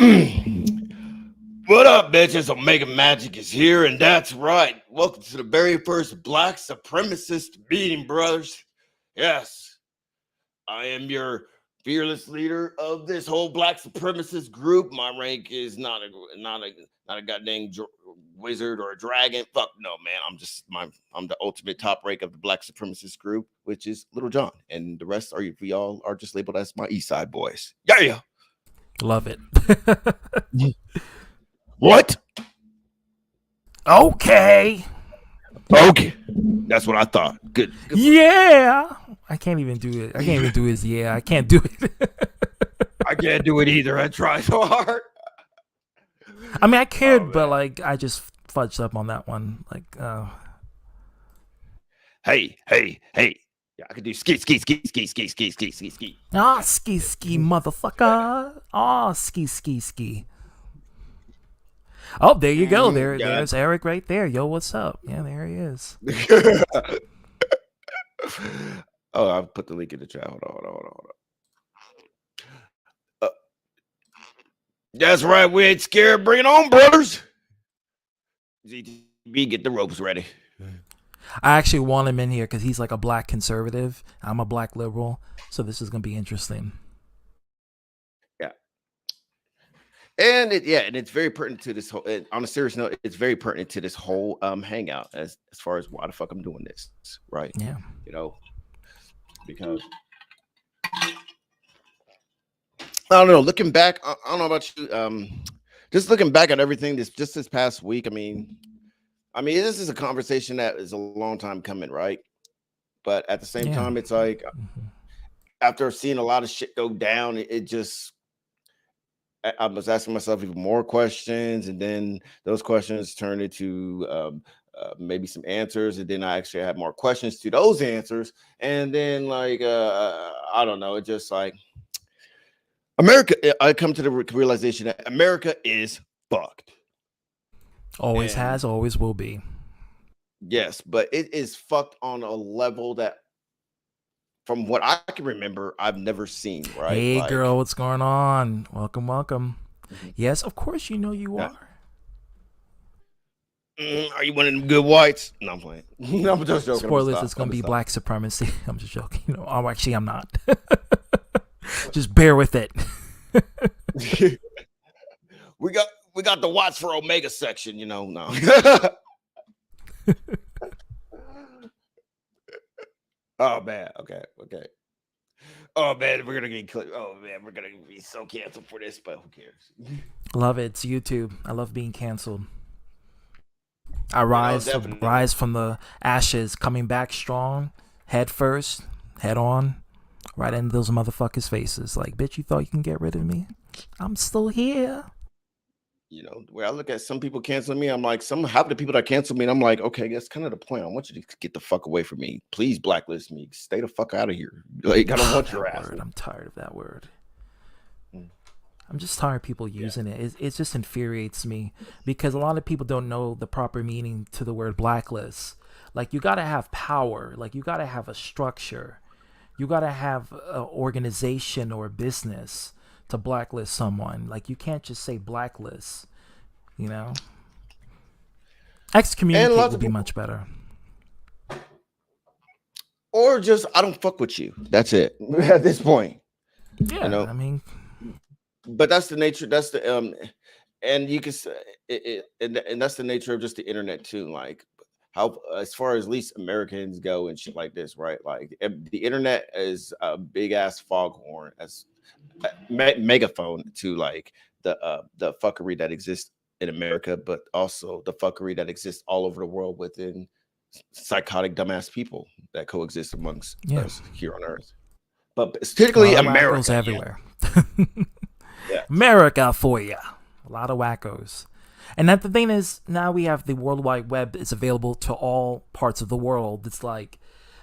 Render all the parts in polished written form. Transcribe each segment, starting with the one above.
What up, bitches? Omega Magic is here, and that's right. Welcome to the very first Black Supremacist meeting, brothers. Yes, I am your fearless leader of this whole Black Supremacist group. My rank is not a goddamn wizard or a dragon. Fuck no, man. I'm the ultimate top rank of the Black Supremacist group, which is Little John, and the rest are we all are just labeled as my East Side boys. Yeah. Love it. What? Okay. Okay, that's what I thought. Good. Yeah. I can't even do it. I can't even do his yeah. I can't do it. I can't do it either. I try so hard. I mean, I could, but like, I just fudged up on that one. Like, Hey. Yeah, I can do ski. ah, ski, motherfucker. Ah, ski. Oh, there you go. There's Eric right there. Yo, what's up? Yeah, there he is. Oh, I'll put the link in the chat. Hold on. That's right. We ain't scared. Bring it on, brothers. ZTB, get the ropes ready. I actually want him in here because he's like a black conservative. I'm a black liberal, so this is gonna be interesting. Yeah, and it's very pertinent to this whole. On a serious note, it's very pertinent to this whole hangout as far as why the fuck I'm doing this, right? Yeah, because I don't know. Looking back, I don't know about you. Just looking back at everything this past week. I mean, this is a conversation that is a long time coming, right? But at the same time, it's like after seeing a lot of shit go down, I was asking myself even more questions, and then those questions turned into maybe some answers, and then I actually had more questions to those answers, and then I don't know, it just like America. I come to the realization that America is fucked. Always has, always will be. Yes, but it is fucked on a level that, from what I can remember, I've never seen. Right? Hey, girl, what's going on? Welcome. Mm-hmm. Yes, of course you know you are. Are you one of them good whites? No, I'm playing. No, I'm just joking. Spoilers, it's going to be black supremacy. I'm just joking. Actually, I'm not. Just bear with it. We got the watch for Omega section, no. Oh man, okay. Oh man, we're gonna get clipped. Oh man, we're gonna be so canceled for this, but who cares? Love it. It's YouTube. I love being canceled. I rise from the ashes, coming back strong, head first, head on, right into those motherfuckers' faces. Like, bitch, you thought you can get rid of me? I'm still here. Where I look at some people canceling me, I'm like, half the people that cancel me, and I'm like, okay, that's kind of the point. I want you to get the fuck away from me. Please blacklist me. Stay the fuck out of here. Like, I don't want your ass. I'm tired of that word. I'm just tired of people using it. It just infuriates me because a lot of people don't know the proper meaning to the word blacklist. Like, you got to have power. Like, you got to have a structure. You got to have an organization or a business to blacklist someone. Like, you can't just say blacklist, Excommunicate would be much better. Or just, I don't fuck with you. That's it. At this point. Yeah, but that's the nature. That's the and you can say and that's the nature of just the internet too. Like, how, as far as at least Americans go and shit like this, right? Like, the internet is a big ass foghorn, as megaphone to like the fuckery that exists in America, but also the fuckery that exists all over the world within psychotic dumbass people that coexist amongst us here on Earth. But particularly America, everywhere. America for you. A lot of wackos. And that the thing is, now we have the World Wide Web is available to all parts of the world. It's like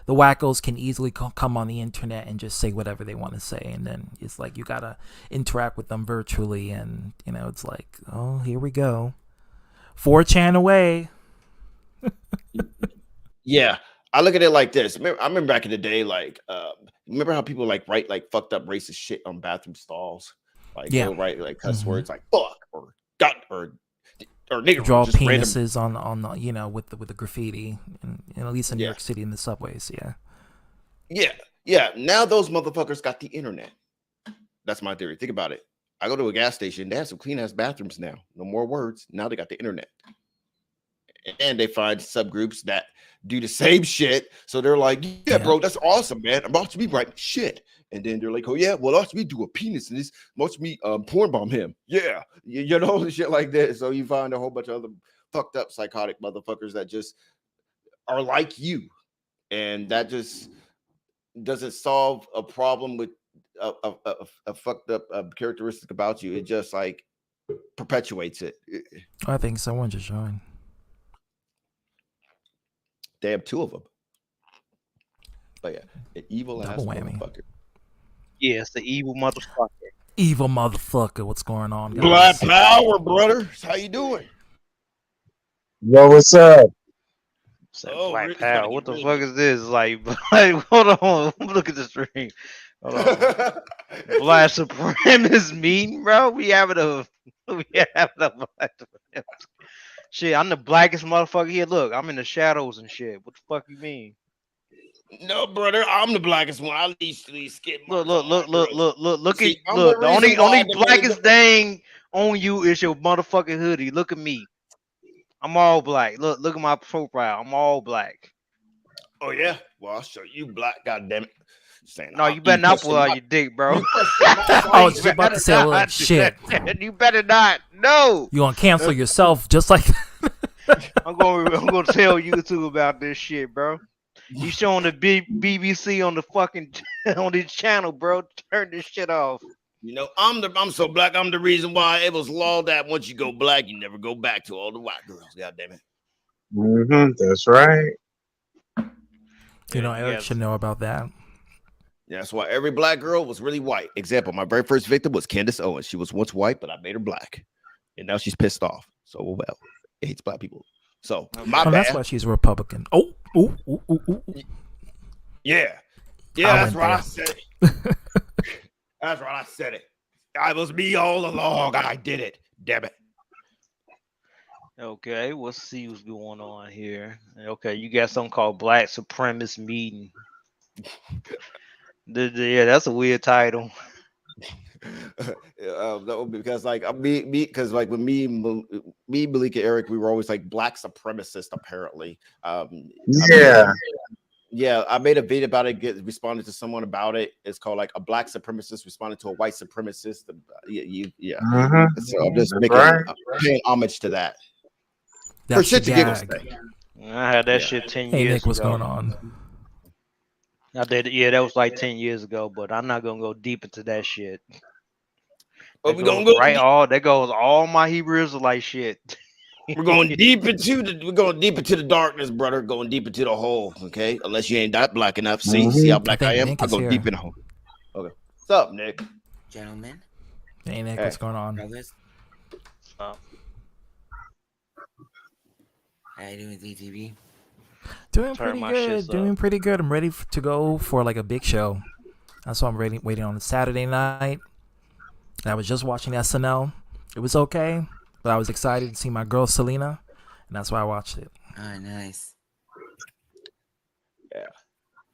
the wackos can easily come on the internet and just say whatever they want to say. And then it's like you got to interact with them virtually. And, it's like, oh, here we go. 4chan away. Yeah. I look at it like this. I remember back in the day, like, remember how people like write like fucked up racist shit on bathroom stalls? Like Yeah. they'll write like cuss Hmm. words like fuck or gut or nigger or Draw just random. penises on the, with the graffiti, at least in New Yeah, York City in the subways. Yeah. yeah, yeah. Now those motherfuckers got the internet. That's my theory. Think about it. I go to a gas station. They have some clean ass bathrooms now. No more words. Now they got the internet, and they find subgroups that do the same shit. So they're like, "Yeah, Yeah. bro, that's awesome, man. I'm about to be writing shit." And then they're like, "Oh yeah, well, watch me do a penis in this. Watch me porn bomb him. Yeah, you know, shit like that." So you find a whole bunch of other fucked up psychotic motherfuckers that just are like you, and that just doesn't solve a problem with a fucked up characteristic about you. It just like perpetuates it. I think someone just joined. They have two of them. But yeah, an evil Double ass whammy. motherfucker. Yeah, it's the evil motherfucker. Evil motherfucker. What's going on, Black guys? power, brother. How you doing? Yo, what's up? Said Oh, Black it's about to Power. get What the really fuck good. is this? Like, hold on. Look at the stream. Hold on. Black supremacist meeting, bro. We having a black supremacist. Shit, I'm the blackest motherfucker here. Look, I'm in the shadows and shit. What the fuck you mean? No, brother, I'm the blackest one. I least these skid Look, marks look, on my look, look, girls. look, look, look at See, I'm the look. The reason only why they made blackest thing on you is your motherfucking hoodie. Look at me. I'm all black. Look at my profile. I'm all black. Oh yeah, well I'll show you black. God damn it! Saying No, you you better not pull question out my your dick, bro. you question my I was just sovereignty. about to say, well, Not do shit. that. You better not. No. You gonna cancel yourself just like I'm gonna tell YouTube about this shit, bro. You showing the BBC on the fucking on this channel, bro. Turn this shit off. You know, I'm so black. I'm the reason why it was law that once you go black, you never go back to all the white girls. God damn it! That's right. Yeah, you Eric got should know about that. Yeah, that's why every black girl was really white. Example: my very first victim was Candace Owens. She was once white, but I made her black, and now she's pissed off. So well, hates black people. So my Oh, that's bad. why she's a Republican. Oh, ooh, ooh, ooh, ooh. Yeah, I that's went right. I there. said it. That's right. I said it. I was me all along. I did it. Damn it. Okay, let's see what's going on here. Okay, you got something called Black Supremacist Meeting. Yeah, that's a weird title. No, because like me because like with me, Malik and Eric, we were always like black supremacist. Apparently, I Yeah. yeah, I made a video about it. Responded to someone about it. It's called like a black supremacist responded to a white supremacist. Yeah. So I'm just That's making right. paying homage to that for That's the shit to giggles. gag. I had that Yeah. shit 10 Hey, years Nick, what's ago. going on? I did, yeah, that was like 10 years ago, but I'm not gonna go deep into that shit. Oh, That we goes gonna go. right all that goes all my Hebrew Israelite shit. We're going deep into the darkness, brother. Going deep into the hole. Okay, unless you ain't that black enough. See how I black I think am. Nick I is go here. deep in the hole. Okay, what's up, Nick? Gentlemen, Hey, Nick, Hey. what's going on? brothers, Uh, how you doing, DTV? Doing turn pretty my good. shits Doing up. pretty good. I'm ready to go for like a big show. That's why I'm waiting on Saturday night. And I was just watching SNL. It was okay, but I was excited to see my girl Selena, and that's why I watched it. Oh, nice.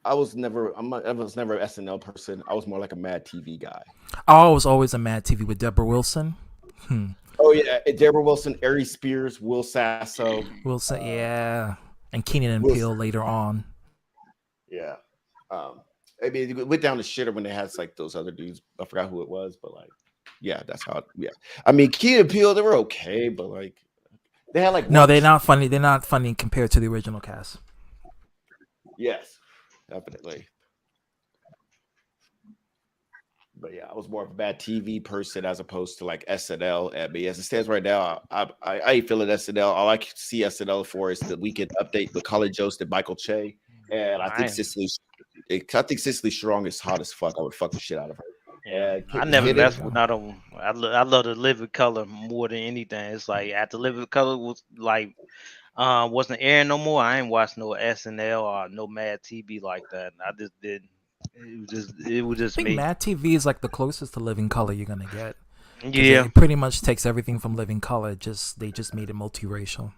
I was never an SNL person. I was more like a Mad TV guy. I was always a Mad TV with Deborah Wilson. Oh yeah, Deborah Wilson, Ari Spears, Will Sasso. Wilson, yeah, and Keenan and Wilson. Peele later on. Yeah. I mean, it went down to shitter when they had like those other dudes. I forgot who it was, but like, yeah, that's how. Yeah, I mean, Key and Peele, they were okay, but like, they had like No, one- they're not funny. They're not funny compared to the original cast. Yes, definitely. But yeah, I was more of a bad TV person as opposed to like SNL. But as it stands right now, I ain't feeling SNL. All I can see SNL for is the weekend update with Colin Jost and Michael Che, and I think Cicely Strong is hot as fuck. I would fuck the shit out of her. Yeah, Yeah, I never Kid- messed with none of them. I love the Living Color more than anything. It's like after Living Color was like wasn't airing no more. I ain't watched no SNL or no Mad TV like that. I just didn't. It was I just think me. Mad TV is like the closest to Living Color you're gonna get. because Yeah, it pretty much takes everything from Living Color. Just they just made it multiracial.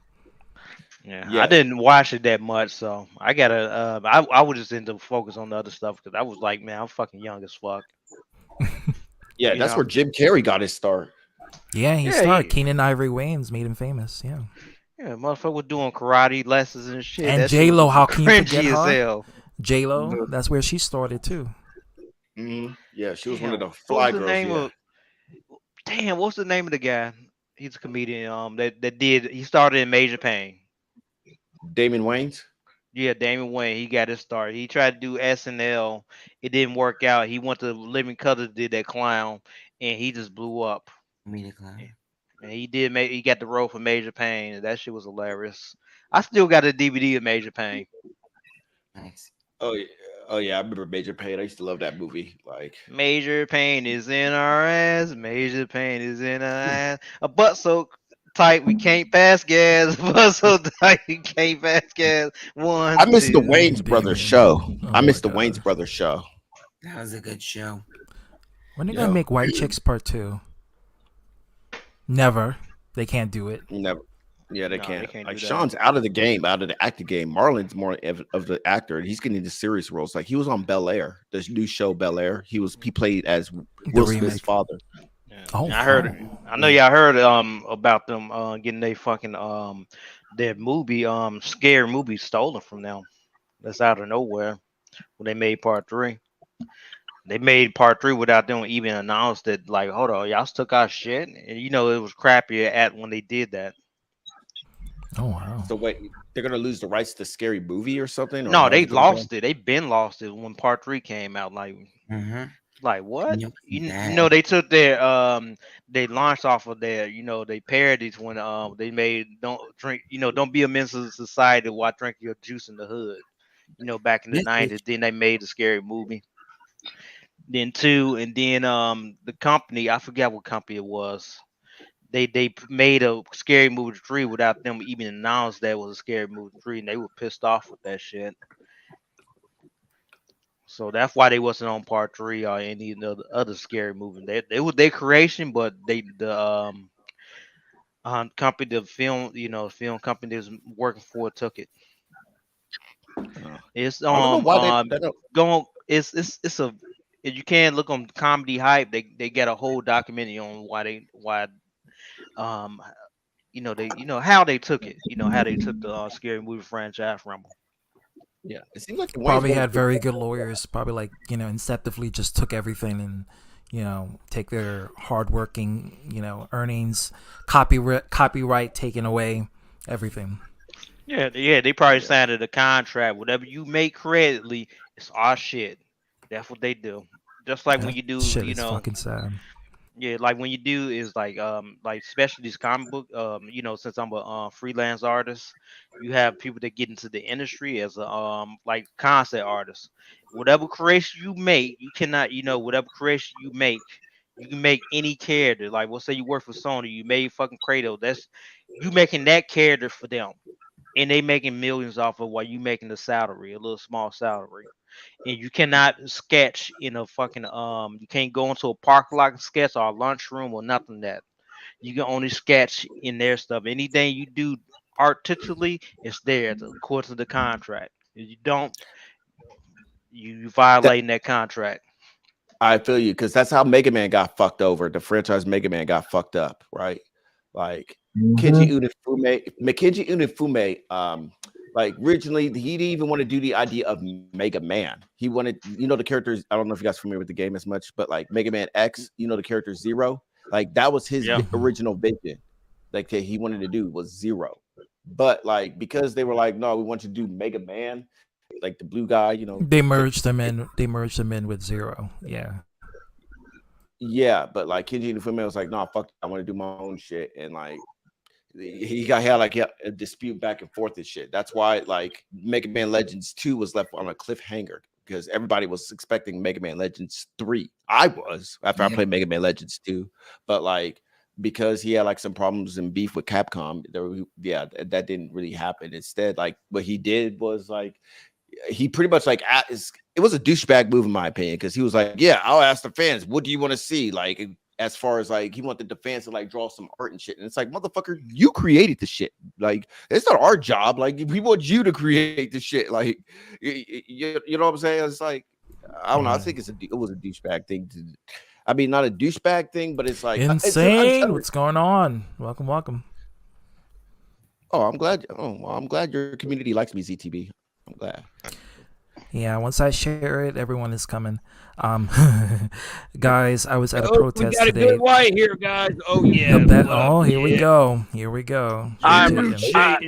yeah. I Yeah, didn't watch it that much, so I gotta. I was just into focus on the other stuff because I was like, man, I'm fucking young as fuck. yeah, You that's know. where Jim Carrey got his start. Yeah, he Yeah, started. Keenan Ivory Wayans made him famous. Yeah, yeah, motherfucker was doing karate lessons and shit. and That shit J was Lo. How can you forget cringy as her? hell. J Lo. The, That's where she started too. yeah, she was one of Damn, the what was fly the girls. name Yeah, of? Damn, what's the name of the guy? He's a comedian. That did. He started in Major Pain. Damon Wayans. Yeah, Damon Wayne. He got his start. He tried to do SNL. It didn't work out. He went to Living Color, did that clown, and he just blew up. Meet a clown. And he did make. He got the role for Major Pain. And that shit was hilarious. I still got a DVD of Major Pain. Nice. Oh yeah, oh yeah, I remember Major Payne. I used to love that movie. Like, Major pain is in our ass. Major pain is in our ass. A butt so tight we can't pass gas. Butt so tight we can't pass gas. I One, miss the two. Oh, Wayne's brothers Damien. show. I Oh my miss the Wayne's God. brothers show. That was a good show. When they gonna Yo, make White Chicks Part 2? Never. They can't do it. never. Yeah, they No, they can't. can't Like do that. Sean's out of the game, out of the acting game. Marlon's more of the actor, and he's getting into serious roles. Like he was on Bel Air, this new show Bel Air. He played as The Will Smith's remake. father. Yeah. Oh, I heard. oh. I know y'all heard about them getting they fucking their movie scary movie stolen from them. That's out of nowhere when they made part three. They made part three without them even announced that. Like, hold on, y'all took our shit, and you know it was crappy at when they did that. Oh wow. So wait, they're gonna lose the rights to Scary Movie or something, or No, how's they it gonna go? lost it. They been lost it when part three came out. Mm-hmm. Like what? Yep. You Bad. know they took their they launched off of their they parodies when they made don't drink don't be a menace to society while drinking your juice in the hood. Back in the This is 90s. Then they made the scary movie. Then two, and then the company I forgot what company it was. They made a scary movie three without them even announced that it was a scary movie three, and they were pissed off with that shit. So that's why they wasn't on part three or any of the other scary movie. They were their creation, but the company, the film company that was working for it took it. Uh, It's I don't know why they don't. going. It's a if you can look on comedy hype. They got a whole documentary on why um they how they took it. How they took the scary movie franchise from them. Yeah, it seems like the Wayne's Probably brothers. had very good lawyers. Probably like inceptively just took everything and take their hardworking earnings, copyright taken away, everything. Yeah, they probably Yeah, signed a contract. Whatever you make creditly, it's our shit. That's what they do. Just like when That you do, shit is fucking sad. yeah, like when you do is like especially these comic book since I'm a freelance artist, you have people that get into the industry as a like concept artists. Whatever creation you make, you cannot whatever creation you can make any character. Like we'll say you work for Sony, you made fucking Kratos. That's you making that character for them, and they making millions off of while you making the salary, a little small salary. And you cannot sketch in a fucking you can't go into a park lot and sketch or a lunchroom or nothing that you can only sketch in their stuff. Anything you do artistically, it's there according to the contract. If you don't, you that violating that contract. I feel you because that's how Mega Man got fucked over. The franchise Mega Man got fucked up, right? Like Mm-hmm. Kenji Unafume, Makenji Unafume, like originally he didn't even want to do the idea of Mega Man. He wanted, the characters. I don't know if you guys are familiar with the game as much, but like Mega Man X, the character Zero, like that was his Yeah. Mhm. original vision. Like that he wanted to do was Zero, but like because they were like, no, we want you to do Mega Man, like the blue guy, They merged them in. They merged them in with Zero. Yeah. yeah, but like Kenji Inafune was like, "No, fuck, I want to do my own shit," and like he had a dispute back and forth and shit. That's why like Mega Man Legends 2 was left on a cliffhanger because everybody was expecting Mega Man Legends 3. I was after I Yep. played Mega Man Legends 2, but like because he had like some problems and beef with Capcom, that didn't really happen. Instead, like what he did was like he pretty much like it was a douchebag move in my opinion because he was like, yeah, I'll ask the fans, what do you want to see? Like as far as like he wanted the fans to like draw some art and shit. And it's like, motherfucker, you created the shit. Like, it's not our job. Like, we want you to create the shit. Like, you know what I'm saying? It's like, I don't know. I think it was a douchebag thing to. I mean, not a douchebag thing, but it's like insane. What's going on? Welcome. Oh, I'm glad. Oh, well, I'm glad your community likes me, ZTB. I'm glad. Yeah, once I share it, everyone is coming. Guys, I was at a protest we got today. a good white here, guys. Oh yeah. Here we go.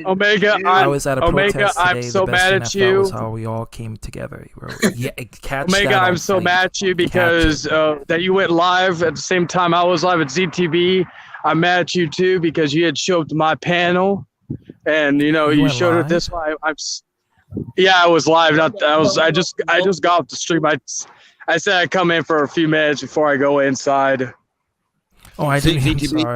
Omega. I was at a Omega, protest today. I'm so the best mad thing at I felt you. was how we all came together. Yeah, catch Omega, that on I'm so site. mad at you because that you went live at the same time I was live at ZTV. I'm mad at you too because you had showed up to my panel, and you went showed live? up this way. I was live. I just got off the stream. I said I'd come in for a few minutes before I go inside. Oh, I'm sorry.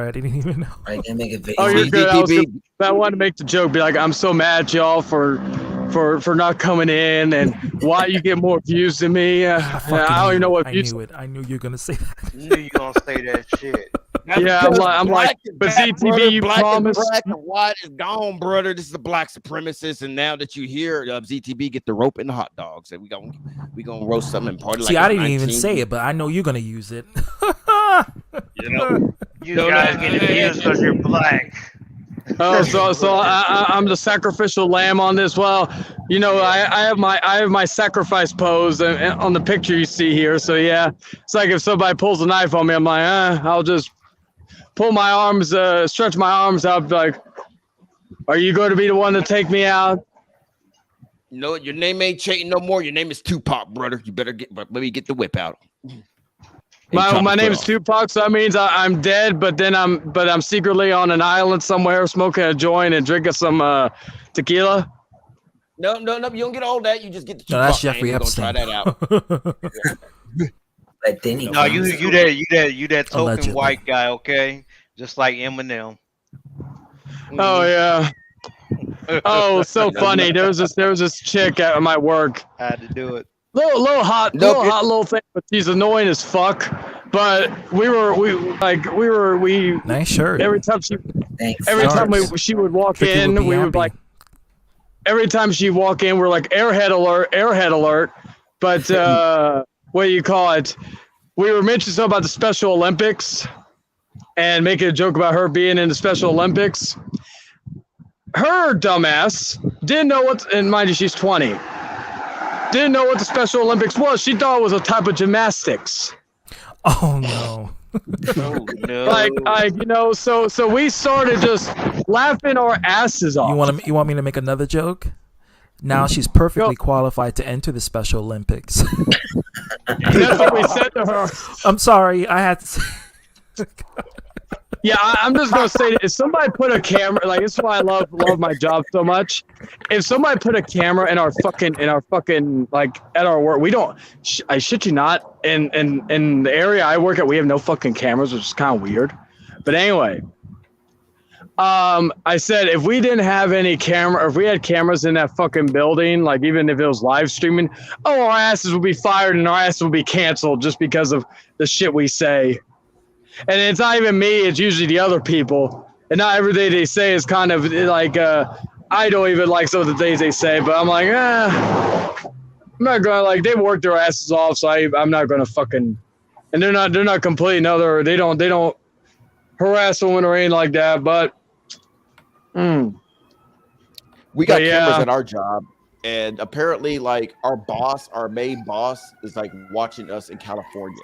I didn't even know. Are you gonna make a video? Oh, you're good. I wanted to make the joke, be like, I'm so mad at y'all for not coming in, and why you get more views than me. I don't even know what views. I knew it. I knew you were gonna say that. Knew you gonna say that shit. Yeah, I'm like, but ZTV, you promised. Black and white is gone, brother. This is the black supremacist, and now that you hear ZTB get the rope and the hot dogs, and we gonna roast something and party. See, like I didn't even say it, but I know you're gonna use it. You guys get views because you're black. Oh, so I'm the sacrificial lamb on this. Well, I have my sacrifice pose on the picture you see here. So yeah, it's like if somebody pulls a knife on me, I'm like, I'll just pull my arms, stretch my arms out, like, are you going to be the one to take me out? No, your name ain't Chayton no more. Your name is Tupac, brother. You better maybe get the whip out. My name is Tupac, so that means I'm dead. But then I'm secretly on an island somewhere, smoking a joint and drinking some tequila. No, you don't get all that. You just get the No, that's Jeffrey Epstein. Try that out. But then he No, you that token Allegedly. white guy, okay? Just like Eminem. Oh yeah. Oh, so funny. There was this chick at my work. I had to do it. Little hot thing, but she's annoying as fuck. But we Nice shirt. every time she would walk Tricky in, would be we would happy. like every time she walk in, we're like airhead alert. But what do you call it? We were mentioning something about the Special Olympics and making a joke about her being in the Special Olympics. Her dumbass didn't know and mind you, she's 20. Didn't know what the Special Olympics was. She thought it was a type of gymnastics. Oh no. Oh no. Like so we started just laughing our asses off. You want me to make another joke? Now she's perfectly qualified to enter the Special Olympics. That's what we said to her. I'm sorry, I had to say. Yeah, I'm just gonna say that if somebody put a camera, like, this is why I love my job so much. If somebody put a camera in our fucking like at our work, we don't. I shit you not. In the area I work at, we have no fucking cameras, which is kind of weird. But anyway, I said if we didn't have any camera, or if we had cameras in that fucking building, like even if it was live streaming, our asses would be fired and our asses would be canceled just because of the shit we say. And it's not even me, it's usually the other people. And not everything they say is kind of like, I don't even like some of the things they say, but I'm like, I'm not gonna, like, they work their asses off, so I'm not gonna fucking, and they're not complaining, they don't harass someone or anything like that, but, We got But cameras yeah. at our job, and apparently, like, our main boss is like watching us in California.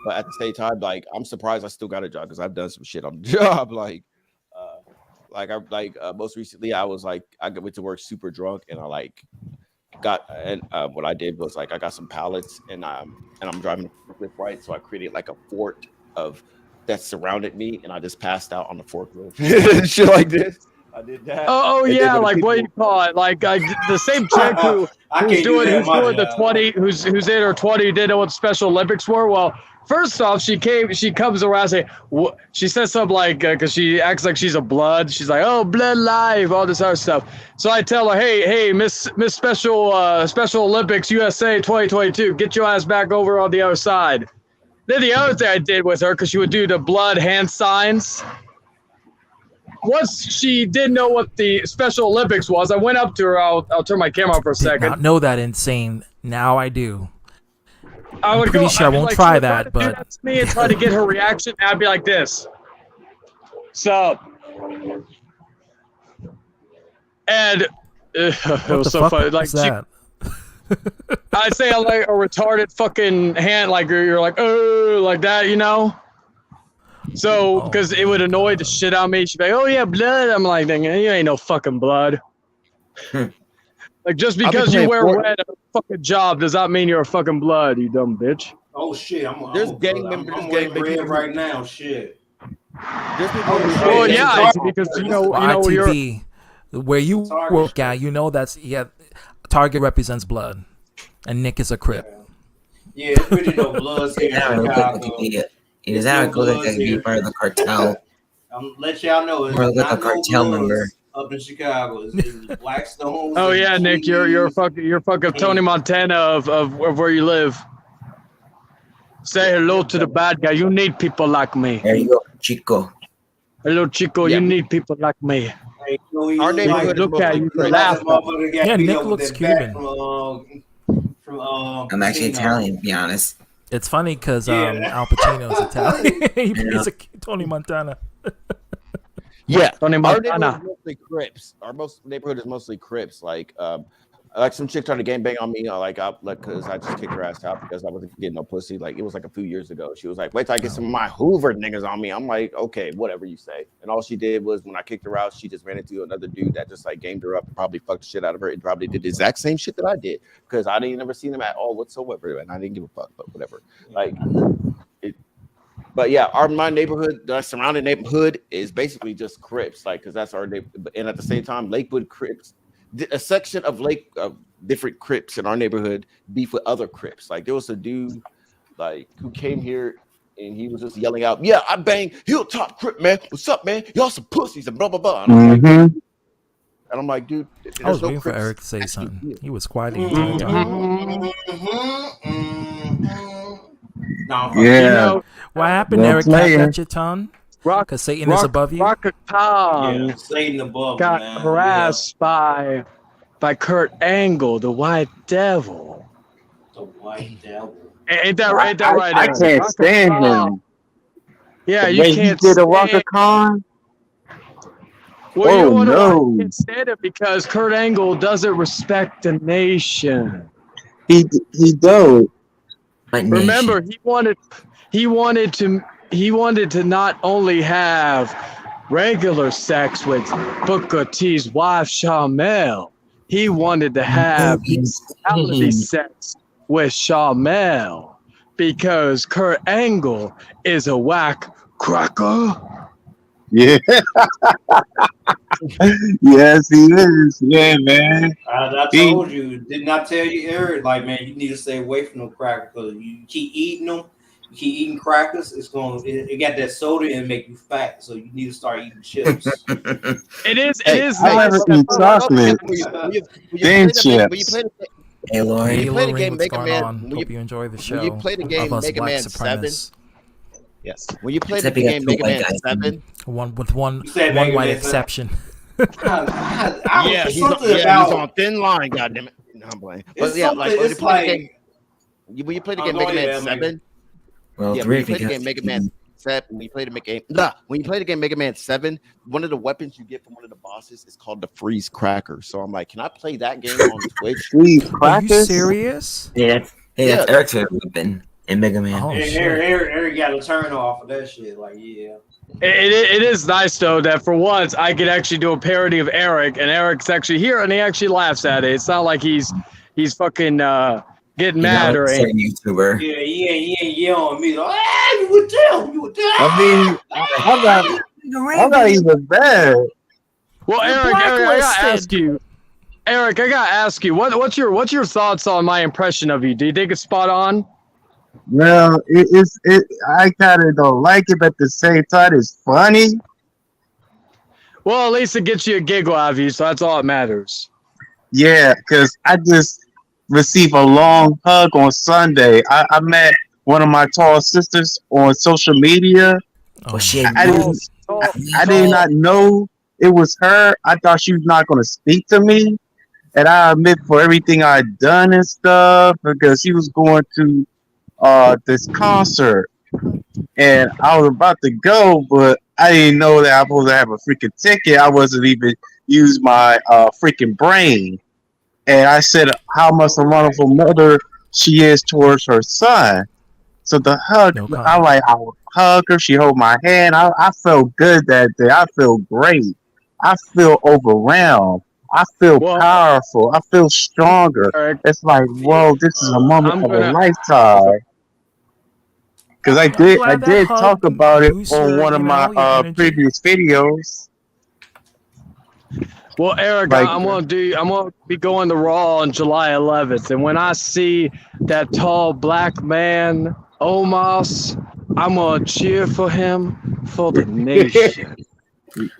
But at the same time, like, I'm surprised I still got a job because I've done some shit on the job. Most recently, I went to work super drunk, and what I did was, like, I got some pallets, and I'm driving the forklift, right? So I created like a fort that surrounded me, and I just passed out on the forklift, shit like this. I did that. Oh And yeah, then when like, what do you call it? Like, the same chick who's doing the 20, who's in her 20, didn't know what the Special Olympics were. Well, first off, she comes around and she says something like, because she acts like she's a blood. She's like, oh, blood live, all this other stuff. So I tell her, hey, Miss Special Olympics USA 2022, get your ass back over on the other side. Then the other thing I did with her, because she would do the blood hand signs. Once she didn't know what the Special Olympics was, I went up to her. I'll turn my camera on for a Did not second. know that insane. Now I do. I I'm would pretty go, sure I I'd be won't like, try she would that, to do but- that to me and try to get her reaction. I'd be like this. So, and it What was the so fuck funny. Like was that? I'd say I'm like a retarded fucking hand, like you're like, oh, like that, you know. So, Oh because it my would annoy the God. shit out of me. She'd be like, oh yeah, blood. I'm like, you ain't no fucking blood. Like, just I'll be because you playing wear Fort- red at a fucking job does not mean you're a fucking blood, you dumb bitch. Oh shit! There's I'm gang members, I'm gang wearing red people- right now. Shit. There's people Oh, who shit. Well, Hey, yeah, hey, it's because you know Well, you're. ITV, where you Target work shit. at, you know that's Target represents blood, and Nick is a Crip. Yeah, it's really no bloods here in That would look like Chicago. it is that would look like be part of the cartel. I'm let y'all know it's Or like not a cartel no member. bloods up in Chicago. It's Blackstones. Oh and yeah, Nick, you're Keys. fucking Tony Montana of where you live. Say hello to the bad guy. You need people like me. There you go, Chico. Hello, Chico. Yeah. You need people like me. Hey, you know, he Our look neighborhood like- is Look at you, look like laugh. that motherfucker got Yeah, beat Nick up with looks that bat Cuban. from I'm actually Casino. Italian, to be honest. It's funny because Yeah. Al Pacino's Italian. He Yeah. plays Tony Montana. Yeah, Tony our Montana. neighborhood is mostly Crips. Our most neighborhood is mostly Crips. Like some chick tried to gangbang on me, because I just kicked her ass out because I wasn't getting no pussy. Like it was like a few years ago. She was like, "Wait till I get some of my Hoover niggas on me." I'm like, "Okay, whatever you say." And all she did was when I kicked her out, she just ran into another dude that just like gamed her up and probably fucked the shit out of her and probably did the exact same shit that I did because I didn't ever see them at all whatsoever, and I didn't give a fuck. But whatever, like it. But yeah, my neighborhood, the surrounding neighborhood is basically just Crips, like because that's our neighborhood. And at the same time, Lakewood Crips. A section of different Crips in our neighborhood beef with other Crips. Like there was a dude like who came here and he was just yelling out, "Yeah, I bang Hilltop Crip, man. What's up, man? Y'all some pussies and blah blah blah." And I'm like, dude, there's I was no waiting for Crips Eric to say actually something. here. He was quiet the entire time. Nah, You Yeah. know, What happened, Well Eric? played. Cap that your tongue? Rock, Because Satan is above you? Rocket Kong yeah, Satan above, got man. harassed by Kurt Angle, the White Devil. Yeah, the white devil. Ain't that right? I Eric? can't Rocket stand Kong. him. Yeah, The you way he can't did a stand. Waka Khan. Well, you Oh, want to no. can't stand it because Kurt Angle doesn't respect the nation. He don't. But Remember, nation. he wanted to not only have regular sex with Booker T's wife Shamel, he wanted to have bestiality sex with Shamel because Kurt Angle is a whack cracker. Yeah. Yes, he is. Yeah, man. I told you, didn't I tell you, Eric? Like, man, you need to stay away from them crackers because you keep eating them, you keep eating crackers, it got that soda and make you fat. So you need to start eating chips. It is I nice. never eat chocolate. Thin chips. Hey, Lori. Hey, you play the Lorraine, game what's Mega going Man, on? when Hope you- you enjoy the show. when you play the game of us Mega black Man 7, supremacists. yes. When you play Except the you got game two Mega white Man guys. 7, One You said one Mega white Man exception. yeah, he's something he's about on thin line, goddamn it. No, I'm playing. But it's yeah, something. like when you It's play the like game, when you play the Oh, game go Mega Man ahead, 7, Well, yeah, when three you play the because game Mega Man 7, when you play the game Mega Man 7, one of the weapons you get from one of the bosses is called the freeze cracker. So I'm like, can I play that game on Twitch? Sweet Are you crackers. serious? that's Yeah. Eric's favorite weapon in Mega Man. Oh, shit. Eric got a turn off of that shit. Like, yeah. It is nice though that for once I could actually do a parody of Eric, and Eric's actually here and he actually laughs at it. It's not like he's fucking getting mad or anything. Certain YouTuber. Yeah, he ain't yelling at me. Like, you would tell. I mean, I'm not even bad. Well, You're Eric, I gotta ask blacklisted. you. Eric, I gotta ask you, what's your thoughts on my impression of you? Do you think it's spot on? Well, I kind of don't like it, but at the same time, it's funny. Well, at least it gets you a giggle out of you, so that's all that matters. Yeah, because I just received a long hug on Sunday. I met one of my tall sisters on social media. Oh Well, my shit, I you. didn't Tall, I did tall. not know it was her. I thought she was not gonna speak to me. And I admit for everything I'd done and stuff because she was going to this concert and I was about to go, but I didn't know that I was supposed to have a freaking ticket. I wasn't even use my freaking brain. And I said how much a wonderful mother she is towards her son. So the hug, No comment. I would hug her. She hold my hand. I felt good that day. I feel great. I feel overwhelmed. I feel Well, powerful. I feel stronger. Eric, It's like, whoa, this is a moment I'm of a gonna. lifetime. Because I'm I glad that did hug talk about it boosts on your, one of my your energy. previous videos. Well, Eric, Like, I'm gonna be going to Raw on July 11th, and when I see that tall black man, Omos, I'm gonna cheer for him for the nation,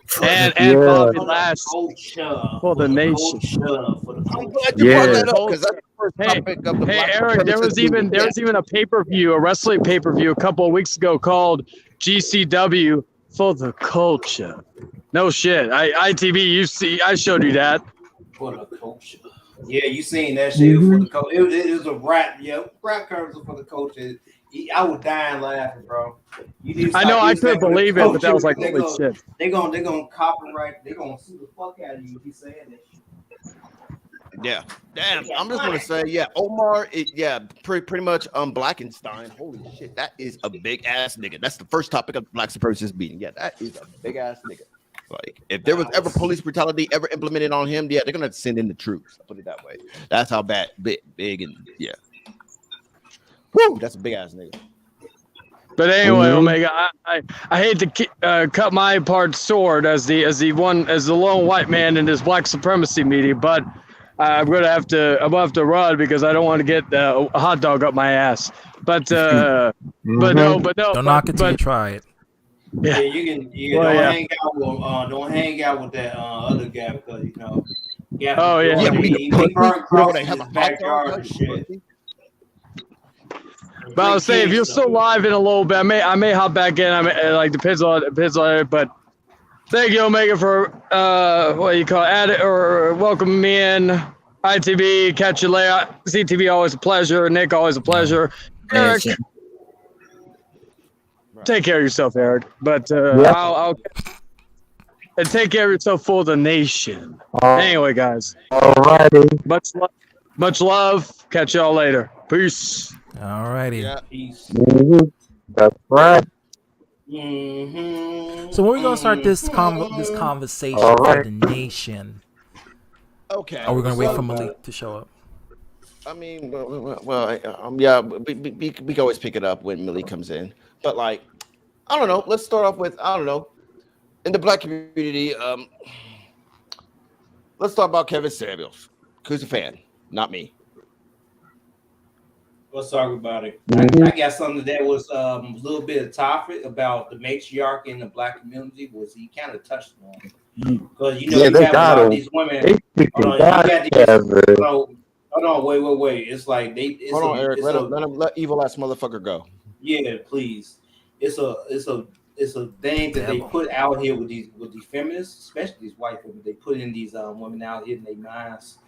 For the and yeah, Bobby For the Lash culture, for the for the nation. culture, for the I'm culture. glad you brought For the yeah. that up because culture. that's the first Hey, topic of the hey, Black Eric, there was Supremacist even movement. a pay-per-view, a wrestling pay-per-view a couple of weeks ago called GCW for the culture. No shit. ITV, you see, I showed you that. For the culture. Yeah, you seen that shit for Hmm. the culture. It was a rap, yeah, rap currency for the culture. I was dying laughing, bro. You need to I know start I using couldn't that for the believe it, but that culture was like, because holy shit. they're gonna copyright, they're gonna sue the fuck out of you if you saying that shit. Yeah, They damn. got I'm just gonna money. say, yeah, Omar. Yeah, pretty much. Blackenstein. Holy shit, that is a big ass nigga. That's the first topic of Black Supremacist meeting. Yeah, that is a big ass nigga. Like, if there was That ever was police brutality ever implemented on him, yeah, they're gonna have to send in the troops. I'll put it that way. That's how big, and yeah. Woo, that's a big ass nigga. But anyway, Hmm. Omega, I hate to cut my part sword as the lone white man in this black supremacy meeting, but I'm gonna have to run because I don't want to get a hot dog up my ass. But Hmm. Don't knock it till you try it. yeah. Yeah, You can well, yeah. don't hang out with that other guy because Gap from Oh yeah. Yeah, Georgia. what are you, He pussy? burned You don't want crosses to have his a hot dog, huh, backyard and you shit. pussy? And But I drink was saying, if you're Kingston. still live in a little bit, I may hop back in. Like depends on it. But thank you, Omega, for what you call it, or welcoming me in. ITV, catch you later. CTV, always a pleasure. Nick, always a pleasure. yeah, Eric, shit. Right. take care of yourself, Eric. But Yep. I'll and take care of yourself for the nation. Anyway, guys, Alrighty. much love. Catch y'all later. Peace. Alrighty. Yeah. Peace. Hmm. That's right. Mm-hmm. So when we gonna start this Mm-hmm. conversation All for right. the nation? Okay. Are we gonna What's wait up for about it? Malik to show up? I mean, yeah, we can always pick it up when Millie comes in. But like, I don't know. Let's start off with I don't know. In the black community, let's talk about Kevin Samuels. Who's a fan? Not me. Let's talk about it. Hmm. I got something that was a little bit of topic about the matriarch in the black community. Was he kind of touched on? Because Yeah, you they have a got lot of him. these women. They Hold freaking on, you got got these. Kevin. Hold on, wait. It's like Hold on, Eric. Let evil ass motherfucker go. yeah, please. It's a it's a thing that they Devil. put out here with these feminists, especially these white women. They put in these women out here in their minds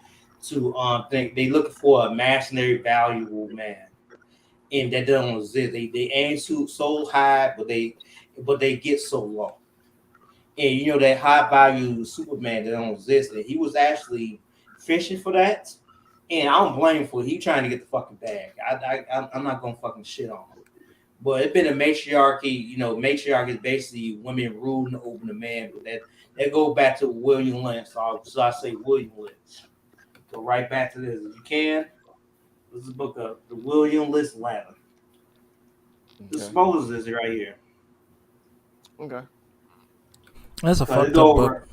to think they looking for a imaginary valuable man, and that doesn't exist. They aim so high, but they get so low. And that high value Superman that don't exist, and he was actually fishing for that. And I don't blame him for it. He trying to get the fucking bag. I'm not gonna fucking shit on him. But it's been a matriarchy. Matriarchy is basically women ruling over the man. But that go back to William Lynch. So I say William Lynch. Go right back to this if you can. This is a book of the William Lynch ladder. The Okay. Moses is right here. Okay. That's a It's fucked up over. book.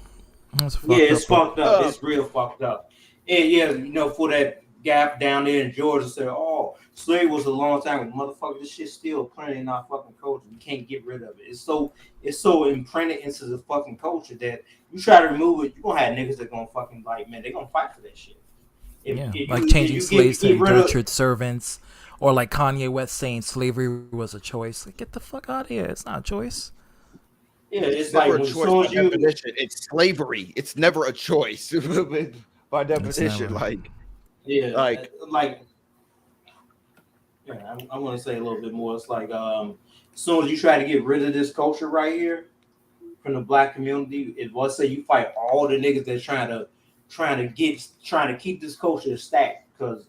That's a fucked Yeah, up it's book. fucked up. It's real fucked up. And yeah, for that gap down there in Georgia said, oh, slavery was a long time ago. Motherfucker, this shit's still printed in our fucking culture. We can't get rid of it. It's so imprinted into the fucking culture that you try to remove it, you're gonna have niggas that gonna fucking like, man, they're gonna fight for that shit. Yeah, like changing slaves to get rid of indentured servants, Or like Kanye West saying slavery was a choice. Like, get the fuck out of here. It's not a choice. Yeah, it's Never like a when as choice soon by as you definition. It's slavery. It's never a choice by It's definition. never. yeah, Like like yeah, I want to say a little bit more. It's like as soon as you try to get rid of this culture right here from the black community, it let's say you fight all the niggas that's trying to keep this culture stacked because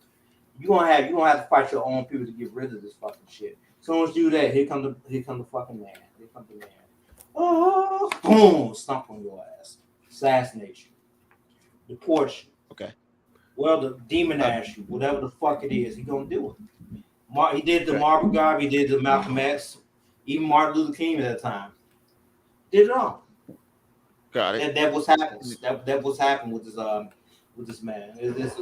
you gonna have to fight your own people to get rid of this fucking shit. As soon as you do that, here come the fucking man. Here come the man. Oh, boom, stomp on your ass, assassinate you, deport you. okay, Well, the uh, demonize you, whatever the fuck it is, he gonna do it. He did the okay, Marvel guy, he did the Malcolm X, even Martin Luther King at that time. Did it all. got it. That was happening. That was happening with this man.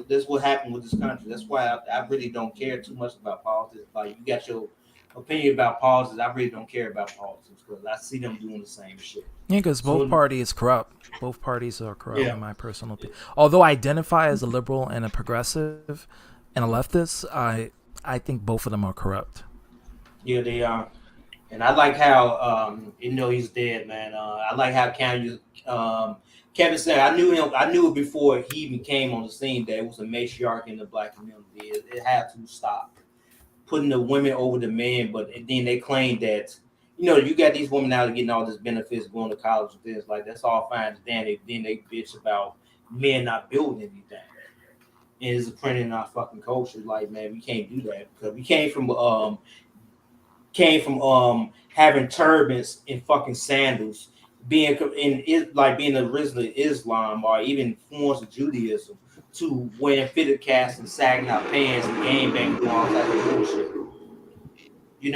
This what happened with this country. That's why I really don't care too much about politics. Like you got your opinion about politics, I really don't care about politics because I see them doing the same shit. Yeah, because both So parties corrupt. Both parties are corrupt, yeah, in my personal opinion. Although I identify as a liberal and a progressive and a leftist, I think both of them are corrupt. yeah, they are. And I like how he's dead, man. I like how Kevin said I knew it before he even came on the scene that it was a matriarch in the black community. It had to stop putting the women over the men, but then they claim that you got these women out getting all this benefits, going to college and things like that's all fine. Then they bitch about men not building anything. And it's a print in our fucking culture. Like, man, we can't do that because we came from having turbans and fucking sandals, being in it like being originally Islam or even forms of Judaism to wearing fitted caps and sagging out pants and game bang doing all types of bullshit. It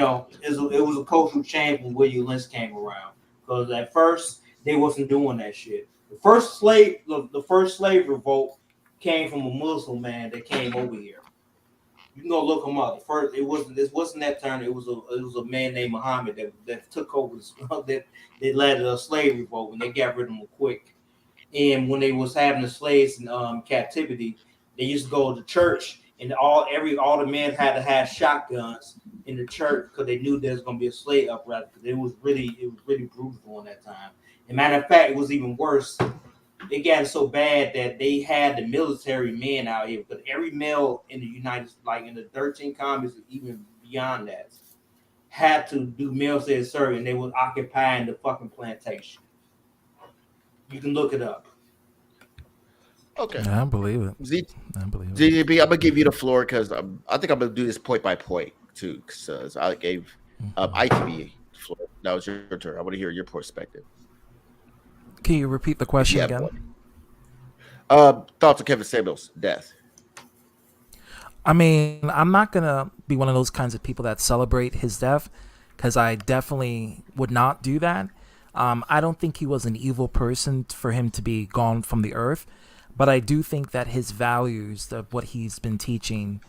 was a cultural change when William Lynch came around because at first they wasn't doing that shit. The first slave revolt came from a Muslim man that came over here. You can go look him up. First, this wasn't that turn. It was a man named Muhammad that took over that led a slave revolt and they got rid of him quick. And when they was having the slaves in captivity, they used to go to church and all the men had to have shotguns in the church because they knew there was gonna be a slave uprising because it was really brutal during that time. And matter of fact, it was even worse. It got so bad that they had the military men out here, but every male in the like in the 13 colonies, even beyond that, had to do military service, and they was occupying the fucking plantation. You can look it up. Okay, Yeah, I believe it. Z, I believe it. ZGB, I'm gonna give you the floor because I think I'm gonna do this point by point too. Because I gave ITB the floor. That was your turn. I want to hear your perspective Can you repeat the if you question have again? one. Thoughts on Kevin Samuel's death? I mean, I'm not gonna be one of those kinds of people that celebrate his death, because I definitely would not do that. I don't think he was an evil person for him to be gone from the earth, but I do think that his values of what he's been teaching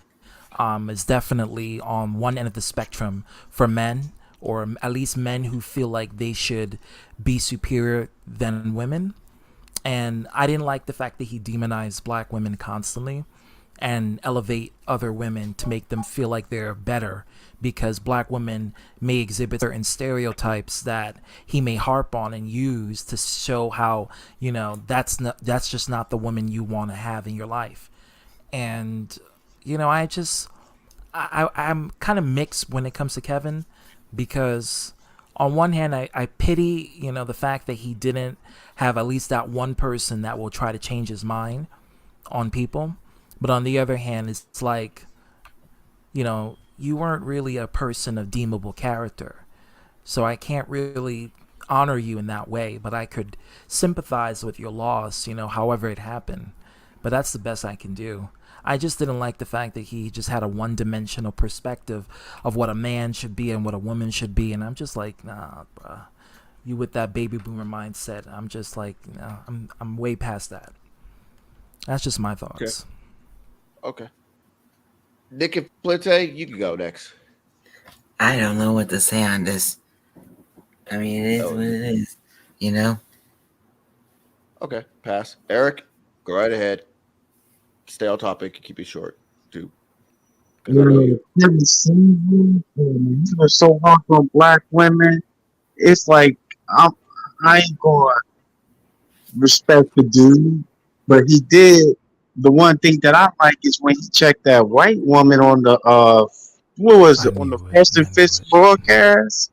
is definitely on one end of the spectrum for men, or at least men who feel like they should be superior than women. And I didn't like the fact that he demonized black women constantly and elevate other women to make them feel like they're better because black women may exhibit certain stereotypes that he may harp on and use to show how that's just not the woman you want to have in your life. And I'm kind of mixed when it comes to Kevin, because on one hand I pity the fact that he didn't have at least that one person that will try to change his mind on people. But on the other hand, it's like, you weren't really a person of deemable character. So I can't really honor you in that way, but I could sympathize with your loss, however it happened. But that's the best I can do. I just didn't like the fact that he just had a one-dimensional perspective of what a man should be and what a woman should be. And I'm just like, nah, bruh. You with that baby boomer mindset. I'm just like, I'm way past that. That's just my thoughts. Okay. Nick and Flinte, you can go next. I don't know what to say on this. I mean, it is what it is, you know? Okay, pass. Eric, go right ahead. Stay on topic. Keep it short, too. because I know Yeah, you. Kevin Samuels, he was so hard on black women. It's like I'm, I ain't gonna respect the dude, but he did. The one thing that I like is when he checked that white woman on the what was I it, on the knew it. First and I knew Fifth it. broadcast,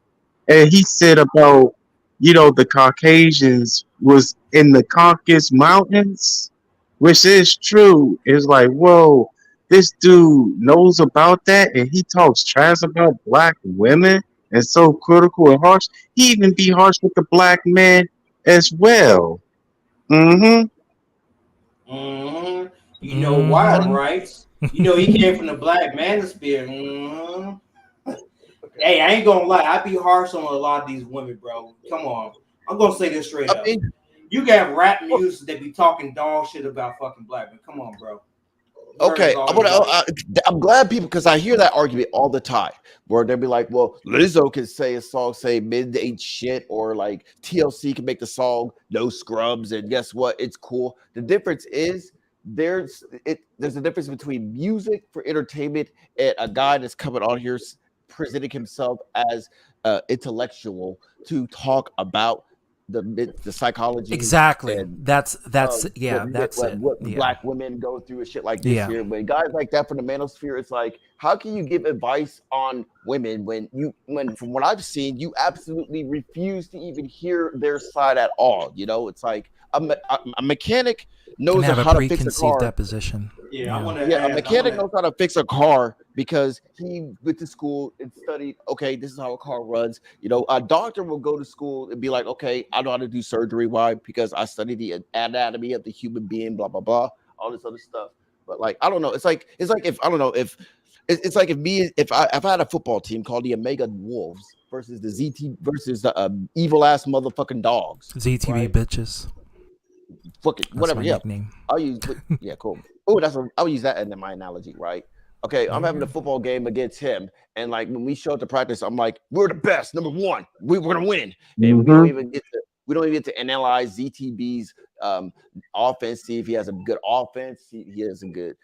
and he said about the Caucasians was in the Caucasus Mountains, which is true. It's like, whoa, this dude knows about that, and he talks trash about black women and so critical and harsh. He even be harsh with the black men as well. Mm-hmm. Mm-hmm. You know why, Hold Mm-hmm. right? You know he came from the black manosphere. Mm-hmm. Hey, I ain't gonna lie. I be harsh on a lot of these women, bro. Come on. I'm gonna say this straight I up. mean, You got rap well, music that be talking dog shit about fucking black men. Come on, bro. You heard this okay, all your life. I'm glad people because I hear that argument all the time where they'll be like, "Well, Lizzo can say a song say mid ain't shit," or like TLC can make the song no scrubs, and guess what? It's cool. The difference is there's a difference between music for entertainment and a guy that's coming on here presenting himself as intellectual to talk about the psychology Exactly. and That's yeah. That's it. what Yeah. black women go through and shit like this Yeah. here. But guys like that from the manosphere, it's like, how can you give advice on women when from what I've seen, you absolutely refuse to even hear their side at all. It's like a mechanic And knows have a how to fix a preconceived car. deposition. Yeah, I Yeah. wanna Yeah, a ask. I mechanic wanna. knows how to fix a car because he went to school and studied. Okay, this is how a car runs. A doctor will go to school and be like, okay, I know how to do surgery. Why? Because I studied the anatomy of the human being. Blah blah blah. All this other stuff. But like, I don't know. It's like if I don't know if it's like if I had a football team called the Omega Wolves versus the ZT versus the evil ass motherfucking dogs, ZTV right? bitches. Fuck it, That's whatever. my Yeah, nickname. I'll use. Yeah, cool. Oh, I'll use that in my analogy, right? Okay, I'm having a Yeah. football game against him, and like when we show up to practice, I'm like, we're the best, number one, we're gonna win, and Mm-hmm. we don't even get to analyze ZTB's offense, see if he has a good offense, see if he has a good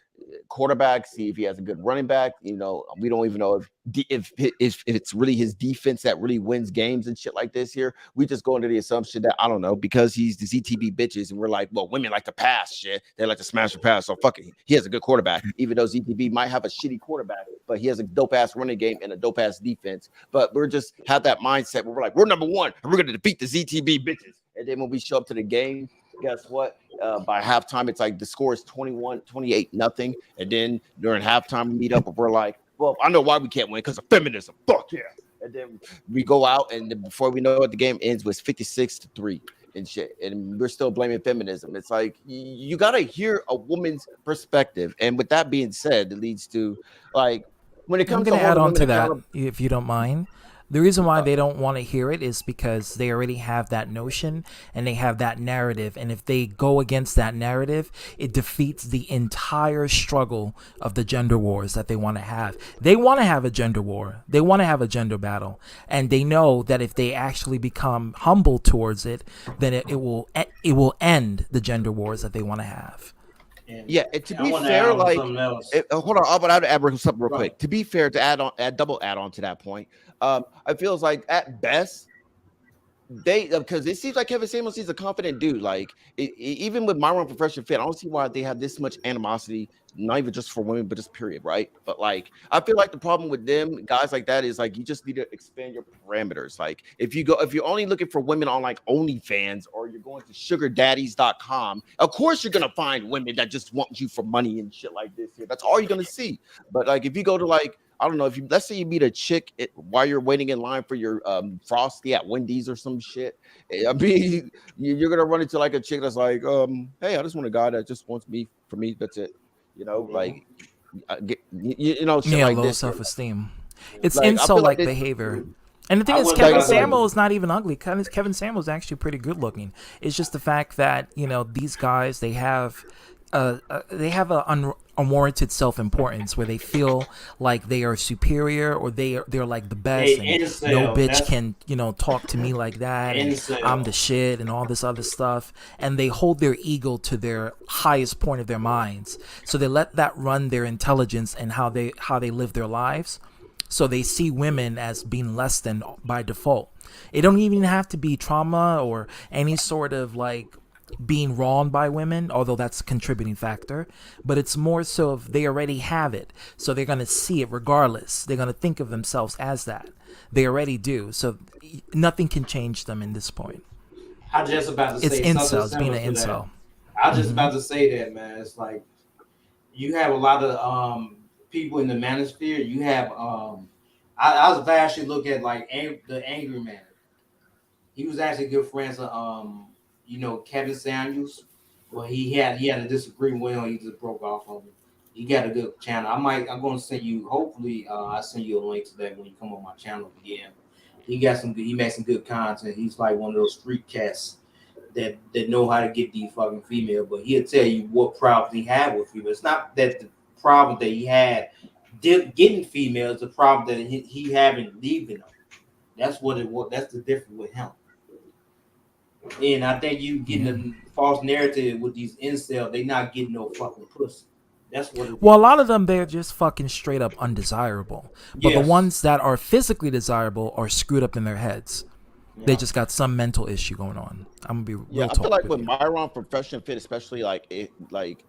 quarterback, see if he has a good running back. We don't even know if it's really his defense that really wins games and shit like this here. We just go into the assumption that I don't know because he's the ZTB bitches, and we're like, well, women like to pass shit. They like to smash the pass. So fuck it. He has a good quarterback, even though ZTB might have a shitty quarterback, but he has a dope ass running game and a dope ass defense. But we're just have that mindset where we're like, we're number one, and we're gonna defeat the ZTB bitches. And then when we show up to the game, guess what? By halftime, it's like the score is 28 nothing. And then during halftime, we meet up and we're like, well, I know why we can't win because of feminism. Fuck yeah. And then we go out, and then before we know it, the game ends with 56-3 and shit. And we're still blaming feminism. It's like you got to hear a woman's perspective. And with that being said, it leads to like when it I'm comes to gonna add holding on women to that, accountable. if you don't mind. The reason why they don't want to hear it is because they already have that notion and they have that narrative. And if they go against that narrative, it defeats the entire struggle of the gender wars that they want to have. They want to have a gender war. They want to have a gender battle. And they know that if they actually become humble towards it, then it will end the gender wars that they want to have. Yeah, and to I be want to add fair, on like, something else. hold on, I'm gonna add something real Right. quick. To be fair, to add on to that point, I feels like at best they because it seems like Kevin Samuels he's a confident dude. Like even with Myron Professional Fit, I don't see why they have this much animosity, not even just for women, but just period, right? But like I feel like the problem with them guys like that is like you just need to expand your parameters. Like if you're only looking for women on like OnlyFans or you're going to sugardaddies.com, of course you're gonna find women that just want you for money and shit like this here. That's all you're gonna see. But like if you go to like I don't know if let's say you meet a chick while you're waiting in line for your Frosty at Wendy's or some shit. I mean, you're gonna run into like a chick that's like, hey, I just want a guy that just wants me for me. That's it. Like, shit Yeah, like low this. self-esteem. It's Like, I feel like incel-like behavior. And the thing I is, wouldn't Kevin like to- Samuel is not even ugly. Kevin Samuel is actually pretty good looking. It's just the fact that these guys they have a unwarranted self-importance where they feel like they are superior or they're like the best, Hey, and incel. no bitch That's can talk to me like that, and incel. I'm the shit and all this other stuff, and they hold their ego to their highest point of their minds, so they let that run their intelligence and how they live their lives. So they see women as being less than by default. It don't even have to be trauma or any sort of like being wronged by women, although that's a contributing factor, but it's more so if they already have it, so they're going to see it regardless. They're going to think of themselves as that. They already do, so nothing can change them in this point. I just about to It's say something incels, being similar an to that. incel. I just about to say that, man. It's like you have a lot of people in the manosphere. You have I was actually look at like the Angry Man. He was actually good friends of Kevin Samuels. Well, he had a disagreement with him. He just broke off of him. He got a good channel. I'm going to send you. Hopefully, I send you a link to that when you come on my channel again. He made some good content. He's like one of those street cats that know how to get these fucking female. But he'll tell you what problems he had with female. It's not that the problem that he had getting females. The problem that he having leaving them. That's what it was. That's the difference with him. And I think you getting the false narrative with these incels. They not getting no fucking pussy. That's what it is. Well, a lot of them, they're just fucking straight up undesirable. But the ones that are physically desirable are screwed up in their heads. Yeah. They just got some mental issue going on. I'm gonna be real. I feel like with Myron from Fresh and Fit, especially like I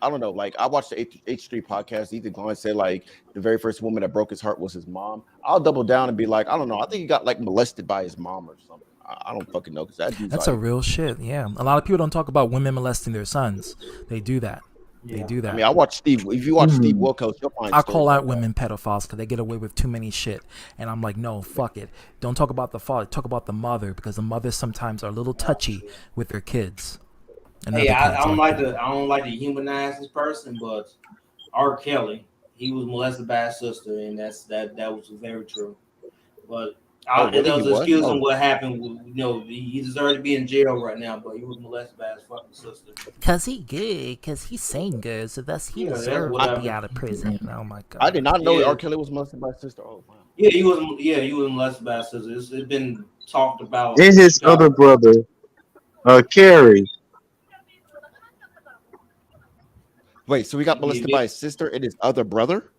don't know, like I watched the H3 podcast. Ethan Klein said like the very first woman that broke his heart was his mom. I'll double down and be like, I don't know, I think he got like molested by his mom or something. I don't fucking know, because that's like, a real shit. Yeah, a lot of people don't talk about women molesting their sons. They do that. Yeah. They do that. I mean, I watch Steve. If you watch Steve Wilkos, you'll find. I call out women pedophiles because they get away with too many shit, and I'm like, no, fuck it. Don't talk about the father. Talk about the mother, because the mothers sometimes are a little touchy with their kids. Hey, I don't like to humanize this person, but R. Kelly, he was molested by his sister, and that was very true. But there was an excuse on what happened. He deserved to be in jail right now, but he was molested by his fucking sister. Cause he good, cause he sang good, so thus he deserved to be out of prison. Oh my god! I did not know R. Kelly was molested by his sister. Oh wow. Yeah, he was molested by his sister. It's been talked about. And his other brother, Carrie. Wait, so we got molested by his sister and his other brother?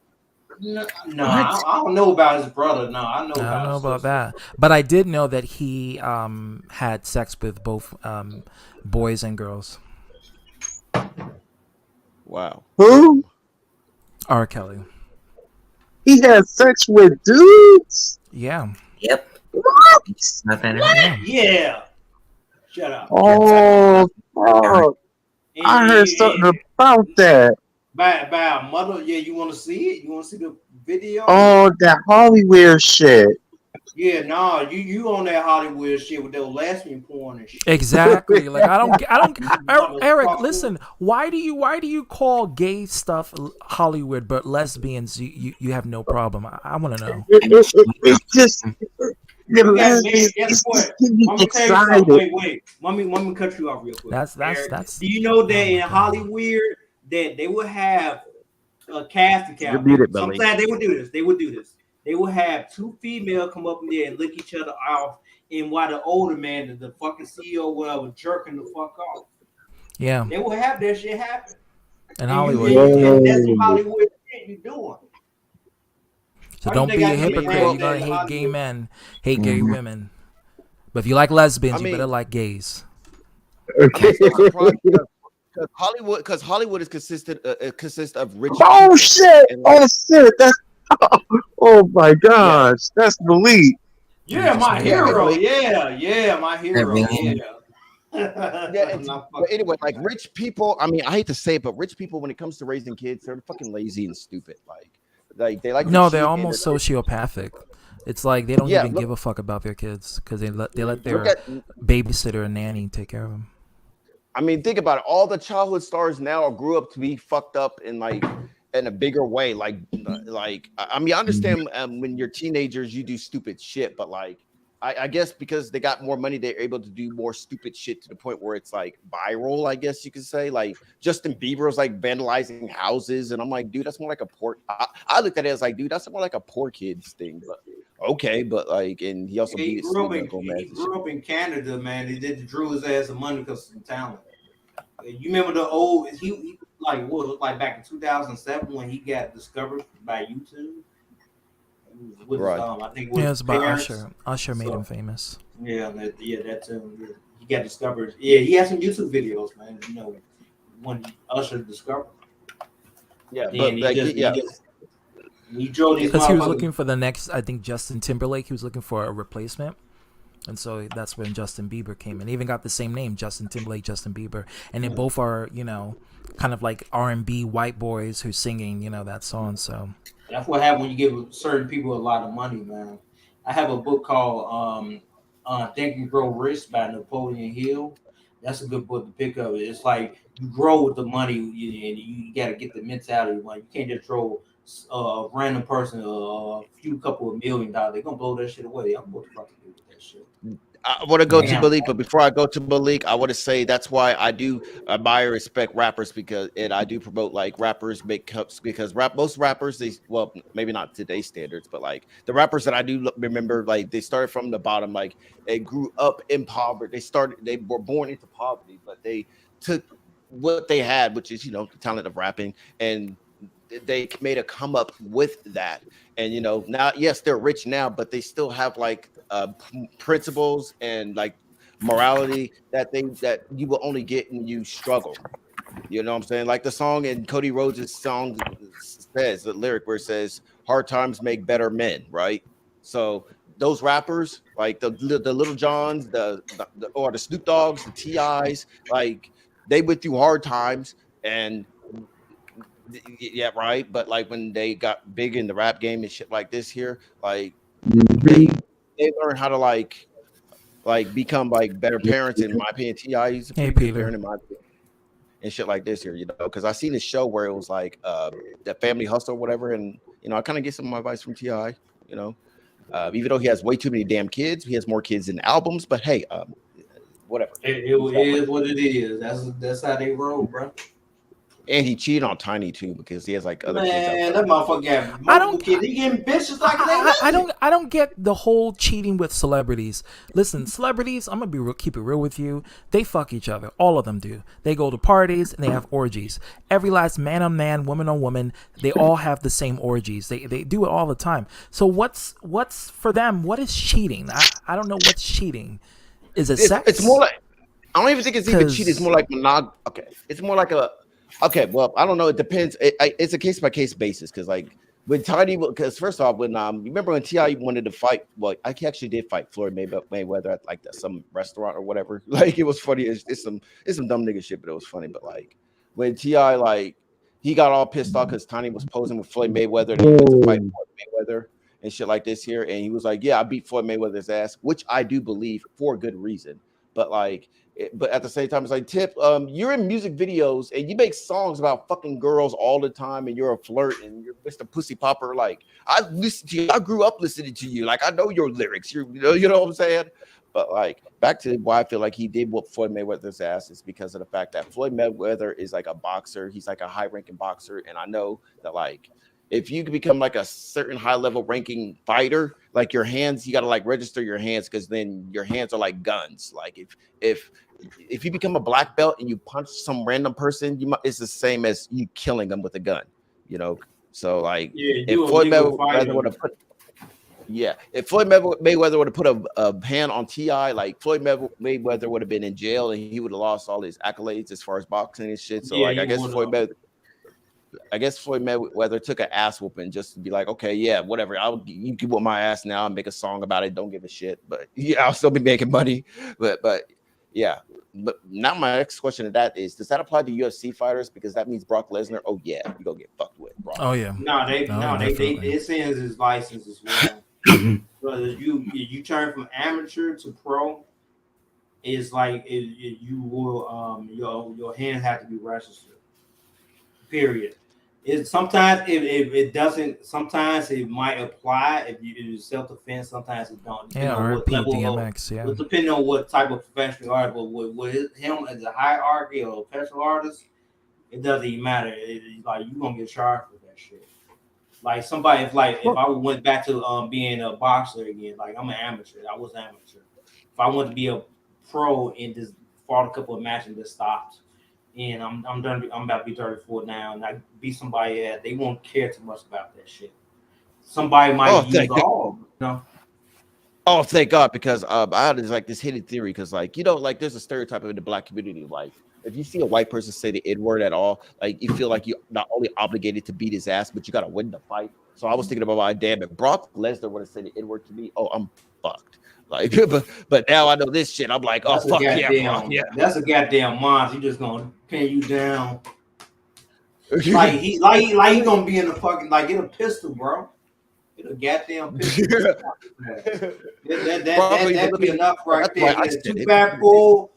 No, I don't know about his brother. No, I don't know about that. But I did know that he had sex with both boys and girls. Wow. Who? R. Kelly. He had sex with dudes? Yeah. Yep. What? Yeah. Shut up. Oh, fuck. I heard something about that. By a mother, you want to see it? You want to see the video? Oh, that Hollywood shit. Yeah, no, you on that Hollywood shit with those lesbian porn and shit. Exactly. Like I don't. Eric, listen. Why do you call gay stuff Hollywood, but lesbians you have no problem? I want to know. It's just. Guess what? Wait. Let me cut you off real quick. That's. Do you know that in Hollywood that they would have a casting couch? Sometimes they would do this. They would have two females come up in there and lick each other off, and while the older man, the fucking CEO, was jerking the fuck off. Yeah. They would have that shit happen. In Hollywood. And that's the Hollywood shit you're doing. So don't be a hypocrite. You're gonna hate gay men, hate gay women. But if you like lesbians, you better like gays. Because Hollywood is consists of rich. Oh shit! That's. Oh my gosh, that's the lead. Yeah, my hero. Yeah, my hero. But anyway, like rich people. I mean, I hate to say it, but rich people, when it comes to raising kids, they're fucking lazy and stupid. Like they like. No, they're almost sociopathic. It's like they don't even give a fuck about their kids because they let their babysitter and nanny take care of them. I mean, think about it. All the childhood stars now grew up to be fucked up in a bigger way. Like I mean, I understand when you're teenagers, you do stupid shit, but like I guess because they got more money, they're able to do more stupid shit to the point where it's like viral. I guess you could say like Justin Bieber was like vandalizing houses, and I'm like, dude, that's more like a poor. I looked at it as like, dude, that's more like a poor kids thing, but okay, but like, and he also beat Selena Gomez. He grew up in Canada, man. He did drew his ass some money because of some talent. You remember the old he like what looked like back in 2007 when he got discovered by YouTube with his, Right. I think with Yeah, his it's about parents. Usher. Usher made So, him famous. yeah, that's he got discovered. Yeah, he had some YouTube videos, man. You know, when Usher discovered, Yeah, then but like, he drove these Because he was motherfuckers. looking for the next, I think, Justin Timberlake. He was looking for a replacement. And so that's when Justin Bieber came in. They even got the same name, Justin Timberlake, Justin Bieber. And they both are, kind of like R&B white boys who's singing, that song. So That's what happens when you give certain people a lot of money, man. I have a book called Think and Grow Rich by Napoleon Hill. That's a good book to pick up. It's like you grow with the money, and you got to get the mentality. Like you can't just throw a random person a few couple of $1,000,000. They're gonna blow that shit away. I'm what the fuck to do with that shit. I want to go to Damn. Malik, but before I go to Malik, I want to say that's why I do admire, respect rappers because, and I do promote like rappers make cups because most rappers maybe not today's standards, but like the rappers that I do remember, like they started from the bottom, like they grew up in poverty. They were born into poverty, but they took what they had, which is the talent of rapping, and they made a come up with that. And now, yes, they're rich now, but they still have like principles and like morality that you will only get when you struggle. You know what I'm saying? Like the song in Cody Rhodes' song says the lyric where it says hard times make better men, right? So those rappers, like the Little Johns, or the Snoop Dogs, the TIs, like they went through hard times, and yeah, right. But like when they got big in the rap game and shit like this here, like they they learn how to like become like better parents. In my opinion, Ti is a hey, pretty good Peter. parent in my opinion, and shit like this here, because I seen this show where it was like the Family Hustle or whatever, and I kind of get some of my advice from Ti. Even though he has way too many damn kids, he has more kids than albums. But hey, whatever. It is what it is. That's how they roll, bro. And he cheated on Tiny too because he has like other kids Man, outside. that motherfucker got I multiple don't. kids. He getting bitches like they I don't get the whole cheating with celebrities. Listen, celebrities, I'm gonna keep it real with you. They fuck each other. All of them do. They go to parties and they have orgies. Every last man on man, woman on woman, they all have the same orgies. They do it all the time. So what's for them? What is cheating? I don't know what's cheating. Is it sex? It's more like, I don't even think it's even 'Cause- cheating. It's more like Okay, it's more like a. Okay, well, I don't know. It depends. It's a case by case basis because, like, when Tiny, because first off, when you remember when Ti wanted to fight, well, I actually did fight Floyd Mayweather at like some restaurant or whatever. Like, it was funny. It's some dumb nigga shit, but it was funny. But like when Ti like he got all pissed off because Tiny was posing with Floyd Mayweather and he went to fight Floyd Mayweather and shit like this here, and he was like, "Yeah, I beat Floyd Mayweather's ass," which I do believe for good reason. But like but at the same time, it's like, Tip, you're in music videos and you make songs about fucking girls all the time, and you're a flirt and you're Mr. Pussy Popper. Like, I listen to you, I grew up listening to you. Like, I know your lyrics. You know what I'm saying? But like, back to why I feel like he did whoop Floyd Mayweather's ass is because of the fact that Floyd Mayweather is like a boxer. He's like a high-ranking boxer, and I know that like if you can become like a certain high-level ranking fighter, like your hands, you got to like register your hands because then your hands are like guns. Like if you become a black belt and you punch some random person, it's the same as you killing them with a gun, So like, if Floyd Mayweather would have put, if Floyd Mayweather would have put a hand on Ti, like Floyd Mayweather would have been in jail and he would have lost all his accolades as far as boxing and shit. So like, I guess Floyd Mayweather took an ass whooping just to be like, okay, yeah, whatever. You can whoop my ass now and make a song about it. Don't give a shit. But yeah, I'll still be making money. But yeah. But now my next question to that is, does that apply to UFC fighters? Because that means Brock Lesnar. Oh yeah, you gonna get fucked with, Brock. Oh yeah. They sends his license as well. So you turn from amateur to pro, it's like you will your hands have to be registered. Period. It sometimes it doesn't. Sometimes it might apply if you self defense. Sometimes it don't, depending Yeah, on what RP level of. DMX. Yeah. But depending on what type of professional you are, but with him as a hierarchy or a professional artist, it doesn't even matter. It's like you gonna get charged for that shit. Like somebody, if I went back to being a boxer again, like I'm an amateur. I was an amateur. If I wanted to be a pro and just fought a couple of matches and just stopped, and I'm done. I'm about to be 34 now, and I beat somebody at, they won't care too much about that shit. Somebody Oh, might use thank God. all, you know. Oh, thank God, because I had this hidden theory, because like like there's a stereotype in the black community, like if you see a white person say the N word at all, like you feel like you're not only obligated to beat his ass, but you gotta win the fight. So I was thinking about my damn, if Brock Lesnar would have said the N word to me, oh, I'm fucked. Like, but now I know this shit. I'm like, oh That's a fuck yeah, Brock, goddamn. yeah. That's a goddamn monster. He just gonna pin you down. Like he gonna be in the fucking, like, get a pistol, bro. Get a goddamn pistol. Brock ain't even That'd be looking. enough right That's why there. I Get a said two it. by four,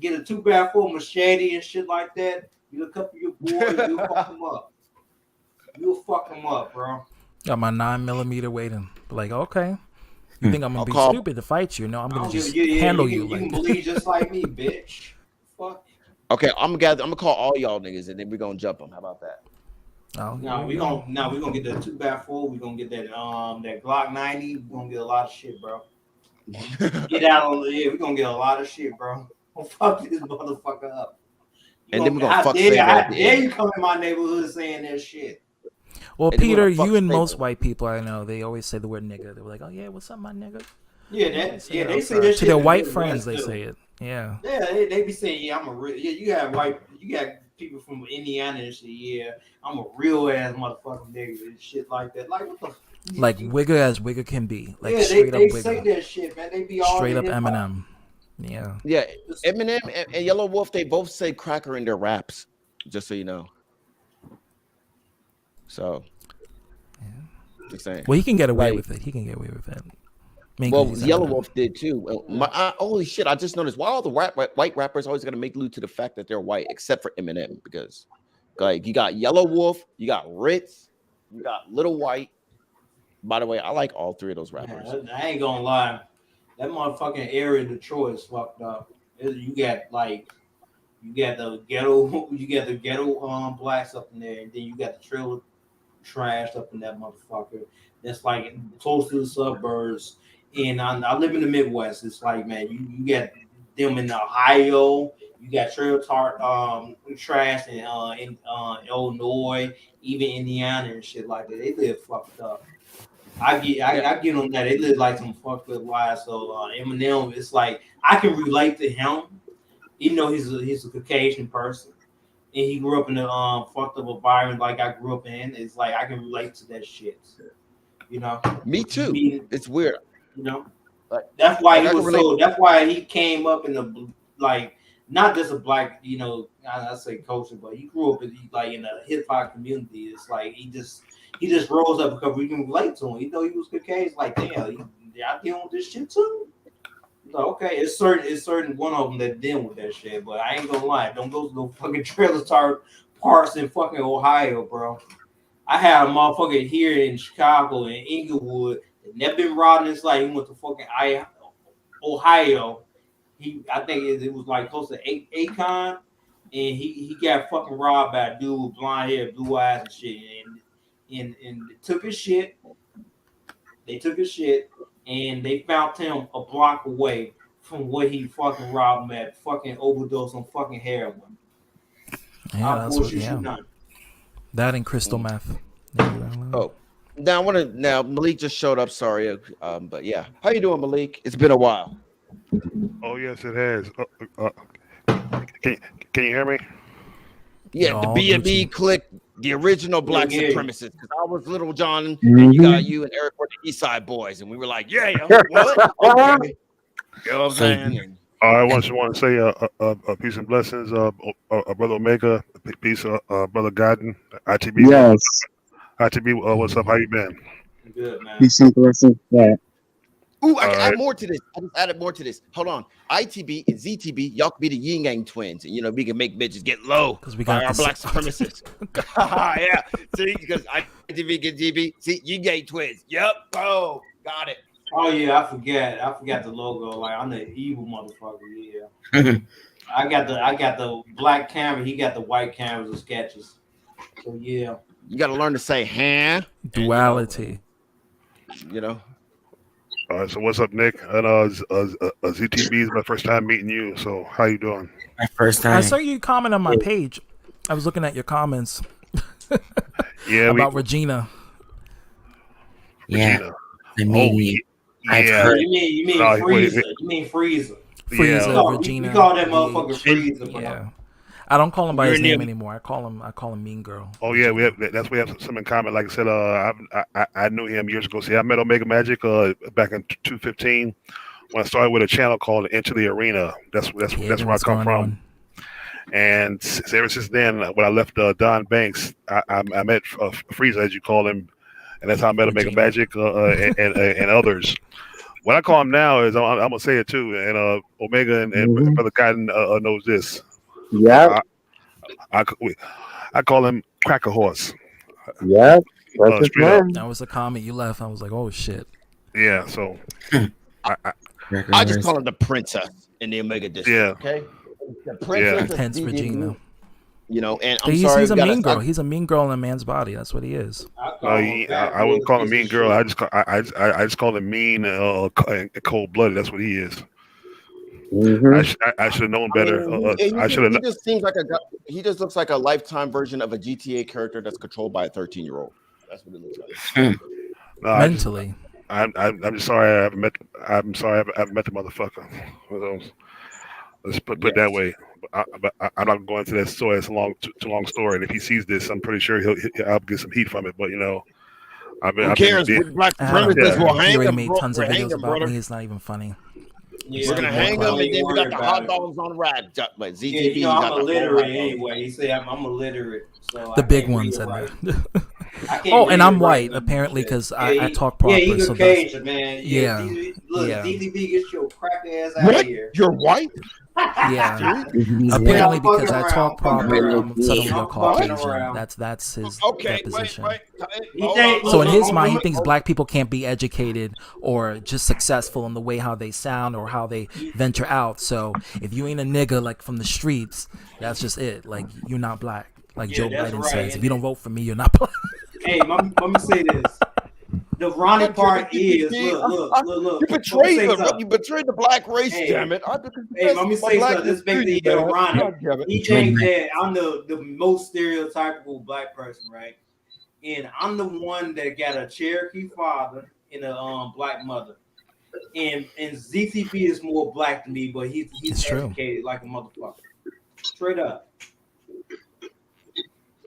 get a 2x4 machete and shit like that. You a couple of your boys, you'll fuck them up. You'll fuck them up, bro. Got my 9mm waiting. Like, okay, you think I'm gonna I'll be call. stupid to fight you? No, I'm I gonna don't give a just you. Yeah, handle you you. can Like, believe just like me, bitch. Fuck. Okay, I'm gonna call all y'all niggas, and then we're gonna jump them. How about that? oh, No, we gonna get that 2x4. We gonna get that Glock 90. We gonna get a lot of shit, bro. Get out on the, yeah. We gonna get a lot of shit, bro. Don't fuck this motherfucker up. And then we're gonna How fuck dare you? Favo How at the dare end. you come in my neighborhood saying that shit? well, And then we're Peter, gonna fuck you and most Favo. white people I know, they always say the word nigga. They're like, oh yeah, what's up, my nigga? Yeah, They say that they say outside. that To shit their in the white friends, Midwest they too. say it. Yeah. Yeah, they be saying, yeah, I'm a real. Yeah, you got people from Indiana and shit. Yeah, I'm a real ass motherfucking nigga and shit like that. Like what the? Like wigger as wigger can be. Like Yeah, straight up they say wigger. that shit, man. They be all Straight in up hip hop. Eminem. Yeah. Yeah, Eminem and Yellow Wolf, they both say cracker in their raps. Just so you know. So, just saying. Well, he can get away Like, with it. He can get away with it. I mean, 'cause well, he's Yellow Eminem. Wolf did too. Well, holy shit! I just noticed why all the white rappers always gotta make allude to the fact that they're white, except for Eminem, because like you got Yellow Wolf, you got Ritz, you got Little White. By the way, I like all three of those rappers. Man, I ain't gonna lie, that motherfucking area of Detroit is fucked up. You got the ghetto, you got the ghetto blacks up in there, and then you got the trailer trash up in that motherfucker. That's like close to the suburbs. And I live in the Midwest. It's like, man, you got them in Ohio. You got trail tart trash in Illinois, even Indiana and shit like that. They live fucked up. I get on that. They live like some fucked up lives. So Eminem, it's like I can relate to him, even though he's a Caucasian person and he grew up in a fucked up environment like I grew up in. It's like I can relate to that shit. You know. Me too. Being, It's weird. you know. Like, That's why I can relate. That's why he came up in the, like, not just a black, I say culture, but he grew up in a hip hop community. It's like he just rose up because we can relate to him. He was Caucasian. It's like, damn, y'all dealing with this shit too. So, okay, it's certain one of them that deal with that shit, but I ain't gonna lie, don't go to no fucking trailer parks in fucking Ohio, bro. I had a motherfucker here in Chicago in Inglewood that never been robbed in his life. He went to fucking Ohio. I think it was like close to Akon, and he got fucking robbed by a dude with blonde hair, blue eyes and shit, and they took his shit. They took his shit, and they found him a block away from where he fucking robbed him at, fucking overdose on fucking heroin. Yeah, that's what. Yeah. That and crystal meth. Oh, now Malik just showed up. Sorry, but yeah, how you doing, Malik? It's been a while. Oh yes, it has. Can, can you hear me? Yeah, the B&B click, the original black Yeah. supremacists. Because I was Little John, Mhm. and you and Eric were the East Side Boys, and we were like, yeah, what? Okay. You know what I'm saying? And, I want to say peace and blessings, brother Omega, peace, brother Godden, ITB. Yes. ITB, what's up? How you been? Good, man. Peace and blessings. Yeah. Ooh, I All can right. add more to this. I just added more to this. Hold on. ITB and ZTB, y'all could be the yin yang twins. And, we can make bitches get low because we by got our the black supremacists. Yeah. See, because ITB get GB. See, yin yang twins. Yep. Oh, got it. Oh yeah, I forgot the logo. Like I'm the evil motherfucker. Yeah. I got the black camera. He got the white cameras and sketches. So yeah. You got to learn to say, huh? duality. And, All right. So what's up, Nick? And ZTB is my first time meeting you. So how you doing? My first I time. saw you comment on my page. I was looking at your comments Yeah, about Regina. Yeah, Regina. I Oh, mean, I've yeah. heard. You mean No, Freezer? wait. You mean Freezer? Frieza, Yeah. Regina. We call that motherfucker Bleach. Freezer, bro. Yeah, I don't call him by You're his near- name anymore. I call him Mean Girl. Oh yeah, we have some in common. Like I said, I knew him years ago. See, I met Omega Magic back in 2015 when I started with a channel called Into the Arena. That's where I come from. And ever since then, when I left Don Banks, I met Frieza, as you call him, and that's how I met Omega Magic and others. What I call him now is I'm gonna say it too, and Omega and Brother Cotton knows this. Yeah. I call him Cracker Horse. Yeah. That's his straight up. name. That was the comment you left. I was like, oh shit. Yeah. So I just call her the princess in the Omega district. Yeah. Okay. The princess. Yeah. Hence Regina. And he's a mean girl. He's a mean girl in a man's body. That's what he is. I wouldn't call him mean girl. I just call him mean and cold blooded. That's what he is. I should have known better. I should have. He just seems like he just looks like a lifetime version of a GTA character that's controlled by a 13-year-old. That's what it looks like. No, mentally. I'm just sorry I haven't met. I'm sorry I haven't met the motherfucker. Let's put it that way. But I'm not going into that story. It's a too long story. And if he sees this, I'm pretty sure I'll get some heat from it. But who cares? Black supremacists will hang him. He already made tons of videos about me. It's not even funny. Yeah, we're gonna hang him, and then we got the hot dogs on rack. But ZTV, I'm illiterate anyway. He said I'm illiterate. So the big one said that. Oh, and I'm white apparently because I talk proper. Yeah, he's so Cajun, man. Yeah. Look, yeah. DDB, get your crack ass out of here. You're white? Yeah. Apparently because I talk proper, I'm suddenly a Caucasian. That's his deposition. So in his mind, he thinks black people can't be educated or just successful in the way how they sound or how they venture out. So if you ain't a nigga like from the streets, that's just it. Like you're not black. Like Joe Biden says, if you don't vote for me, you're not black. Hey, let me say this. The Ronnie part is look. You betrayed the black race, damn it. Hey, let me say something. This baby Ronnie. He thinks that I'm the most stereotypical black person, right? And I'm the one that got a Cherokee father and a black mother. And ZTP is more black than me, but he's educated like a motherfucker. Straight up.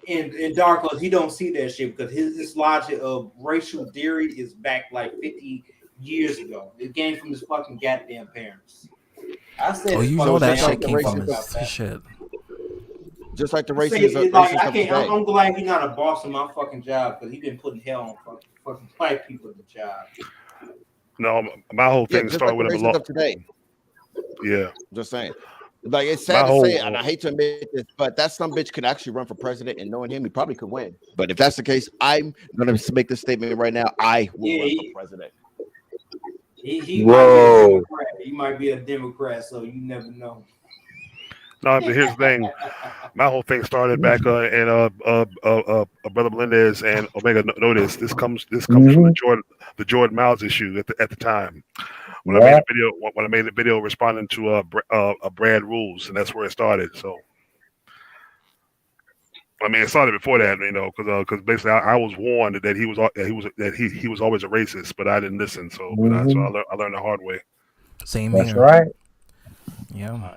And Darko, he don't see that shit because his logic of racial theory is back like 50 years ago. It came from his fucking goddamn parents. I said, you know that shit came from his shit. Just like the racist. I'm glad he's not a boss in my fucking job because he been putting hell on fucking white people in the job. No, my whole thing started with him a lot today. Yeah, just saying. Like it's sad to say, and I hate to admit this, but that some bitch could actually run for president, and knowing him, he probably could win. But if that's the case, I'm gonna make this statement right now. I will run for president. He might be a Democrat, so you never know. No, but here's the thing. My whole thing started back in Brother Melendez and Omega noticed this comes from the Jordan Miles issue at the time. When I made the video responding to Brad Rules, and that's where it started. So, I mean, it started before that, because basically I was warned that he was always a racist, but I didn't listen. So, I learned the hard way. Same That's here. right. Yeah.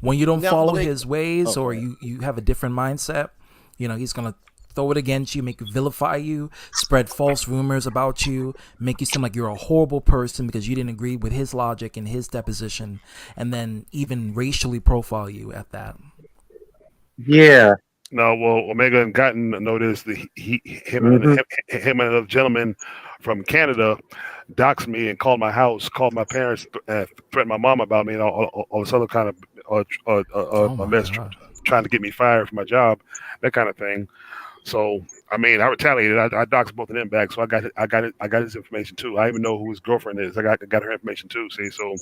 When you don't follow his ways or you have a different mindset, he's gonna throw it against you, make you vilify you, spread false rumors about you, make you seem like you're a horrible person because you didn't agree with his logic and his deposition, and then even racially profile you at that. Yeah. No, well, Omega and Gotten noticed that him and another gentleman from Canada doxed me and called my house, called my parents, threatened my mom about me, and all this other kind of Oh my mess, god. trying to get me fired from my job, that kind of thing. So I mean, I retaliated. I doxed both of them back. So I got his information too. I even know who his girlfriend is. I got her information too. See, so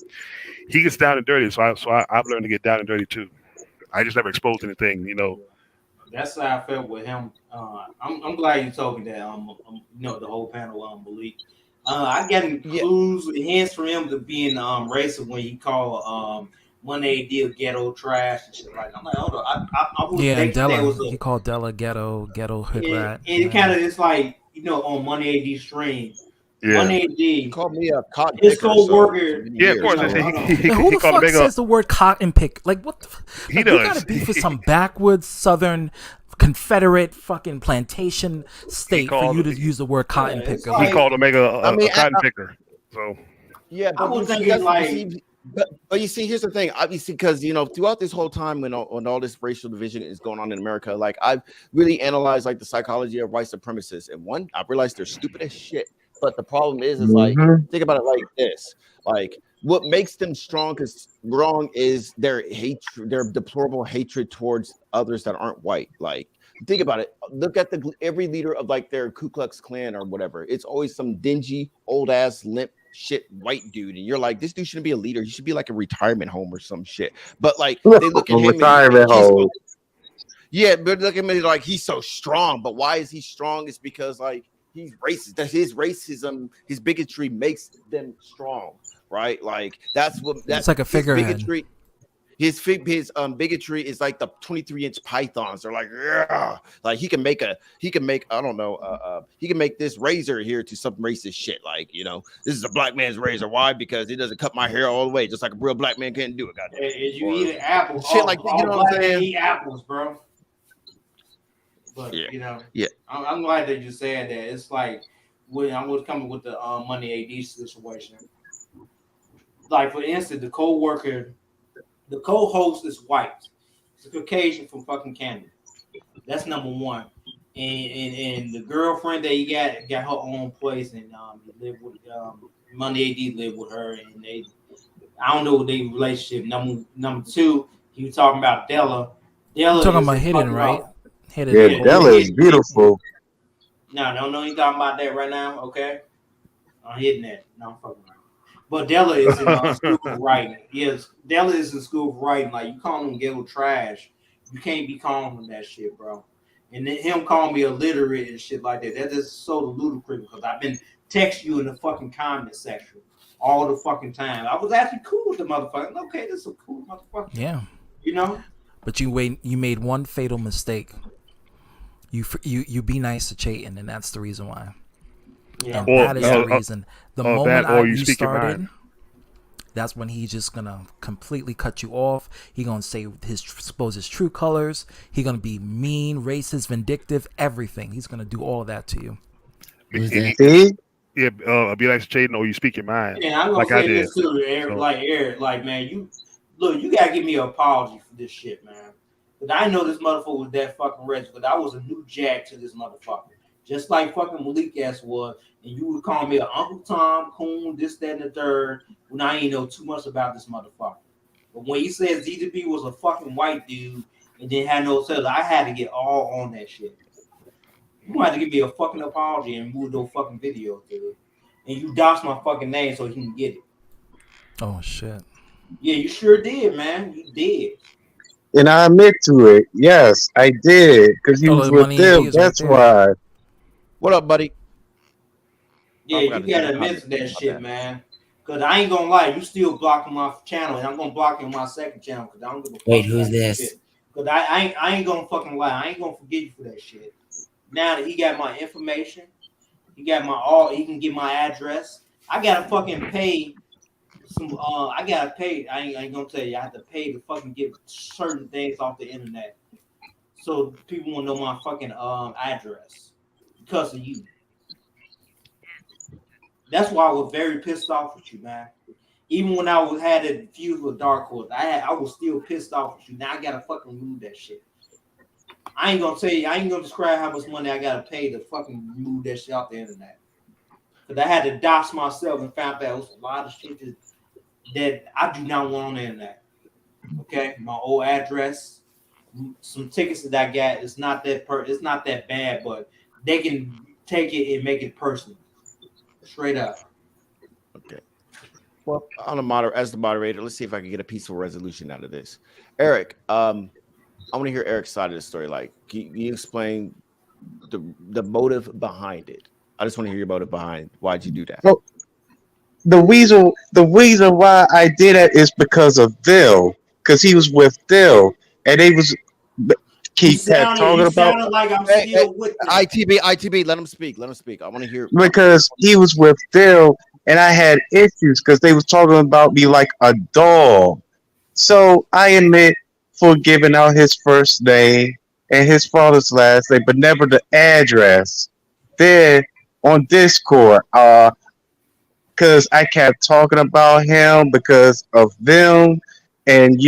he gets down and dirty. I've learned to get down and dirty too. I just never exposed anything, you know. That's how I felt with him. I'm glad you told me that. The whole panel Malik. I got clues, hints from him to being racist when he called when they deal ghetto trash and shit like that. I'm like, hold on, I was Yeah, and thinking that was Della, he called Della ghetto hood rat. and it kind of is like on Money AD stream. Yeah. Money AD called me a cotton his picker, co-worker. Yeah, of course. No, He Who the called fuck Omega. says the word cotton pick? Like what? He You does. gotta beef with some backwoods Southern Confederate fucking plantation state for you to use the word cotton picker. He called Omega a cotton picker. So yeah, I but was you see, thinking that's- like. you see, but you see, here's the thing. Obviously, because throughout this whole time when all this racial division is going on in America, like I've really analyzed like the psychology of white supremacists, and one, I realized they're stupid as shit. But the problem is like think about it like this: like what makes them strong is their hatred, their deplorable hatred towards others that aren't white. Like think about it. Look at every leader of like their Ku Klux Klan or whatever. It's always some dingy old ass limp shit white dude, and you're like, this dude shouldn't be a leader. He should be like a retirement home or some shit. But like they look at him retirement home. Yeah, but look at me like he's so strong. But why is he strong? It's because like he's racist. That his racism, his bigotry makes them strong, right? Like that's like a figurehead. Bigotry. His bigotry is like the 23-inch pythons. They're like, yeah, like he can make I don't know, he can make this razor here to some racist shit. Like this is a black man's razor. Why? Because it doesn't cut my hair all the way, just like a real black man can't do it. Goddamn. Is you eat an apple? Shit like that. You know what I'm saying? Eat apples, bro. But yeah. I'm glad that you said that. It's like when I was coming with the Money AD situation. Like for instance, the co-worker. The co-host is white. It's a Caucasian from fucking Canada. That's number one. And the girlfriend that he got her own place, and he lived with Money AD lived with her, and I don't know what their relationship. Number two, he was talking about Della. You're talking about Hidden, right? Hidden. Yeah, Della is beautiful. No, ain't talking about that right now. Okay, I'm hitting that. No, I'm fucking around. But Della is in school of writing. Yes, Della is in school of writing. Like you call him ghetto trash, you can't be calling him that shit, bro. And then him calling me illiterate and shit like that. That is so ludicrous because I've been texting you in the fucking comment section all the fucking time. I was actually cool with the motherfucker. Okay, this is a cool motherfucker. Yeah. But you made one fatal mistake. You be nice to Chayton, and that's the reason why. Yeah. And that is the reason. The moment you started, that's when he's just gonna completely cut you off. He's gonna expose his true colors. He's gonna be mean, racist, vindictive, everything. He's gonna do all of that to you. See? Yeah, be nice to Chayton, or you speak your mind. Yeah, I'm gonna say this too, Eric. Like, man, you gotta give me an apology for this shit, man. But I know this motherfucker was that fucking rich, but I was a new jack to this motherfucker. Just like fucking Malik ass was, and you would call me an Uncle Tom, Coon, this, that, and the third, when I ain't know too much about this motherfucker. But when he said ZDP was a fucking white dude and didn't have no cells, I had to get all on that shit. You had to give me a fucking apology and move those fucking videos, dude. And you doxed my fucking name so he can get it. Oh shit. Yeah, you sure did, man. You did. And I admit to it. Yes, I did. Because you was with them. That's why. What up, buddy? Yeah, you gotta admit to that shit, man. Cause I ain't gonna lie, you still blocking my channel, and I'm gonna block you on my second channel. Cause I don't give a fuck. Wait, who's this? Shit. Cause I ain't gonna fucking lie. I ain't gonna forgive you for that shit. Now that he got my information, he got my he can get my address. I gotta fucking pay some. I gotta pay. I ain't gonna tell you. I have to pay to fucking get certain things off the internet, so people will know my fucking address because of you. That's why I was very pissed off with you, man. Even when I had a feud with Dark Horse, I was still pissed off with you. Now I gotta fucking remove that shit. I ain't gonna tell you. I ain't gonna describe how much money I gotta pay to fucking remove that shit off the internet. because I had to dox myself and found out there was a lot of shit that I do not want on the internet. Okay, my old address, some tickets that I got. It's not that bad, but they can take it and make it personal, straight up. Okay. Well, as the moderator, let's see if I can get a peaceful resolution out of this. Eric, I want to hear Eric's side of the story. Like, can you explain the motive behind it? I just want to hear your motive behind why'd you do that. Well, the reason why I did it is because of Dill, because he was with Dill, and they was kept talking You about sounded like I'm Hey, still with them. ITB, let him speak. I want to hear. because he was with Dill, and I had issues because they was talking about me like a dog. So I admit for giving out his first name and his father's last name, but never the address. Then on Discord, because I kept talking about him because of them, and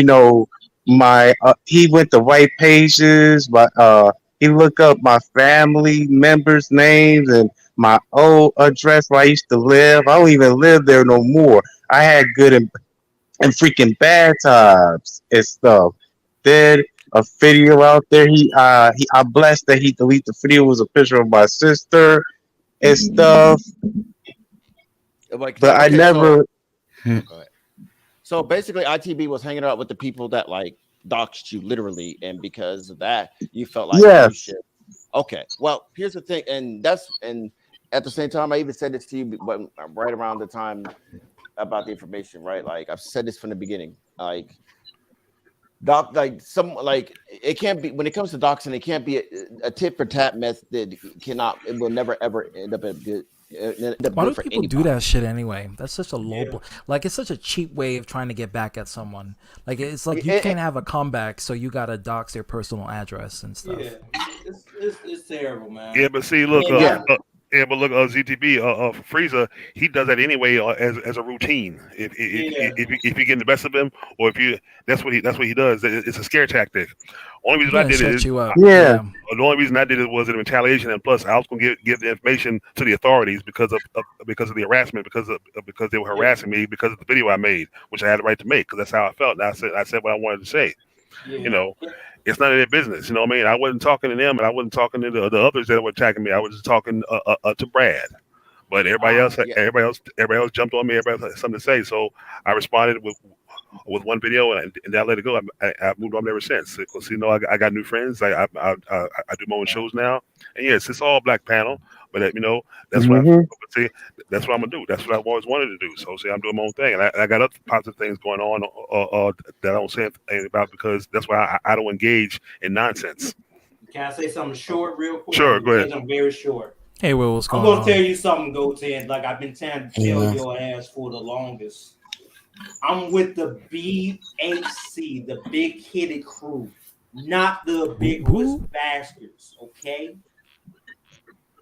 my he went to white pages, but he looked up my family members' names and my old address where I used to live. I don't even live there no more. I had good and freaking bad times and stuff. Then a video out there. I'm blessed that he deleted the video. It was a picture of my sister and stuff. Like, But I okay, never. so basically, ITB was hanging out with the people that like doxed you literally, and because of that, you felt like you Yes. should. Okay, well, here's the thing, and at the same time, I even said this to you, but right around the time about the information, right? Like I've said this from the beginning, like it can't be when it comes to doxing, it can't be a tit for tat method. It will never ever end up good. Why do people do that shit anyway? That's such a low, like it's such a cheap way of trying to get back at someone. Like it's like you can't have a comeback, so you gotta dox their personal address and stuff. Yeah, it's terrible, man. Yeah, but see, look, ZTB, Frieza, he does that anyway as a routine. If you get the best of him, or that's what he does. It's a scare tactic. Only reason I did it is the only reason I did it was in retaliation, and plus I was going to give the information to the authorities because of the harassment, because they were harassing me because of the video I made, which I had the right to make because that's how I felt. And I said what I wanted to say. It's none of their business. You know what I mean? I wasn't talking to them, and I wasn't talking to the others that were attacking me. I was just talking to Brad. But everybody else jumped on me. Everybody else had something to say, so I responded with one video, and I let it go. I moved on ever since. Because I got new friends. I do my own shows now, and yes, it's all black panel. But that's what that's what I'm gonna do. That's what I've always wanted to do. So I'm doing my own thing, and I got other positive things going on that I don't say anything about because that's why I don't engage in nonsense. Can I say something short, real quick? Sure, go ahead. I'm very short. Hey, Will, what's going on? on? I'm gonna tell you something, Goten. Like I've been trying to tell your ass for the longest. I'm with the BHC, the Big Headed Crew, not the Biggest Bastards. Okay.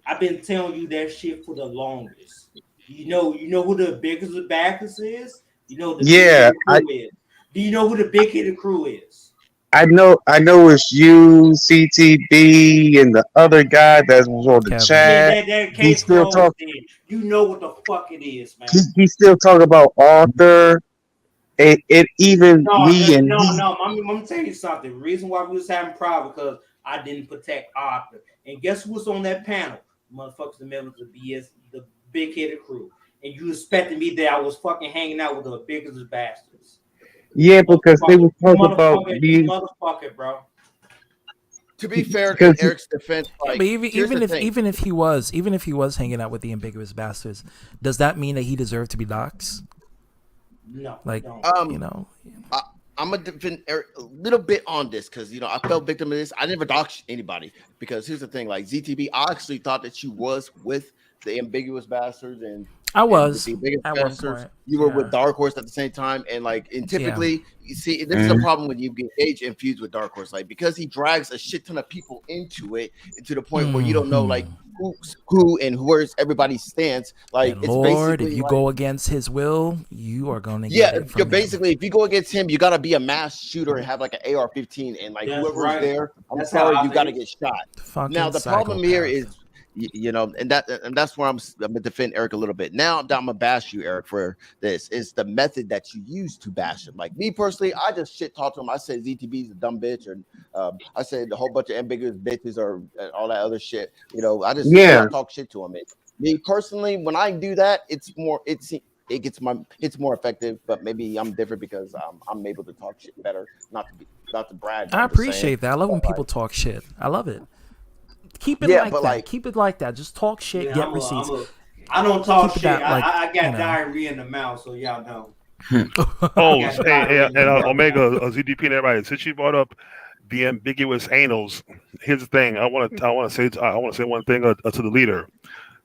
I've been telling you that shit for the longest. You know who the biggest backers is? You know who the Big Headed Crew is. Do you know who the Big Headed Crew is? I know it's you, CTB, and the other guy that was on the chat. He still talking. You know what the fuck it is, man. He still talking about Arthur. I'm gonna tell you something. The reason why we was having problems because I didn't protect Arthur. And guess who was on that panel? Motherfuckers, the members of the Big Headed Crew. And you expected me that I was fucking hanging out with the biggest bastards. Yeah, because they were talking about the motherfucker, bro. To be fair, in Eric's defense, but even if he was hanging out with the ambiguous bastards, does that mean that he deserved to be doxxed? No, like I'm gonna defend Eric a little bit on this because I fell victim of this. I never doxed anybody because here's the thing: like ZTB, I actually thought that you was with the ambiguous bastards and I was the biggest at bastards. one point. You were with Dark Horse at the same time, and typically, you see, this is a problem when you get age infused with Dark Horse, because he drags a shit ton of people into it, to the point where you don't know who and where's everybody's stance. Like, and it's Lord, basically if you go against his will, you are going to get it from basically him. If you go against him, you got to be a mass shooter and have an AR-15, and whoever's there, I'm sorry, you got to get shot. Now the problem here is you know, and that's where I'm gonna defend Eric a little bit. Now I'm gonna bash you, Eric, for this. Is the method that you use to bash him. Like me personally, I just shit talk to him. I said ZTB's a dumb bitch, and I said a whole bunch of ambiguous bitches or all that other shit. You know, I just Yeah. talk shit to him. And me personally, when I do that, it's more more effective. But maybe I'm different because I'm able to talk shit better, not to brag. I I'm just saying. appreciate that. I love when But, people talk shit. I love it. Keep it Yeah, like but, that. like- Keep it like that. Just talk shit, Yeah, get receipts. I don't talk Keep it shit. that, like, I got you know. diarrhea in the mouth, so y'all know. Oh, Yeah, and yeah. Omega, ZDP, and everybody. Since you brought up the ambiguous anals, here's the thing. I want to say one thing to the leader.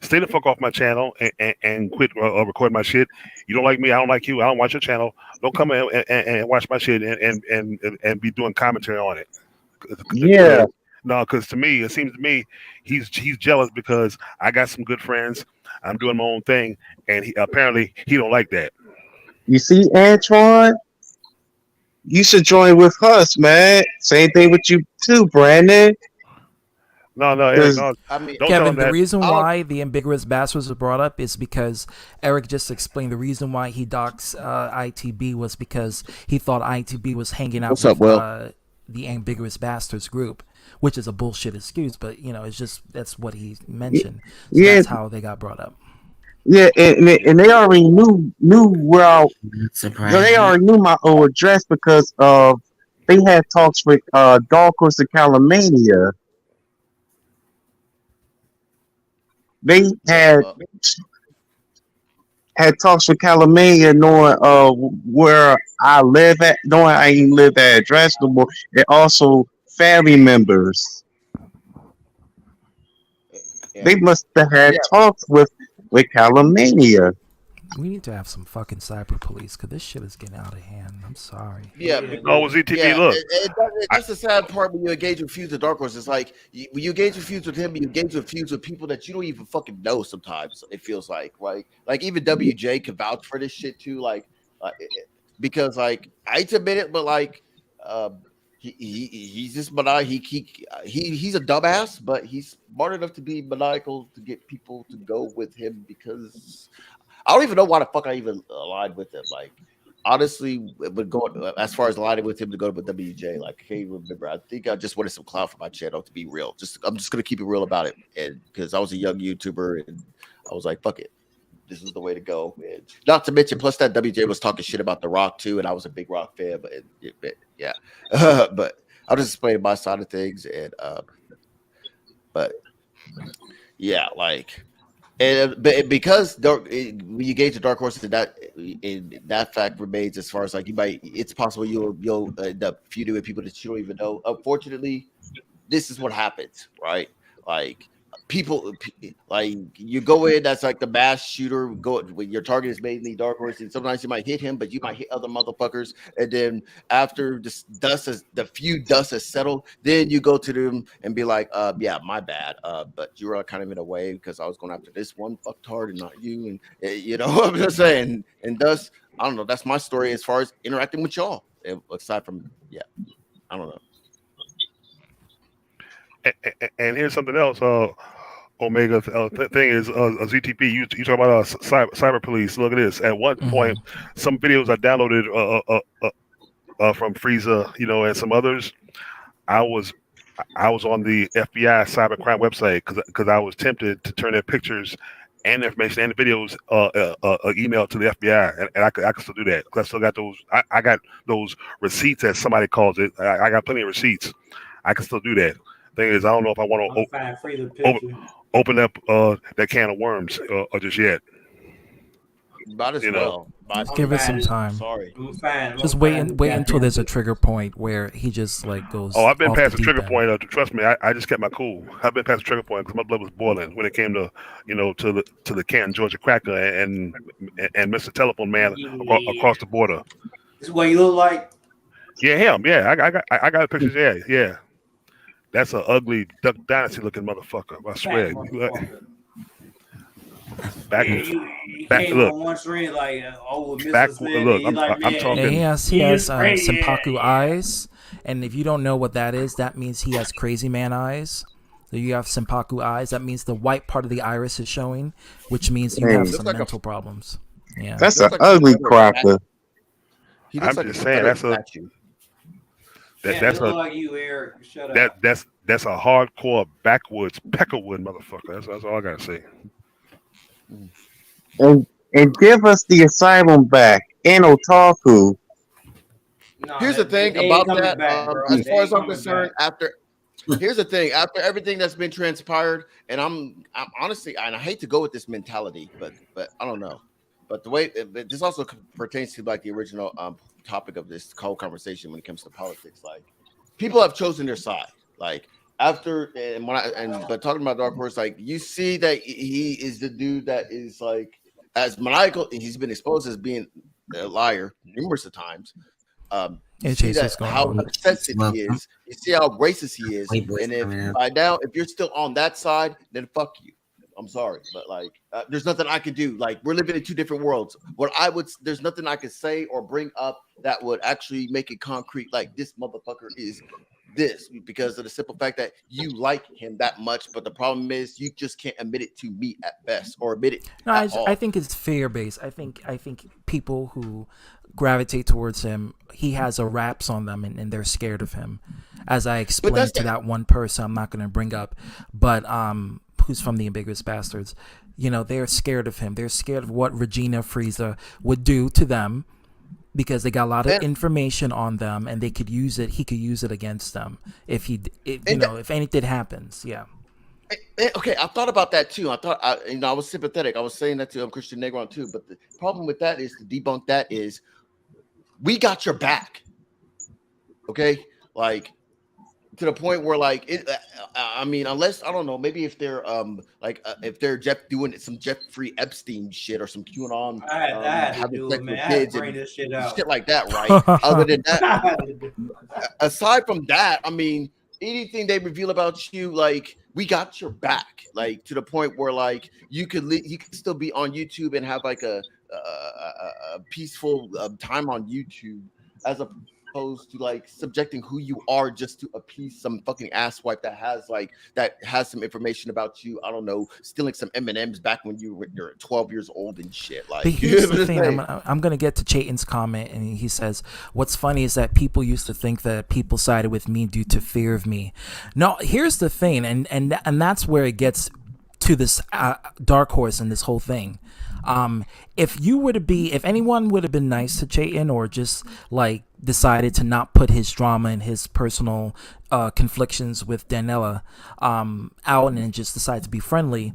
Stay the fuck off my channel and quit recording my shit. You don't like me, I don't like you. I don't watch your channel. Don't come in and watch my shit and be doing commentary on it. Yeah. No, because to me, it seems to me he's jealous because I got some good friends. I'm doing my own thing, and apparently he don't like that. You see, Antoine, you should join with us, man. Same thing with you too, Brandon. No, Eric, no. I mean, Don't tell Kevin, him the that. reason why the ambiguous bastards was brought up is because Eric just explained the reason why he docks ITB was because he thought ITB was hanging out What's with up, Will? the ambiguous bastards group, which is a bullshit excuse, but you know, it's just that's what he mentioned. So Yeah. that's how they got brought up. Yeah, and they already knew where I, they already knew my old address because they had talks with Dark Horse and Calamania. They had talks with Calamania, knowing where I live at, knowing I ain't live that address no more, and also family members. They must have had talks with Calamania. We need to have some fucking cyber police because this shit is getting out of hand. I'm sorry. Yeah. Oh, ZTV, Yeah, look. that's the sad part when you engage with feuds with Dark Horse. It's like when you engage with feuds with him, you engage with feuds with people that you don't even fucking know. Sometimes it feels like even WJ can vouch for this shit too. Because like I hate to admit it, but like he's just he's a dumbass, but he's smart enough to be maniacal to get people to go with him because I don't even know why the fuck I even aligned with him. Like, honestly, but going as far as aligning with him to go with WJ, like, I can't even remember. I think I just wanted some clout for my channel to be real. I'm just gonna keep it real about it, and because I was a young YouTuber and I was like, fuck it, this is the way to go. And not to mention, plus that WJ was talking shit about The Rock too, and I was a big Rock fan, but yeah, but I'll just explain my side of things, and but yeah, like. And but because when you gauge the Dark Horse, that fact remains as far as like it's possible you'll end up feuding with people that you don't even know. Unfortunately, this is what happens, right? Like people, like you go in, that's like the mass shooter. When your target is mainly Dark Horse, and sometimes you might hit him, but you might hit other motherfuckers. And then after the feud dust has settled, then you go to them and be like, yeah, my bad. But you were kind of in a way because I was going after this one fucktard and not you. And you know what I'm just saying. And thus, I don't know. That's my story as far as interacting with y'all. Aside from, I don't know. And here's something else. Omega thing is ZTP. You talk about cyber police. Look at this. At one point, some videos I downloaded from Frieza, and some others. I was on the FBI cybercrime website because I was tempted to turn their pictures and information and the videos email to the FBI, and I could still do that because I still got those. I got those receipts, as somebody calls it. I got plenty of receipts. I can still do that. Thing is, I don't know if I want to open up that can of worms or just yet. Might as well. Just give it some time. Sorry. Just wait until there's a trigger point where he just like goes. Oh, I've been off past the trigger end. point. Trust me, I just kept my cool. I've been past the trigger point because my blood was boiling when it came to to the Canton, Georgia cracker and Mr. Telephone Man across the border. This is what you look like. Yeah, him. Yeah, I got pictures. Yeah. That's an ugly Duck Dynasty looking motherfucker. I swear. You came look. on one string like with Back, Mr. Smith. look, I'm talking. And he has senpaku eyes, and if you don't know what that is, that means he has crazy man eyes. So you have senpaku eyes. That means the white part of the iris is showing, which means you Hey, have Looks some like a mental problems. Yeah. that's looks an like a ugly Confederate statue. cracker. He looks I'm like a just saying Confederate statue. Yeah, that's it a look like you, Eric. Shut up. that's a hardcore backwoods peckerwood motherfucker. That's all I gotta say. Mm. And give us the asylum back and Otaku. No, Here's the thing they ain't about coming that. back, bro. As They far ain't as I'm coming concerned, back. here's the thing. After everything that's been transpired, and I'm honestly, and I hate to go with this mentality, but I don't know. But the way but this also pertains to like the original topic of this whole conversation when it comes to politics. Like people have chosen their side. Like after and when I and but talking about Dark Horse, like you see that he is the dude that is like as maniacal. He's been exposed as being a liar numerous of times. You Hey see Chase, that what's going how on? obsessive he Welcome. is. You see how racist he is. White boys And if coming up. by now, if you're still on that side, then fuck you. I'm sorry, but like, there's nothing I could do. Like, we're living in two different worlds. There's nothing I could say or bring up that would actually make it concrete. Like, this motherfucker is this because of the simple fact that you like him that much. But the problem is, you just can't admit it to me at best or admit it No, at all. I think it's fear based. I think people who gravitate towards him, he has a raps on them, and they're scared of him. As I explained to that one person, I'm not going to bring up, but who's from the Ambiguous Bastards, you know, they're scared of him. They're scared of what Regina Frieza would do to them because they got a lot of information on them, and they could use it. He could use it against them if if anything happens. Yeah. Okay, I thought about that too. I was sympathetic. I was saying that to Christian Negron too. But the problem with that is to debunk that is we got your back. Okay, like to the point where like it. I mean, unless I don't know, maybe if they're if they're doing some Jeffrey Epstein shit or some QAnon I had to having do sex it, with man. I had kids to bring and this shit out. shit like that, right? Other than that, I had to do it. aside from that, I mean, anything they reveal about you, like we got your back, like to the point where like you could still be on YouTube and have like a peaceful time on YouTube as opposed to like subjecting who you are just to appease some fucking asswipe that has some information about you. I don't know, stealing some M&Ms back when you're 12 years old and shit. Like, But here's the thing. I'm going to get to Chayton's comment, and he says, what's funny is that people used to think that people sided with me due to fear of me. No, here's the thing, and that's where it gets to this Dark Horse and this whole thing. If anyone would have been nice to Chayton or just like decided to not put his drama and his personal conflictions with Danella out and just decide to be friendly,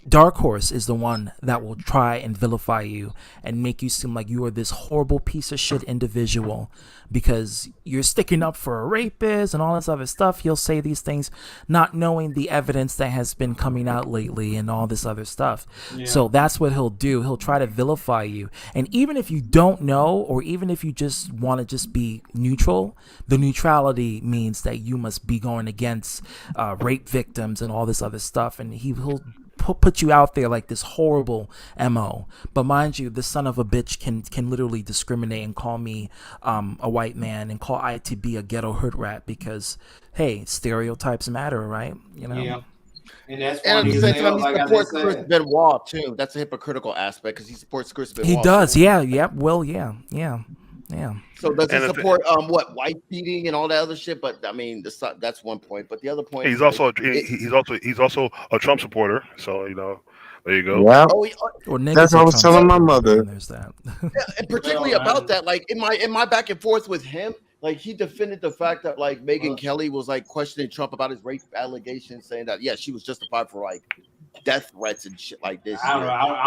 Dark Horse is the one that will try and vilify you and make you seem like you are this horrible piece of shit individual because you're sticking up for a rapist and all this other stuff. He'll say these things not knowing the evidence that has been coming out lately and all this other stuff. Yeah. So that's what he'll do. He'll try to vilify you. And even if you don't know, or even if you just want to just be neutral, the neutrality means that you must be going against rape victims and all this other stuff. And he'll put you out there like this horrible MO. But mind you, the son of a bitch can literally discriminate and call me a white man and call ITB a ghetto hood rat because, hey, stereotypes matter, right? You know? Yeah. And that's and at the same time, he like supports Chris Benoit too. That's a hypocritical aspect because he supports Chris Benoit. He does, too. yeah. Well, yeah. So does he support white beating and all that other shit? But I mean, that's one point. But the other point, he's also a Trump supporter. So there you go. Yeah. That's what I was telling my mother. There's that. Yeah, and particularly about that, like in my back and forth with him, like he defended the fact that like Megyn Kelly was like questioning Trump about his rape allegations, saying that she was justified for like death threats and shit like this. I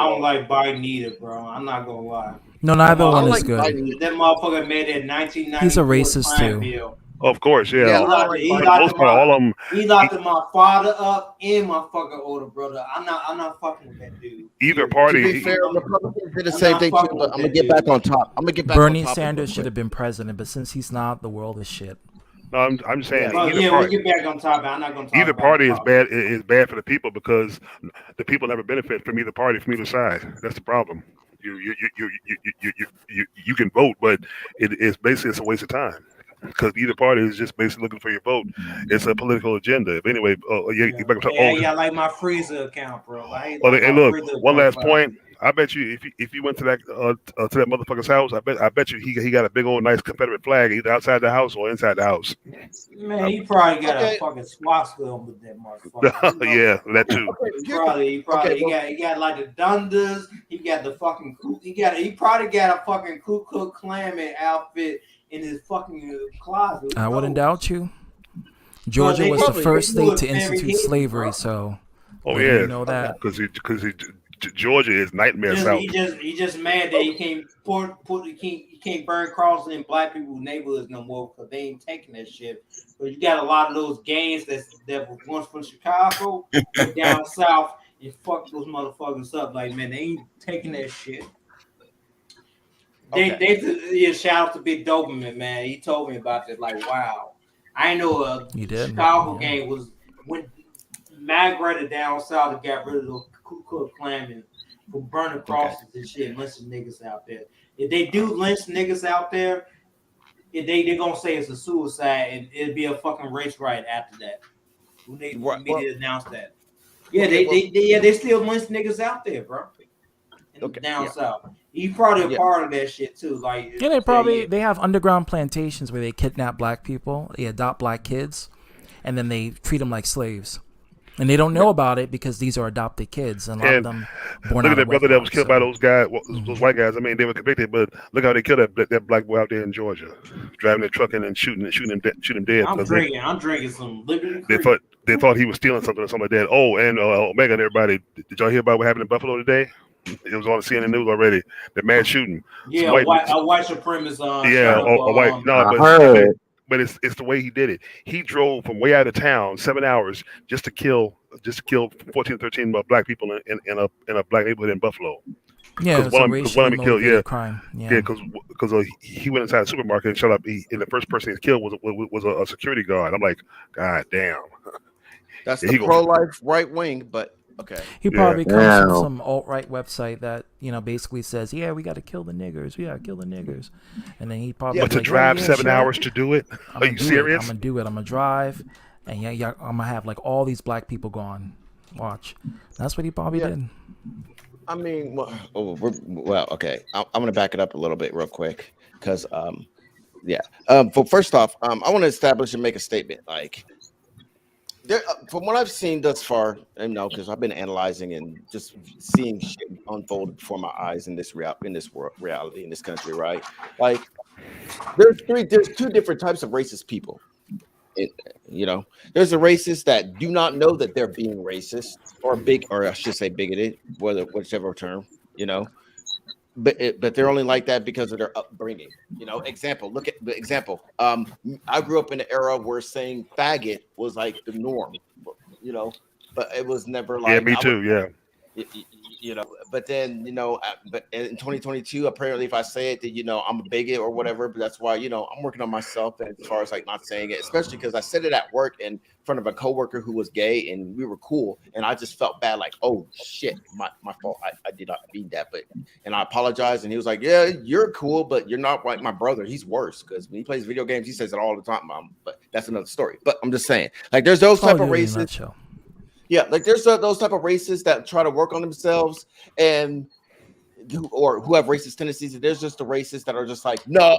don't like Biden either, bro. I'm not gonna lie. No, neither one is good. That motherfucker made that 1990. He's a racist too. Bill. Of course, yeah. He locked my father up and my fucking older brother. I'm not fucking with that dude. Either party. To be fair, Republicans did the same thing too. But I'm gonna get back on top. Bernie Sanders should have been president, but since he's not, the world is shit. No, I'm saying we'll get back on top. I'm not gonna talk either about party is bad for the people because the people never benefit from either party, from either side. That's the problem. You can vote, but it's basically a waste of time. because either party is just basically looking for your vote. It's a political agenda. But anyway, Yeah. back to Hey, yeah, like my freezer account, bro. I oh, like hey, my look, freezer one last profile. point. I bet you if you went to that motherfucker's house, I bet you he got a big old nice Confederate flag either outside the house or inside the house. Man, he probably got a Okay. fucking swastika with that motherfucker. You know? Yeah, that too. Okay. Here's the He got like the Dundas. He got the fucking he probably got a fucking Ku Klux Klan outfit in his fucking closet. I wouldn't doubt you. Georgia they was the probably first do state it to very institute hidden, slavery, bro. so Oh letting yeah, you know that. because Georgia is nightmare south. He just mad that he can't burn crosses in black people's neighborhoods no more because they ain't taking that shit. But you got a lot of those gangs that was once from Chicago went down south and fucked those motherfuckers up. Like, man, they ain't taking that shit. Shout out to Big Doberman, man. He told me about this. Like, wow, I know You the did, Chicago yeah. gang went migrated down south and got rid of the Ku Klux Klan for burning crosses and shit, lynching niggas out there. If they do lynch niggas out there, they're gonna say it's a suicide and it'll be a fucking race riot after that. When they immediately announce that. Yeah, they still lynch niggas out there, bro. Down south. He's probably a part of that shit too. Like, Yeah, they have underground plantations where they kidnap black people, they adopt black kids, and then they treat them like slaves. And they don't know about it because these are adopted kids, and a lot of them born Look out at of that brother that wedlock, was killed so. by those guys, those white guys. I mean, they were convicted, but look how they killed that black boy out there in Georgia, driving their truck in and shooting him dead. I'm drinking some Liberty They Creek. they thought he was stealing something or something like that. Oh, and Omega and everybody, did y'all hear about what happened in Buffalo today? It was on the CNN news already. The mass shooting. Yeah, a white supremacist. Yeah, a white. No, I but heard. but it's the way he did it. He drove from way out of town 7 hours just to kill 14, 13 black people in a black neighborhood in Buffalo. Yeah, it's a racially motivated crime. Yeah, because he went inside a supermarket and shut up. And the first person he killed was a security guard. I'm like, God damn. That's the pro-life right wing, but okay. He probably comes from some alt-right website that basically says, "Yeah, we got to kill the niggers. We got to kill the niggers," and then he probably. But to drive 7 hours to do it? Are you serious? I'm gonna do it. I'm gonna drive, and yeah, I'm gonna have like all these black people gone. Watch. That's what he probably did. I mean, okay. I'm gonna back it up a little bit real quick because, first off, I want to establish and make a statement. Like, from what I've seen thus far, because I've been analyzing and just seeing shit unfold before my eyes in this reality in this country, right? Like, there's two different types of racist people. There's the racists that do not know that they're being racist or I should say bigoted, whichever term, but they're only like that because of their upbringing. Look at the example. I grew up in an era where saying faggot was like the norm, but it was never like. Yeah, me too. Yeah. But then, but in 2022, apparently, if I say it, that I'm a bigot or whatever. But that's why, I'm working on myself as far as like not saying it, especially because I said it at work in front of a coworker who was gay, and we were cool, and I just felt bad, like, oh shit, my fault. I did not mean that, and I apologized, and he was like, yeah, you're cool, but you're not like my brother. He's worse because when he plays video games, he says it all the time, Mom. But that's another story. But I'm just saying, like, there's those type of racists. Yeah, like there's those type of racists that try to work on themselves and who have racist tendencies. And there's just the racists that are just like, no,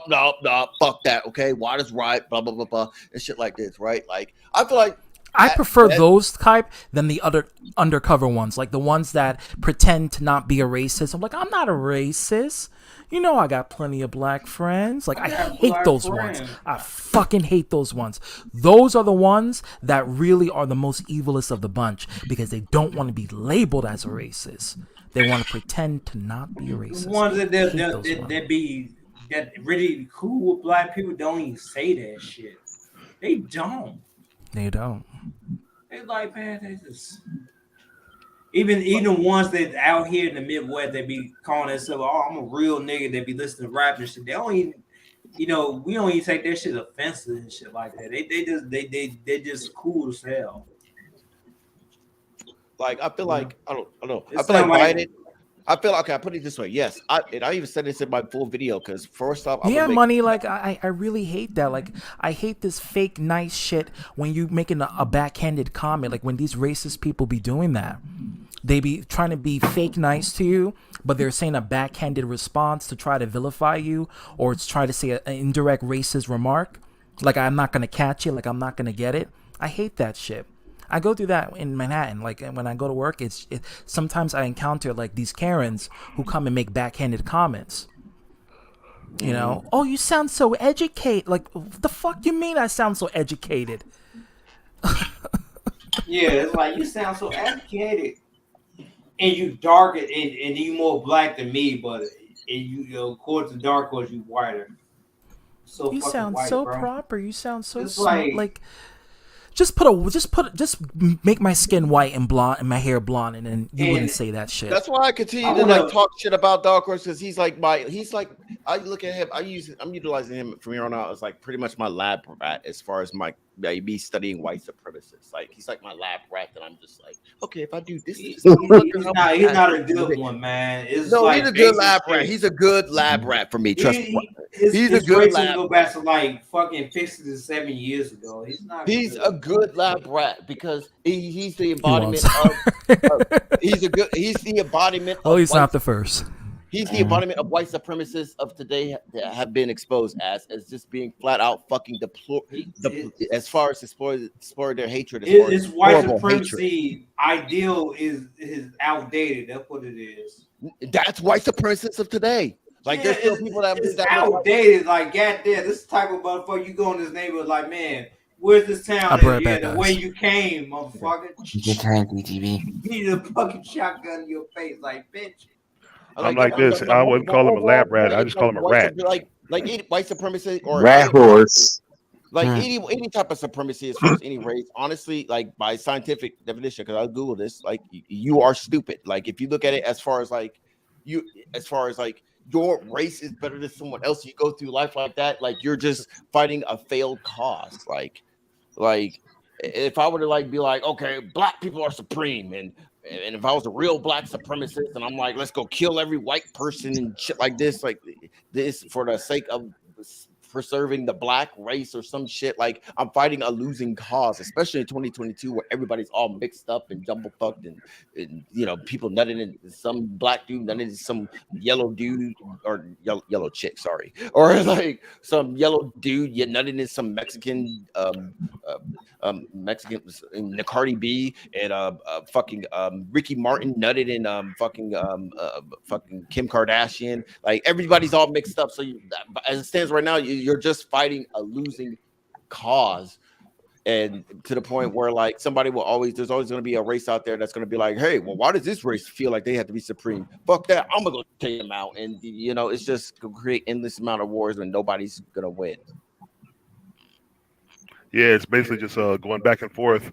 fuck that. Okay, water's right, blah blah blah blah, and shit like this, right? Like I feel like I prefer those type than the other undercover ones, like the ones that pretend to not be a racist. I'm like, I'm not a racist. I got plenty of black friends. Like, I hate those ones. I fucking hate those ones. Those are the ones that really are the most evilest of the bunch because they don't want to be labeled as a racist. They want to pretend to not be a racist. The ones that really cool with black people don't even say that shit. They don't. They don't. They like, man, they just... Even ones that out here in the Midwest, they be calling themselves, oh, I'm a real nigga. They be listening to rap and shit. They don't even, we don't even take that shit offensive and shit like that. They just cool as hell. Like I feel like I don't know. I feel like Biden. I feel okay. I put it this way. Yes, I even said this in my full video because first off, I'm Yeah, gonna make money. Like I really hate that. Like I hate this fake nice shit when you making a backhanded comment. Like when these racist people be doing that, they be trying to be fake nice to you, but they're saying a backhanded response to try to vilify you or to try to say an indirect racist remark. Like I'm not gonna catch it. Like I'm not gonna get it. I hate that shit. I go through that in Manhattan. Like when I go to work, sometimes I encounter like these Karens who come and make backhanded comments. You know, oh, you sound so educated. Like, the fuck you mean I sound so educated? Yeah, it's like you sound so educated, and you darker, and you more black than me, but according to dark horse, you whiter. So You fucking sound white, so bro. proper. You sound so It's smart. like, Like, just make my skin white and blonde and my hair blonde, and then you wouldn't and say that shit. that's why I continue I to like wanna, talk shit about Dark Horse because he's like I look at him. I'm utilizing him from here on out as like pretty much my lab rat as far as me studying white supremacists. Like he's like my lab rat that I'm just like, okay, if I do this, he's motherfucker, not a good one, man. It's no, he's like a good basic lab rat. shit. He's a good lab rat for me. Trust me. He's a His good racism lab. go back to like fucking 6 to 7 years ago. He's not He's good. a good lab rat because he's the He embodiment wants. of he's the embodiment Well, of he's white. not the first. He's the embodiment of white supremacists of today that have been exposed as just being flat out fucking as far as explore their hatred, as far as His white horrible hatred. supremacy ideal is outdated. That's what it is. That's white supremacists of today. Like Yeah, there's still people that it's that outdated. Like, goddamn, this type of motherfucker. You go in this neighborhood, like, man, where's this town I'll be at? right Yeah, back, the guys. way you came, motherfucker. Good time, BTV. Need a fucking shotgun in your face, like, bitch. I'm like this. I wouldn't call him a lab rat. I just call him a rat. Like white supremacy or Rat horse. like Hmm. any type of supremacy as far as any race, honestly, like by scientific definition, because I Google this, like you are stupid. Like if you look at it as far as like your race is better than someone else, you go through life like that, like you're just fighting a failed cause. Like if I were to like be like, okay, black people are supreme, and if I was a real black supremacist, and I'm like, let's go kill every white person and shit like this for the sake of preserving the black race or some shit, like I'm fighting a losing cause, especially in 2022 where everybody's all mixed up and jumble fucked and you know people nutting in some black dude nutting in some yellow dude or yellow chick, sorry, or like some yellow dude you nutting in some Mexican Mexican Cardi B and fucking Ricky Martin nutted in fucking Kim Kardashian. Like everybody's all mixed up. So as it stands right now, you're just fighting a losing cause. And to the point where like there's always going to be a race out there that's going to be like, hey, well, why does this race feel like they have to be supreme? Fuck that, I'm gonna go take them out. And you know, it's just gonna create endless amount of wars and nobody's gonna win. Yeah, it's basically just going back and forth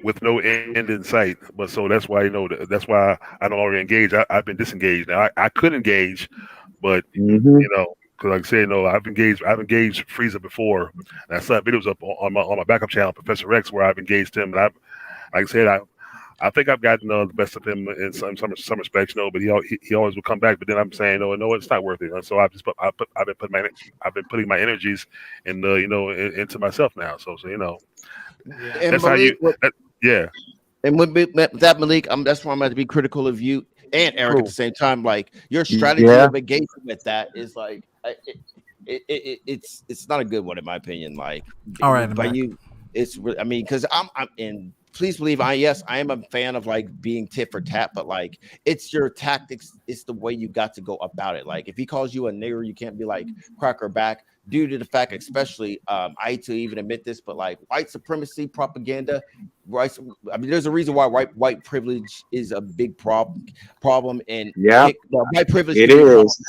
with no end in sight. But so that's why that's why I no longer engage. I've been disengaged. Now I could engage, but Mm-hmm. because like I said, I've engaged Frieza before. And I saw videos up on my backup channel, Professor X, where I've engaged him. And like I said, I think I've gotten the best of him in some respects, but he always will come back. But then I'm saying, no, it's not worth it. And so I've been putting my energies in into myself now. So And that's how you. Yeah. And with that, Malik, that's why I'm going to be critical of you and Eric at the same time. Like your strategy of engaging with that is like it's not a good one in my opinion. Like, All right, by you, I mean, because I'm in. Please believe I am a fan of like being tit for tat, but like it's your tactics, it's the way you got to go about it. Like if he calls you a nigger, you can't be like cracker back due to the fact, especially I hate to even admit this, but like white supremacy propaganda, right? I mean, there's a reason why white privilege is a big problem, and white privilege it is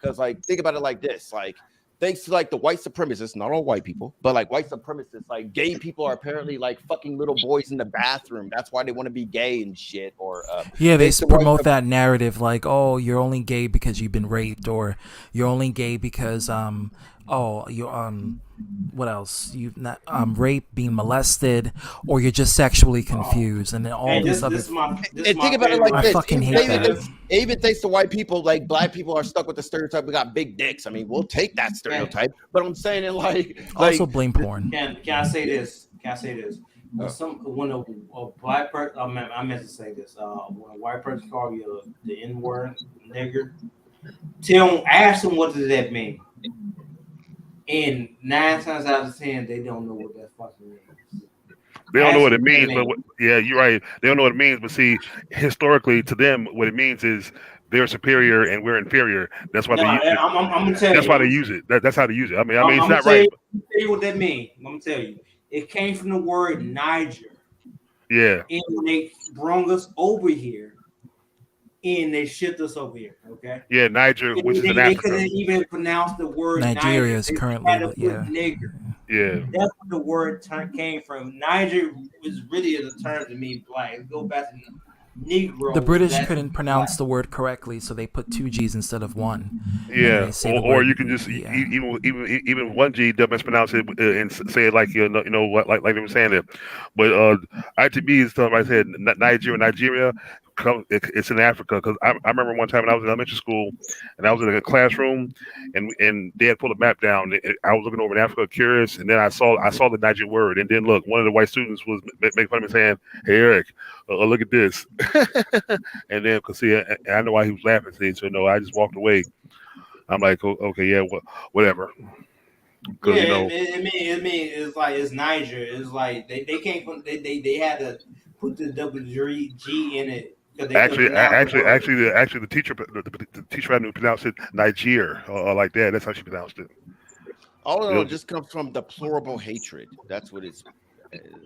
because like think about it like this, like. Thanks to like the white supremacists, not all white people, but like white supremacists, like gay people are apparently like fucking little boys in the bathroom. That's why they want to be gay and shit. Or yeah, they promote that narrative like, oh, you're only gay because you've been raped, or you're only gay because what else? You've not raped, being molested, or you're just sexually confused, and then all Hey, this other. this is my And think about it like I this: fucking even, hate even, that. thinks, even thinks the white people, like black people, are stuck with the stereotype. We got big dicks. I mean, we'll take that stereotype, but I'm saying it like Also blame porn. Can I say this? Can I say this? When a black person, I meant to say this. When a white person call you the N word, nigger, ask them what does that mean. And 9 times out of 10, they don't know what that fucking means. They don't know what it means, but yeah, you're right. They don't know what it means, but see, historically, to them, what it means is they're superior and we're inferior. That's why I'm gonna tell that's you. why they use it. That's how they use it. I mean, it's not right. right. I'm gonna tell you what that means. I'm gonna tell you. It came from the word Niger. Yeah. And when they brought us over here, and they shipped us over here, okay? Yeah, Niger, which is in they Africa. couldn't even pronounce the word Nigeria is Niger. currently, had to put nigger. Yeah. That's where the word came from. Niger was really a term to mean black. Go back to Negro. The British couldn't pronounce the word correctly, so they put 2 G's instead of 1. Yeah, or you can just even 1 G don't mispronounce it and say it like you know what like they were saying it. But ITB is stuff I said Nigeria. It's in Africa because I remember one time when I was in elementary school and I was in a classroom and they had pulled a map down. I was looking over in Africa, curious, and then I saw the Niger word, and then look, one of the white students was making fun of me saying, "Hey Eric, look at this," and then because see, I know why he was laughing. See, so no, I just walked away. I'm like, okay, yeah, whatever. Yeah, you know, it mean it's like it's Niger. It's like they came from they had to put the WG in it. Actually, the teacher I knew pronounced it Niger or like that. That's how she pronounced it. All in all, it just comes from deplorable hatred. That's what it's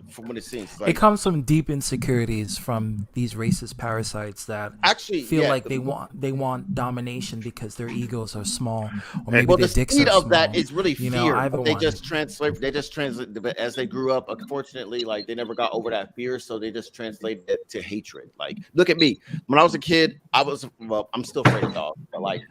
from what it seems like. It comes from deep insecurities from these racist parasites that actually feel like they want domination because their egos are small, or maybe well, their the dicks seed are of small. that is really You fear. know, But they just translate. But as they grew up, unfortunately, like they never got over that fear, so they just translated it to hatred. Like, look at me. When I was a kid, I'm still afraid of dogs. But like,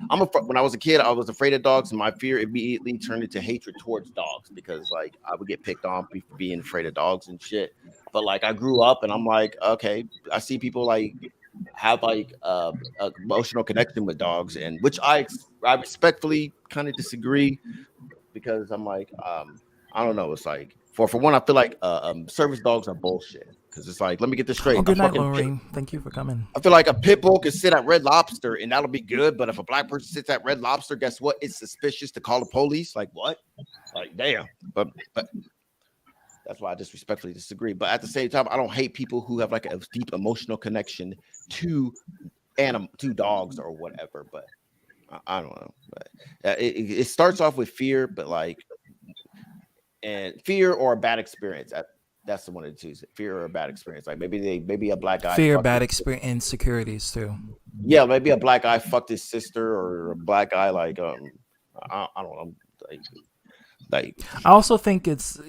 when I was a kid, I was afraid of dogs, and my fear immediately turned into hatred towards dogs because like I would get picked on for being afraid of dogs and shit. But like I grew up and I'm like, okay, I see people like have like a emotional connection with dogs, and which I respectfully kind of disagree because I'm like, I don't know. It's like for one, I feel like service dogs are bullshit because it's like, let me get this straight. Oh, good night, Lorraine. Thank you for coming. I feel like a pit bull can sit at Red Lobster and that'll be good, but if a black person sits at Red Lobster, guess what? It's suspicious to call the police. Like what? Like damn. But that's why I just respectfully disagree. But at the same time, I don't hate people who have like a deep emotional connection to dogs or whatever. But I don't know. But it starts off with fear, but like, and fear or a bad experience. That's the one to choose. Fear or a bad experience. Like maybe a black guy. Fear, bad experience, insecurities too. Yeah, maybe a black guy fucked his sister, or a black guy like I don't know. Like I also think it's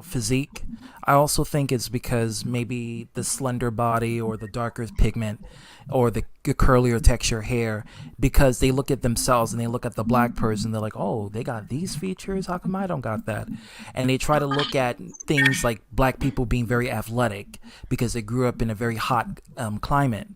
physique. I also think it's because maybe the slender body or the darker pigment or the curlier texture hair, because they look at themselves and they look at the black person, they're like, oh, they got these features, how come I don't got that? And they try to look at things like black people being very athletic because they grew up in a very hot climate.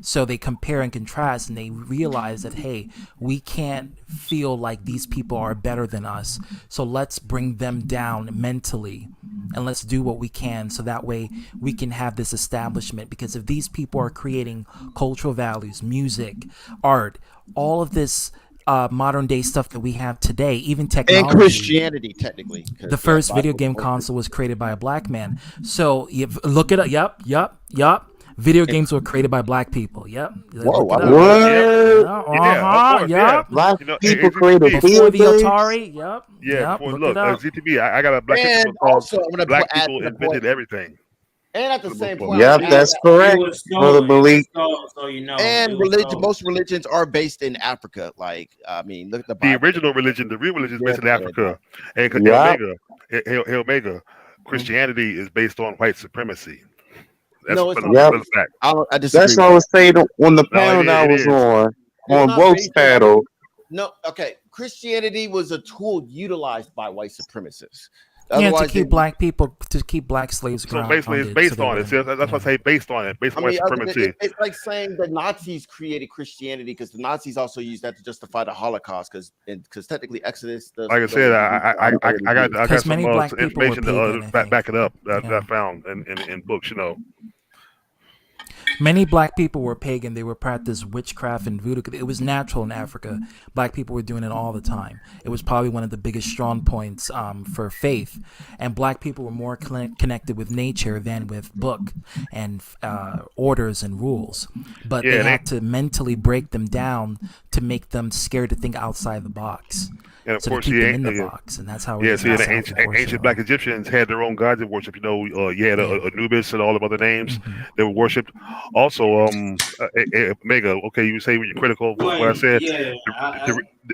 So they compare and contrast, and they realize that, hey, we can't feel like these people are better than us. So let's bring them down mentally, and let's do what we can so that way we can have this establishment. Because if these people are creating cultural values, music, art, all of this modern day stuff that we have today, even technology and Christianity, technically, the first video game console was created by a black man. So you look it up. Yup. Video games were created by black people. Yep. Whoa, what? Yep. Black people created before the Atari. Yep. Yeah. Yep. Look, ZTB. I got a black and people called also, I'm gonna Black People Invented Everything. And at the same point, yep, that's correct. Brother belief. So you know, and most religions are based in Africa. Like, I mean, look at the Bible. The original religion, the real religion is based in Africa. And Hail Omega, Christianity is based on white supremacy. That's fact. I disagree. That's what I was saying on the panel I was on Woke's panel. No, okay. Christianity was a tool utilized by white supremacists. Yeah, to Otherwise, keep black people, to keep black slaves So grounded. basically, it's based on it. See, that's why I say based on it, based on white supremacy. It's like saying the Nazis created Christianity because the Nazis also used that to justify the Holocaust because technically Exodus. Like I said, I got some information to back it up that I found in books. You know. Many black people were pagan. They were practiced witchcraft and voodoo. It was natural in Africa. Black people were doing it all the time. It was probably one of the biggest strong points for faith. And black people were more connected with nature than with book and orders and rules. But they had to mentally break them down to make them scared to think outside the box. And of so course, to keep them in the box, and that's how. Yeah, see, the ancient black Egyptians had their own gods of worship. You know, you had Anubis and all of other names they were worshipped. Also, Mega. Okay, you say when you're critical of what I said. Yeah,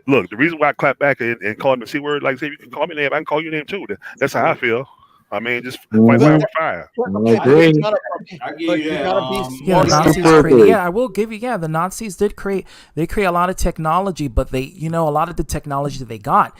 look, the reason why I clap back and call him the C word, like I say, you can call me name, I can call you name too. That's how I feel. I mean, just fight fire with fire. I give you that. Yeah, the Nazis created. Yeah, I will give you. Yeah, the Nazis did create. They create a lot of technology, but they, a lot of the technology that they got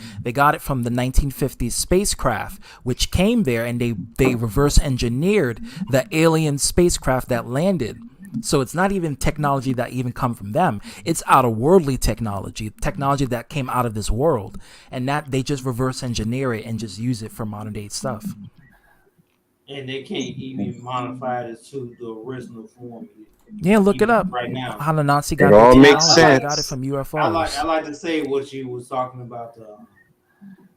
it from the 1950s spacecraft, which came there, and they reverse engineered the alien spacecraft that landed. So it's not even technology that even come from them. It's out of worldly technology that came out of this world, and that they just reverse engineer it and just use it for modern day stuff. And they can't even modify it to the original form. Yeah, look it up right now. How the Nazi got it all makes sense. sense. Got it from UFOs. I like to say what you was talking about.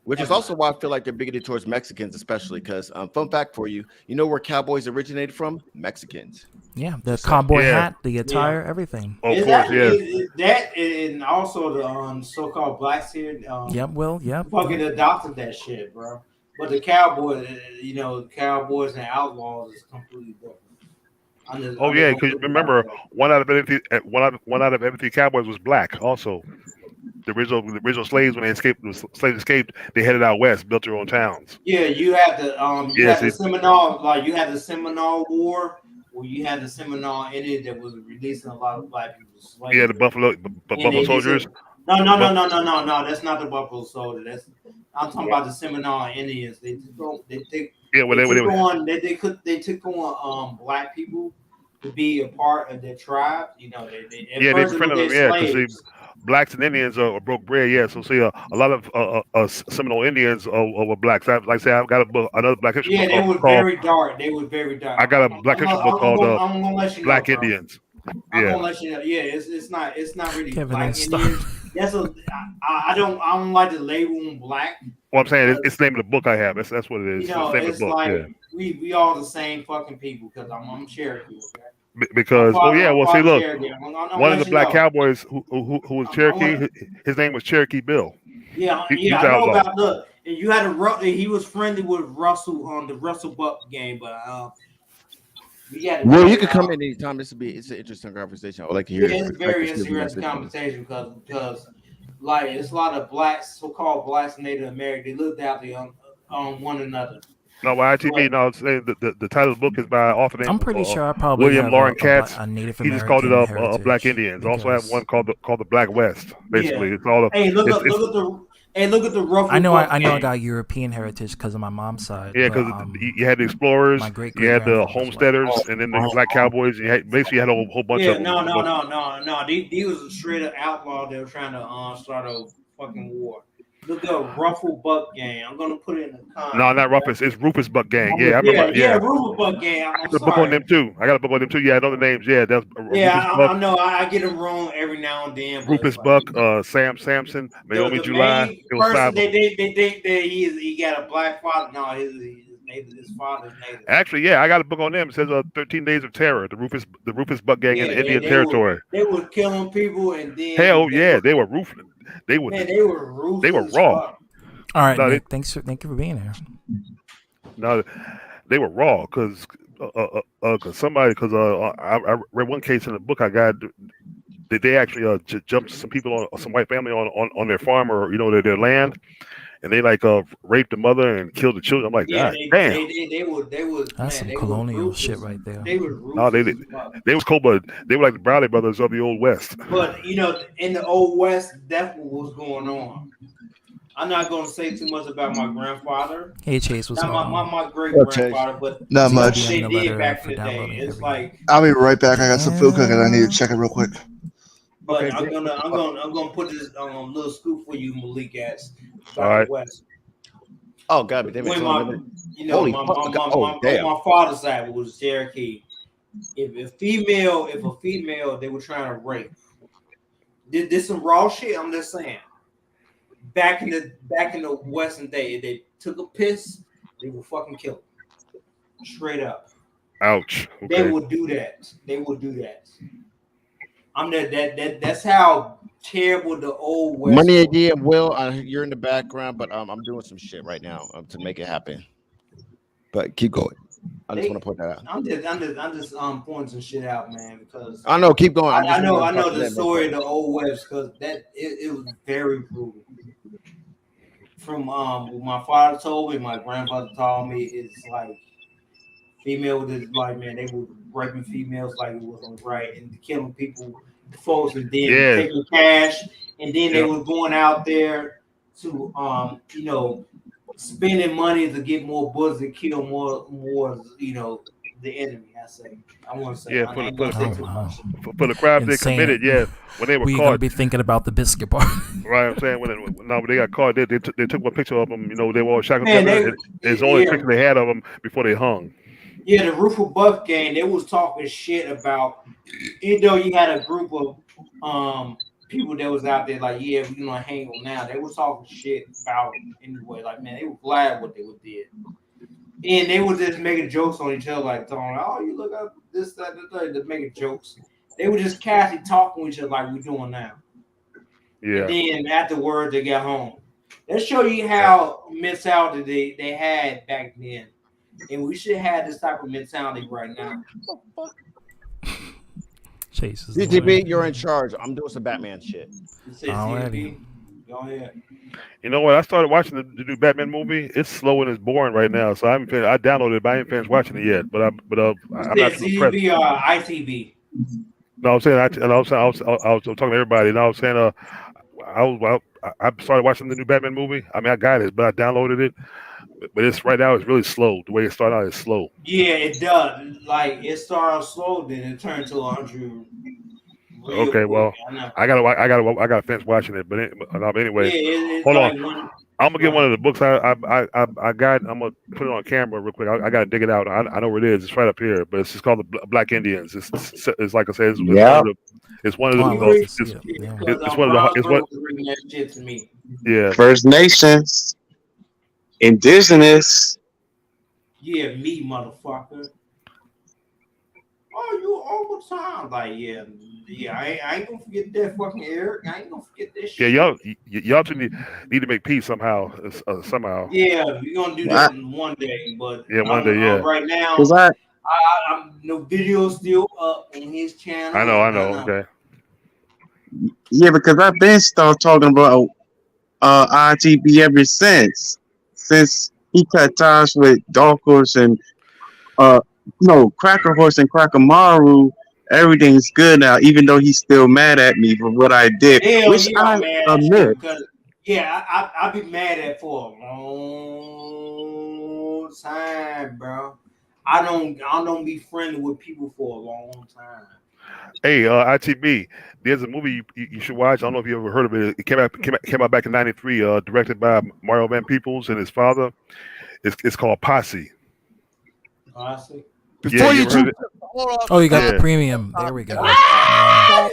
Which is also why I feel like they're bigoted towards Mexicans, especially because fun fact for you, you know where cowboys originated from? Mexicans. Yeah, the cowboy hat, the attire, everything. Of course, that and also the so-called blacks here. Fucking adopted that shit, bro. But the cowboys, cowboys and outlaws is completely different. Because remember, one out of every three cowboys was black. Also, the original slaves, when slaves escaped, they headed out west, built their own towns. Yeah, you had the Seminole, you had the Seminole War, where you had the Seminole Indian that was releasing a lot of black people. Slaves. Yeah, the Buffalo Soldiers. No, that's not the Buffalo Soldier. I'm talking about the Seminole Indians. They took on black people to be a part of their tribe. They befriended them. Because blacks and Indians broke bread. Yeah, so see, a lot of Seminole Indians were blacks. Like I said, I've got another black history book. Yeah, they were very dark. They were very dark. I got a black history book called Black Indians. I'm gonna let you know. Yeah, it's not really black Indians. I don't like to label them black. Well, I'm saying it's the name of the book I have. That's what it is. It's like we all the same fucking people because I'm Cherokee. Okay? Because see, look, one of the black cowboys who was Cherokee, his name was Cherokee Bill. Yeah, I know about. Look, and you had he was friendly with Russell on the Russell Buck game, but you could come in anytime. It's an interesting conversation. I would like to hear. It's a very interesting conversation because like it's a lot of blacks, so-called blacks, Native American. They looked out on one another. No, ITV. No, the title of the book is by author named. I'm pretty sure I probably William have Lauren Katz. A Native He just called it Black Indians. Also have one called the Black West. Basically, it's all. Look at the rough. I know I got European heritage because of my mom's side. Yeah, because you had the explorers, you had the homesteaders, and then the black cowboys. You had a whole bunch of them. No. He was a straight up outlaw. They were trying to start a fucking war. Look at Ruffle Buck Gang. I'm gonna put it in the comments. No, not Rufus. It's Rufus Buck Gang. Yeah, I remember. Rufus Buck Gang. I got a book on them too. Yeah, I know the names. Yeah, that's. I know. I get them wrong every now and then. Rufus Buck, Sam Sampson, Naomi July. It was five. They he got a black father. No, his father's native. Actually, I got a book on them. It says 13 Days of Terror, the Rufus Buck Gang in the Indian Territory. They were killing people and then. Hell yeah, they were ruthless. They were ruthless. They were raw. All right, Nick, thank you for being here. No, they were raw because I read one case in the book I got. They actually jumped some people on some white family on their farm or their land, and they like raped the mother and killed the children. I'm like, Yeah, God damn. they was That's man, some they was colonial shit ruthless. right there. They was No, ruthless as fuck. they was cold, but they were like the Brownie brothers of the old West. But you know, in the old West, that's what was going on. I'm not going to say too much about my grandfather, Hey Chase, what's not going on? my great What, Chase? grandfather, but Not Thanks for what much. they being the did letter back in for the day. downloading It's every. like, I'll be right back. I got some food cooking. I need to Yeah. check it real quick. but Okay, great. I'm gonna put this little scoop for you, Malik, as All about right. the West. Oh God, damn it! When It's my, only been- you know, Holy my fuck! Oh damn! on my father's side was Cherokee. If a female, they were trying to rape. This some raw shit. I'm just saying. Back in the Western day, if they took a piss, they would fucking kill them. Straight up. Ouch. They Okay. would do that. That's how terrible the old West Money was. idea, Will. You're in the background, but I'm doing some shit right now to make it happen. But keep going. I just want to point that out. I'm just pointing some shit out, man, because I know. Keep going. I know the story of the old West because it was very brutal. From what my father told me, my grandfather told me, it's like female was like, man, they were raping females like it wasn't right and killing people, folks, and then Yeah. taking cash, and then they Yep. was going out there to spending money to get more bullets to kill more the enemy. I want to say Yeah, I for ain't gonna say Oh too wow. much. the crimes they Insane. committed. Yeah, when they were We gonna caught. be thinking about the biscuit bar. Right, I'm saying when they got caught, they took one picture of them. You know, they were all shackled Man, together. It's the only picture they had of them before they hung. Yeah, the Roof of Buff gang, they was talking shit about, even though you had a group of people that was out there like, yeah, we're gonna hang them now. They was talking shit about them anyway. Like, man, they were glad what they did. And they were just making jokes on each other, like talking, oh, you look up this, that, just making jokes. They were just casually talking with each other like we're doing now. Yeah. And then afterwards they got home. That show you how mentality they had back then. And we should have this type of mentality right now. Chase is DTB, you're in charge. I'm doing some Batman shit. Alrighty. Go ahead. You know what? I started watching the new Batman movie. It's slow and it's boring right now. So I downloaded it, but I ain't finished watching it yet. But I'm not too impressed. CTV or ITV? No, I'm saying I was talking to everybody, and I was saying I started watching the new Batman movie. I mean, I got it, but I downloaded it. But it's right now. It's really slow. The way it started out is slow. Yeah, it does. Like it started slow, then it turned to 100. Okay, quick. well, I gotta finish watching it. But anyway, it's hold like on. I'm gonna get one of the books I got. I'm gonna put it on camera real quick. I gotta dig it out. I know where it is. It's right up here. But it's just called the Black Indians. It's like I said. It's one of the. Oh, It's one of the. It's what. That shit to me. Yeah. First Nations, Indigenous. Yeah, me, motherfucker. Oh, you overtime. Like, yeah, I ain't gonna forget that fucking Eric. I ain't gonna forget that shit. Yeah, y'all two need to make peace somehow. Somehow. Yeah, we're gonna do that one day, but yeah, one day, yeah. Right now, I'm no video still up on his channel. I know. Okay. Yeah, because I've been started talking about ITB ever since he cut ties with Dark Horse and Cracker Horse and Cracker Maru. Everything's good now, even though he's still mad at me for what I did, which I admit. I'll be mad at for a long time, bro. I don't be friendly with people for a long time. Hey, ITB, there's a movie you should watch. I don't know if you ever heard of it. It came out back in '93. Directed by Mario Van Peebles and his father. It's called Posse. Posse. Before you heard it. Oh, you got the premium. There we go.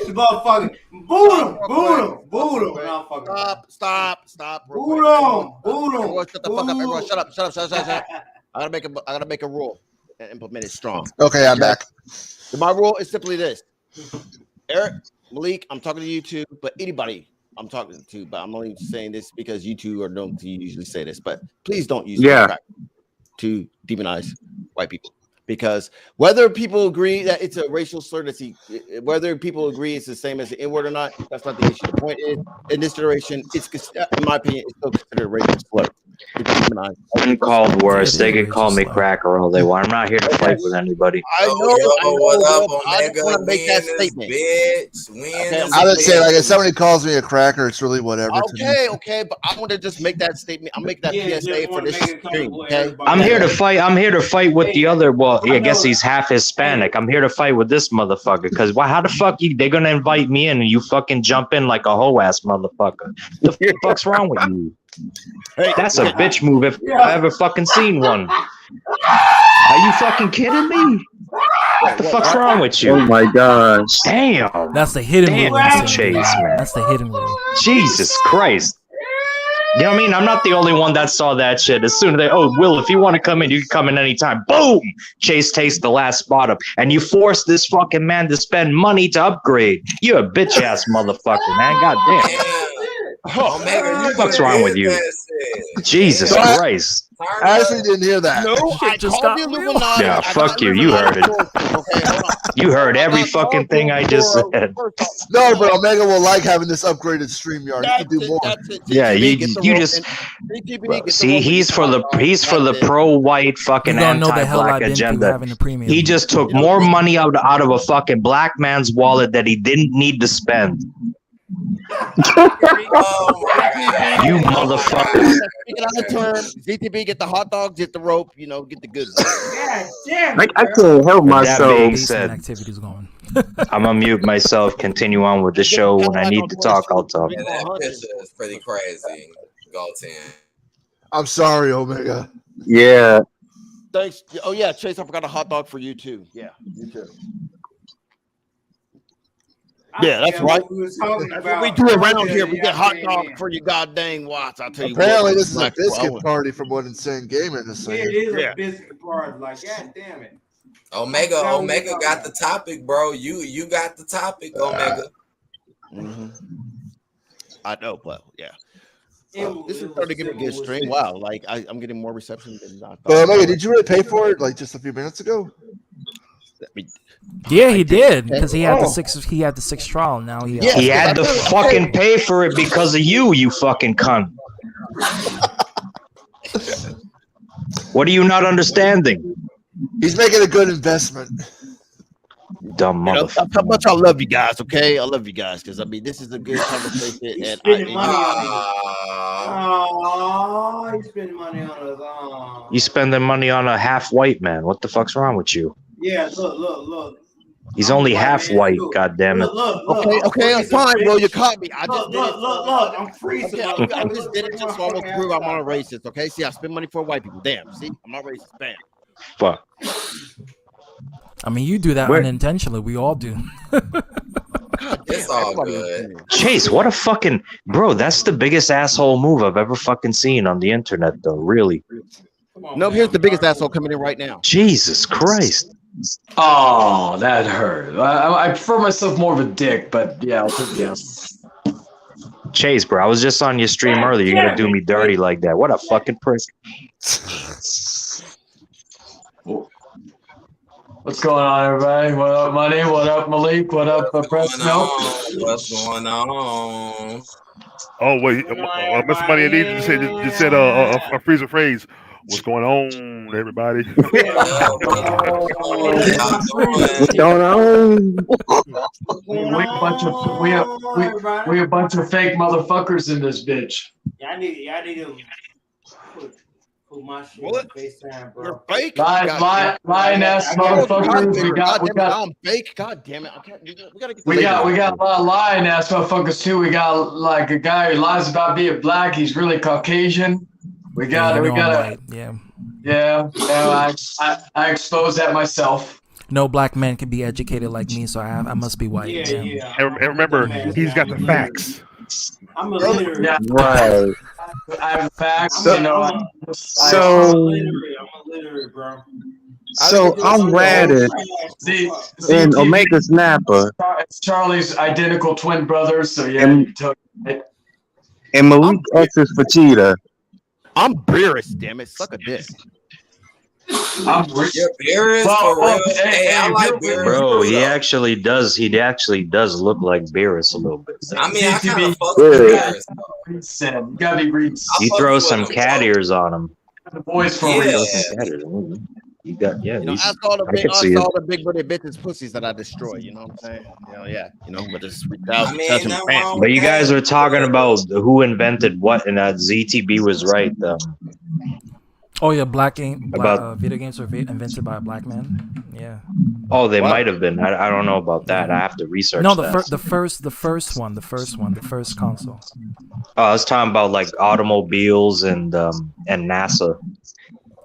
Motherfucker, boot him. Stop. Boot him. Everyone, shut the fuck up. Everyone, shut up. I gotta make a rule and implement it strong. Okay, I'm back. My rule is simply this: Eric, Malik, I'm talking to you two, but anybody I'm talking to, but I'm only saying this because you two are known to usually say this. But please don't use crack to demonize white people. because whether people agree that it's a racial slur, whether people agree it's the same as the N-word or not, that's not the issue. The point is, in this generation, in my opinion, it's still considered a racial slur. It's demonized. Uncalled worse. They can call me cracker all they want. I'm not here to fight with anybody. I know, what up, I just Omega? want to make that We in this statement. bitch. We in this I would say, bitch. like, if somebody calls me a cracker, it's really whatever. to me. Okay, but I want to just make that statement. I'll make that PSA for this stream. Okay, I'm here to fight. I'm here to fight with the other. Well, I guess he's half Hispanic. I'm here to fight with this motherfucker. Because how the fuck they gonna invite me in and you fucking jump in like a hoe ass motherfucker? The fuck's wrong with you? That's a bitch move if I ever fucking seen one. Are you fucking kidding me? What the fuck's wrong with you? Oh my gosh. Damn. That's the hidden rule. Damn, Chase, man. That's the hidden rule. Jesus Christ. You know what I mean? I'm not the only one that saw that shit. As soon as Will, if you want to come in, you can come in anytime. Boom! Chase takes the last spot up. And you force this fucking man to spend money to upgrade. You're a bitch ass motherfucker, man. God damn. Omega, What the fuck's wrong with you? Jesus Christ. I actually didn't hear that. No, I just called got you Illuminati. Yeah, fuck you. You heard it. Okay, hold on. You heard every fucking thing I just said. No, but Omega will like having this upgraded StreamYard. You can do more. Yeah, you just see. He's for the pro-white fucking You don't know the hell anti-black I've been through agenda. having a premium. He just took more money out of a fucking black man's wallet that he didn't need to spend. You motherfucker. Speaking out of turn, ZTB, get the hot dogs, get the rope, get the goods. God damn I it, can't help With that being myself. said, activities going. I'm gonna mute myself. Continue on with the show. When I need to talk, I'll talk. Yeah, that picture is pretty crazy. Galton. I'm sorry, Omega. Yeah. Thanks. Oh yeah, Chase, I forgot a hot dog for you too. Yeah, you too. Yeah, that's right. That's what we do around here. We get hot dog for you goddamn watts. I'll tell you Apparently, what. this is a biscuit party from what Insane Gamer is saying. It is a biscuit party. Like, god damn it. Omega got the topic, bro. You got the topic, Omega. I know, but yeah. This is starting to get a good stream. Wow, like I'm getting more reception than I thought. But Omega, did you really pay for it like just a few minutes ago? Yeah, he did because he had the six. He had the sixth trial. Now he had to fucking pay for it because of you, you fucking cunt. What are you not understanding? He's making a good investment. Dumb motherfucker. How much I love you guys, okay? I love you guys because this is a good conversation. And Spending money on he's spending money on us. You spending money on a half white man. What the fuck's wrong with you? Yeah, look. He's only half white, god damn it. Look, okay, I'm fine, bro. You caught me. I just did it. Look, I'm freezing. Okay, I just did it just to almost prove I'm not a racist, okay? See, I spend money for white people. Damn, see? I'm not racist. Bam. Fuck. I mean, you do that unintentionally. We all do. It's all good. Chase, what a fucking bro. That's the biggest asshole move I've ever fucking seen on the internet, though. Really. No, here's the biggest asshole coming in right now. Jesus Christ. Oh, that hurt. I prefer myself more of a dick, but yeah, I'll take yes. Chase, bro, I was just on your stream earlier. You're gonna do me dirty like that. What a fucking prick. What's going on, everybody? What up, Money? What up, Malik? What up, Presno? What's going on? Oh wait, Mr. Money Indeed just said a freezer phrase. What's going on, everybody? What's going on? We a bunch of fake motherfuckers in this bitch. Yeah, I need to put my shit on FaceTime, bro. You're fake. Lying ass motherfuckers. I'm fake. God damn it. I can't. We gotta get. We got a lot of lying ass motherfuckers too. We got like a guy who lies about being black. He's really Caucasian. I expose that myself. No black man can be educated like me, so I must be white. Yeah. And remember, he's got the facts. I'm a literary. Yeah. Right. I have facts. I'm a literary, bro. So I'm Raditz and Omega Snapper. It's Charlie's identical twin brothers. So yeah, and Malik X is for Cheetah. I'm Beerus, damn it. Suck a dick. Yeah, Beerus for real. Hey, I like Beerus. Bro, he actually does look like Beerus a little bit. I mean, I kind of fuck You with gotta Beerus. you gotta be reading. You throw some cat ears on him. The voice for Yeah. Throw some cat ears. You got You know, ask all the I can see ask it. all the big booty bitches pussies that I destroy. You know what I'm saying? But just reach out. I mean, touch them, nothing bam. wrong But with you guys that. were talking about who invented what, and ZTB was right. Oh yeah, About- video games were invented by a black man. Yeah. Oh, they might have been. I don't know about that. I have to research. No, that. the first console. Oh, I was talking about like automobiles and NASA,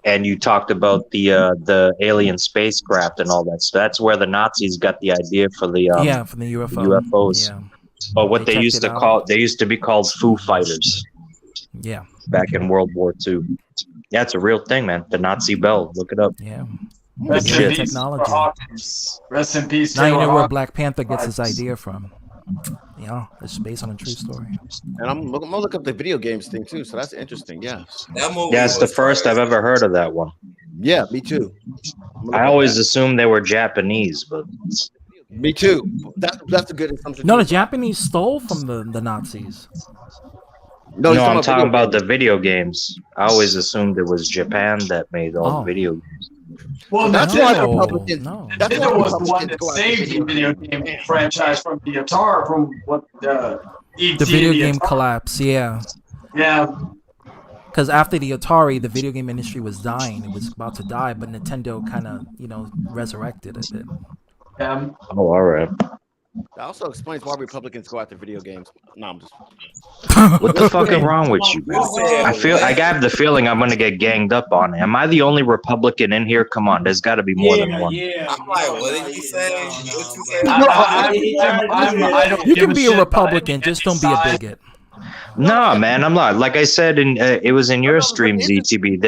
and you talked about the alien spacecraft and all that. So that's where the Nazis got the idea for the from the UFO. UFOs. Yeah. But what they checked used it to out. call they used to be called Foo Fighters. Yeah. Back in World War II. Yeah, it's a real thing, man. The Nazi bell. Look it up. Yeah. Rest Good in shit. peace, Technology. Taylor Hawkins. Rest in peace, Now you Taylor know where Hawkins. Black Panther gets his idea from. Yeah, it's based on a true story. And I'm gonna look up the video games thing too. So that's interesting. Yeah. That movie Yeah, it's the was first I've ever heard of that one. Yeah, me too. I always assumed they were Japanese, but Me too. That's a good assumption. No, too. the Japanese stole from the Nazis. No, he's I'm talking talking about about the video games. I always assumed it was Japan that made all the video games. Well, That's Nintendo, why Republicans. No. That's why Nintendo was the one Republicans that go after saved the video game franchise from the Atari, from what ET The video and game Atari. collapse, yeah. Yeah. Because after the Atari, the video game industry was dying. It was about to die, but Nintendo kind of, resurrected it. Yeah. Oh, all right. That also explains why Republicans go after video games. No, I'm just. What the fuck is wrong with you? I got the feeling I'm gonna get ganged up on. Am I the only Republican in here? Come on, there's got to be more than one. I'm like, what did you say? What you say? I don't You give can be a shit about Republican, just don't be a bigot. No, man, I'm not. Like I said, it was in your stream, ZTB.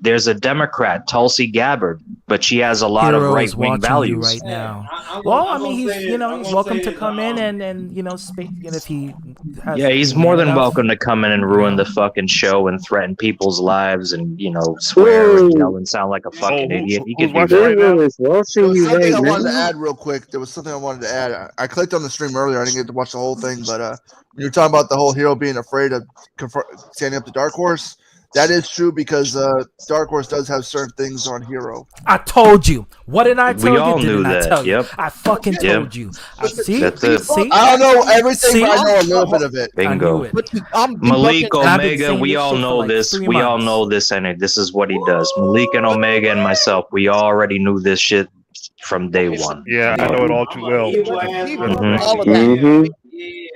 There's a Democrat, Tulsi Gabbard, but she has a lot of Hero right is wing watching values. you right now. Well, I mean, he's welcome to come in and speak. If he has, Yeah, he's more than welcome to come in and ruin the fucking show and threaten people's lives and swear and yell and sound like a fucking idiot. He can do that. There was something I wanted to add real quick. There was something I wanted to add. I clicked on the stream earlier. I didn't get to watch the whole thing, but when you're talking about the whole hero being afraid of standing up to Dark Horse, that is true because Dark Horse does have certain things on Hero. I told you. What did I tell We you? all knew Didn't I that. tell you? Yep. I fucking Yep. told you. See? That's it. See? I don't know everything, See? but I know a little bit of it. Bingo. I knew it. Malik I've been Omega, saying we this all shit for know like this. 3 We all months. know this, and this is what he does. Malik and Omega and myself, we already knew this shit from day one. Yeah, I know it all too well. Mhm. All of that. Mhm.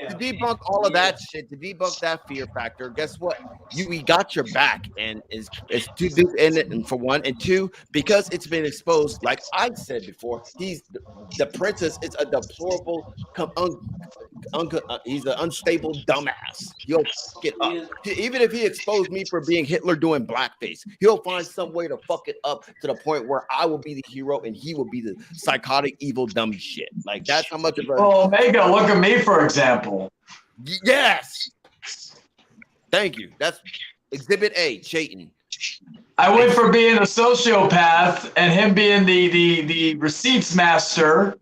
To debunk all of that shit, to debunk that fear factor, guess what? We got your back, and it's to do and for one, and two, because it's been exposed. Like I said before, he's the princess is a deplorable, he's an unstable dumbass. He'll fuck it up. Even if he exposed me for being Hitler doing blackface, he'll find some way to fuck it up to the point where I will be the hero and he will be the psychotic, evil, dumb shit. Like that's how much of a Well, Omega, look at me, for example. Yes. Thank you. That's Exhibit A, Chayton. I went from being a sociopath and him being the receipts master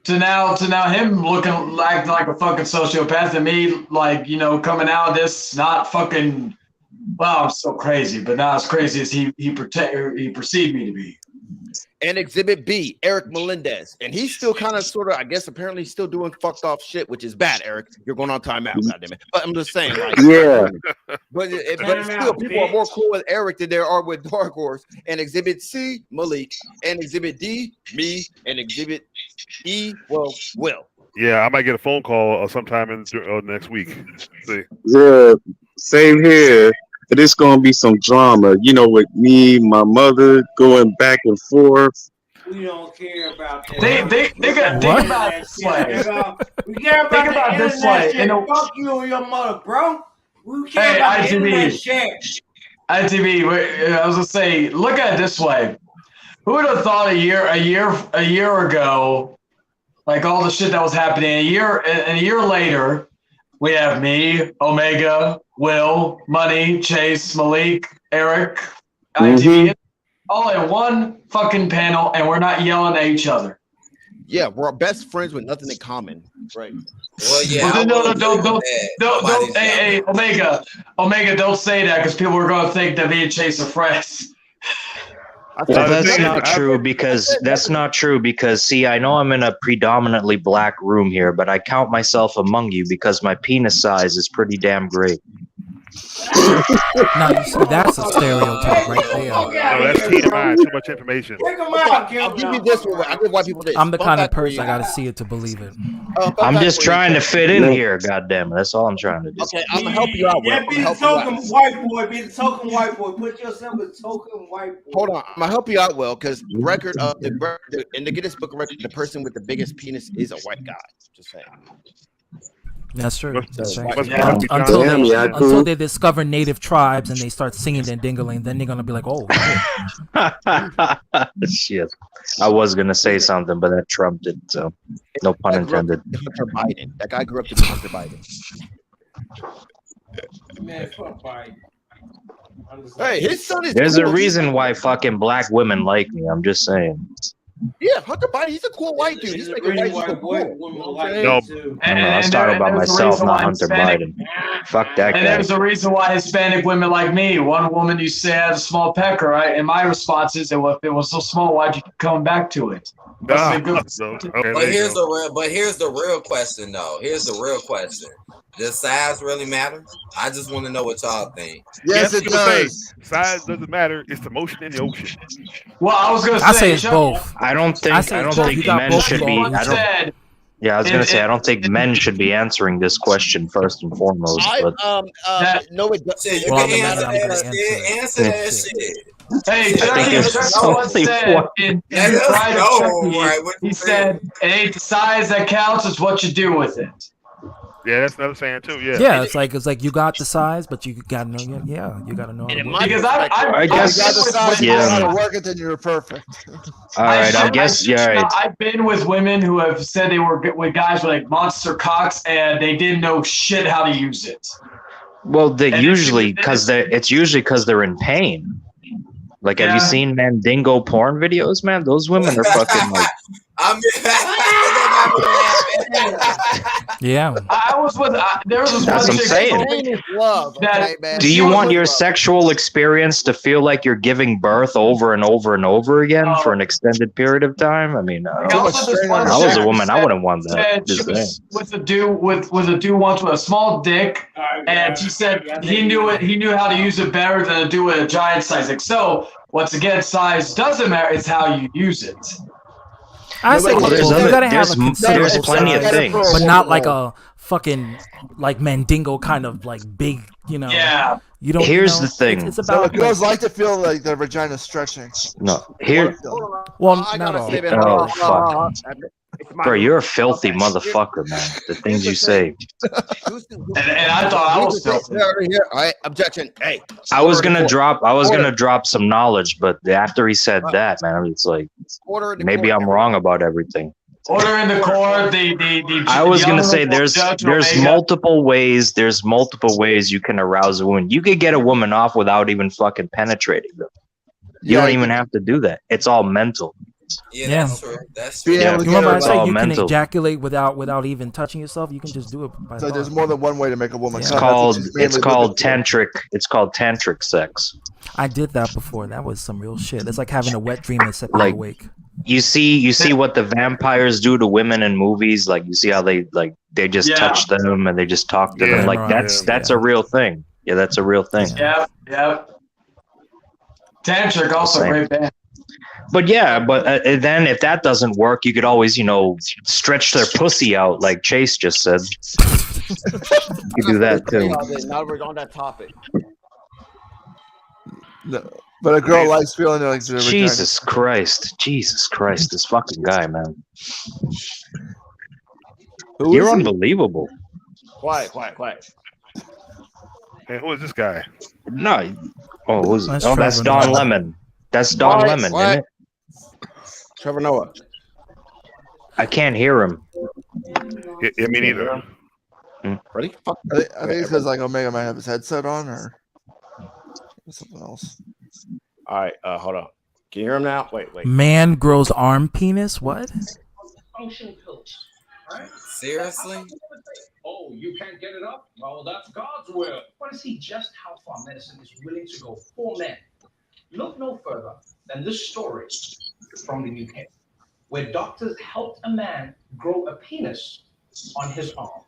to now him looking like a fucking sociopath and me coming out of this not fucking. Well, I'm still crazy, but not as crazy as he perceived me to be. And Exhibit B, Eric Melendez. And he's still kind of sort of, I guess, apparently still doing fucked off shit, which is bad, Eric. You're going on timeout, goddammit. But I'm just saying, like, Yeah. but still, people are more cool with Eric than there are with Dark Horse. And Exhibit C, Malik. And Exhibit D, me. And Exhibit E, well, Will. Yeah, I might get a phone call sometime in next week. See. Yeah, same here. But it's gonna be some drama, with me, my mother going back and forth. We don't care about that. They got think about it this way. We care about Think about the this internet way. shit. And Fuck you and your mother, bro. We care Hey, about the ITV. internet shit. ITV, I was gonna say, look at it this way. Who would have thought a year ago, like all the shit that was happening, a year later, we have me, Omega, Will, Money, Chase, Malik, Eric, ITV. all in one fucking panel, and we're not yelling at each other. Yeah, we're best friends with nothing in common. Right. Well, yeah, Well, I no, will agree with don't, that. don't, Nobody's hey, Omega, don't say that because people are gonna think that me and Chase are friends. Well, that's not true because see, I know I'm in a predominantly black room here, but I count myself among you because my penis size is pretty damn great. Now you see, that's a stereotype right there. No, that's TMI. Too much information. I'll give you this one. I'll give white people this. I'm the Fun kind of fact for person you. I gotta see it to believe it. Fun I'm fact just for you. trying to fit in here, goddamn it. That's all I'm trying to do. Okay, I'm gonna help you out. Yeah, I'm be gonna the help you out. token white boy. Be the token white boy. Put yourself as token white boy. Hold on, I'm gonna help you out, Will, because record of in the Guinness Book of Records, the person with the biggest penis is a white guy. Just saying. That's true. That's right. Yeah. Until they discover native tribes and they start singing and dingling, then they're gonna be like, oh. Shit. I was gonna say something, but that trumped it. So, no pun intended. Hunter Biden. That guy grew up to be Hunter Biden. Man, fuck Biden. Hey, his son is. There's a cool. reason why fucking black women like me. I'm just saying. Yeah, Hunter Biden. He's a cool white dude. He's like a white dude. Cool. No, I was talking about myself, not Hunter Biden. Fuck that And guy. there's a reason why Hispanic women like me. One woman you say has a small pecker, right? And my response is, if it was so small, why'd you come back to it? But here's the real question, though. Here's the real question: does size really matter? I just want to know what y'all think. Yes, it does. Size doesn't matter. It's the motion in the ocean. Well, I was gonna say, I say it's both. I don't think men should be. Yeah, I was gonna say I don't think men should be answering this question first and foremost. But no, it doesn't. You can answer that shit. Hey, Chucky once said in Pride of Chucky, he said, "It ain't the size that counts; it's what you do with it." Yeah, that's another saying too. Yeah. Yeah, it's like you got the size, but you gotta know. Yeah, you gotta know. Because I guess. You got the size, you know how to work it, then you're perfect. All right, I guess. Yeah, right. I've been with women who have said they were with guys with like monster cocks, and they didn't know shit how to use it. Well, they usually because they're in pain. Like, have you seen Mandingo porn videos, man? Those women are fucking like. Yeah. I was with. There was this That's one what I'm chick saying. Do you want your sexual experience to feel like you're giving birth over and over and over again for an extended period of time? I mean, I was a woman. I wouldn't want that. She was with a dude with a dude once with a small dick, and she said he knew it. He knew how to use it better than a dude with a giant size dick. So once again, size doesn't matter. It's how you use it. I say you gotta have a there's considerable plenty of size, things, but not like a fucking like Mandingo kind of like big. You know. Yeah. You don't. Here's the thing. So It's about girls like to feel like their vagina stretching. No, here. Well, not all. Oh fuck. Bro, you're a filthy motherfucker, man. The things you say. And I thought I was filthy. All right, objection. Hey, I was gonna drop some knowledge, but after he said that, man, it's like maybe I'm wrong about everything. Order in the court. I was gonna say there's Omega. multiple ways. There's multiple ways you can arouse a woman. You could get a woman off without even fucking penetrating them. You don't even have to do that. It's all mental. Yeah, that's true. That's true. true. You remember I said you mental. can ejaculate without even touching yourself. You can just do it by So thought. there's more than one way to make a woman. It's come. called That's what she's mainly tantric. It's called tantric sex. I did that before. That was some real shit. It's like having a wet dream except Like, you're awake. You see what the vampires do to women in movies. Like you see how they just touch them and they just talk to them. Like that's a real thing. Yeah, that's a real thing. Yeah. Tantric also a great band. But yeah, then if that doesn't work, you could always, stretch their pussy out like Chase just said. You do that too. Now we're on that topic. No, but a girl likes feeling like their Jesus Christ, this fucking guy, man. You're unbelievable. Quiet. Hey, who is this guy? No. Oh, who's That's that's Trevor Don Noah. Lemon. That's Don Lemon, isn't it? Trevor Noah. I can't hear him. Yeah, me neither. Ready? I think it's because like Omega might have his headset on or something else. All right, hold on. Can you hear him now? Wait. Man grows arm penis. What? Function coach. Right? Seriously? Oh, you can't get it up? Well, that's God's will. Want to see just how far medicine is willing to go for men? Look no further than this story from the UK, where doctors helped a man grow a penis on his arm.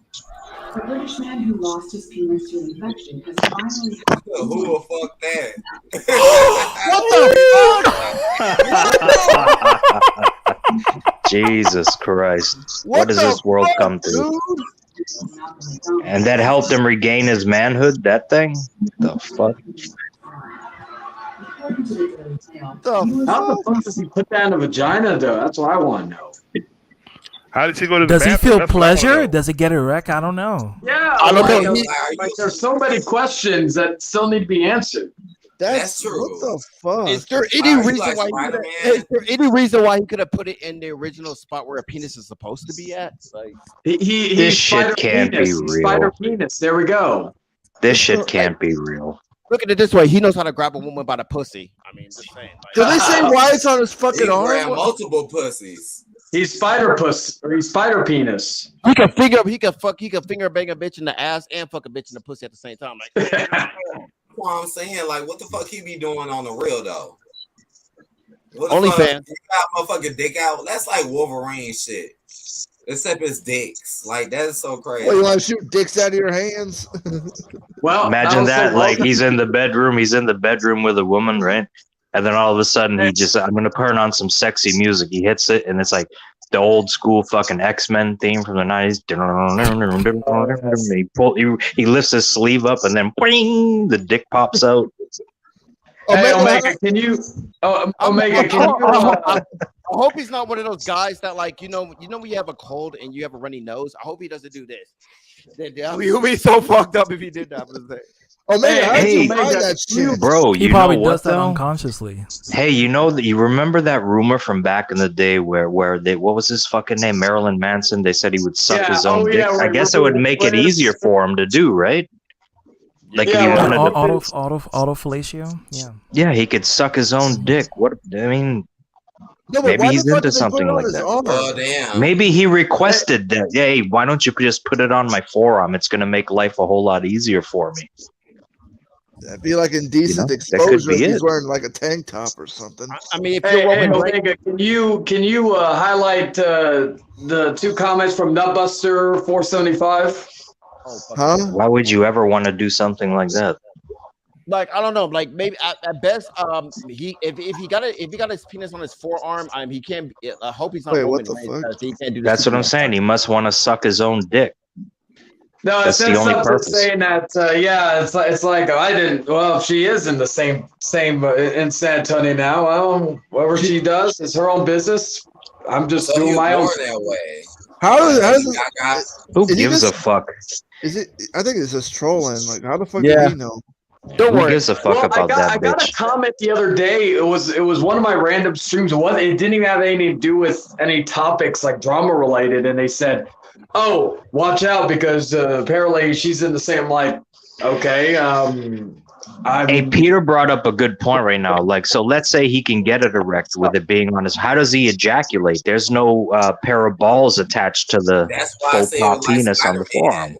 A British man who lost his penis to an infection has finally. Who will fuck that? What the Jesus Christ. What does this world come to? And that helped him regain his manhood, that thing? The fuck? How the fuck does he put that in a vagina, though? That's what I want to know. How did he go to the Does he bathroom? feel That's what I wanna pleasure? know. Does it get erect? I don't know. Yeah, I don't know. Like, there's so many questions that still need to be answered. That's true. What the fuck? Is there any Wow, you reason like why? Is Spider-Man? there any reason why he could have put it in the original spot where a penis is supposed to be at? Like, He This shit spider can't be penis. real. Spider penis. There we go. This shit can't be real. look at it this way: he knows how to grab a woman by the pussy. I mean, just saying. Did they say why it's on his He fucking grabbed arm? multiple pussies. He's spider puss or he's spider penis. He can finger bang a bitch in the ass and fuck a bitch in the pussy at the same time. Like, That's what I'm saying. Like, what the fuck he be doing on the real though? What the OnlyFans. fuck? He got motherfucking dick out. That's like Wolverine shit. Except it's dicks. Like that is so crazy. What, you want to shoot dicks out of your hands? Well, Imagine that, like he's in the bedroom with a woman, right? And then all of a sudden I'm gonna turn on some sexy music. He hits it and it's like the old school fucking X-Men theme from the 90s. He lifts his sleeve up and then boing, the dick pops out. Hey, Omega, can you? Omega, can you? I hope he's not one of those guys that, like, you know, when you have a cold and you have a runny nose. I hope he doesn't do this. He'll be so fucked up if he did that. Omega, how did you Hey, find that shit? Bro, He you probably know does what that though? unconsciously. Hey, you remember that rumor from back in the day where what was his fucking name? Marilyn Manson. They said he would suck his own dick. I guess it would make it easier for him to do, right? Like if he wanted to. Autofellatio? Yeah. Yeah, he could suck his own dick. What I mean, No, but maybe why he's the fuck into did they put something it on like his that. arm? Oh damn. Maybe he requested that. Hey, why don't you just put it on my forearm? It's gonna make life a whole lot easier for me. That'd be like indecent that could exposure be if he's it. wearing like a tank top or something. I mean, if Hey, you're hey, Roman Reigns, Omega, can you highlight the two comments from Nutbuster 475? Huh? Why would you ever want to do something like that? like, I don't know, like maybe at best, he if he got his penis on his forearm, he can't. I hope he's not Wait, Roman what the Reigns, fuck? he can't do this That's to what I'm me. saying. He must want to suck his own dick. No, it That's says the only something purpose. saying that it's like I didn't. Well, if she is in the same in San Antonio now, well, whatever she does is her own business. I'm just So doing you my own. born that way. How does You got- Who Is he gives just- a fuck? is it? I think it's just trolling. Like, how the fuck Yeah. do we know? Don't Who worry. gives a fuck Well, about I that got a bitch? comment the other day. It was one of my random streams. It didn't even have anything to do with any topics like drama related. And they said, "Oh, watch out because apparently she's in the same." Like, okay, Hey, Peter brought up a good point right now. Like, so let's say he can get it erect with it being on his. How does he ejaculate? There's no pair of balls attached to the That's why I full say it top was like penis on the Spider-Man. forearm.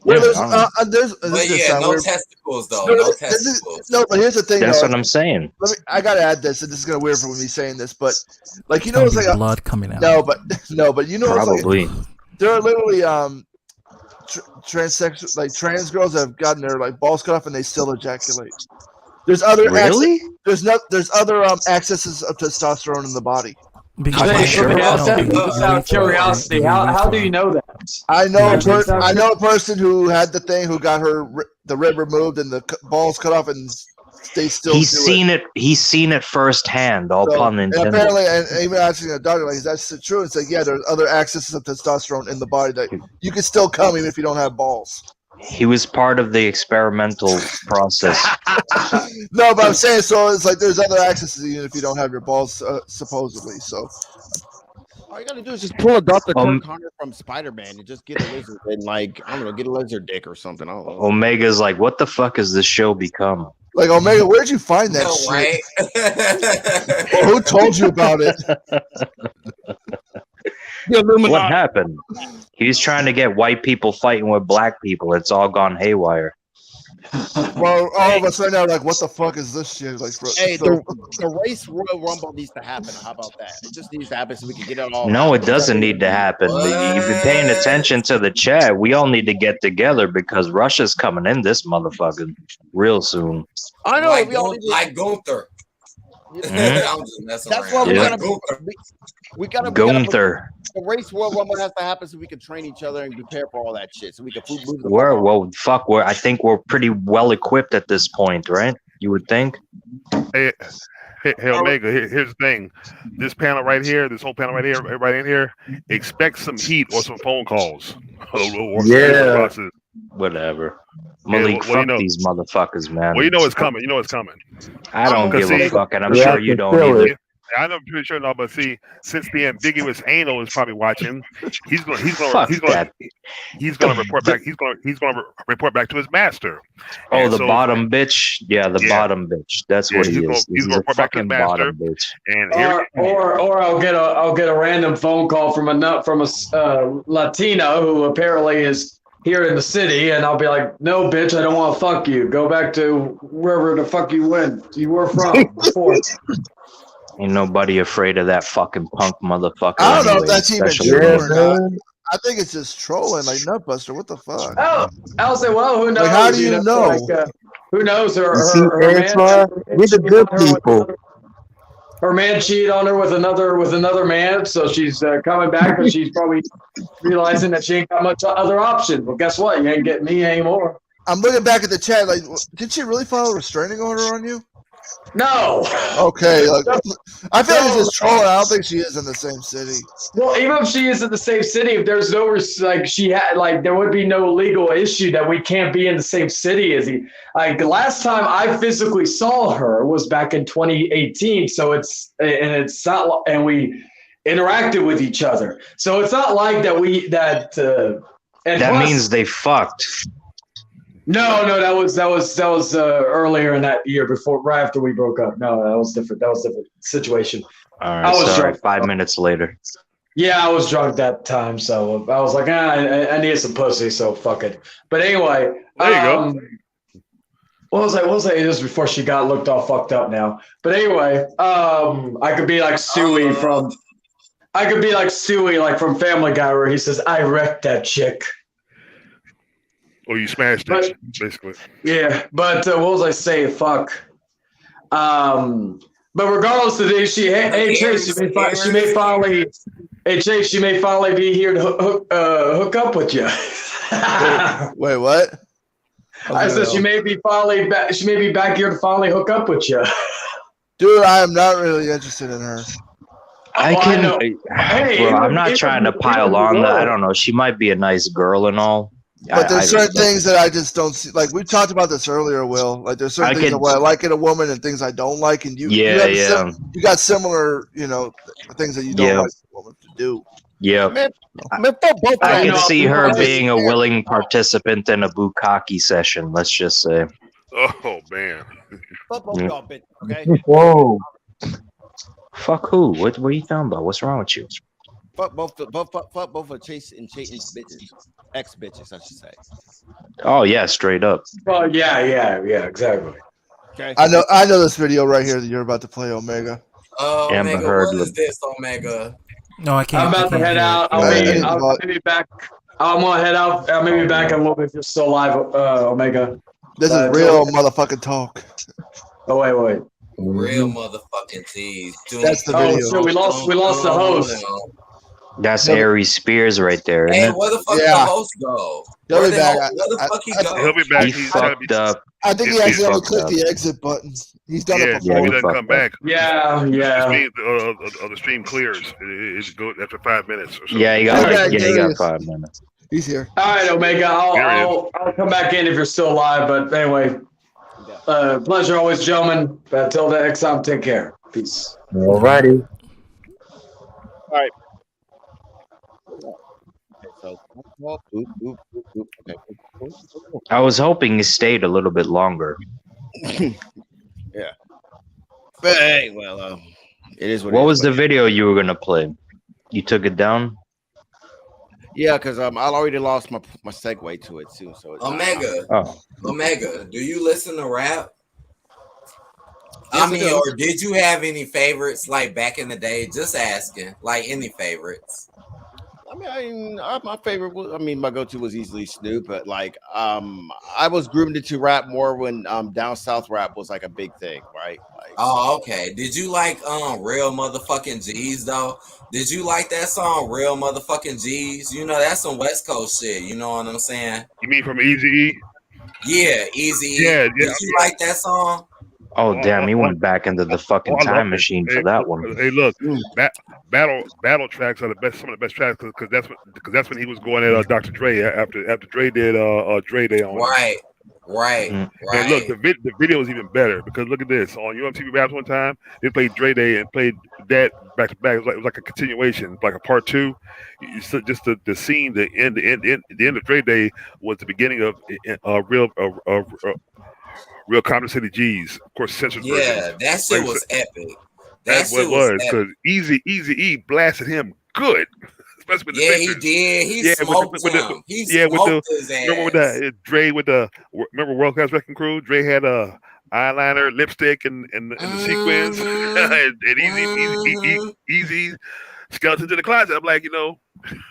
Well, Yeah, I don't know. there's But this is yeah, sound no weird. testicles though. No, No this is- testicles. no, but here's the thing. That's though. what I'm saying. I gotta add this, and this is gonna weird for me saying this, but like It's gonna it's be like blood coming out. no, but it's like Probably. there are literally transsexual like trans girls that have gotten their like balls cut off and they still ejaculate. There's other Really? there's other accesses of testosterone in the body. Because Are you sure? Just out of curiosity, how do you know that? I know Yeah, I know a person who had the thing who got the rib removed and the balls cut off and they still He's do seen it. He's seen it firsthand. All So, pun and intended. apparently, and even asking a doctor, like, is that true? It's like, yeah, there's other accesses of testosterone in the body that you can still come even if you don't have balls. He was part of the experimental process. No, but I'm saying, so it's like there's other accesses even if you don't have your balls, supposedly. So All you gotta do is just pull a Dr. Kirk Connor from Spider-Man and just get a lizard and, like, I don't know, get a lizard dick or something. I don't know. Omega's like, what the fuck has this show become? Like Omega, where'd you find that No, shit? right? Or who told you about it? What happened? He's trying to get white people fighting with black people. It's all gone haywire. Well, all of us right now are like, what the fuck is this shit? Like, Hey, so, the race Royal Rumble needs to happen. How about that? It just needs to happen so we can get it all. No, out. it doesn't need to happen. You've been paying attention to the chat. We all need to get together because Russia's coming in this motherfucker real soon. I know. Like, we all need to, like Gunther. Mhm. I'm just messing That's around. why we Yeah. gotta. We gotta. Gunther. The race Royal Rumble has to happen so we can train each other and prepare for all that shit. So we can move the I think we're pretty well equipped at this point, right? You would think. Hey, Omega, here's the thing. This panel right here, this whole panel right here, everybody in here, expect some heat or some phone calls. Or Yeah. Whatever. Yeah, Malik, well, fuck you know- these motherfuckers, man. Well, you know it's coming. You know it's coming. I don't give a See, fuck, and I'm Yeah, sure I you can don't feel either. it. I'm pretty sure no, but see, since the ambiguous anal is probably watching, he's gonna Fuck that. report back. He's gonna report back to his master. Oh, And the so- bottom bitch. Yeah, the Yeah. bottom bitch. That's Yeah, what he he's gonna- is. he's He's gonna a report back to his fucking master. bottom bitch. And here, Or I'll get a random phone call from a Latino who apparently is here in the city, and I'll be like, "No, bitch, I don't want to fuck you. Go back to wherever the fuck you were from before." Ain't nobody afraid of that fucking punk motherfucker. I don't know anyway, if that's even especially true me. or not. I think it's just trolling, like Nutbuster. What the fuck? Oh, I'll say, well, who knows? Like, how do you know? Like, who knows? Her You see, man, Antoine, we're the good people. her man cheated on her with another man, so she's coming back, but she's probably realizing that she ain't got much other option. Well, guess what? You ain't getting me anymore. I'm looking back at the chat. Like, did she really file a restraining order on you? No. Okay. Like, I feel like it's just trolling. I don't think she is in the same city. Well, even if she is in the same city, if there's no there would be no legal issue that we can't be in the same city as he. Like the last time I physically saw her was back in 2018. So it's not, and we interacted with each other. So it's not like that. And That plus, means they fucked. No, that was earlier in that year right after we broke up. No, that was different. That was a different situation. All I right, was sorry. drunk. 5 minutes later. Yeah, I was drunk that time, so I was like, I needed some pussy, so fuck it. But anyway, there you go. What was I saying? This was before she got looked all fucked up now. But anyway, I could be like Stewie like from Family Guy, where he says, "I wrecked that chick." Or you smashed it, basically. Yeah, but what was I saying? Fuck. But regardless of this, hey Chase, she may finally be here to hook up with you. Wait, what? I said she may be back here to finally hook up with you. Dude, I am not really interested in her. I'm not trying to pile on that. I don't know. She might be a nice girl and all. But there's certain things that I just don't see. Like we've talked about this earlier, Will. Like there's certain things that I like in a woman and things I don't like, and you got similar, things that you don't like a woman to do. Yeah, I can see her being a willing participant in a bukkake session. Let's just say. Oh man. Fuck both y'all, bitch. Okay. Whoa. Fuck who? What are you talking about? What's wrong with you? Fuck both of Chase and Chayton's bitches, ex bitches, I should say. Oh yeah, straight up. Well, yeah, exactly. Okay. I know this video right here that you're about to play, Omega. Omega, what is this, Omega? No, I can't. I'm about to head out. I'll be back. I'm gonna head out. I'll maybe back in a little bit if you're still alive, Omega. This is real motherfucking talk. Oh wait. Real motherfucking tease. That's the video. So we lost the host. That's Aries Spears right there. Hey, Isn't it? where the fuck the host go? He'll be back. Where the fuck he go? He'll be back. He fucked up. I think he accidentally clicked the exit button. He's done it before. He doesn't come back. Yeah. The stream clears. It goes after 5 minutes or so. Yeah, he got 5 minutes. He's here. All right, Omega. I'll come back in if you're still alive. But anyway, pleasure always, gentlemen. Until the next time, take care. Peace. Alrighty. All right. I was hoping he stayed a little bit longer. Yeah. But hey, well, it is what it What is. was But the video you were gonna play? You took it down? yeah, because I already lost my segue to it too. So it's Omega. Oh. Omega, do you listen to rap? Yes, I I mean, do. or did you have any favorites like back in the day? Just asking, like any favorites. I mean, my favorite was, my go-to was easily Snoop, but like, I was groomed into rap more when down south rap was like a big thing, right? Like, Oh, okay. Did you like Real Motherfucking G's though? Did you like that song Real Motherfucking G's? You know, that's some West Coast shit, you know what I'm saying? You mean from Easy E? Yeah, Easy E. Yeah, Did you like that song? Oh damn, he went back into the fucking I love time it. machine Hey, for that one. hey, look, battle tracks are the best. Some of the best tracks because that's when he was going at Dr. Dre after Dre did Dre Day on him. Right. And look, the video is even better because look at this on UMTV Raps one time they played Dre Day and played that back to back. It was like a continuation, like a part two. Just the scene, the end of Dre Day was the beginning of Real Compton City G's, of course, censored version. Yeah, that shit was epic. That's what it was because Easy E blasted him good. Especially with the he did. He smoked him. He smoked his ass. Remember with the Dre with the World Class Wrecking Crew? Dre had a eyeliner, lipstick, and the sequins, and Easy skeletons in the closet. I'm like,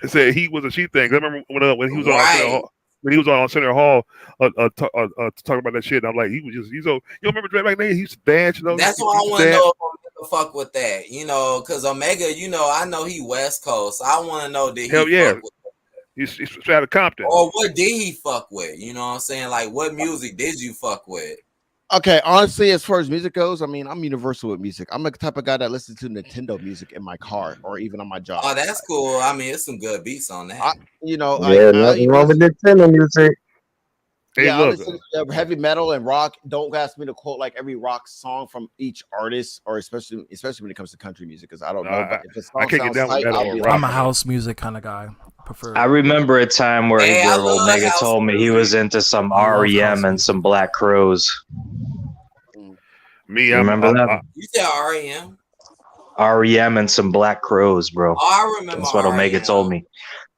I said he was a she thing. I remember when he was on Center Hall, talking about that shit. And I'm like, he's so. You remember Dre back then? He used to dance. That's why I want to know if Omega fuck with that. Because Omega, I know he West Coast. I want to know did he fuck with that? He's straight out of Compton. Or what did he fuck with? You know what I'm saying? Like, what music did you fuck with? okay, honestly, as far as music goes, I'm universal with music. I'm the type of guy that listens to Nintendo music in my car or even on my job. Oh, that's cool. I mean, it's some good beats on that. Nothing wrong with Nintendo music. Hey, I listen to heavy metal and rock. Don't ask me to quote like every rock song from each artist, or especially when it comes to country music, because I don't know. But if a song sounds tight, I'll be I'm a house music kind of guy. I remember a time where Omega told me he was into some REM and some Black Crows. Me, you remember that? You said REM? REM and some Black Crows, bro. Oh, I remember. That's what Omega told me.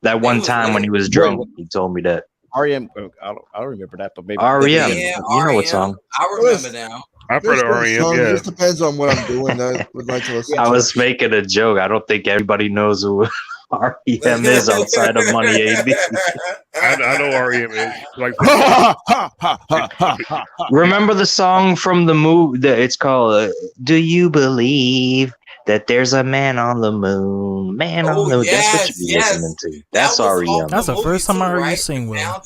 That one time when he was drunk, he told me that. REM, I don't remember that, but maybe REM. You know what song? I remember now. I've heard of REM. Yeah, it just depends on what I'm doing. I would like to listen. I was making a joke. I don't think everybody knows who REM is outside of Money AD. I know REM is. Like, remember the song from the movie? It's called "Do You Believe That There's a Man on the Moon?" Man on the moon. That's what you be listening to. That's REM. That's the first time I heard you sing, Will.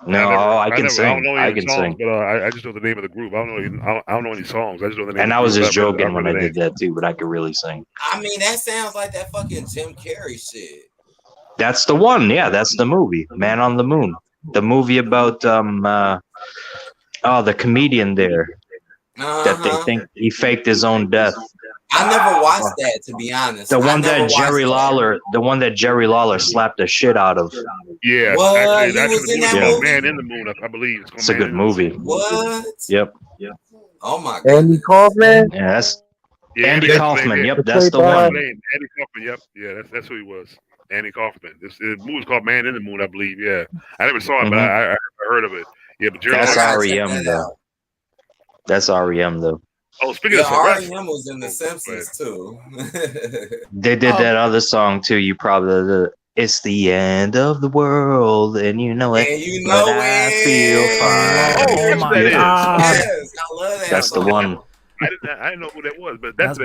No, I can sing. I can sing. But I just know the name of the group. I don't know any songs. I just know the name. And I was just joking when I did that too, but I could really sing. I mean, that sounds like that fucking Jim Carrey shit. That's the one. Yeah, that's the movie, Man on the Moon. The movie about the comedian there that they think he faked his own death. I never watched that, to be honest. The one that Jerry Lawler slapped the shit out of. Yeah, what? Actually, was in that movie? movie? Man in the Moon, I believe. It's a good movie. What? Yep. Oh my god. Andy Kaufman. Yeah, that's Andy Kaufman. Yep, that's the one. Andy Kaufman. Yep. Yeah, that's who he was. Andy Kaufman. The movie's called Man in the Moon, I believe. Yeah, I never saw it, but I heard of it. Yeah, but that's REM though. That's REM though. Oh, speaking of REM was in The Simpsons too. They did that other song too. You probably it's the end of the world, and you know it. And you know but I feel fine. Oh my god! Yes, I love that. That's the one. I didn't know who that was, but that's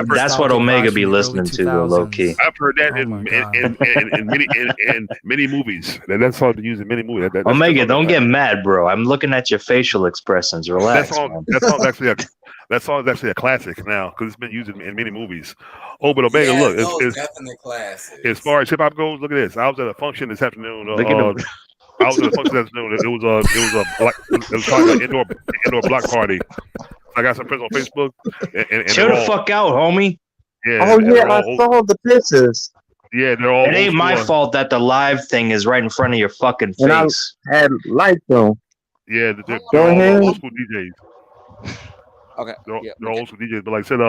that's what Omega be listening to though, low key. I've heard that in many movies. That's all to use in many movies. Omega, don't get mad, bro. I'm looking at your facial expressions. Relax. That song is actually a classic now because it's been used in many movies. Oh, but Omega, look, it's definitely classic. As far as hip hop goes, look at this. I was at a function this afternoon. I was at a function this afternoon. It was like an indoor block party. I got some friends on Facebook. And chill the fuck out, homie. Yeah. Oh yeah, I saw the pictures. Yeah, they're all. It ain't my fault that the live thing is right in front of your fucking face. And I had lights on. Yeah, they're Go all ahead. old school DJs. Okay. They're, Yeah. they're Okay. old school DJs. But like I said,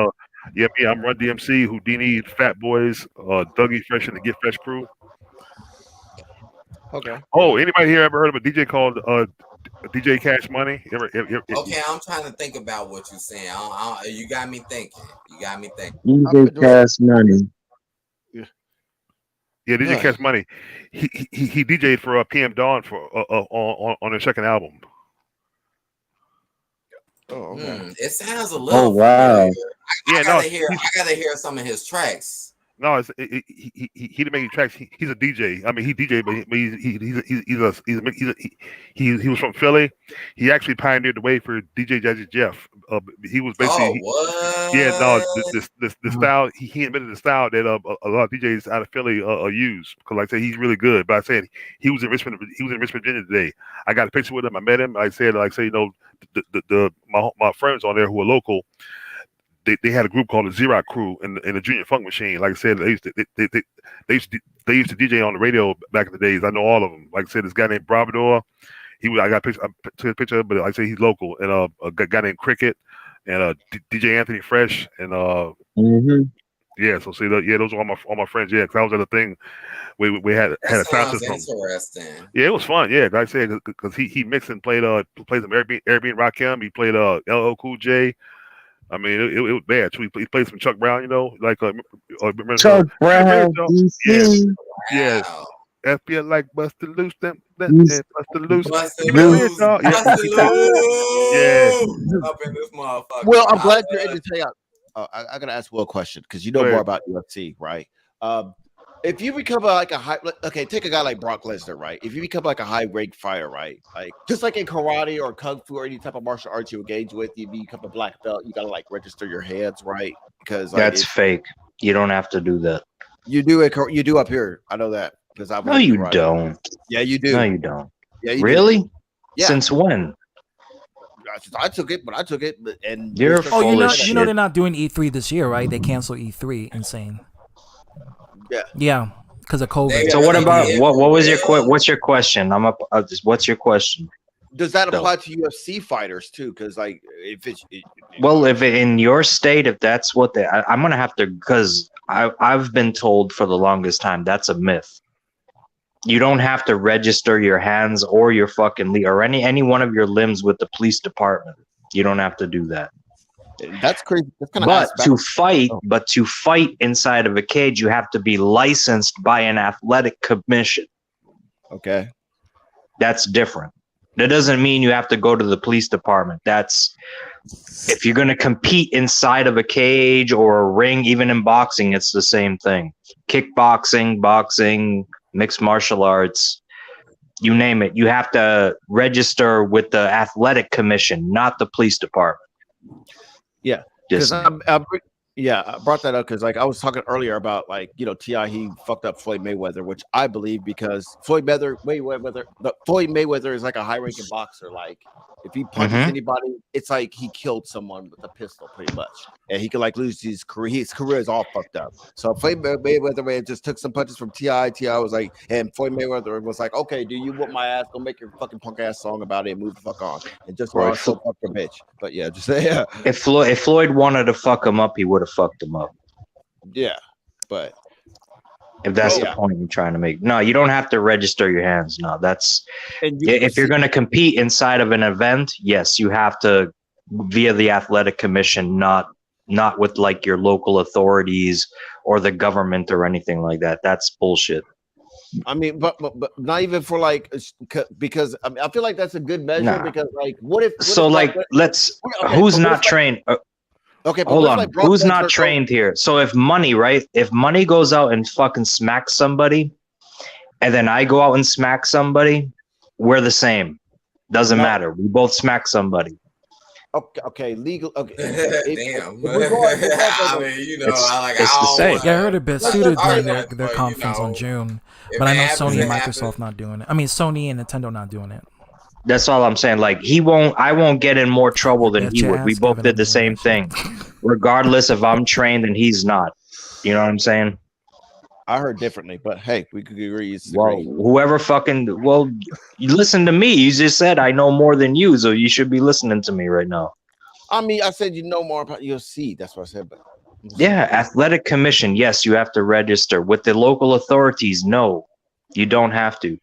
yeah, me, I'm Run DMC, Houdini, Fat Boys, Dougie Fresh and the Get Fresh crew. Okay. Oh, anybody here ever heard of a DJ called DJ Cash Money? Okay, I'm trying to think about what you're saying. You got me thinking. You got me thinking. DJ Cash Money. Yeah, DJ Huh. Cash Money. He DJ'd for PM Dawn for on their second album. Oh, okay. It sounds a little wow. familiar. Yeah, I no, gotta hear some of his tracks. No, he didn't make any tracks. He's a DJ. I mean, he DJ, but he was from Philly. He actually pioneered the way for DJ Jazzy Jeff. He was basically yeah, no, the style he invented the style that a lot of DJs out of Philly use, because like I said, he's really good. But I said he was in Richmond, Virginia today. I got a picture with him. I met him. I said, you know, my friends on there who are local. They had a group called the Xerox Crew in the Junior Funk Machine. Like I said, they used to DJ on the radio back in the days. I know all of them. Like I said, this guy named Bravador. I took a picture of him, but like I say, he's local. And a guy named Cricket and DJ Anthony Fresh and yeah. So see, those are all my friends. Yeah, because I was at a thing. We had a sound system. Interesting. Yeah, it was fun. Yeah, like I said, because he mixed and played some Airbnb Rakim. He played LL Cool J. I mean, it was bad too. He played some Chuck Brown, you know, like remember, Chuck Brown, DC. Yeah. FBI like Buster Loose, Buster Loose. Yeah. Up in this motherfucker. Well, I'm glad you're in the thing. I gotta ask Will a question because you know more about UFC, right? If you become take a guy like Brock Lesnar, right? If you become like a high rank fighter, right? Like just like in karate or kung fu or any type of martial arts you engage with, you become a black belt. You gotta like register your hands, right? Because that's fake. You don't have to do that. You do it. You do up here. I know that because I've. No, you don't. Yeah, you do. No, you don't. Yeah, you really? Do. Yeah. Since when? I took it, and you're full of shit. You know they're not doing E3 this year, right? They canceled E3. Insane. Yeah, because of COVID. So what about what was your what's your question? What's your question? Does that apply to UFC fighters too? Because like if it's if in your state, if that's what I'm gonna have to, because I've been told for the longest time that's a myth. You don't have to register your hands or your fucking or any one of your limbs with the police department. You don't have to do that. That's crazy. That's But to fight inside of a cage, you have to be licensed by an athletic commission. Okay, that's different. That doesn't mean you have to go to the police department. That's if you're going to compete inside of a cage or a ring, even in boxing, it's the same thing. Kickboxing, boxing, mixed martial arts, you name it. You have to register with the athletic commission, not the police department. Yeah, because I brought that up because like I was talking earlier about like T.I. he fucked up Floyd Mayweather, which I believe because Floyd Mayweather is like a high ranking boxer. Like if he punches anybody, it's like he killed someone with a pistol, pretty much, and he could like lose his career. His career is all fucked up. So Floyd Mayweather just took some punches from T.I. T.I. was like, and Floyd Mayweather was like, okay, do you whoop my ass? Go make your fucking punk ass song about it and move the fuck on. And just so fuck your bitch. But yeah, just yeah. If Floyd wanted to fuck him up, he would have fucked him up. Yeah, but if that's the point you're trying to make. No, you don't have to register your hands. No, that's if you're going to compete inside of an event, yes, you have to via the athletic commission, not with like your local authorities or the government or anything like that. That's bullshit. I mean, but not even for like because I mean I feel like that's a good measure because like what if who's not trained? Okay, hold on. Who's not trained here? So if money goes out and fucking smacks somebody, and then I go out and smack somebody, we're the same. Doesn't matter. We both smack somebody. Okay, legal. Okay, damn. I mean, it's the same. Yeah, I heard it suited during their conference on June, but I know Sony and Microsoft not doing it. I mean, Sony and Nintendo not doing it. That's all I'm saying. Like I won't get in more trouble than he would. We both did the same thing, regardless if I'm trained and he's not. You know what I'm saying? I heard differently, but hey, we could agree. Well, whoever you listen to me. You just said I know more than you, so you should be listening to me right now. I mean, I said you know more about UFC. That's what I said, but yeah, athletic commission. Yes, you have to register with the local authorities. No, you don't have to.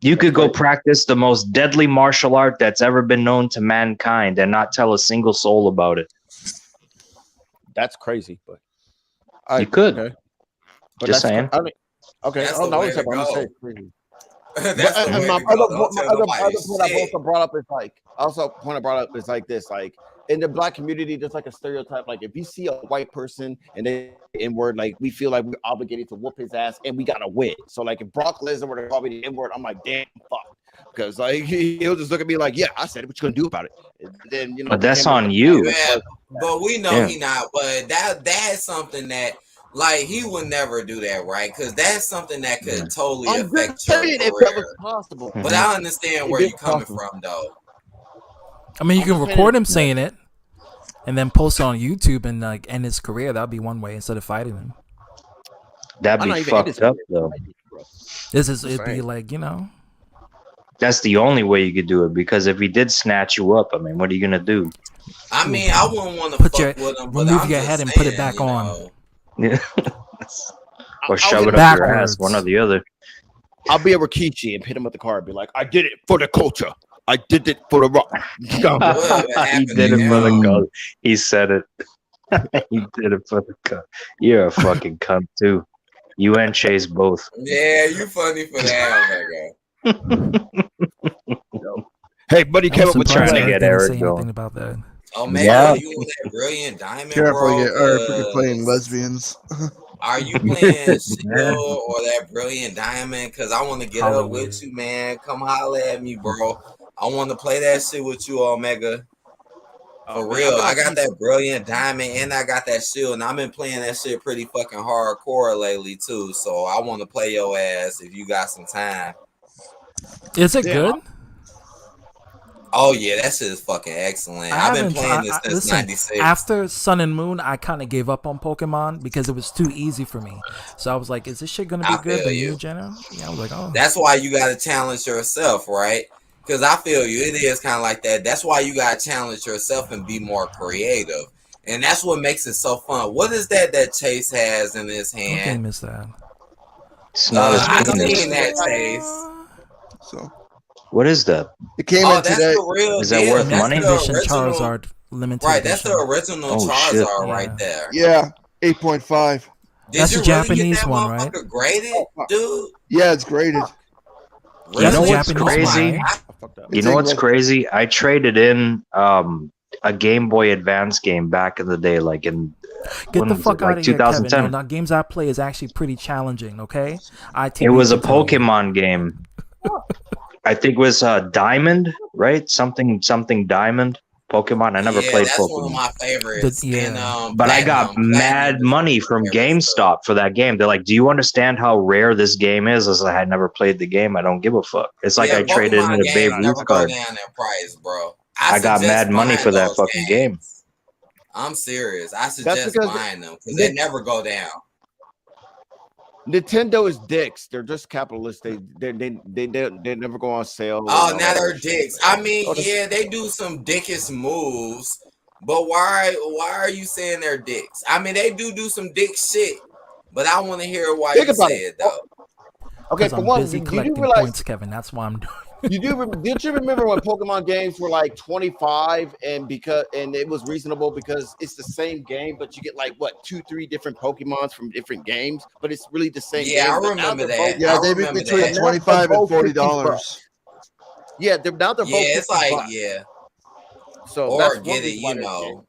You could go practice the most deadly martial art that's ever been known to mankind and not tell a single soul about it. That's crazy, but you could. Okay. But Just saying. Okay. That's Oh the no, way I'm to gonna say go. it's crazy. That's the way to go. Don't tell Other nobody point I shit. also brought up is like this, like in the black community, there's like a stereotype. Like if you see a white person and they N-word, like we feel like we're obligated to whoop his ass and we gotta win. So like if Brock Lesnar were to call me the N-word, I'm like, damn, fuck. Because like he'll just look at me like, yeah, I said it, what you gonna do about it? And then But that's on you. Yeah, but we know he not. But that's something that like he would never do that, right? Because that's something that could totally affect your career. If that was possible. But I understand where you're coming from, though. I mean, you can record him saying it, and then post it on YouTube and like end his career. That'd be one way instead of fighting him. That'd be fucked up, though. It'd be like, you know. That's the only way you could do it, because if he did snatch you up, I mean, what are you gonna do? I mean, I wouldn't want to fuck with him, but remove your head and put it back on. Yeah. Or shove it up your ass, one or the other. I'll be a Rikichi and hit him with the car and be like, I did it for the culture. I did it for the rock. He did it for the culture. He said it. He did it for the culture. You're a fucking cunt too. You and Chase both. Yeah, you funny for that, Hey, buddy, came up with trying to get Eric going. About that. Oh man, Yeah. are you in that brilliant diamond, Careful, bro? you get playing lesbians. Are you playing Shield or that brilliant diamond? Because I want to get up with you, man. Come holler at me, bro. I want to play that shit with you, Omega. For real, I got that brilliant diamond and I got that shield, and I've been playing that shit pretty fucking hardcore lately too. So I want to play your ass if you got some time. Is it good? Oh yeah, that shit is fucking excellent. I've been playing this since '96. After Sun and Moon, I kind of gave up on Pokemon because it was too easy for me. So I was like, "Is this shit gonna be good?" The new general? Yeah, I was like, "Oh." That's why you gotta challenge yourself, right? Because I feel you, it is kind of like that. That's why you gotta challenge yourself and be more creative, and that's what makes it so fun. What is that Chase has in his hand? What game is that? It's not I seen that, Chase. So. What is that? It came in today. Is that worth money? Edition Charizard limited right, edition. that's the original Charizard right there. Yeah, 8.5. That's the Japanese one, right? Graded, dude? Yeah, it's graded. You know what's crazy? You know what's crazy? I traded in a Game Boy Advance game back in the day, like in Get the fuck out of here, 2010. Kevin. No, games I play is actually pretty challenging. Okay, it was a Pokemon game. I think it was Diamond, right? Something Diamond Pokemon. I never played that's Pokemon. One of my favorites. But I got mad money from GameStop for that game. They're like, "Do you understand how rare this game is?" I was like, "I never played the game. I don't give a fuck." It's like I traded in a Babe Ruth card. Down in price, bro. I got mad money for that fucking game. I'm serious. I suggest buying them because they never go down. Nintendo is dicks. They're just capitalists. They never go on sale. Oh, now they're dicks. I mean, yeah, they do some dickish moves, but why are you saying they're dicks? I mean, they do some dick shit, but I want to hear why you say it though. Okay, for one, busy you do collecting realize points, Kevin. That's why I'm doing. Did you remember when Pokemon games were like 25 and it was reasonable because it's the same game, but you get like what 2-3 different Pokemons from different games, but it's really the same game. I remember that. Yeah, they be between $25 and $40. Yeah, they're both it's like $50. So or that's get it, you know.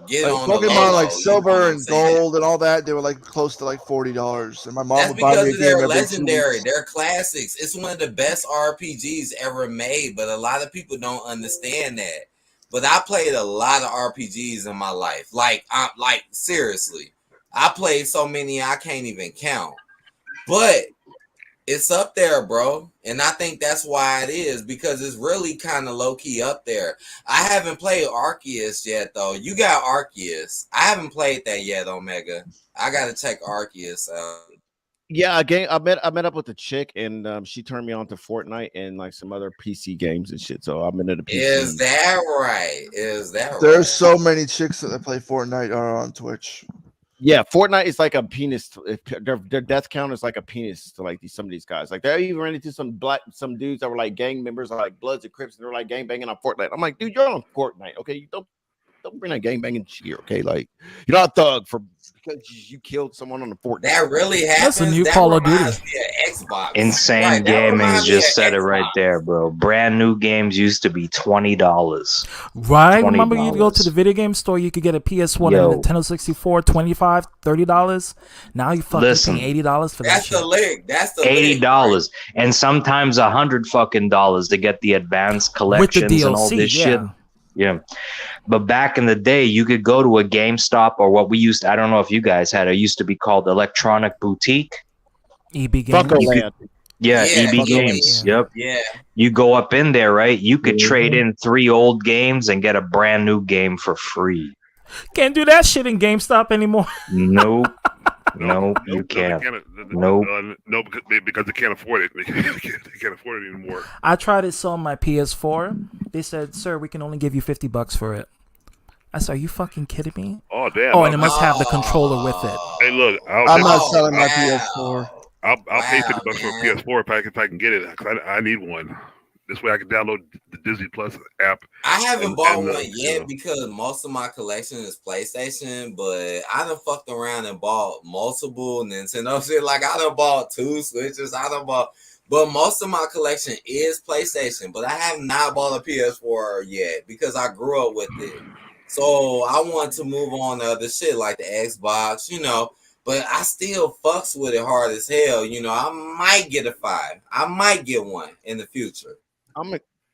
Get like on Pokemon the like silver and gold and all that, they were like close to like $40. And my mom would buy me a game they're every 2 legendary. weeks. They're classics. It's one of the best RPGs ever made, but a lot of people don't understand that. But I played a lot of RPGs in my life. Like seriously. I played so many I can't even count. But it's up there, bro. And I think that's why it is, because it's really kind of low-key up there. I haven't played Arceus yet, though. You got Arceus. I haven't played that yet, Omega. I got to check Arceus out. Yeah, I met up with a chick and she turned me on to Fortnite and like some other PC games and shit. So I'm into the PC. Is that right? Is that There's right? so many chicks that play Fortnite are on Twitch. Yeah, Fortnite is like a penis. Their death count is like a penis to like some of these guys. Like they even ran into some dudes that were like gang members, like Bloods and Crips, and they're like gang banging on Fortnite. I'm like, dude, you're on Fortnite, okay? You don't bring that gang banging shit here, okay? Like you're not a thug for because you killed someone on the Fortnite. That really happens. That's a new that Call of Duty. reminds me of Xbox. Insane Right, that Gaming reminds me just of said it right Xbox. there, bro. Brand new games used to be $20. Right? Remember you go to $20. the video game store, you could get a PS1 Yo. and a Nintendo 64, $25, $30. Now you fucking Listen. paying $80 for that That's shit. the lick. That's the $80 and sometimes $100 to get the advanced collections and all DLC, this shit. yeah. Yeah. But back in the day, you could go to a GameStop or what we used to, I don't know if you guys had, it used to be called Electronic Boutique. EB Games. Fuckoland. Yeah, EB Fucko Games. Yeah. Yep. Yeah. You go up in there, right? You could trade in 3 old games and get a brand new game for free. Can't do that shit in GameStop anymore. Nope. Nope, you can't. Nope. No, because they can't afford it. They can't afford it anymore. I tried to sell my PS4. They said, "Sir, we can only give you $50 for it." I said, "Are you fucking kidding me?" Oh damn! Oh, and it must have the controller with it. Hey, look, I'm not selling my PS4. I'll pay $50 for a PS4 if I can get it. 'Cause I need one. This way I can download the Disney Plus app. I haven't bought one you yet know. because most of my collection is PlayStation, but I done fucked around and bought multiple Nintendo shit. Like I done bought 2 Switches. But most of my collection is PlayStation, but I have not bought a PS4 yet because I grew up with it. So I want to move on to other shit like the Xbox, but I still fucks with it hard as hell. I might get a 5. I might get one in the future. I'm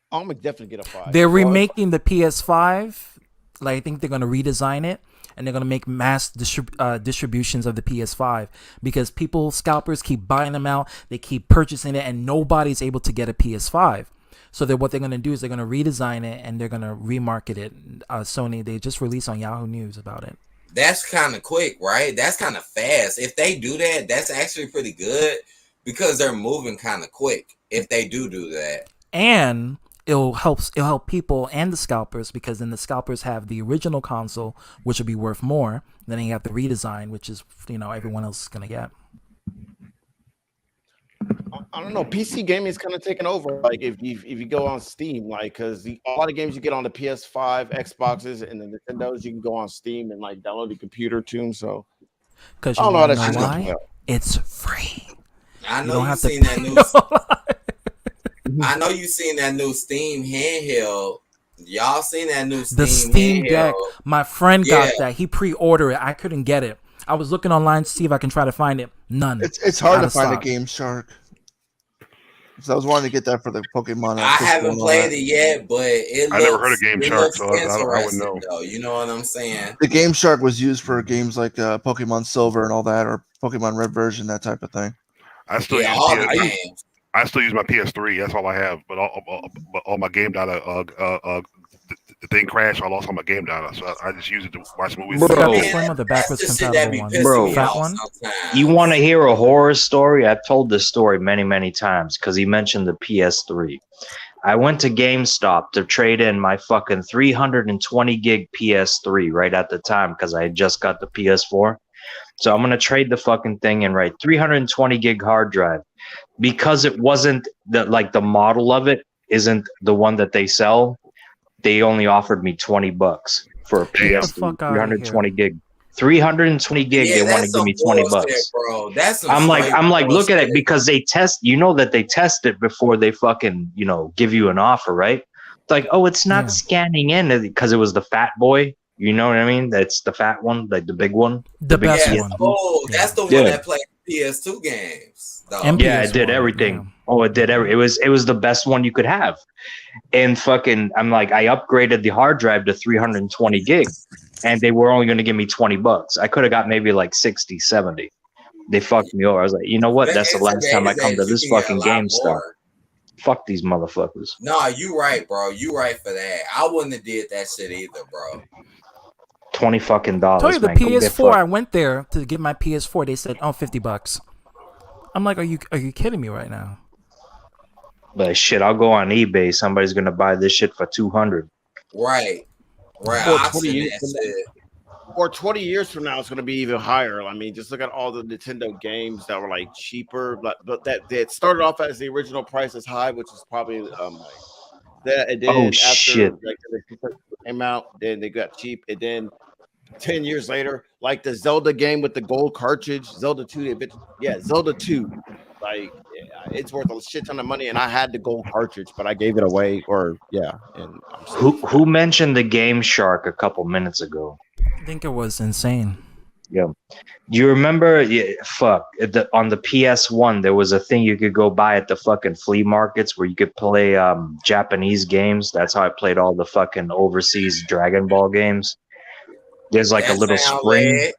gonna definitely get a 5. They're remaking the PS5. Like I think they're gonna redesign it, and they're gonna make mass distributions of the PS5 because scalpers keep buying them out. They keep purchasing it, and nobody's able to get a PS5. So what they're gonna do is they're gonna redesign it and they're gonna remarket it. Sony, they just released on Yahoo News about it. That's kind of quick, right? That's kind of fast. If they do that, that's actually pretty good because they're moving kind of quick. If they do that. And it'll help people and the scalpers because then the scalpers have the original console, which will be worth more. Then you have the redesign, which is everyone else is gonna get. I don't know. PC gaming is kind of taking over. Like if you go on Steam, like because a lot of games you get on the PS5, Xboxes, and the Nintendos, you can go on Steam and like download the computer to them. So because I don't know how that shit's why? going. It's free. I know don't you've have to seen that pay new. I know you've seen that new Steam handheld. Y'all seen that new Steam The Steam handheld? Deck. My friend got that. He pre-ordered it. I couldn't get it. I was looking online to see if I can try to find it. None. It's hard Out to of find stock. a Game Shark. So I was wanting to get that for the Pokemon. I haven't played it yet, but I never heard of Game Shark, so I wouldn't know. Though, you know what I'm saying? The Game Shark was used for games like Pokemon Silver and all that, or Pokemon Red version, that type of thing. I still use I still use my PS3. That's all I have. But all my game data, the thing crashed. I lost all my game data, so I just use it to watch movies. Bro. Got the slim or the backwards compatible one? Bro, Fat one? you want to hear a horror story? I've told this story many, many times because he mentioned the PS3. I went to GameStop to trade in my fucking 320 gig PS3 right at the time because I had just got the PS4. So I'm going to trade the fucking thing in, right? 320 gig hard drive. Because it wasn't the model of it isn't the one that they sell. They only offered me $20 for a PS3, 320 gig. 320 gig. Yeah, they want to give me $20. Bro. That's some I'm like, straight look at it bullshit. because they test. You know that they test it before they fucking give you an offer, right? It's like, oh, it's not scanning in because it was the fat boy. You know what I mean? That's the fat one, like the big one, the big best PS2. one. Oh, that's the one that played PS2 games. Though. Yeah, it did everything. Oh, it did it was the best one you could have. And fucking I'm like, I upgraded the hard drive to 320 gig and they were only going to give me $20. I could have got maybe like 60, 70. They fucked me over. I was like, you know what? That's the last time I come to this fucking GameStop. Fuck these motherfuckers. No, you right, bro. You right for that. I wouldn't have did that shit either, bro. $20 fucking. I told you the man. Go get PS4. I went there to get my PS4. They said, "Oh, $50." I'm like, are you kidding me right now? But shit, I'll go on eBay. Somebody's gonna buy this shit for 200. Right. Or 20 Auction years that from now, shit. or 20 years from now, it's going to be even higher. I mean, just look at all the Nintendo games that were like cheaper, but that started off as the original price is high, which is probably like that. And Oh then after shit. like the Super came out, then they got cheap. And then 10 years later, like the Zelda game with the gold cartridge, Zelda 2, Zelda 2. Like it's worth a shit ton of money, and I had the gold cartridge, but I gave it away. And I'm still Who mentioned the Game Shark a couple minutes ago? I think it was insane. Yeah. Do you remember? Yeah, fuck. On the PS1, there was a thing you could go buy at the fucking flea markets where you could play Japanese games. That's how I played all the fucking overseas Dragon Ball games. There's like a That little sound spring. lit.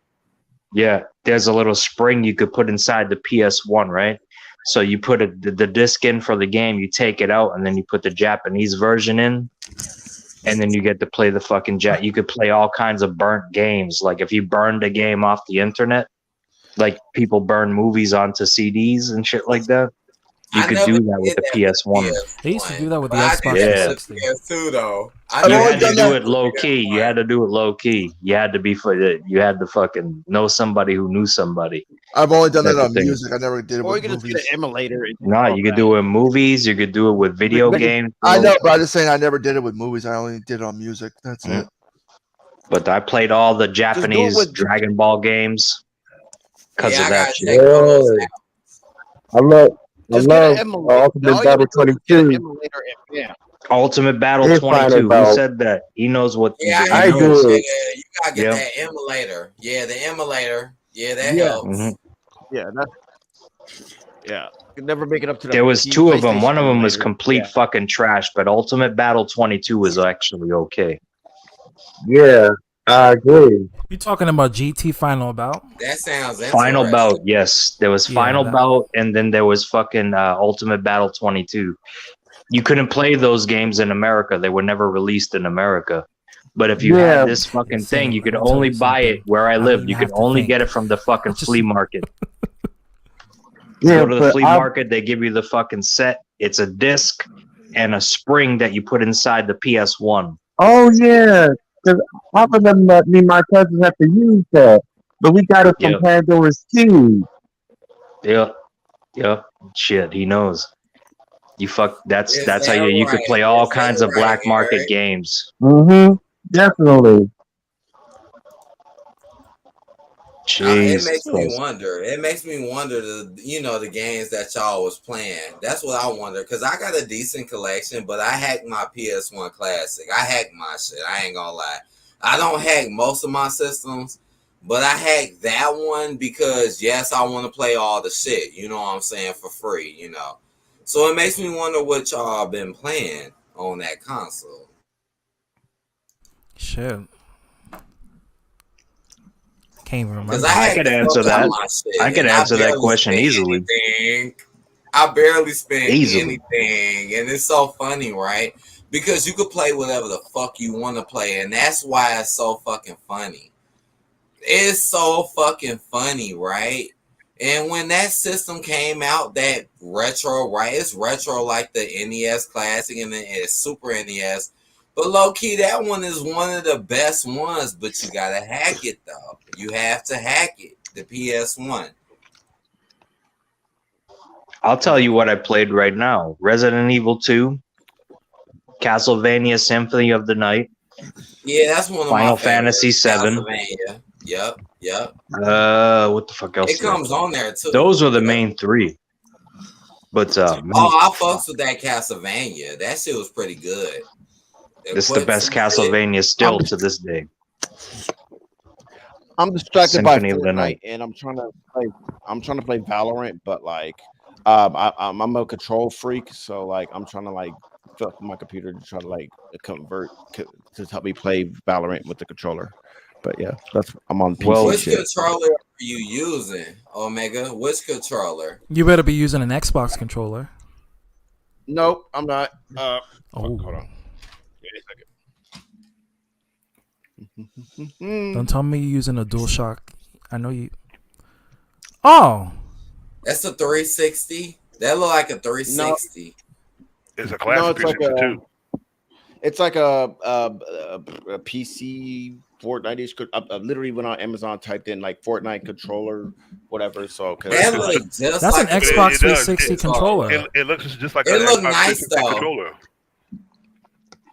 Yeah, there's a little spring you could put inside the PS1, right? So you put the disc in for the game, you take it out, and then you put the Japanese version in, and then you get to play the fucking You could play all kinds of burnt games. Like if you burned a game off the internet, like people burn movies onto CDs and shit like that. You I could never do that with did the that PS1. They used to do that with the but I Xbox did that 360. with the PS2 though. You had to do it low key. You had to do it low key. You had to be you had to fucking know somebody who knew somebody. I've only done that Type of on thing. music. I never did it or you with can just get movies. an emulator. And No, you could do it in movies. You could do it with video games. I know, but I'm just saying I never did it with movies. I only did it on music. That's it. But I played all the Japanese with- Dragon Ball games because Yeah, of I that gotta shit. check all those out. I love Just get an emulator. All Ultimate you Battle gotta do is get an 22. emulator and yeah. Ultimate Battle His 22. Final Who Battle. said that? He knows what. Yeah, he I knows. do. you gotta get Yeah. that emulator. Yeah, the emulator. Yeah, that Yeah. helps. Mhm. Yeah, yeah. You could never make it up to the There was two of them. PlayStation One of them was emulator. complete fucking trash, but Ultimate Battle 22 was actually okay. Yeah, I agree. You talking about GT Final Bout? That sounds Final interesting. Bout, yes. There was Yeah, Final that- Bout, and then there was fucking Ultimate Battle 22. You couldn't play those games in America. They were never released in America. But if you Yeah. had this fucking thing, you could let me tell only you buy it something. where I I don't lived. even You could have to only think. get it from the fucking Just- flea market. Yeah, Go to the but flea I- market, they give you the fucking set. It's a disc and a spring that you put inside the PS1. Oh yeah, because I remember me and my cousins have to use that, but we got it from Yep. Pandora's Cube. Yep. Shit, he knows. You fuck. That's Is how that you could right? play all Is that kinds of right, black market Eric? games. Mm-hmm. Definitely. It Jesus makes me Christ. wonder. It makes me wonder the games that y'all was playing. That's what I wonder because I got a decent collection, but I hacked my PS1 Classic. I hacked my shit. I ain't gonna lie. I don't hack most of my systems, but I hacked that one because yes, I want to play all the shit. You know what I'm saying, for free. So it makes me wonder what y'all been playing on that console. Shit. Can't even Because remember. I could answer that. I could answer that question easily. I barely spend Easily. anything, and it's so funny, right? Because you could play whatever the fuck you want to play, and that's why it's so fucking funny. It's so fucking funny, right? And when that system came out, that retro, right? It's retro like the NES Classic and the Super NES. But low key, that one is one of the best ones, but you gotta hack it though. You have to hack it, the PS1. I'll tell you what I played right now: Resident Evil 2, Castlevania Symphony of the Night, Yeah, that's one of Final my favorites. Fantasy 7. Castlevania. Yep. What the fuck else? It comes on there too. Those were the main three. But man, I fucks with that Castlevania. That shit was pretty good. it's the best Castlevania still to this day. I'm distracted Symphony by of the Night. Fortnite, and I'm trying to play Valorant, but like, I'm a control freak, so like, I'm trying to like fill up my computer to try to like convert to help me play Valorant with the controller. But yeah, I'm on PC. Which shit. controller are you using, Omega? Which controller? You better be using an Xbox controller. Nope, I'm not. Oh. Hold on. Don't tell me you're using a DualShock. I know you. Oh. That's a 360. That look like a 360. It's a No, classic it's like 362. it's like a PC Fortnite. I literally went on Amazon, typed in like Fortnite controller, whatever. So because That look just That's an like a Xbox It does. 360 controller. It looks just like It an look Xbox nice 360 though. controller.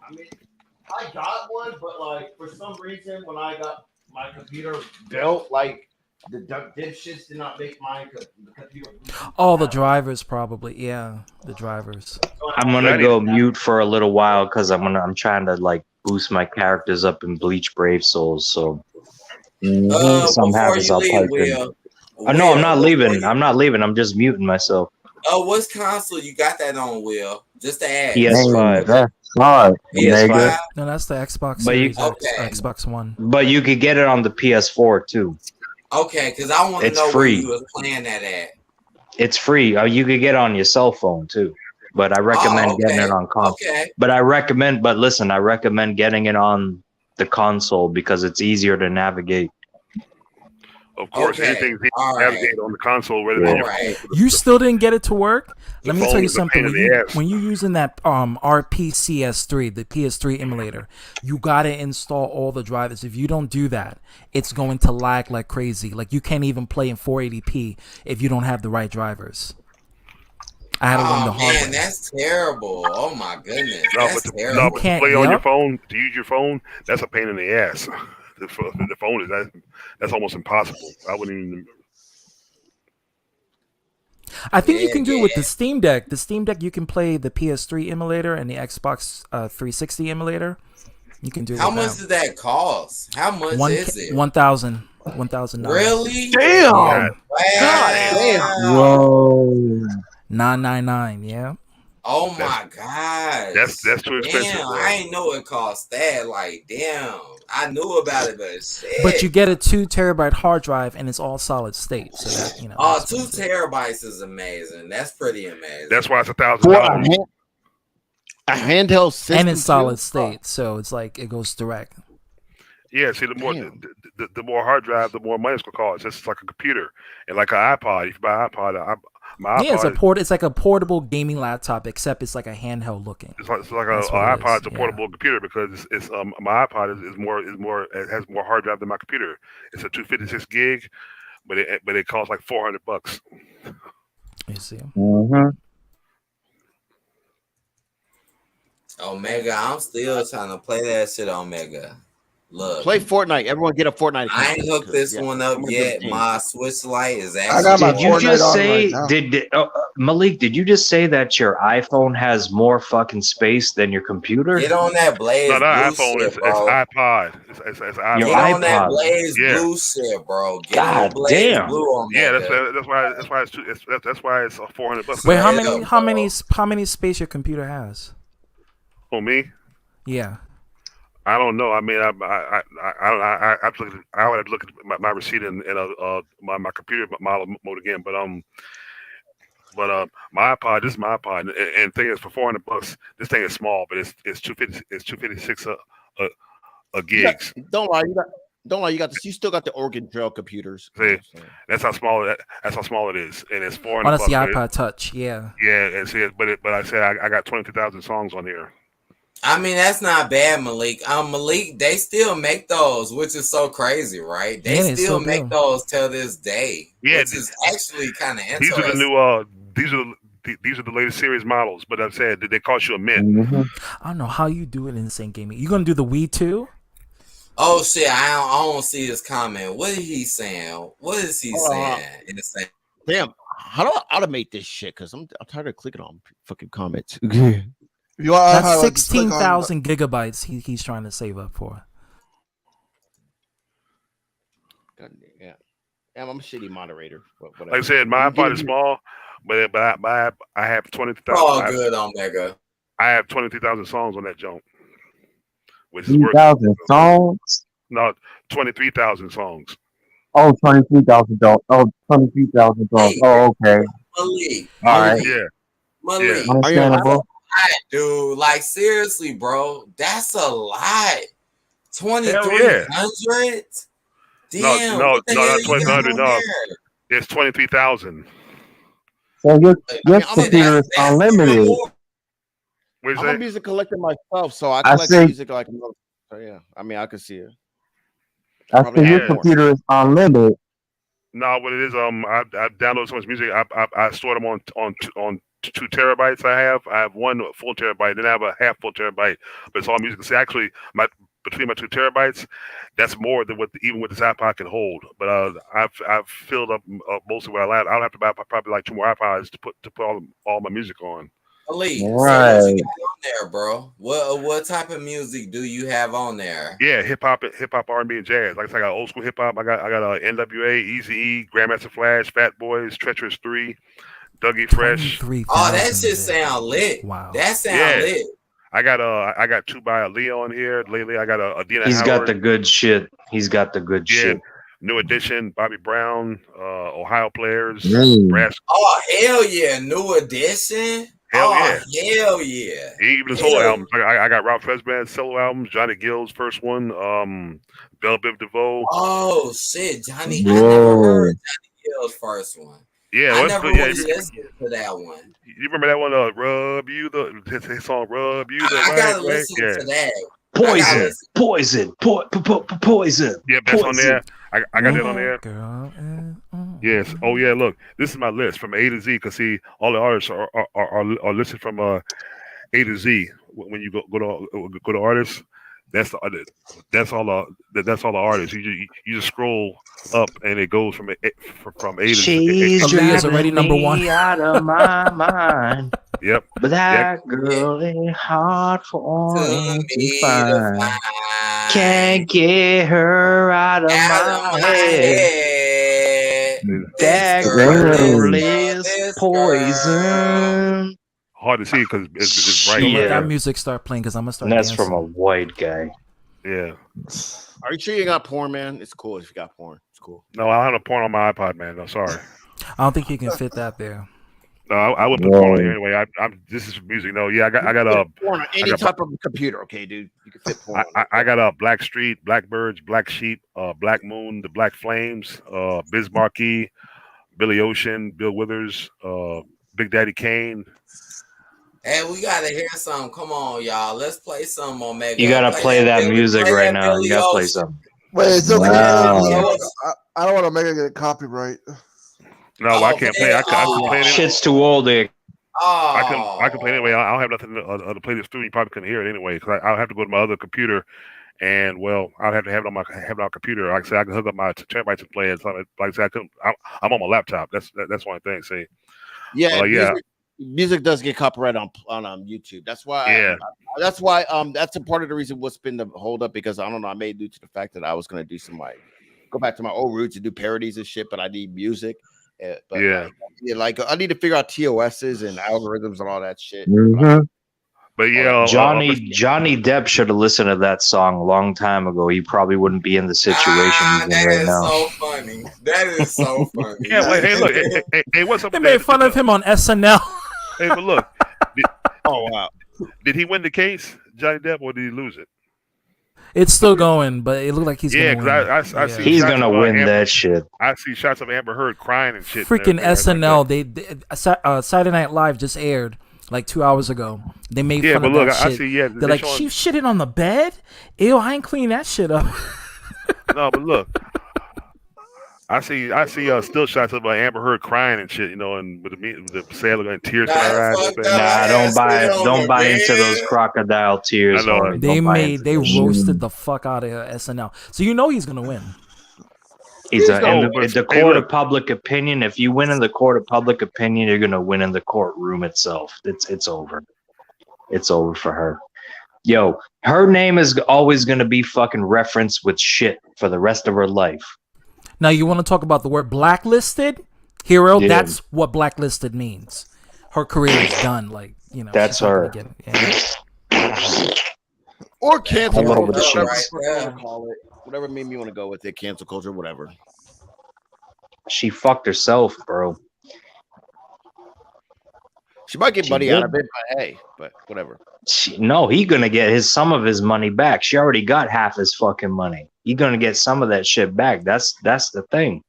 I mean, I got one, but like for some reason, when I got my computer built, like the dipshits did not make my computer. All the drivers probably. Yeah, the drivers. I'm gonna go mute for a little while because I'm trying to like boost my characters up in Bleach Brave Souls. So some Before happens you I'll leave, pipe in. Will. No, I'm not before leaving. you- I'm not leaving. I'm just muting myself. What console you got that on, Will? Just to ask. PS5. That's hard, PS5. PS5. No, that's the Xbox But you, Series X, Xbox One. but you could get it on the PS4 too. Okay, because I want to It's know free. where you was playing that at. It's free. You could get it on your cell phone too. But I recommend getting it on console. Okay. But listen, I recommend getting it on the console because it's easier to navigate. Of course, anything's easy to navigate on the console rather than your phone. You still didn't get it to work? Let me phone tell you is a pain something. in the ass. When you're using that RPCS3, the PS3 emulator, you gotta install all the drivers. If you don't do that, it's going to lag like crazy. Like you can't even play in 480p if you don't have the right drivers. I had to learn the hard Man, way. that's terrible. Oh my goodness. No, That's but terrible. to play on your phone, to use your phone, that's a pain in the ass. The phone is that's almost impossible. I wouldn't even. I think you can do it with the Steam Deck. The Steam Deck, you can play the PS3 emulator and the Xbox 360 emulator. You can do it. How with much that. does that cost? How much is it? 1,000. Really? Damn. Wow. Whoa. 999. Yeah. Oh my god. That's too expensive. Damn, Bro. I ain't know it cost that. Like, damn. I knew about it, but shit. But you get a 2 terabyte hard drive and it's all solid state. So that, you know. Oh, 2 terabytes is amazing. That's pretty amazing. That's why it's $1,000. A handheld system And it's solid too? state, so it's like it goes direct. Yeah, see, the more hard drive, the more money it's gonna cost. It's like a computer and like an iPod. If you buy an iPod, my Yeah, iPod, it's like a portable gaming laptop, except it's like a handheld looking. it's like That's an what it iPod's is, a yeah. portable computer because it's my iPod is more it has more hard drive than my computer. It's a 256 gig, but it costs like $400. You see. Mm-hmm. Omega, I'm still trying to play that shit, Omega. Look. Play Fortnite. Everyone get a Fortnite. I ain't account, hooked this 'cause, one up I'm gonna yet. do the My Switch Lite is I actually. got my Did you Fortnite just on say right now. Malik? Did you just say that your iPhone has more fucking space than your computer? Get on that Blaze No, not Blue iPhone. shit, It's bro. iPod. It's iPod. Your Get on that iPod. Blaze Yeah. Blue shit, bro. Get God on Blaze damn. Blue, Omega. Yeah, that's why that's why it's $400. Wait, how Straight many up, how many space your computer has? On me, Yeah. I don't know. I mean, I would have to look at my receipt and my computer model mode again. But my iPod, this is my iPod, and thing is for $400. This thing is small, but it's 256 a gigs. Don't lie. You got this. You still got the Oregon Trail computers. See, that's how small it is, and it's $400. Oh, that's the but iPod Touch. Yeah. Yeah, and see, but I said I got 22,000 songs on here. I mean, that's not bad, Malik. Malik, they still make those, which is so crazy, right? They Yeah, they still still make do. those till this day, Yeah, which is actually kind of These interesting. are the new these are the latest series models. But I'm saying they cost you a mint. Mm-hmm. I don't know how you do it in Insane Gaming. You gonna do the Wii too? Oh shit! I don't see his comment. What is he saying? What is he saying? In the same. Damn. How do I automate this shit? Because I'm tired of clicking on fucking comments. If you want, That's just click on- 16,000 gigabytes he's trying to save up for. God, yeah. I'm a shitty moderator. Whatever. Like I said, my iPod is small, but I have 22,000. Oh, good, Omega. I have 22,000 songs on that junk, which is worth 3,000 songs? no 23,000 songs. Oh, 23,000 dollars. Oh, 23,000 dollars. Oh, okay. Malik. All right. Yeah. Malik. Understandable. Dude, like seriously, bro, that's a lot. 2,300. Damn. No, what the hell not you got 2,200. on No, there? it's 23,000. So your I'm a computer is unlimited. I'm a music collector myself, so I I collect say music like. So yeah, I mean, I can see it. I Probably say your have more. computer is unlimited. No, what it is, I download so much music. I store them on 2 terabytes. I have one full terabyte, then I have a half full terabyte. But it's all music. See, actually, my between my 2 terabytes, that's more than what even with this iPod can hold. But I've filled up most of what I'll have to buy probably like 2 more iPods to put all my music on. Elite. So what you Right. got on there, bro? What type of music do you have on there? Yeah, hip hop, R&B, and jazz. Like I said, I got old school hip hop. I got NWA, Eazy-E, Grandmaster Flash, Fat Boys, Treacherous 3, Dougie Fresh. Oh, that shit sound lit. Wow. That sound Yeah, lit. I got two by Leo on here lately. I got a Dina He's got Howard. the good shit. He's got the good Yeah, shit. New Edition, Bobby Brown, Ohio Players, Brass. Oh hell yeah, New Edition. Hell yeah. Hell yeah. Even the solo albums. I got Ralph Tresvant's solo albums, Johnny Gill's first one, Belle Biv DeVoe. Oh shit, Johnny. I never Whoa. heard Johnny Gill's first one. Yeah, I well, never good. Yeah, really listened to that one. you remember that one? Rub you his song "Rub You the I Right gotta Way." listen Yeah, to that. Poison. Poison. yeah, that's on there. I got that on Oh, there. girl. Yes. Oh yeah. Look, this is my list from A to Z. Cause see, all the artists are listed from A to Z. When you go to artists, that's all the artists. You just scroll up and it goes from A to Z. She's Aaliyah's driving already number one. me out of my mind. Yep. But that girl ain't hard for me to find. Can't get her out of my head. That girl is poison. Hard to see because it's bright. Don't let Yeah. that music start playing because I'm gonna start And that's dancing. from a white guy. Yeah. Are you sure you got porn, man? It's cool if you got porn. It's cool. No, I don't have a porn on my iPod, man. No, sorry. I don't think you can fit that there. No, I would put porn on here anyway. This is music. No, yeah, I got a porn on any type of computer, okay, dude. You can fit porn. I got a Black Street, Blackbirds, Black Sheep, Black Moon, the Black Flames, Biz Markie, Billy Ocean, Bill Withers, Big Daddy Kane. Hey, we gotta hear something. Come on, y'all. Let's play some Omega. You gotta play that music play right that now. Billy You gotta play Ocean. something. Wait, it's okay. Wow. I don't want to make it get copyright. No, I can't play. I can play it. Shit's too old. I can play it anyway. I don't have nothing to play this through. You probably couldn't hear it anyway because I'll have to go to my other computer, and well, I'll have to have it on my computer. Like I said, I can hook up my terabytes and play it. So, like I said, I'm on my laptop. That's one thing. See, Yeah, yeah. Music does get copyright on YouTube. That's why. Yeah. That's a part of the reason what's been the hold up because I don't know. I made due to the fact that I was gonna do some go back to my old roots and do parodies and shit, but I need music. But yeah. I need to figure out TOSs and algorithms and all that shit. Mm-hmm. But yeah, Johnny Depp should have listened to that song a long time ago. He probably wouldn't be in the situation he's in That right is now. so funny. That is so funny. Yeah, wait, hey, look, hey, what's up? They made fun of him on SNL. Hey, but look. Oh wow! Did he win the case, Johnny Depp, or did he lose it? It's still going, but it looked like he's Yeah, gonna win. because I see He's shots gonna of, win Amber, that shit. I see shots of Amber Heard crying and shit. Freaking and everything SNL. Saturday Night Live just aired like 2 hours ago. They made fun of that shit. They're like, she shitted on the bed? Ew, I ain't clean that shit up. No, but look. I see still shots of Amber Heard crying and shit, and with the sad look and tears in her eyes. Nah, don't buy into those crocodile tears. I know. Homie. They roasted the fuck out of SNL. So you know he's gonna win. In the court of public opinion, if you win in the court of public opinion, you're gonna win in the courtroom itself. It's over. It's over for her. Yo, her name is always gonna be fucking referenced with shit for the rest of her life. Now you want to talk about the word blacklisted? Hero, Yeah. that's what blacklisted means. Her career is done. Like, That's she's not her. gonna get it. Or cancel All over culture, the whatever shits. you want to call it. Whatever meme you want to go with it, cancel culture, whatever. She fucked herself, bro. She might get She money did. out of it, but whatever. No, he gonna get some of his money back. She already got half his fucking money. He gonna get some of that shit back. That's the thing.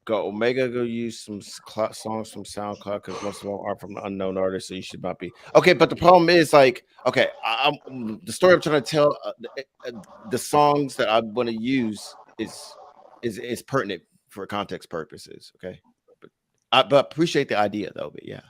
Go Omega. Go use some songs from SoundCloud because most of them are from unknown artists, so you should not be okay. But the problem is, like, okay, I'm the story I'm trying to tell. The songs that I'm going to use is pertinent for context purposes. Okay, but appreciate the idea though. But yeah,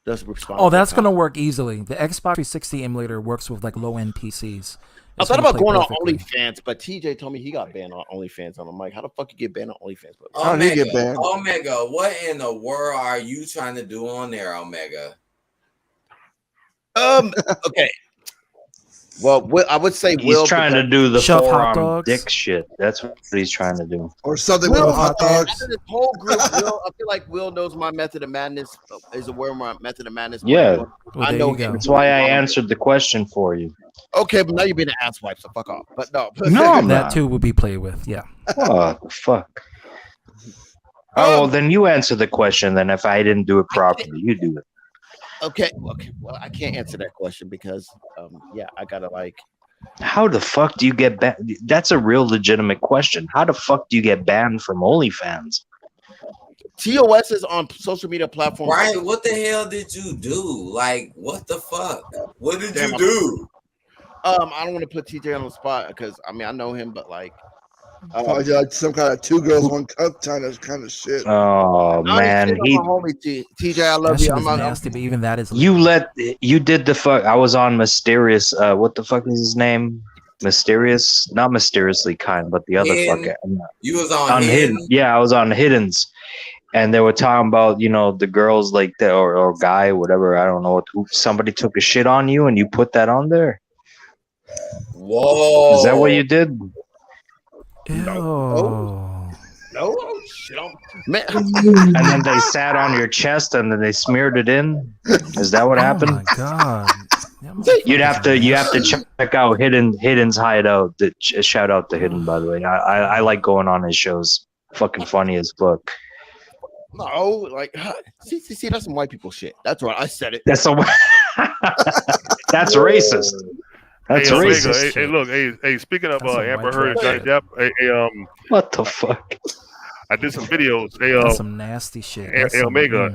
does respond. Oh, that's gonna work easily. The Xbox 360 emulator works with like low end PCs. I thought about going on OnlyFans, but TJ told me he got banned on OnlyFans. I'm like, how the fuck you get banned on OnlyFans? Omega, what in the world are you trying to do on there, Omega? Okay. Well, I would say he's trying to do the shove hot forearm dogs. dick shit. That's what he's trying to do. Or something Will, with hot dogs. out of this whole group, Will, I feel like Will knows my method of madness. Is aware of my method of madness. Yeah, I know him. That's why I answered the question for you. Okay, but now you're being an asswipe, so fuck off. But no, that too will be played with. Yeah. What the fuck? Oh, well, then you answer the question. Then if I didn't do it properly, you do it. Okay. Well, I can't answer that question because, I gotta like. How the fuck do you get banned? That's a real legitimate question. How the fuck do you get banned from OnlyFans? TOS is on social media platforms. Right? What the hell did you do? Like, what the fuck? What did you do? I don't want to put TJ on the spot because I know him, but like. Probably like some kind of 2 girls 1 cup kind of shit. Oh man, he homie TJ, I love you. I'm nasty, but even that is. You did the fuck. I was on Mysterious. What the fuck is his name? Mysterious, not Mysteriously Kind, but the other fucker. You was on Hidden. Yeah, I was on Hidden's, and they were talking about the girls like that or guy, whatever. I don't know. Somebody took a shit on you, and you put that on there. Whoa! Is that what you did? No. Shit on And then they sat on your chest and then they smeared it in. Is that what happened? Oh my god! You have to check out Hidden's Hideout. Shout out to Hidden, by the way. I like going on his shows. Fucking funny as fuck. No, like see, that's some white people shit. That's right. I said it. That's that's racist. That's racist. Hey, look. Hey, speaking of Amber Heard and Johnny Depp, what the fuck? I did some videos. That's some nasty shit. Omega.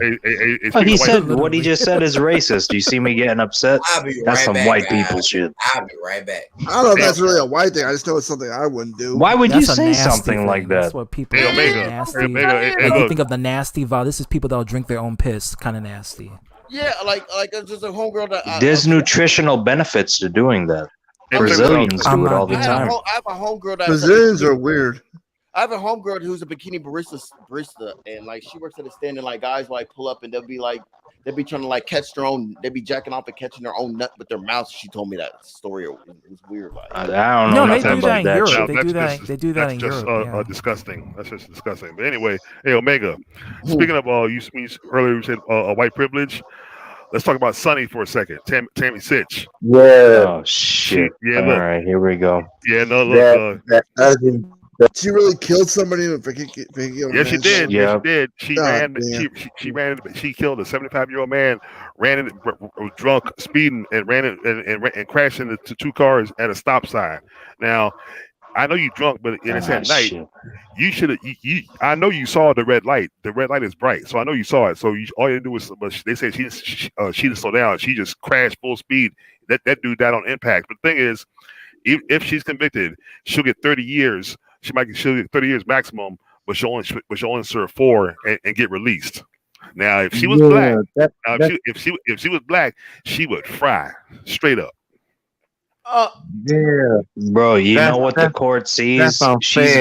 He said what he just said is racist. You see me getting upset? That's some white people shit. I'll be right back. I don't know if that's really a white thing. I just know it's something I wouldn't do. Why would you say something like that? That's what people nasty. You think of the nasty vibe. This is people that'll drink their own piss. Kind of nasty. Yeah, like it's just a homegirl that. There's nutritional benefits to doing that. Brazilians do it all the time. I have a homegirl that. Brazilians are weird. I have a homegirl who's a bikini barista, and like she works at a stand, and like guys like pull up and they'll be trying to like catch their own. They'll be jacking off and catching their own nut with their mouth. She told me that story. It was weird. Like I don't know. No, they do that in Europe. They do that in Europe. That's disgusting. That's just disgusting. But anyway, hey Omega. Speaking of earlier you said white privilege. Let's talk about Sonny for a second. Tammy Sitch. Yeah. Oh shit. Look. All right, here we go. Yeah, no, look. She really killed somebody. Yes, she did. Yeah. She did. She ran. She killed a 75-year-old man. Was drunk, speeding, and and crashed into 2 cars at a stop sign. Now, I know you drunk, but it's at night. Shit. You should. I know you saw the red light. The red light is bright, so I know you saw it. So all you had to do was. But they said she didn't slow down. She just crashed full speed. That dude died on impact. But the thing is, if she's convicted, she'll get 30 years. She'll get 30 years maximum, but she'll only serve 4 and get released. Now, if she was black, if she was black, she would fry straight up. Yeah, bro. You know what the court sees? She's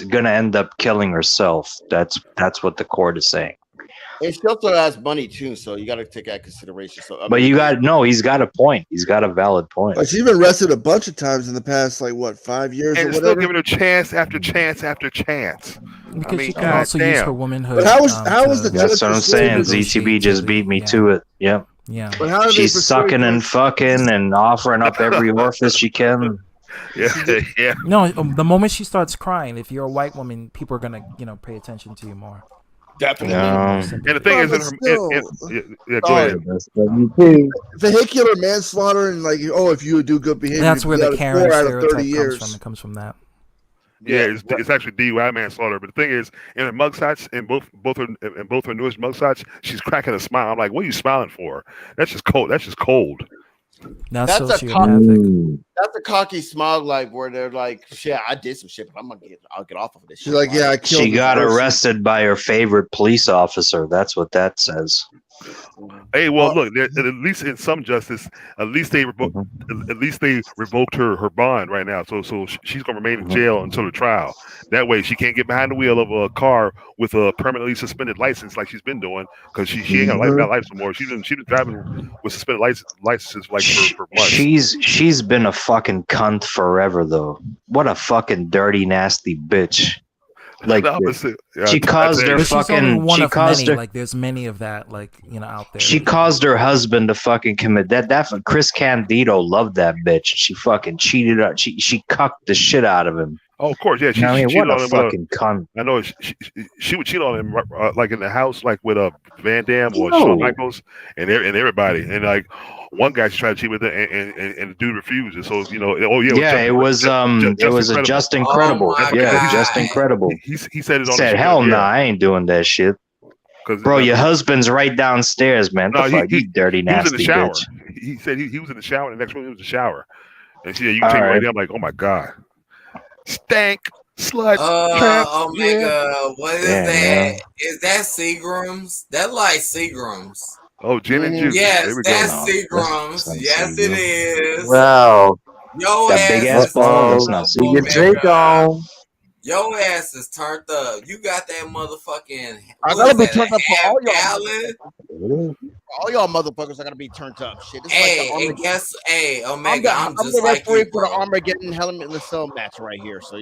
gonna end up killing herself. That's what the court is saying. And she also has money too, so you got to take that into consideration. So, but he's got a point. He's got a valid point. Like she's been arrested a bunch of times in the past, 5 years, and or still whatever. giving her chance after chance after chance. Because she can also use her womanhood. But how was the? That's what I'm saying. ZTB just beat me to it. Yep. Yeah. But how she's sucking and fucking and offering up every orifice she can. Yeah. No, the moment she starts crying, if you're a white woman, people are gonna pay attention to you more. Definitely. And the thing is, go ahead. Vehicular manslaughter and if you do good behavior, That's where the Karen out of 30 stereotype years. comes from. It comes from that. Yeah, it's actually DUI manslaughter. But the thing is, in her mugshots, in both her newest mugshots, she's cracking a smile. I'm like, what are you smiling for? That's just cold. That's just cold. Not That's a sociopathic. that's a cocky smile, like where they're like, "Shit, I did some shit, but I'll get off of this." She's shit. like, yeah, I killed. She got arrested by her favorite police officer. That's what that says. Hey, well, look, at least in some justice, at least they revoked her bond right now. So she's gonna remain in jail until the trial. That way, she can't get behind the wheel of a car with a permanently suspended license like she's been doing, because she ain't got a license no more. She's been driving with suspended licenses like for months. She's been a fucking cunt forever though. What a fucking dirty, nasty bitch. Like she caused her fucking. One She of caused many. her. Like there's many of that. Like out there. She caused her husband to fucking commit that. Chris Candido loved that bitch. She fucking cheated. She cucked the shit out of him. Oh, of course, yeah. She what cheated a on him fucking cunt. I know she would cheat on him like in the house, like with Van Damme or Shawn Michaels and everybody. And like one guy she tried to cheat with her, and the dude refused. And so It was Just Incredible. Just Incredible. He said it on. Said, hell no, I ain't doing that shit. Bro, your husband's right downstairs, man. No, you dirty, nasty he was in the shower. bitch. He said he was in the shower. In the next room, he was in the shower. And she said, "You can take it right there." I'm like, "Oh my god, stank slut." Omega, what is that? Man. Is that Seagram's? That like Seagram's. Oh, gin and juice. Yes, that's Seagram's. Yes, it is. Well, yo that big ass ball. That's not Seagram's. Your ass is turned up. You got that motherfucking. I gotta be turned up for all y'all. All y'all motherfuckers are gonna be turned up. Shit. This Hey, like and guess, Omega, I'm just the like referee you, for the bro. Armageddon Hell in the Cell match right here. So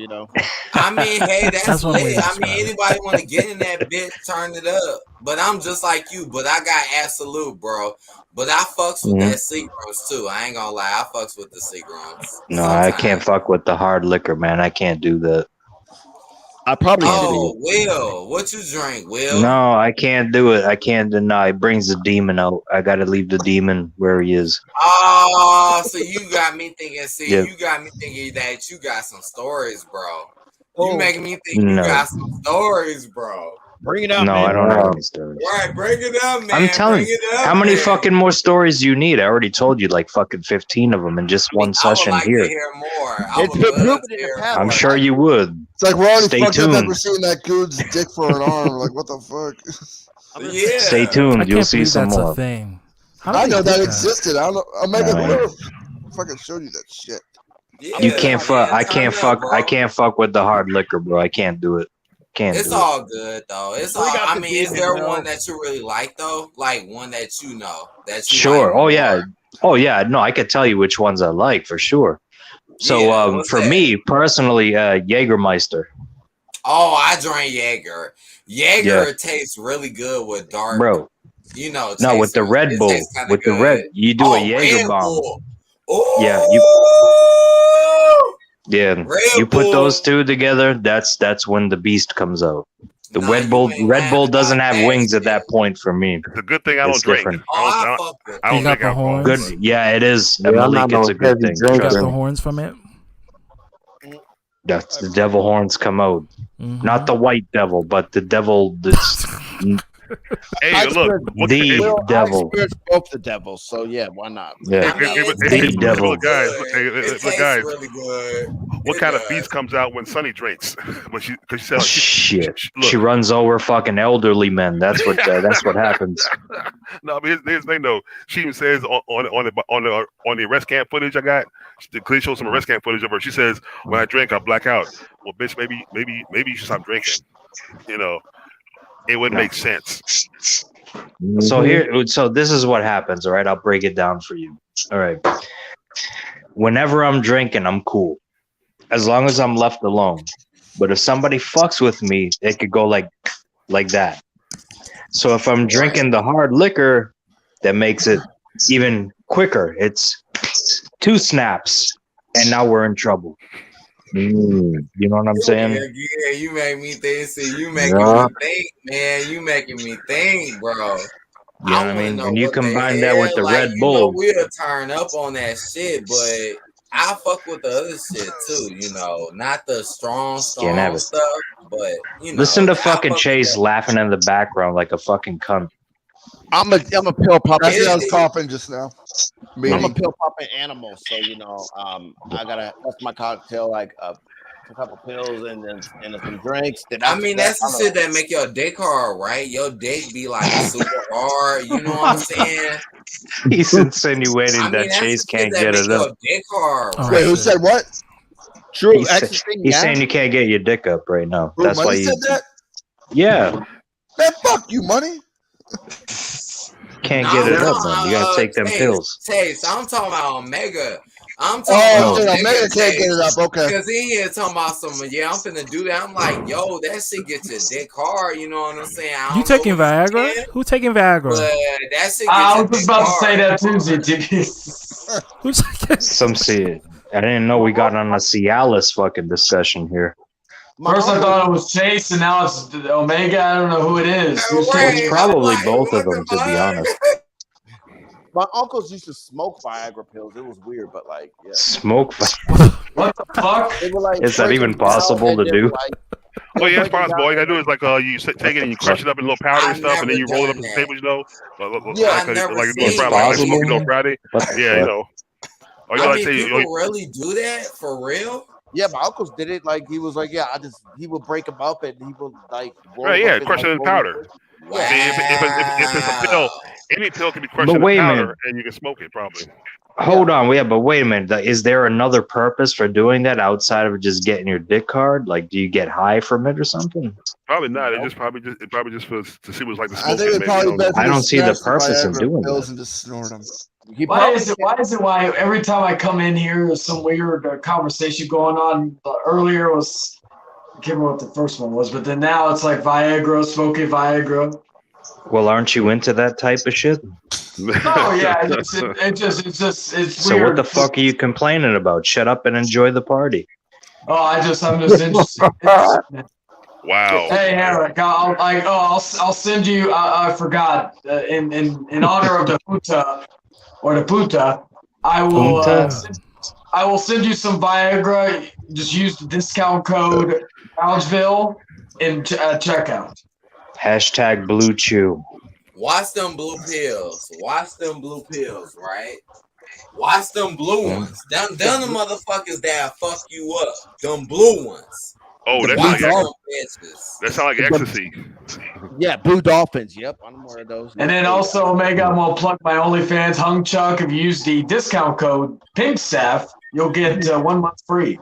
I mean, hey, that's one lit. way to I mean, anybody want to get in that bitch, turn it up. But I'm just like you. But I got absolute, bro. But I fucks with that Seagram's too. I ain't gonna lie. I fucks with the Seagram's. No, I can't fuck with the hard liquor, man. I can't do that. I probably. Will, what you drink, Will? No, I can't do it. I can't deny. It brings the demon out. I gotta leave the demon where he is. Oh, so you got me thinking. See, Yep. you got me thinking that you got some stories, bro. You making me think you No. got some stories, bro. Bring it out, No, man. I don't have any stories. Right, bring it up, man. I'm telling Bring you, it up, how many man. fucking more stories do you need? I already told you like fucking 15 of them in just one session I would like here. to hear more. I would love to hear more. I'm sure you would. It's like we're already Stay fucked up tuned. after seeing that dude's dick for an arm. Like, what the fuck? Yeah. Stay I tuned. can't You'll see believe some that's more. a thing. How do I they know do that existed. I don't know. Omega, No, whoever fucking showed you that shit. You can't fuck. I can't fuck. I can't fuck with the hard liquor, bro. I can't do it. Can't It's do all good though. It's all. We got I the mean, is demon, there bro. one that you really like though? Like one that you know that you Sure. like Oh more? yeah. Oh yeah. No, I could tell you which ones I like for sure. So Yeah, what's for that? me personally, Jägermeister. Oh, I drank Jaeger. Jaeger tastes really good with dark. Bro. You know, No, with the chasers. Red It Bull. tastes kinda With the good. red, you do a Oh, Jaeger Red bomb. Bull. Ooh. Yeah, yeah. Red You put Bull. those two together, that's when the beast comes out. The Nah, Red you Bull, ain't Red lying Bull doesn't about have that wings at shit. that point for me. It's a good thing I It's don't drink. different. Oh, I fuck with. I You don't got drink the alcohol. horns? Good. Yeah, it is. Yeah, I'm Malik, not it's no a good heavy thing. You got Trust the me. horns from it? That's the devil horns come out. Mhm. Not the white devil, but the devil that's Hey, look. the devil. I experienced both the devils, so yeah, why not? Yeah. I mean, it The tastes devil. really Guys, good. hey, It look, tastes guys. really good. What It kind of does. beast comes out when Sonny drinks? When because she said Shit. look. She runs over fucking elderly men. That's what happens. No, but here's the thing though. She even says on the arrest camp footage I got. They show some arrest camp footage of her. She says, "When I drink, I black out." Well, bitch, maybe you should stop drinking. You know, it wouldn't make sense. So this is what happens. All right, I'll break it down for you. All right. Whenever I'm drinking, I'm cool, as long as I'm left alone. But if somebody fucks with me, it could go like that. So if I'm drinking the hard liquor, that makes it even quicker. It's 2 snaps, and now we're in trouble. You know what I'm saying? Yeah, you make me think. See, you making me think, man. You making me think, bro. You know what I mean? Know And you what the combine that with the hell, Red you Bull. know, we'll turn up on that shit, but I fuck with the other shit too, you know, not the strong Can't have it. stuff, but you know, Listen to I fucking fuck with Chase that. laughing in the background like a fucking cunt. I'm a pill popping. That's what I was coughing just now. I'm a Meaning. pill popping animal, so you know, I gotta that's my cocktail, like a couple pills and then some drinks. Then I mean, that's the I'm shit that make your dick hard, right? Your dick be like super hard. You know what I'm saying? He's insinuating I mean, that that's Chase the shit can't that get make it your up. dick hard. All Wait, right, who shit. said what? True. He's saying you can't get your dick up right now. Who, That's why Money you. said that? Yeah, Man, fuck you, Money. can't No, get I'm it up, talking man. You gotta take them pills. Chase, I'm talking about Omega. I'm talking Oh, about shit, Omega can't get it up. Okay. Because he here talking about some, yeah, I'm finna do that. I'm like, yo, that shit get your dick hard. You know what I'm saying? I You don't know taking what you Viagra? can, Who taking Viagra? but that shit get I your was just dick about to hard. say that too, ZTV. Who's taking? Some see. I didn't know we got on a Cialis fucking discussion here. First I thought it was Chase, and now it's Omega. I don't know who it is. Who's taking It's probably both of them, to be honest. My uncles used to smoke Viagra pills. It was weird, but like, yeah. Smoke. What the fuck? They were like Is that even breaking down possible and to they do? were like, Oh yeah, it's breaking possible. All you down- gotta do is like you take it and you crush it up in little powder and stuff, and then you roll it up in the table, you know, Yeah, like I never you do on seen Friday, that. like smoking on Friday. What the Yeah, you fuck? know. Or you I like mean, say, people really do that for real? Yeah, my uncles did it. Like he was like, yeah, he would break them up and he would like roll right? them Yeah, up in, crush like, it in roll powder. Wow. If it's a pill, any pill can be crushed But into wait a powder, minute. and you can smoke it probably. Hold on, but wait a minute. Is there another purpose for doing that outside of just getting your dick hard? Like, do you get high from it or something? Probably not. It probably just for to see what it's like to I smoke think it. it's probably Maybe. better to I don't just see the smash purpose in Viagra doing pills that. and just snort them. Why is it why every time I come in here there's some weird conversation going on? Earlier was I can't remember what the first one was, but then now it's like Viagra, smoking Viagra. Well, aren't you into that type of shit? Oh yeah, it's So weird. what the fuck are you complaining about? Shut up and enjoy the party. Oh, I'm just interested. Wow. Hey Eric, I'll send you. I forgot in honor of the puta or the puta. I will I will send you some Viagra. Just use the discount code Brownsville in checkout. Hashtag Blue Chew. Watch them blue pills. Watch them blue pills, right? Watch them blue ones. Them the motherfuckers that fuck you up. Them blue ones. Oh, that Watch sounds them like bitches. that sound like ecstasy. Yeah, blue dolphins. Yep, I'm one of those. And then also, Omega, I'm gonna plug my OnlyFans, Hung Chuck. If you use the discount code PinkStaff, you'll get 1 month free.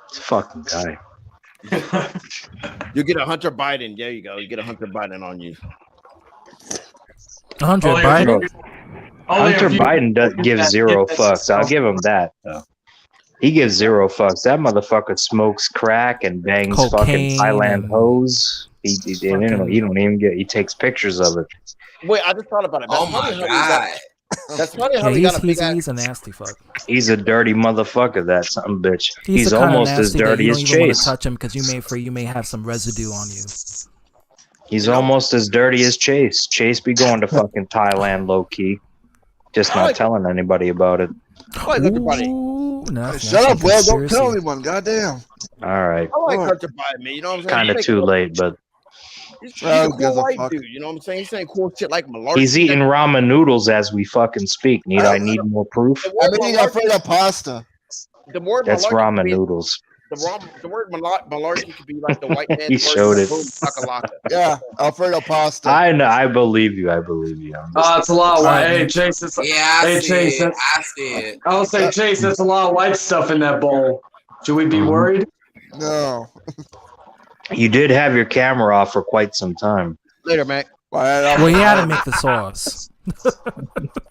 It's a fucking guy. You get a Hunter Biden. There you go. You get a Hunter Biden on you. 100 Only Biden? if you- only Hunter if you- Biden does give zero fucks. I'll give him that, though. He gives zero fucks. That motherfucker smokes crack and bangs fucking Cocaine Thailand and- hoes. He don't even get. He takes pictures of it. Wait, I just thought about it. That's Oh funny my how he got- god. That's funny how Yeah, he got a big ass. he's a nasty fuck. He's a dirty motherfucker. That some bitch. He's the kinda almost as nasty that dirty you as don't even want to Chase. touch him because you may have some residue on you. He's almost as dirty as Chase. Chase be going to fucking Thailand low key, just not telling anybody about it. I like Hunter Biden. Ooh, no, that's Shut up, a Will. Don't conspiracy. tell anyone. Goddamn. All right, I like What? Hunter Biden, man. You know what I'm saying? kind of He's too like- late, but He's Well, a who gives cool a white fuck? dude. You know what I'm saying? He's saying cool shit like malarkey. he's eating ramen noodles as we fucking speak. I need more proof? The I'm word eating malarkey- Alfredo pasta. the word That's malarkey ramen could be- noodles. The word malarkey could be like the white man. He showed it. Yeah, Alfredo pasta. I know. I believe you. I believe you. I'm just- It's a lot of white. Alright, Hey, man. Chase, it's Yeah, I hey, see Chase, it. that's, I see it. I would say, Chase, that's a lot of white stuff in that bowl. Should we be worried? No. You did have your camera off for quite some time. Later, Mac. Well, he had to make the sauce.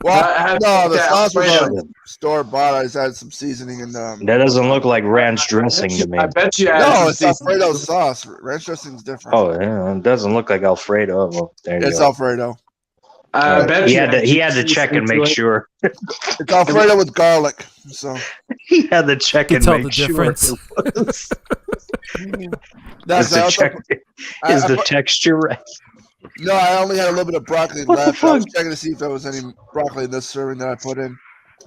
Well, no, the Yeah, sauce was Alfredo. store bought. I just added some seasoning and That doesn't look like ranch dressing to me. I bet you. No, it's Alfredo sauce. Ranch dressing's different. Oh, yeah, it doesn't look like Alfredo. Oh, well, there you It's go. Alfredo. I bet he you. had to check and make sure. It's Alfredo with garlic. So He had to check You and can tell make the sure. difference. that's Is the, also, check, is I the put- texture right? no, I only had a little bit of broccoli What the left. I was fuck? checking to see if there was any broccoli in this serving that I put in.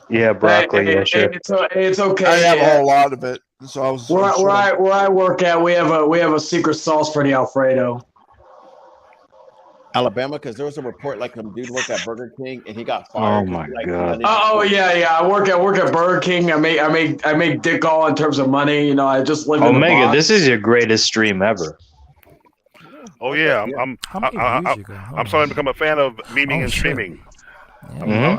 Yeah, broccoli. Yeah, sure. It's okay. I have a yeah. whole lot of it, so I was. Where I work at, we have a secret sauce for the Alfredo. Alabama, because there was a report like a dude worked at Burger King and he got Oh fired. 'cause my he, like, god. Oh yeah. I work at Burger King. I make dick all in terms of money. You know, I just live in the Omega, box. this is your greatest stream ever. Oh yeah, How many views you got? I'm starting to become a fan of memeing and shit. streaming. Yeah.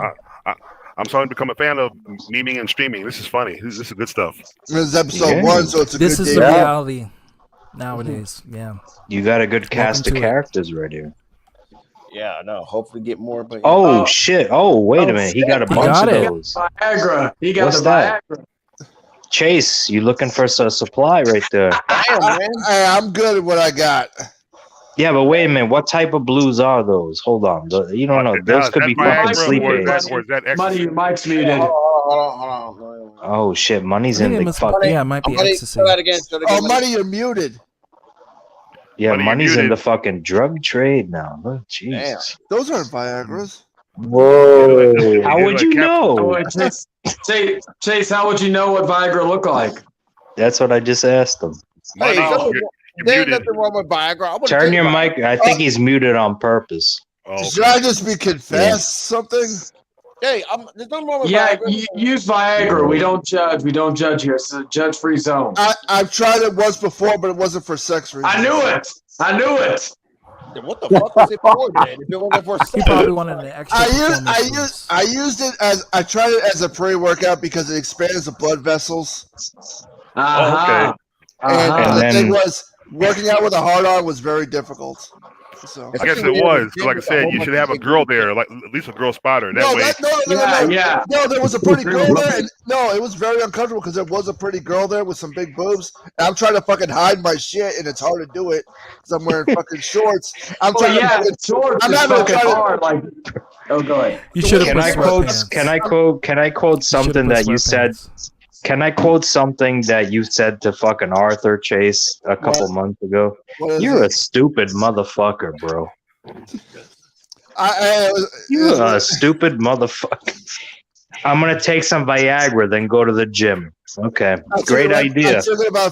I'm starting to become a fan of memeing and streaming. This is funny. This is good stuff. This is episode 1, so it's a This good is day. the reality nowadays. Yeah. You got a good cast Welcome of to it. characters right here. Yeah, I know. Hopefully get more. But Oh shit! Oh wait a minute, he got a He bunch got of it. those. Viagra. He got What's the that? Viagra. Chase, you looking for some supply right there? I'm good at what I got. Yeah, but wait a minute. What type of blues are those? Hold on. You don't know. Those could be fucking sleep aids. Money, Mike's muted. Hold on. Oh shit, money's I in think it the must- fuck. yeah, it might be Money, ecstasy. say that again. Say that again, Oh, money, you're muted. Yeah, Money, you're money's in muted. the fucking drug trade now. Look, Jesus. Those aren't Viagra's. Whoa! How would you Oh, know? wait, Chase, how would you know what Viagra look like? That's what I just asked him. Hey, Money, there's nothing wrong with Viagra. I wanna tell Turn you your about mic. I think he's muted on purpose. Oh, Should I just be confessed something? Hey, there's nothing wrong with Yeah, Viagra. use Viagra. We don't judge. We don't judge here. It's a judge-free zone. I've tried it once before, but it wasn't for sex reasons. I knew it. I knew it. Then what the fuck was it for then? If it wasn't for He sex? probably wanted an extra I used it as I tried it as a pre-workout because it expands the blood vessels. Uh-huh. And And the then- thing was, working out with a hard on was very difficult. So I guess it was. 'Cause like I said, you should have a girl there, like at least a girl spotter. That way. No, there was a pretty girl there. And, no, it was very uncomfortable because there was a pretty girl there with some big boobs. And I'm trying to fucking hide my shit, and it's hard to do it because I'm wearing fucking shorts. I'm trying to fucking, shorts I'm is not even fucking trying to- hard. Like, oh, go ahead. You should have Can put I quote? sweatpants. Can I quote something put that you said? sweatpants. Can I quote something that you said to fucking Arthur Chase a couple months ago? What is You're it? a stupid motherfucker, bro. You're a stupid motherfucker. I'm gonna take some Viagra, then go to the gym. Okay, great idea.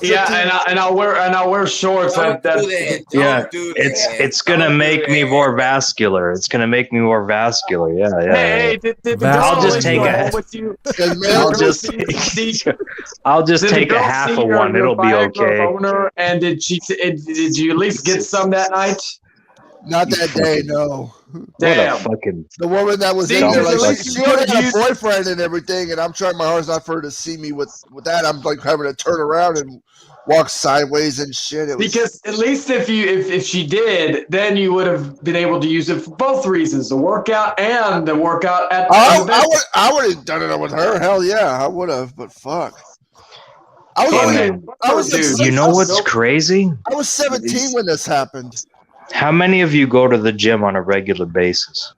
Yeah, and I'll wear shorts. Don't that, do that. Yeah, Don't do it's that. it's gonna Don't do make me that. more vascular. It's gonna make me more vascular. Yeah, yeah. Hey, yeah. did the I'll girl just let take you a. home with you? I'll just I'll just Did the take a girl half see of your- one. your It'll be Viagra okay. boner, and did you at least get some that night? Not that day, no. Damn. What a fucking. The woman that was See, in there, because like, at least she you already could've had a used- boyfriend and everything, and I'm trying my hardest not for her to see me with that. I'm like having to turn around and walk sideways and shit. It was, Because at least if she did, then you would have been able to use it for both reasons: the workout and the workout at. I would have done it with her. Hell yeah, I would have. But fuck, I was Hey, only, man. I was like, You know what's crazy? I was 17 when this happened. How many of you go to the gym on a regular basis?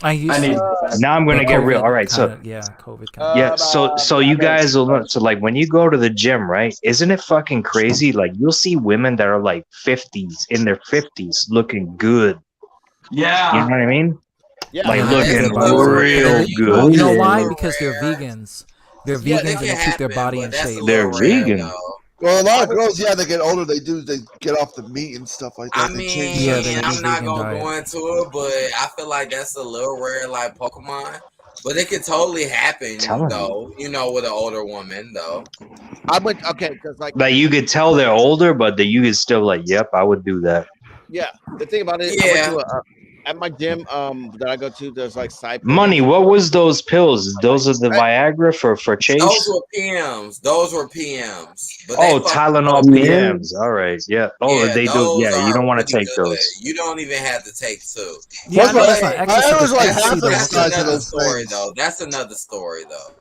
I used to. Now I'm gonna But get real. COVID All right, so kinda- yeah, COVID kind yeah, so you guys will know. So like when you go to the gym, right? Isn't it fucking crazy? Like you'll see women that are like 50s, in their 50s, looking good. Yeah. You know what I mean? Yeah. Like Yeah, looking that's real good. You know why? Because they're vegans. They're Yeah, vegans and they keep their body in shape. They're vegan. Well, a lot of girls, yeah, they get older. They get off the meat and stuff like that. I They mean, change Yeah, their- they I'm not vegan gonna diet. go into it, but I feel like that's a little rare, like Pokemon. But it could totally happen, Telling though. You know, with an older woman, though. I went okay because like You could tell they're older, but you could still like, yep, I would do that. yeah. The thing about it, Yeah. I went to at my gym that I go to, there's like side Money. What was those pills? Those are the Viagra for Chase. Those were PMs. Those were PMs. But Oh, they fuck- Tylenol PMs. All right, yeah. Oh, Yeah, they do. those Yeah, you don't are want to pretty take good. those. You don't even have to take two. Yeah, I know But that's not ecstasy, I was but like ecstasy half the though. that's size of another those story, things. though. That's another story, though.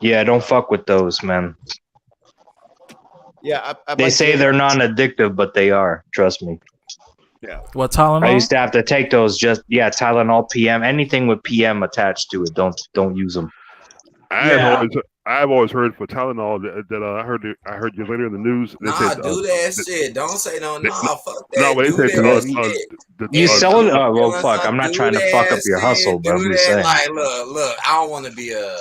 Yeah, don't fuck with those, man. Yeah, at They my say gym- they're non-addictive, but they are. Trust me. Yeah. What Tylenol? I used to have to take those. Just Tylenol PM. Anything with PM attached to it, don't use them. I've I've always heard for Tylenol that I heard you later in the news. They Nah, said do that shit. Don't say no. they, Nah, fuck no, that. but they Do said that shit. You If sell it? you Well, feeling fuck. I'm something, not do trying to fuck up that your hustle, shit. but Do I'm just that. saying. Like, look. I don't want to be a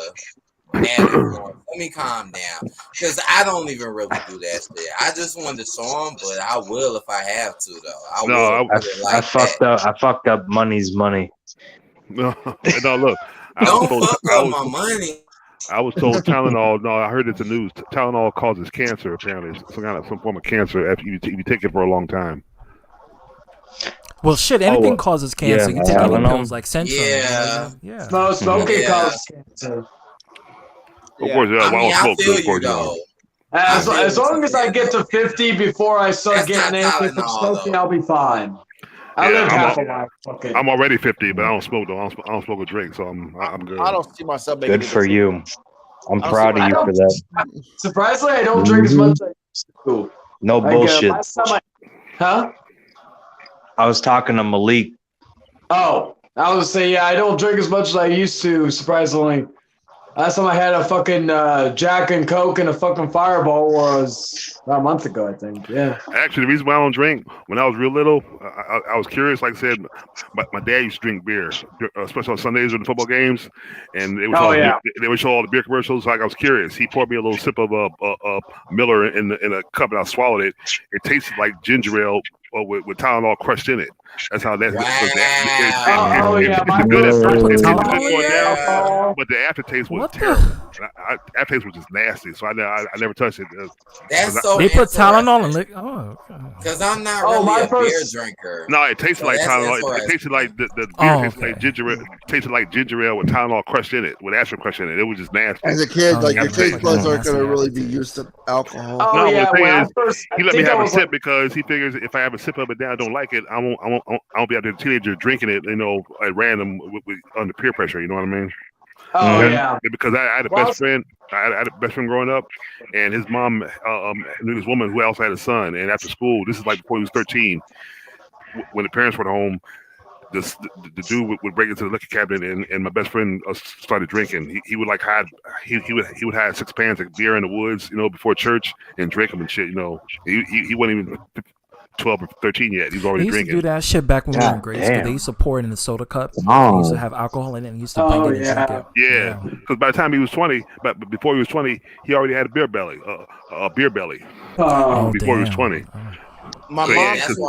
bad influence. Let me calm down, because I don't even really do that shit. I just wanted to show them, but I will if I have to, though. I will put it I like fucked that. up. I fucked up money's money. no, look. Don't fuck up my money. I was told Tylenol. No, I heard it's the news. Tylenol causes cancer. Apparently, it's some form of cancer if you take it for a long time. Well, shit, anything causes cancer. yeah, You take any Tylenol. pills like Centrum. Yeah. No, smoking Yeah. causes cancer. Of course, I mean, I smoke, feel of course, you though. As long as I get to 50 before I start That's getting not anything from Tylenol, smoking, though. I'll be fine. I live half a life. Okay. I'm already 50, but I don't smoke though. I don't smoke or drink, so I'm good. I don't see myself making Good it for to you. I'm I don't proud see of you my- for that. Surprisingly, I don't drink as much as I used to. No Like, bullshit. last time huh? I was talking to Malik. Oh, I was saying, yeah, I don't drink as much as I used to, surprisingly. Last time I had a fucking Jack and Coke and a fucking Fireball was about a month ago, I think. Yeah. Actually, the reason why I don't drink, when I was real little, I was curious. Like I said, my dad used to drink beer, especially on Sundays during the football games, and they would show all the beer commercials. Like I was curious. He poured me a little sip of a Miller in a cup, and I swallowed it. It tasted like ginger ale with Tylenol crushed in it. That's how that's. It's good at first. It's good going down, but the aftertaste was terrible. Aftertaste was just nasty. So I never touched it. That's so They put Tylenol in liquor. Oh, because I'm not really a beer drinker. No, it tasted like Tylenol. It tasted like the beer tasted like ginger. Tasted like ginger ale with Tylenol crushed in it, with acid crushed in it. It was just nasty. As a kid, like your taste buds aren't going to really be used to alcohol. No, the thing is, he let me have a sip because he figures if I have a sip of it, then I don't like it. I won't be out there a teenager drinking it, at random under peer pressure. You know what I mean? Oh yeah. Because I had a best friend. I had a best friend growing up, and his mom knew this woman who also had a son. And after school, this is like before he was 13, when the parents were at home, the dude would break into the liquor cabinet, and my best friend started drinking. He would like hide. He would hide 6 pans of beer in the woods, before church and drink them and shit. He wasn't even 12 or 13 yet. He's already They used drinking. to do that shit back when we were in grade school. They used to pour it in the soda cup. They used to have alcohol in it and used to bring it and drink it. Yeah, because by the time he was 20, but before he was 20, he already had a beer belly. Before he was 20. That's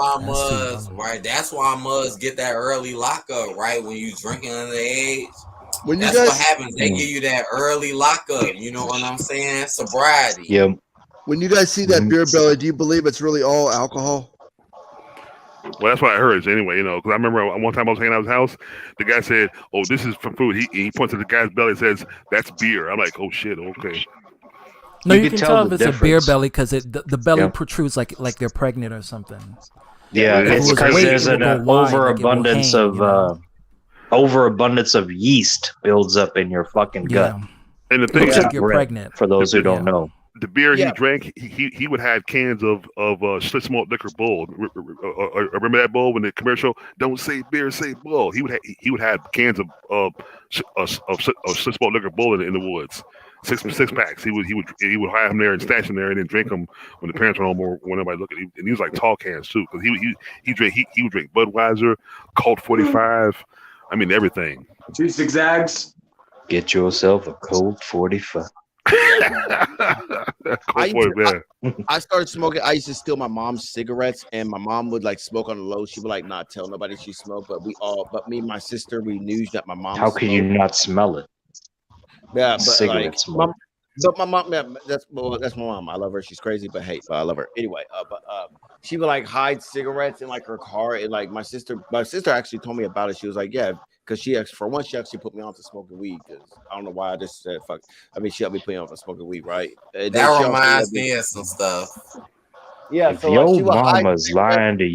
why I must get that early lockup, right? When you drinking underage. That's what happens. They give you that early lockup. You know what I'm saying? Sobriety. Yep. When you guys see that beer belly, do you believe it's really all alcohol? Well, that's what I heard anyway, because I remember one time I was hanging out at his house. The guy said, "Oh, this is from food." He points at the guy's belly and says, "That's beer." I'm like, "Oh shit, okay." No, you can tell if it's a beer belly because the belly protrudes like they're pregnant or something. Yeah, it's because there's an overabundance of yeast builds up in your fucking gut. And the thing is, you're pregnant. For those who don't know. The beer he drank, he would have cans of Schlitz malt liquor Bull. Remember that Bull when the commercial? Don't say beer, say Bull. He would have cans of Schlitz malt liquor Bull in the woods, six packs. He would hide them there and stash them there and then drink them when the parents were home or when nobody looked at him. And he was like tall cans too, because he would drink Budweiser, Colt 45. I mean everything. 2 zigzags. Get yourself a Colt 45. I started smoking. I used to steal my mom's cigarettes, and my mom would like smoke on the low. She would like not tell nobody she smoked, but me and my sister, we knew that my mom. How could you not smell it? Yeah, but cigarette smoke. My mom, that's my mom. I love her. She's crazy, but hey, I love her anyway. She would like hide cigarettes in like her car, and like my sister actually told me about it. She was like, yeah. Because she actually put me on to smoking weed. Because I don't know why I just said fuck. I mean, she helped me put me on to smoking weed, right? That reminds me of some stuff. Yeah. If your mama's lying to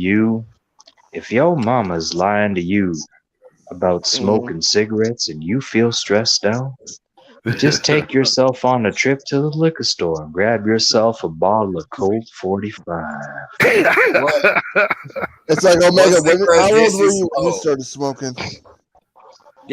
you, about smoking cigarettes and you feel stressed out, just take yourself on a trip to the liquor store and grab yourself a bottle of Colt 45. It's like Omega. How old were you when you started smoking?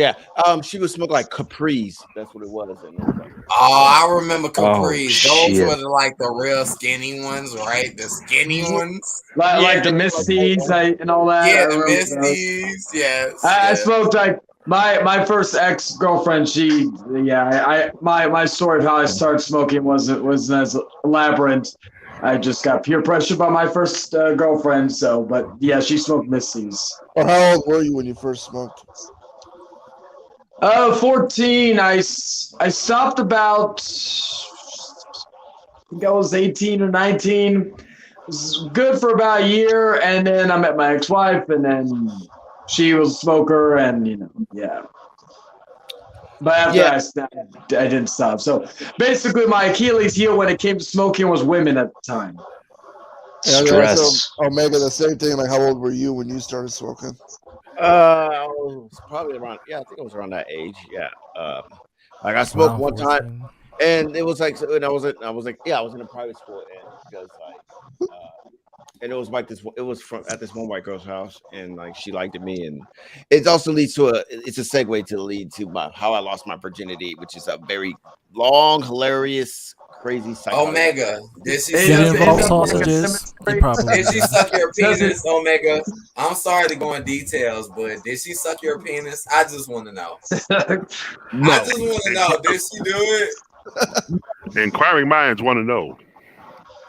Yeah. She would smoke like Capri's. That's what it was. And it was like, Oh, I remember Oh, Capri's. Those shit. were like the real skinny ones, right? The skinny ones. Like the Misties and all that. Yeah, I the remember those. Misties. Yes. I Yes. smoked like my first ex girlfriend. My story of how I started smoking wasn't as elaborate. I just got peer pressure by my first girlfriend. So, but yeah, she smoked Misties. Or how old were you when you first smoked? 14. I stopped about. I think I was 18 or 19. It was good for about a year, and then I met my ex-wife, and then she was a smoker, and yeah. But after I didn't stop. So basically, my Achilles heel when it came to smoking was women at the time. Stress. Omega, the same thing. Like, how old were you when you started smoking? I was probably around. Yeah, I think I was around that age. Yeah. Like I smoked one time, and it was like, and I was like, yeah, I was in a private school, and because like, and it was like this. It was from at this one white girl's house, and like she liked me, and it also leads to it's a segue to lead to how I lost my virginity, which is a very long, hilarious, crazy psychology. Omega, did she Did it involve sausages? You probably did she suck your penis, Omega? I'm sorry to go in details, but did she suck your penis? I just want to know. No. I just want to know. Did she do it? Inquiring minds want to know.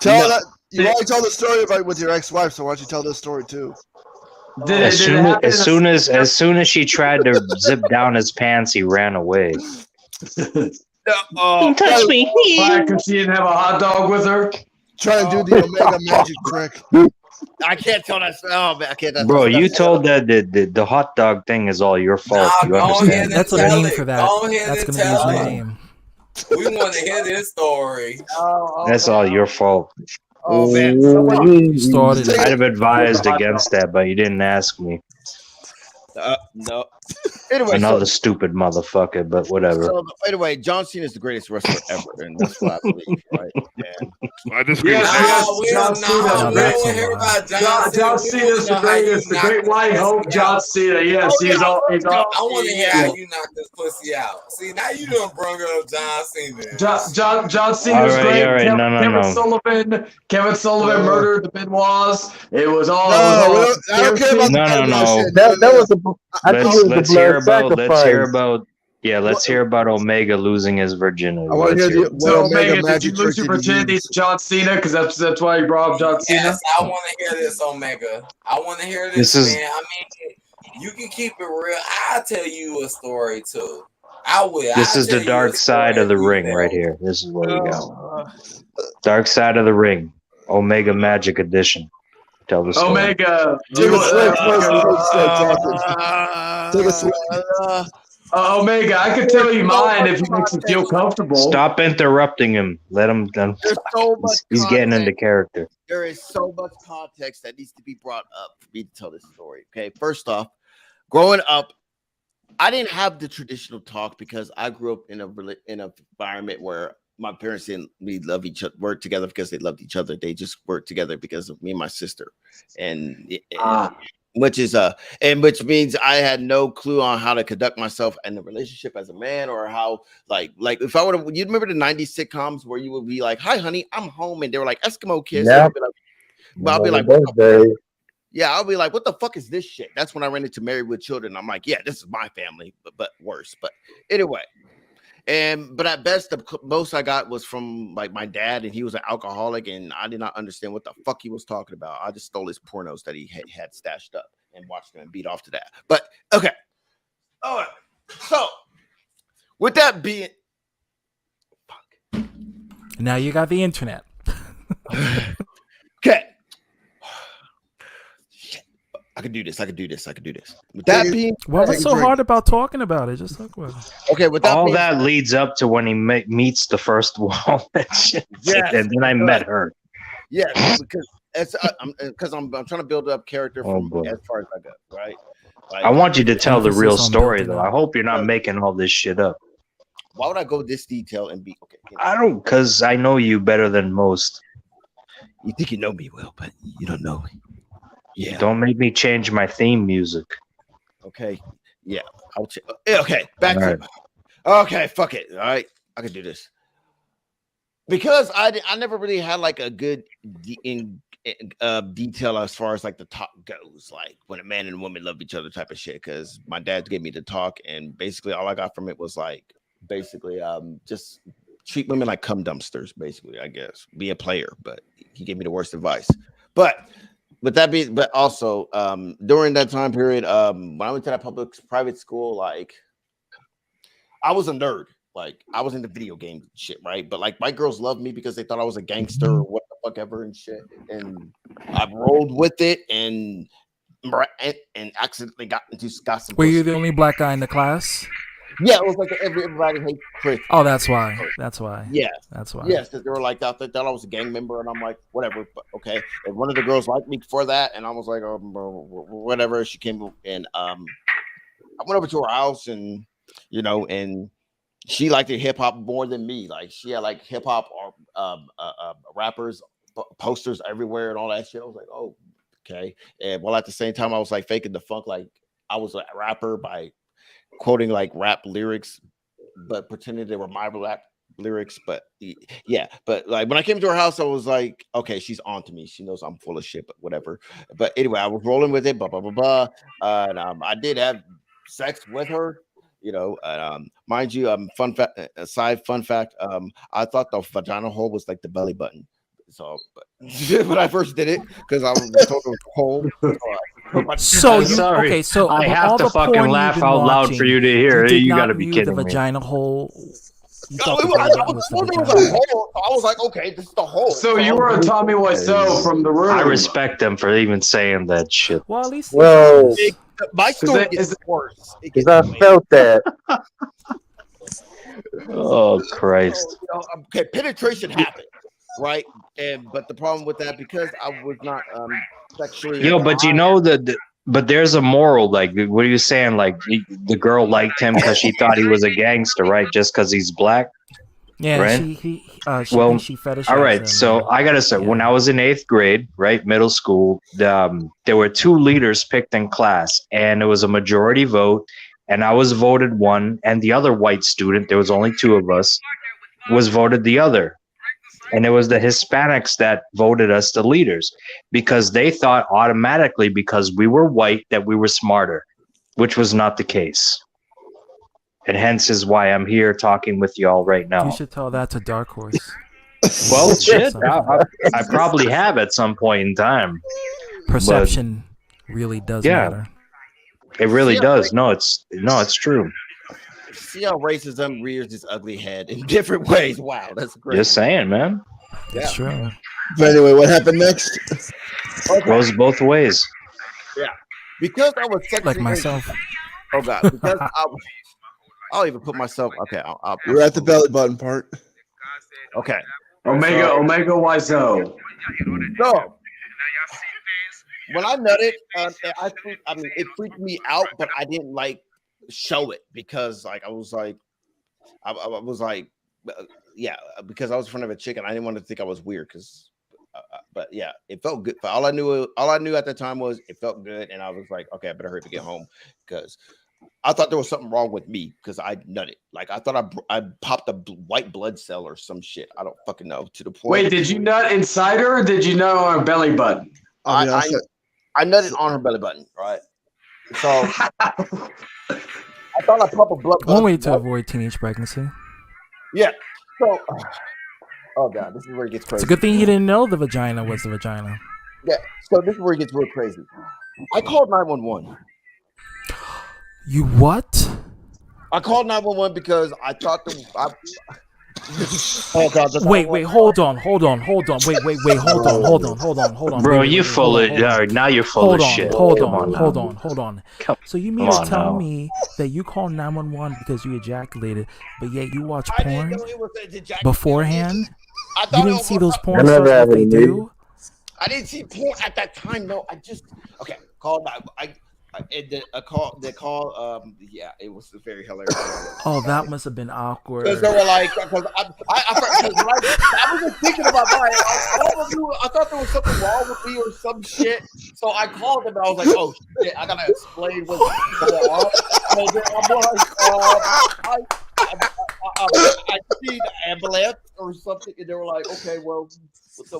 Tell that you already told the story about with your ex-wife, so why don't you tell this story too? As soon as she tried to zip down his pants, he ran away. Don't touch me. Why? Because she didn't have a hot dog with her. Trying to do the Omega magic trick. I can't tell that. Oh man, I can't. Bro, you told that the hot dog thing is all your fault. You understand? That's a name for that. That's gonna be his new name. We want to hear this story. That's all your fault. Oh man, started. I'd have advised against that, but you didn't ask me. No. Anyway, Another stupid motherfucker, but whatever. So anyway, John Cena is the greatest wrestler ever, and that's what I believe, right? And I disagree with John Cena's the greatest, the great white hope. John Cena, yes, he's all. I want to hear how you knock this pussy out. See, now you done brung up John Cena. John Cena's great. All right, Kevin Sullivan murdered the Benoits. It was all. I don't care about that was let's hear about Omega losing his virginity. I want to hear so Omega, did you lose your virginity to John Cena? Because that's why you brought up John Cena. Yes, I want to hear this, Omega. I want to hear this, man. I mean, you can keep it real. I'll tell you a story too. I will. This is the dark side of the ring right here. This is what we got. Dark side of the ring. Omega Magic Edition. Tell the story. Omega. Omega, I could tell you mine if it makes you feel comfortable. Stop interrupting him. Let him. He's getting into character. There is so much context that needs to be brought up for me to tell this story. Okay, first off, growing up, I didn't have the traditional talk because I grew up in an environment where my parents didn't really love each other, work together because they loved each other. They just worked together because of me and my sister, which means I had no clue on how to conduct myself in a relationship as a man, or how like if I would have. You remember the '90s sitcoms where you would be like, "Hi, honey, I'm home," and they were like Eskimo kiss. Yeah. I'll be like, yeah, I'll be like, what the fuck is this shit? That's when I ran into Married with Children. I'm like, yeah, this is my family, but worse. But anyway. But at best, the most I got was from like my dad, and he was an alcoholic, and I did not understand what the fuck he was talking about. I just stole his pornos that he had stashed up and watched them and beat off to that. But okay, all right. So with that being, now you got the internet. Okay. I could do this. With that being, what was so hard about talking about it? Just talk about it. Okay, with that all that leads up to when he meets the first woman, yes, and then I met her. Yeah, because I'm trying to build up character from as far as I go, right? Like, I want you to tell the real story, though. I hope you're not making all this shit up. Why would I go this detail and be okay? I don't, because I know you better than most. You think you know me well, but you don't know me. Yeah. Don't make me change my theme music. Okay. Yeah, okay, back All to right. okay, fuck it. All right, I can do this because I never really had like a good detail as far as like the talk goes, like when a man and a woman love each other type of shit. Because my dad gave me the talk, and basically all I got from it was like basically just treat women like cum dumpsters. Basically, I guess be a player, but he gave me the worst advice. But but also during that time period, when I went to that private school, like I was a nerd. Like I was into video game shit, right? But like white girls loved me because they thought I was a gangster or what the fuck ever and shit. And I rolled with it and accidentally got some. Were you the only black guy in the class? Yeah, it was like everybody hates Chris. Oh, that's why. That's why. Yeah, that's why. Yes, because they were like they thought I was a gang member, and I'm like, whatever. But okay, and one of the girls liked me for that, and I was like, whatever. She came and I went over to her house, and and she liked the hip hop more than me. Like she had like hip hop or rappers posters everywhere and all that shit. I was like, oh, okay. And while at the same time, I was like faking the funk, like I was a rapper by quoting like rap lyrics, but pretending they were my rap lyrics. But yeah, but like when I came to her house, I was like, okay, she's on to me. She knows I'm full of shit, but whatever. But anyway, I was rolling with it, blah blah blah blah. And I did have sex with her. Mind you, fun fact, I thought the vagina hole was like the belly button. So, but when I first did it, because I was told it was a hole. So sorry. Okay, so I have all to the fucking porn laugh you've been out loud watching, for you to hear. did You not gotta be view kidding the me. vagina hole. You thought I the belly button was the told there was vagina. a hole. So I was like, okay, this is the hole. So you were a Tommy Wiseau from the room. I respect them for even saying that shit. Well, at least Well, my story gets worse. because I felt that. Oh Christ! Okay, penetration happened, right? But the problem with that, because I was not sexually Yo, but you know but there's a moral. Like, what are you saying? Like, the girl liked him because she thought he was a gangster, right? Just because he's black. Yeah, right? she fetishized all right. him. So I gotta say, when I was in 8th grade, right, middle school, there were 2 leaders picked in class, and it was a majority vote, and I was voted one, and the other white student, there was only 2 of us, was voted the other. And it was the Hispanics that voted us the leaders because they thought automatically because we were white that we were smarter, which was not the case. And hence is why I'm here talking with y'all right now. You should tell that to Dark Horse. Well, shit, I probably have at some point in time. Perception really does matter. It really does. No, it's true. See how racism rears its ugly head in different ways. Wow, that's great. Just saying, man. That's true. But anyway, what happened next? Goes both ways. Yeah, because I was sexually like myself. Oh God, because I'll even put myself. Okay, We're at the belly button part. Okay, Omega Wiseau. So when I nutted, it freaked me out, but I didn't like show it because like I was like yeah, because I was in front of a chick and I didn't want to think I was weird because but yeah, it felt good. All I knew at the time was it felt good, and I was like, okay, I better hurry to get home because I thought there was something wrong with me because I nutted. Like I thought I popped a white blood cell or some shit. I don't fucking know. To the point. Wait, did you nut inside her or did you nut on her belly button? I nutted on her belly button, right? So I thought I popped a blood. One way to avoid teenage pregnancy. Yeah. So, oh God, this is where it gets crazy. It's a good thing you didn't know the vagina was the vagina. Yeah. So this is where it gets real crazy. I called 911. You what? I called 911 because I thought oh God! Wait, hold on. Wait, hold on. Bro, you full of now you're full of shit. Hold on. So you mean to tell me that you called 911 because you ejaculated, but yet you watch porn beforehand? You didn't see those porn stars that they do? I didn't see porn at that time. No, I just called. The call. Yeah, it was very hilarious. Oh, that must have been awkward. Because they were like, because I was just thinking about that. I thought there was something wrong with me or some shit. So I called them and I was like, oh shit, I gotta explain what's going on. And then I'm like, I see the ambulance or something, and they were like, okay, well,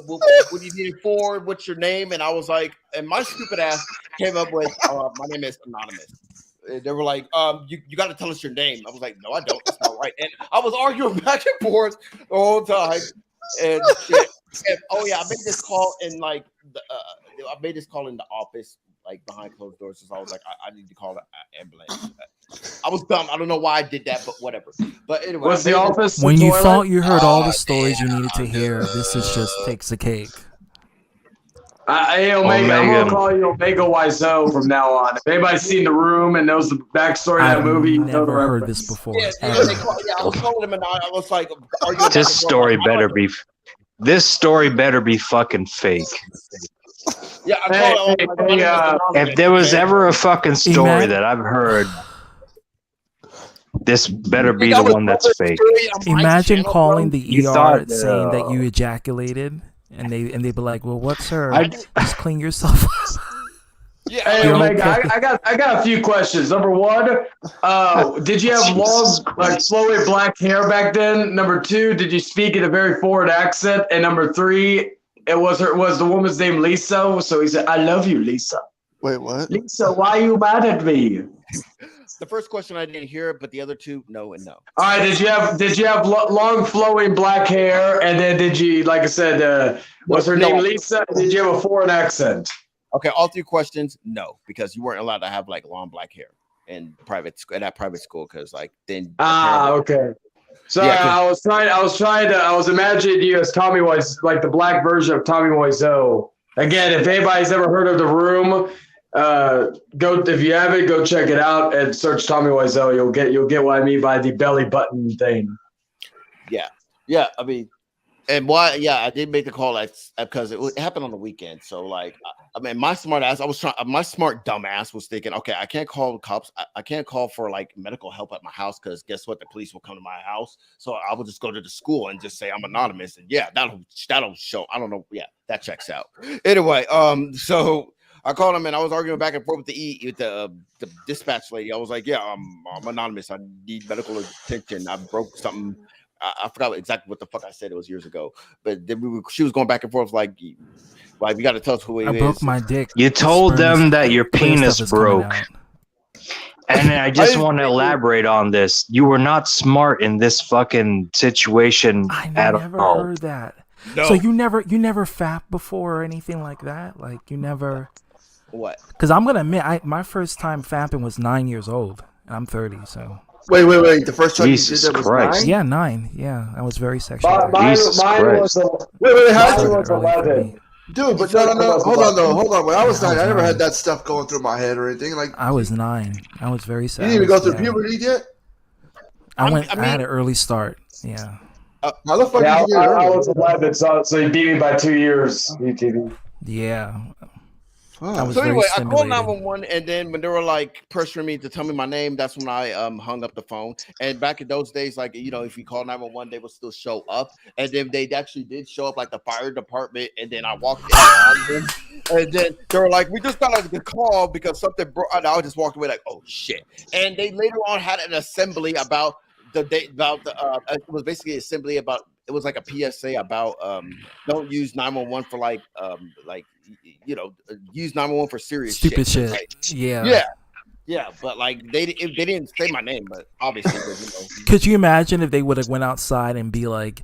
what do you need it for? What's your name? And I was like, and my stupid ass came up with, my name is Anonymous. And they were like, you got to tell us your name. I was like, no, I don't. That's not right. And I was arguing back and forth the whole time. And shit. And, oh yeah, I made this call in like I made this call in the office, like behind closed doors. So I was like, I need to call an ambulance. I was dumb. I don't know why I did that, but whatever. But anyway, was the office when you toilet? thought you heard all the stories you needed to hear, this is just takes the cake. Hey, Omega, I'm gonna call you Omega Wiseau from now on. If anybody's seen The Room and knows the backstory of that movie, I've never heard this before. Yeah, I was calling him, and I was like, "Are you?" This story better be. This story better be fucking fake. Yeah, if there was ever a fucking story that I've heard, this better be the one that's fake. Imagine calling the You ER thought, saying that you ejaculated, and they'd be like, "Well, what's her? Just clean yourself up." Yeah, hey, Omega, I got a few questions. Number one, did you have long, like flowy black hair back then? Number two, did you speak in a very foreign accent? And number three, was the woman's name Lisa? So he said, "I love you, Lisa." Wait, what? Lisa, why are you mad at me? The first question I didn't hear, but the other two, no and no. All right, did you have long flowing black hair? And then did you, like I said, was her name Lisa? Did you have a foreign accent? Okay, all three questions, no, because you weren't allowed to have like long black hair in private school, because like then. Okay. So Yeah, I was imagining you as Tommy Wiseau, like the black version of Tommy Wiseau. Again, if anybody's ever heard of The Room, if you haven't, go check it out and search Tommy Wiseau. You'll get what I mean by the belly button thing. Yeah. I mean, and why? Yeah, I did make the call because it happened on the weekend. So like, I mean, my smart dumb ass was thinking, okay, I can't call the cops. I can't call for like medical help at my house because guess what? The police will come to my house. So I will just go to the school and just say I'm anonymous, and yeah, that'll show. I don't know. Yeah, that checks out. Anyway, so I called him and I was arguing back and forth with the dispatch lady. I was like, yeah, I'm anonymous. I need medical attention. I broke something. I forgot exactly what the fuck I said. It was years ago. But then she was going back and forth like you got to tell us who it is. I broke my dick. You told them that your penis broke. And I just want to elaborate on this. You were not smart in this fucking situation at all. I never heard that. No. So you never fapped before or anything like that? Like you never. What? Because I'm gonna admit, my first time fapping was 9 years old, and I'm 30. So. Wait! The first time Jesus you did that was 9? Yeah, 9. Yeah, I was very sexual. Mine was 11. Dude, but no. Hold on. When I was 9, I never had that stuff going through my head or anything. Like I was 9. I was very sexual. You didn't even go through puberty yet? I had an early start. Yeah. How the fuck did you get I was 11, so you beat me by 2 years. UTV. Yeah. Oh. So anyway, I called 911, and then when they were like pressuring me to tell me my name, that's when I hung up the phone. And back in those days, like if you call 911, they would still show up, and then they actually did show up, like the fire department. And then I walked in on them, and then they were like, "We just got a call because something broke." And I just walked away like, "Oh shit!" And they later on had an assembly about it was basically an assembly about. It was like a PSA about don't use 911 for use 911 for serious stupid shit. Right? Yeah, but like they didn't say my name, but obviously, Could you imagine if they would have went outside and be like,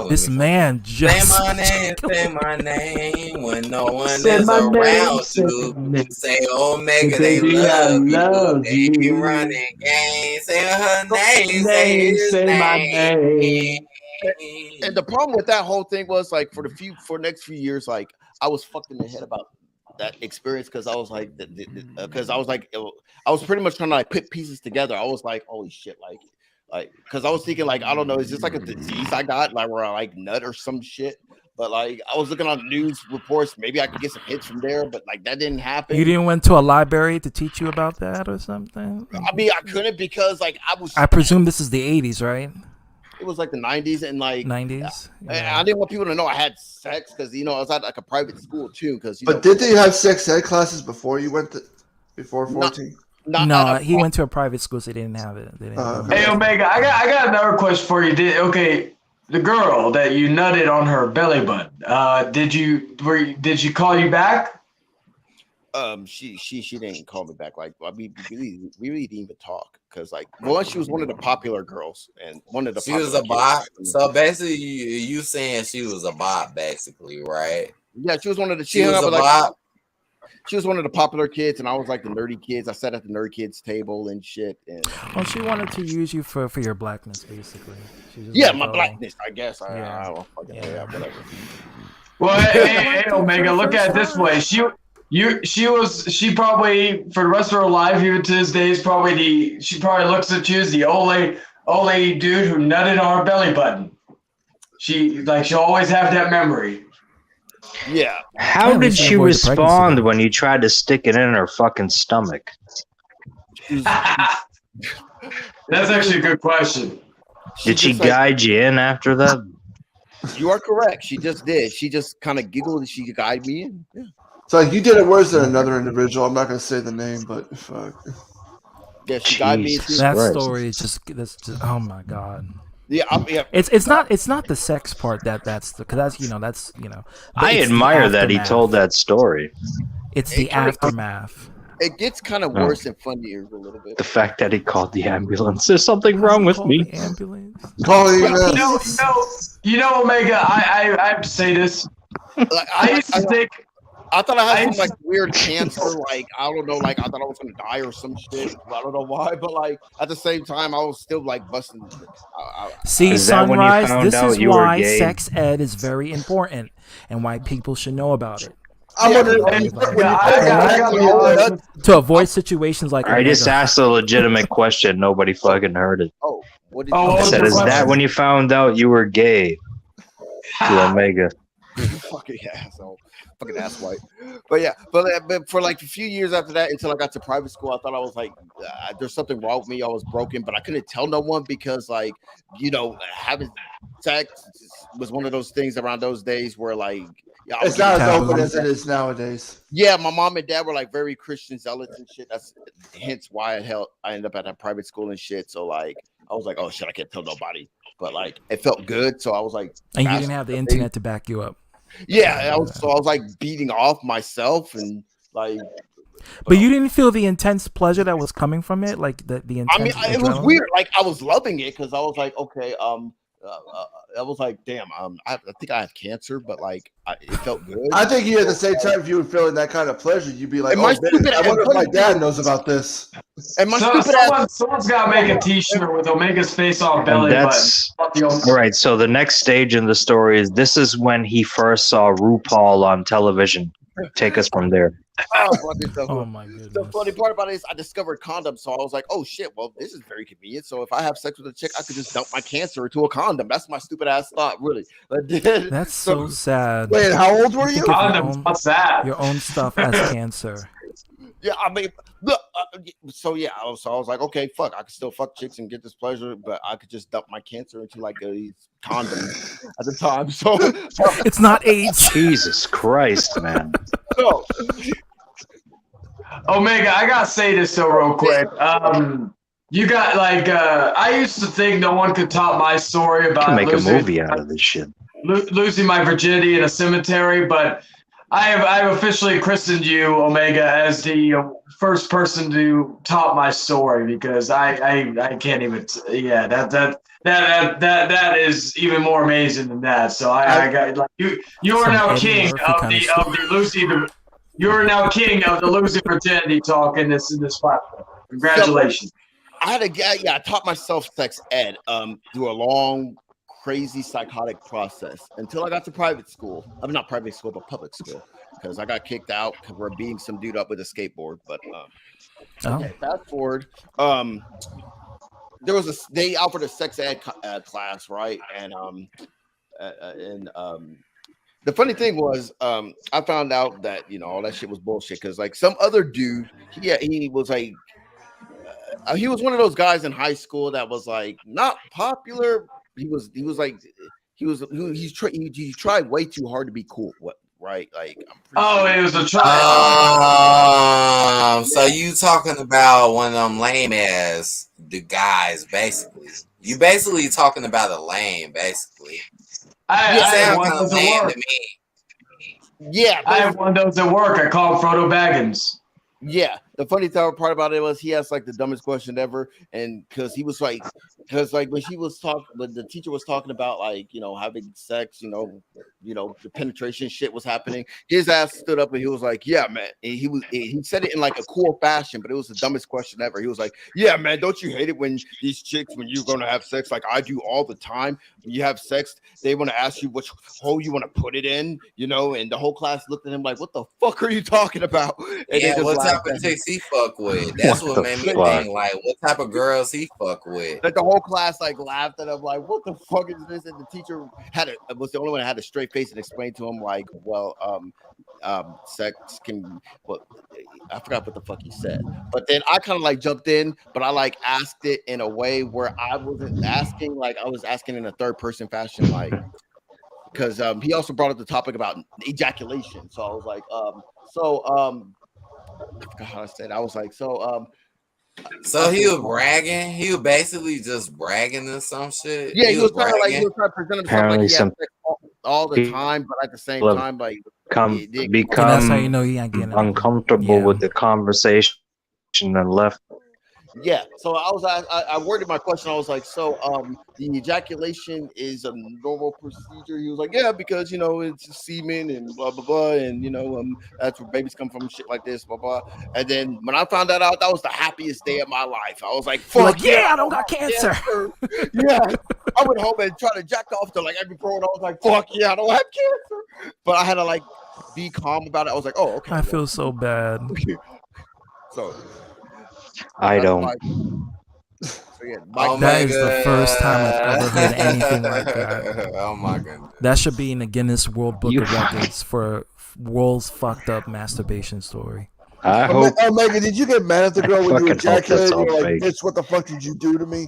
"This man just say my name when no one is around to say Omega, they love you. They keep running game, say her name, say my name." And the problem with that whole thing was like for the next few years, like I was fucked in the head about that experience because I was like, I was pretty much trying to like put pieces together. I was like, holy shit, like because I was thinking like I don't know, is this like a disease I got like where I like nut or some shit? But like I was looking on news reports, maybe I could get some hits from there, but like that didn't happen. You didn't went to a library to teach you about that or something? I mean, I couldn't because like I presume this is the 80s, right? It was like the 90s and like 90s. Yeah. I didn't want people to know I had sex because I was at like a private school too. But did they have sex ed classes before you went before 14? No, he went to a private school, so they didn't have it. They didn't Hey Omega, I got another question for you. The girl that you nutted on her belly button, did she call you back? She didn't call me back. Like, we really didn't even talk because, like, one, she was one of the popular girls, and one of the She was popular a bot. kids. So basically, you saying she was a bot, basically, right? Yeah, she was one of the. She hung was out a with, like, bot. she was one of the popular kids, and I was like the nerdy kids. I sat at the nerd kids table and shit. And well, she wanted to use you for your blackness, basically. She was yeah, like, my oh, blackness, I guess. Yeah. I don't fucking yeah, whatever. Well, hey, Omega, look at it this way. She probably for the rest of her life, even to this day, she probably looks at you as the only dude who nutted on her belly button. She'll always have that memory. Yeah. How did she respond when you tried to stick it in her fucking stomach? That's actually a good question. Did she guide you in after that? You are correct. She just did. She just kind of giggled and she guided me in. Yeah. So like, you did it worse than another individual. I'm not gonna say the name, but fuck. Yeah, she guided me. That story is just oh my god. Yeah, It's not the sex part because that's but I it's the admire that he aftermath. told that story. It's the aftermath. It gets kind of worse and funnier a little bit. The fact that he called the ambulance. There's something wrong with me. Ambulance. You know, Omega. I have to say this. I used to think. I thought I had some like weird cancer, like I don't know, like I thought I was gonna die or some shit. I don't know why, but like at the same time, I was still like busting. See, Is that when you Sunrise, found this out is you were why gay? sex ed is very important and why people should know about it. I'm wondering. To avoid situations like I just Omega. asked a legitimate question. Nobody fucking heard it. Oh, what did I said, is that when you found out you were gay? To Omega. Fucking asshole, fucking asswipe. But yeah, but for like a few years after that, until I got to private school, I thought I was like, there's something wrong with me. I was broken, but I couldn't tell no one because, like, having sex was one of those things around those days where, like, It's not as open as it is nowadays. Yeah, my mom and dad were like very Christian zealots and shit. That's hence why I ended up at a private school and shit. So like, I was like, oh shit, I can't tell nobody. But like, it felt good, so I was like, and you didn't have the internet to back you up. Yeah, I was like beating off myself and like. But you didn't feel the intense pleasure that was coming from it, like the intense. I mean, it was weird. Like I was loving it because I was like, okay, I was like, damn, I think I have cancer, but like, it felt good. I think you at the same time, if you were feeling that kind of pleasure, you'd be like, And oh, my man, stupid I wonder if my ass- dad knows about this. And my Someone's got to make a T-shirt with Omega's face on belly And button. that's all right. So the next stage in the story is this is when he first saw RuPaul on television. Take us from there. Oh my goodness. The funny part about it is I discovered condoms, so I was like, oh shit, well, this is very convenient. So if I have sex with a chick, I could just dump my cancer into a condom. That's my stupid ass thought, really. That's so sad. Wait, how old were Think you? of your own- What's that? Your own stuff as cancer. Yeah, I mean, look, so yeah, I was like, okay, fuck, I could still fuck chicks and get this pleasure, but I could just dump my cancer into like a condom at the time. So it's not AIDS. Jesus Christ, man. So, Omega, I gotta say this though real quick. You got like I used to think no one could top my story Can about make a losing, movie out of this shit. losing my virginity in a cemetery, but I've officially christened you, Omega, as the first person to top my story because I can't even. Yeah, that is even more amazing than that. So I got like you are now king of the Lucy. You are now king of the losing virginity talk in this platform. Congratulations. I had I taught myself sex ed through a long, crazy psychotic process until I got to private school. I mean, not private school, but public school, because I got kicked out for beating some dude up with a skateboard. But okay, fast forward. There was they offered a sex ed class, right? And the funny thing was, I found out that all that shit was bullshit because like some other dude, he was like. He was one of those guys in high school that was like not popular. He tried way too hard to be cool. right? Like I'm pretty Oh, sure. it was a try. So you talking about one of them lame ass the guys, basically. You basically talking about a lame, basically. I It had sounds one kind of of those at lame work. to me. Yeah, I had one of those at work. I called Frodo Baggins. Yeah, the funny part about it was he asked like the dumbest question ever, and because he was like, because like when the teacher was talking about like having sex, the penetration shit was happening. His ass stood up and he was like, "Yeah, man." And he said it in like a cool fashion, but it was the dumbest question ever. He was like, "Yeah, man, don't you hate it when these chicks when you're gonna have sex like I do all the time? When you have sex, they want to ask you which hole you want to put it in, And the whole class looked at him like, "What the fuck are you talking about?" And they Yeah, just what type laughed of at him. chicks he fuck with? That's what the made me fuck? think. Like, what type of girls he fuck with? Like the whole class like laughed at him, like, "What the fuck is this?" And the teacher was the only one that had a straight face and explained to him, like, "Well, sex can." Well, I forgot what the fuck he said, but then I kind of like jumped in, but I like asked it in a way where I wasn't asking, like I was asking in a third person fashion, like because he also brought up the topic about ejaculation. So I was like, I forgot how I said. I was like, So he was bragging. He was basically just bragging or some shit. Yeah, He he was was trying to bragging. present himself like Apparently, he had some sex all the people time, but at the same have time, like it didn't come And off. that's how you become know he ain't getting it. uncomfortable Yeah. with the conversation and left. Yeah, so I worded my question. I was like, the ejaculation is a normal procedure. He was like, yeah, because it's semen and blah blah blah, and that's where babies come from, shit like this, blah blah. And then when I found that out, that was the happiest day of my life. I was like, You're fuck like, yeah, I don't got have cancer. Yeah, I went home and tried to jack off to like every pro, and I was like, fuck yeah, I don't have cancer. But I had to like be calm about it. I was like, oh okay. I feel so bad. So I that's don't. why. So yeah, That is the first time I've ever heard anything like that. that. Oh my goodness. That should be in the Guinness World Book of Records for world's fucked up masturbation story. I hope. Omega, did you get mad at the girl when you fucking hope that's ejaculated? all You're like, fake. bitch, what the fuck did you do to me?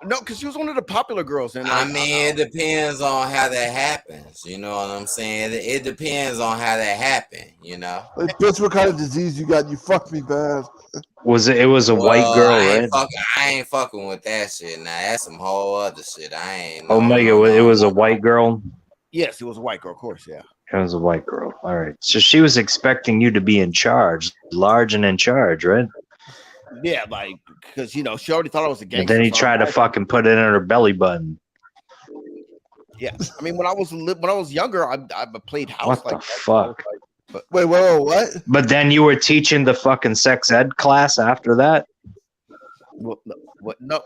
No, because she was one of the popular girls, and I mean, it depends on how that happens. You know what I'm saying? It depends on how that happened. Like, bitch, what kind of disease you got? You fucked me bad. Was it? It was a white Well, girl, I ain't fucking with that shit. Now that's some whole other shit. I ain't. Omega. It was a white girl. Yes, it was a white girl, of course, yeah. It was a white girl. All right. So she was expecting you to be in charge, large and in charge, right? Yeah, like because she already thought I was a gangster. And then he tried to fucking put it in her belly button. Yeah, I mean when I was younger, I played house. What like the fuck? But wait, whoa, what? But then you were teaching the fucking sex ed class after that. No, wait. No,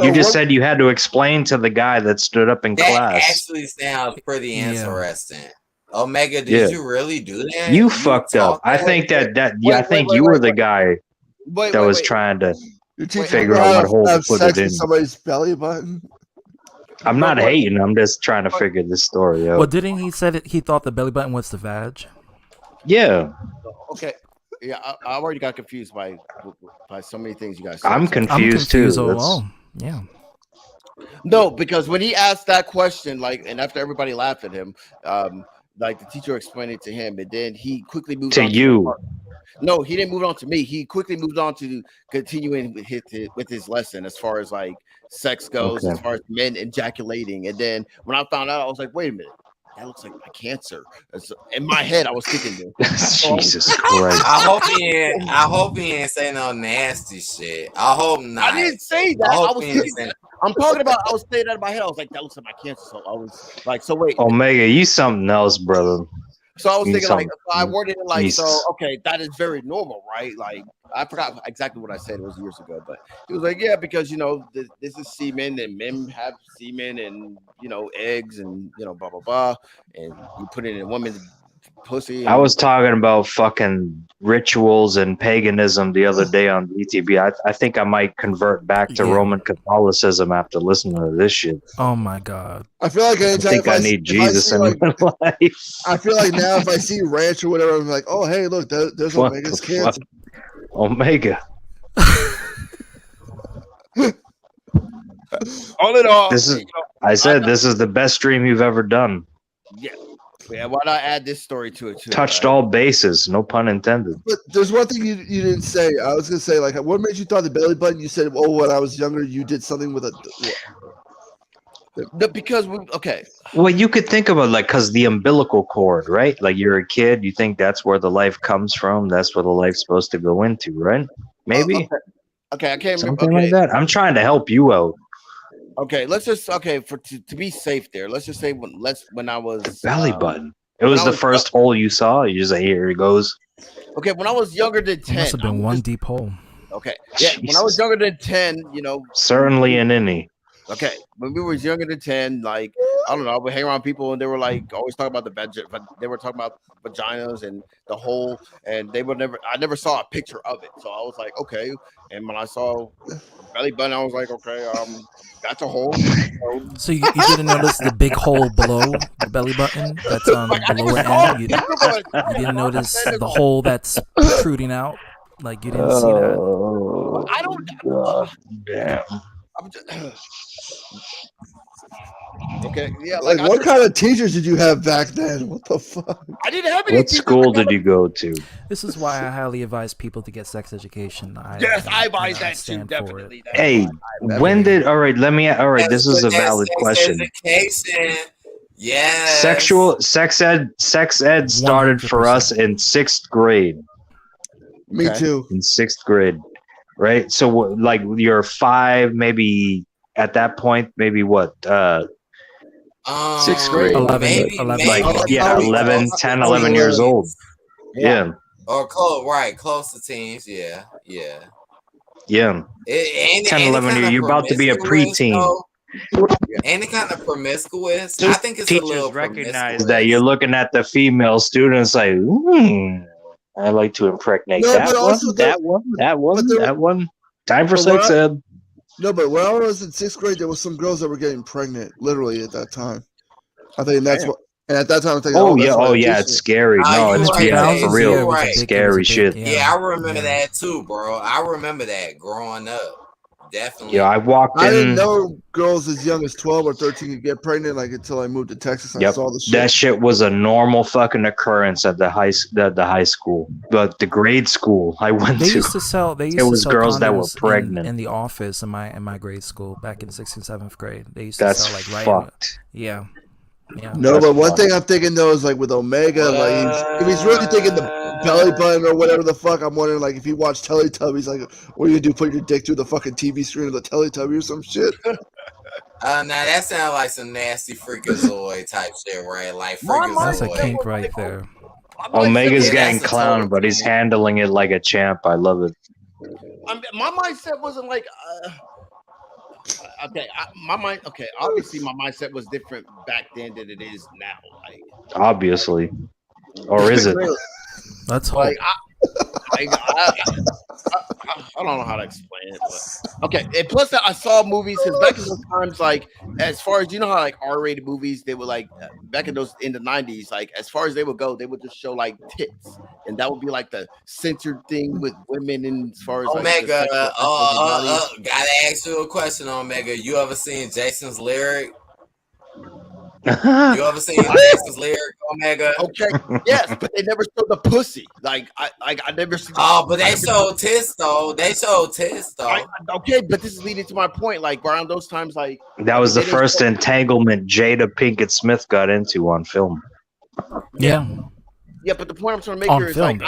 You just said you had to explain to the guy that stood up in That class. actually sounds pretty Yeah. interesting. Omega, did Yeah. you really do that? You fucked up. I think I think you were the guy that was trying to You're teaching figure people out how what hole to to have put sex it with in. somebody's belly button. I'm not hating. I'm just trying to figure this story out. Well, didn't he said it? He thought the belly button was the vag. Yeah, Okay, yeah, I already got confused by so many things you guys said. I'm confused too. As That's- well. Yeah. No, because when he asked that question, like, and after everybody laughed at him, like the teacher explained it to him, and then he quickly moved to on you. No, he didn't move on to me. He quickly moved on to continuing with his lesson as far as like sex goes, Okay. as far as men ejaculating. And then when I found out, I was like, wait a minute, that looks like my cancer. So in my head, I was thinking this. Jesus Christ. I hope he ain't say no nasty shit. I hope not. I didn't say that. I I hope was he ain't thinking, say- I'm talking about. I was saying that in my head. I was like, that looks like my cancer. So I was like, so wait. Omega, you something else, brother. So I was You thinking like, something- I worded it like, so Jesus. okay, that is very normal, right? Like I forgot exactly what I said. It was years ago, but he was like, yeah, because this is semen, and men have semen, and eggs, and blah blah blah, and you put it in a woman's pussy. I was talking about fucking rituals and paganism the other day on BTB. I think I might convert back to Yeah. Roman Catholicism after listening to this shit. Oh my god. I feel like I anytime think I need Jesus in my life. I feel like now if I see ranch or whatever, I'm like, oh hey, look, there's What Omega's the cancer. fuck? Omega. All in all, This is. I said this is the best stream you've ever done. yeah. Yeah, why not add this story to it too? Touched right? all bases, no pun intended. But there's one thing you didn't say. I was gonna say, like, what made you thought the belly button? You said, "Oh, when I was younger, you did something with a." Because okay. Well, you could think about like because the umbilical cord, right? Like you're a kid, you think that's where the life comes from. That's where the life's supposed to go into, right? Maybe Okay, I can't remember. something like that. I'm trying to help you out. Okay, let's just to be safe there. Let's just say when I was Belly button. It was the first hole you saw. You just say, here it goes. Okay, when I was younger than 10. It must have been one deep hole. Okay. Yeah, when I was younger than 10, certainly an innie. Okay, when we was younger than 10, like I don't know, I would hang around people and they were like always talking about they were talking about vaginas and the hole, and I never saw a picture of it. So I was like, okay. And when I saw belly button, I was like, okay, that's a hole. So you didn't notice the big hole below the belly button that's on the lower end? You didn't notice the hole that's protruding out? Like you didn't see that? I don't. Damn. Okay, yeah. Like what kind of teachers did you have back then? What the fuck? I didn't have any. What school did you go to? This is why I highly advise people to get sex education. Yes, I advise that too, definitely. Hey, when did? All right, this is a valid question. Education. Yeah. Sex ed started for us in 6th grade. Me too. In 6th grade, right? So like you're 5, maybe at that point, maybe what? 6th grade. 11. Like 10, 11 years old. Yeah. Or close to teens. Yeah. 10, 11 years. You're about to be a preteen. Any kind of promiscuous. I think it's a little recognize that you're looking at the female students like, I like to impregnate that one. Time for sex ed. No, but when I was in 6th grade, there was some girls that were getting pregnant, literally at that time. I think that's what. And at that time, I'm thinking, it's scary. No, it's for real. Scary shit. Yeah, I remember that too, bro. I remember that growing up. Definitely. Yeah, I walked in. I didn't know girls as young as 12 or 13 could get pregnant, like until I moved to Texas. I saw the shit. That shit was a normal fucking occurrence at the high school, but the grade school I went to. They used to sell girls that were pregnant in the office in my grade school back in 6th and 7th grade. They used to sell like fucked. Yeah. No, but one thing I'm thinking though is like with Omega, like if he's really thinking the belly button or whatever the fuck, I'm wondering like if he watched Teletubbies, like what do you do? Put your dick through the fucking TV screen of the Teletubby or some shit? Now that sounds like some nasty freakazoid type shit, right? Like freakazoid. That's a kink right there. Omega's getting clowned, but he's handling it like a champ. I love it. My mindset wasn't like. Okay, obviously my mindset was different back then than it is now. Like, obviously, or is it? Let's hope. I don't know how to explain it, but okay. And plus, I saw movies because back in those times, like as far as how like R-rated movies, they were like back in the '90s. Like as far as they would go, they would just show like tits, and that would be like the censored thing with women. And as far as Omega, gotta ask you a question, Omega. You ever seen Jason's lyric? You ever seen Jason's lyric, Omega? Okay, yes, but they never showed the pussy. Like I never seen. Oh, but they showed tits though. Okay, but this is leading to my point. Like around those times, like that was the first entanglement Jada Pinkett Smith got into on film. Yeah. Yeah, but the point I'm trying to make here is like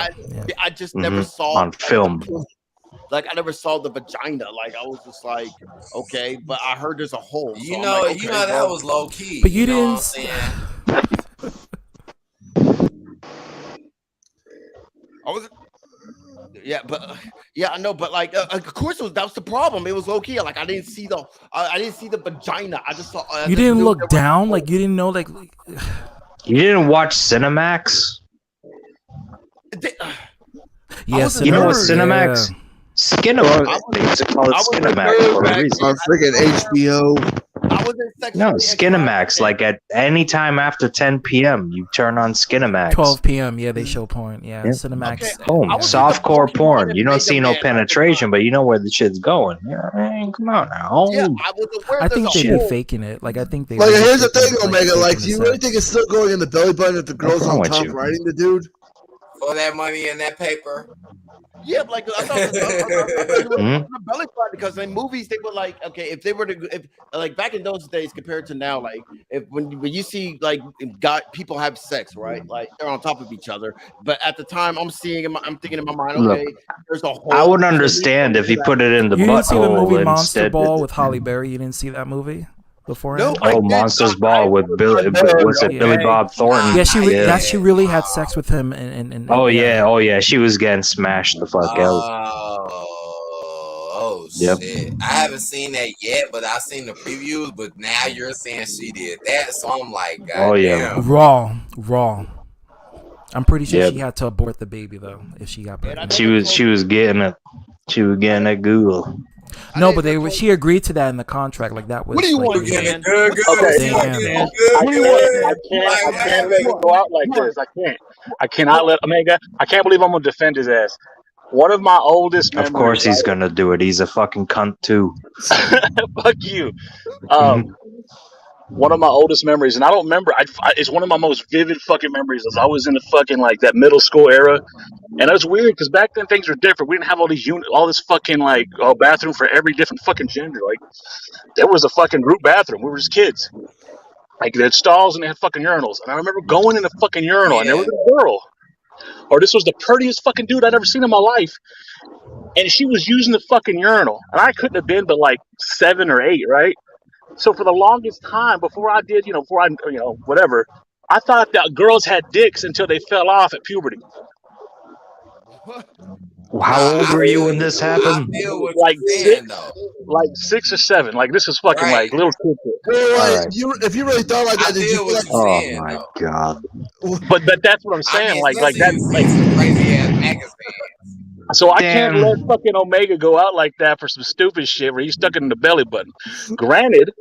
I just never saw on film. Like I never saw the vagina. Like I was just like, okay, but I heard there's a hole. You know, that was low key. But you didn't. I was. Yeah, but I know, but like, of course, that was the problem. It was low key. Like I didn't see the vagina. I just saw. You didn't look down. Like you didn't know. Like you didn't watch Cinemax. Yes, you know what Cinemax? Skinemax. They used to call it Skinemax for a reason. On freaking HBO. wasn't No, sexually Skinamax. Like at any time after 10 p.m., you turn on Skinamax. 12 p.m. Yeah, they show porn. Yeah, Cinemax. Boom. Yeah. Softcore porn. You don't see no penetration, but you know where the shit's going. Yeah, come on now. Yeah, I was aware. I think they Shit. be faking it. Like I think they. Like, really here's the faking thing, it, Omega. Like, faking do you the really sex. think it's still going in the belly button if the girl's wrong on with top you? riding the dude? For that money in that paper. Yeah, like I thought it was the belly button because in movies they were like, okay, if they were to, if like back in those days compared to now, like if when you see like people have sex, right, like they're on top of each other, but at the time I'm thinking in my mind, Look, okay, there's a whole. I would understand if he put it in the You didn't see the movie butthole Monster instead. Ball with Holly Berry? You didn't see that movie before? No, Oh, Monsters Ball with Billy. Was it Billy Bob Thornton? Yeah, she really had sex with him. And oh yeah, she was getting smashed the fuck out. Oh shit! I haven't seen that yet, but I've seen the previews. But now you're saying she did that, so I'm like, God Oh yeah, raw. I'm pretty sure she had to abort the baby though if she got pregnant. She was getting it. She was getting that Google. No, but she agreed to that in the contract. Like that was. What do you like, want, yeah. man? I can't let it go out like this. I cannot let Omega. I can't believe I'm gonna defend his ass. One of my oldest memories. Of course he's gonna do it. He's a fucking cunt too. Fuck you. One of my oldest memories, and I don't remember. It's one of my most vivid fucking memories. Is I was in the fucking like that middle school era, and it was weird because back then things were different. We didn't have all these all this fucking like bathroom for every different fucking gender. Like there was a fucking group bathroom. We were just kids. Like they had stalls and they had fucking urinals. And I remember going in the fucking urinal, and there was a girl, or this was the prettiest fucking dude I'd ever seen in my life, and she was using the fucking urinal, and I couldn't have been but like 7 or 8, right? So for the longest time, before I did, whatever, I thought that girls had dicks until they fell off at puberty. How old were you when this happened? Like 6 or 7. Like this is fucking like little kid shit. Well, if you really thought like that, did you feel like? Oh my god! But that's what I'm saying. Like that's like crazy ass magazine. So I can't let fucking Omega go out like that for some stupid shit where he stuck it in the belly button. Granted,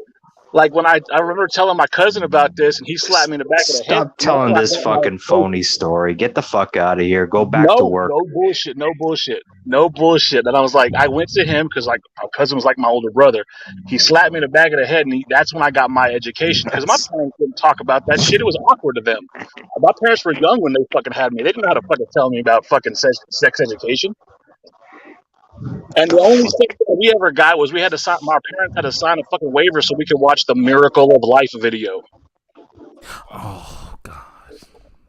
like when I remember telling my cousin about this and he slapped me in the back of the head. Stop telling this fucking phony story. Get the fuck out of here. Go back to work. No bullshit. And I was like, I went to him because like my cousin was like my older brother. He slapped me in the back of the head, and that's when I got my education because my parents didn't talk about that shit. It was awkward to them. My parents were young when they fucking had me. They didn't know how to fucking tell me about fucking sex education. And the only thing that we ever got was we had to sign. My parents had to sign a fucking waiver so we could watch the Miracle of Life video. Oh god!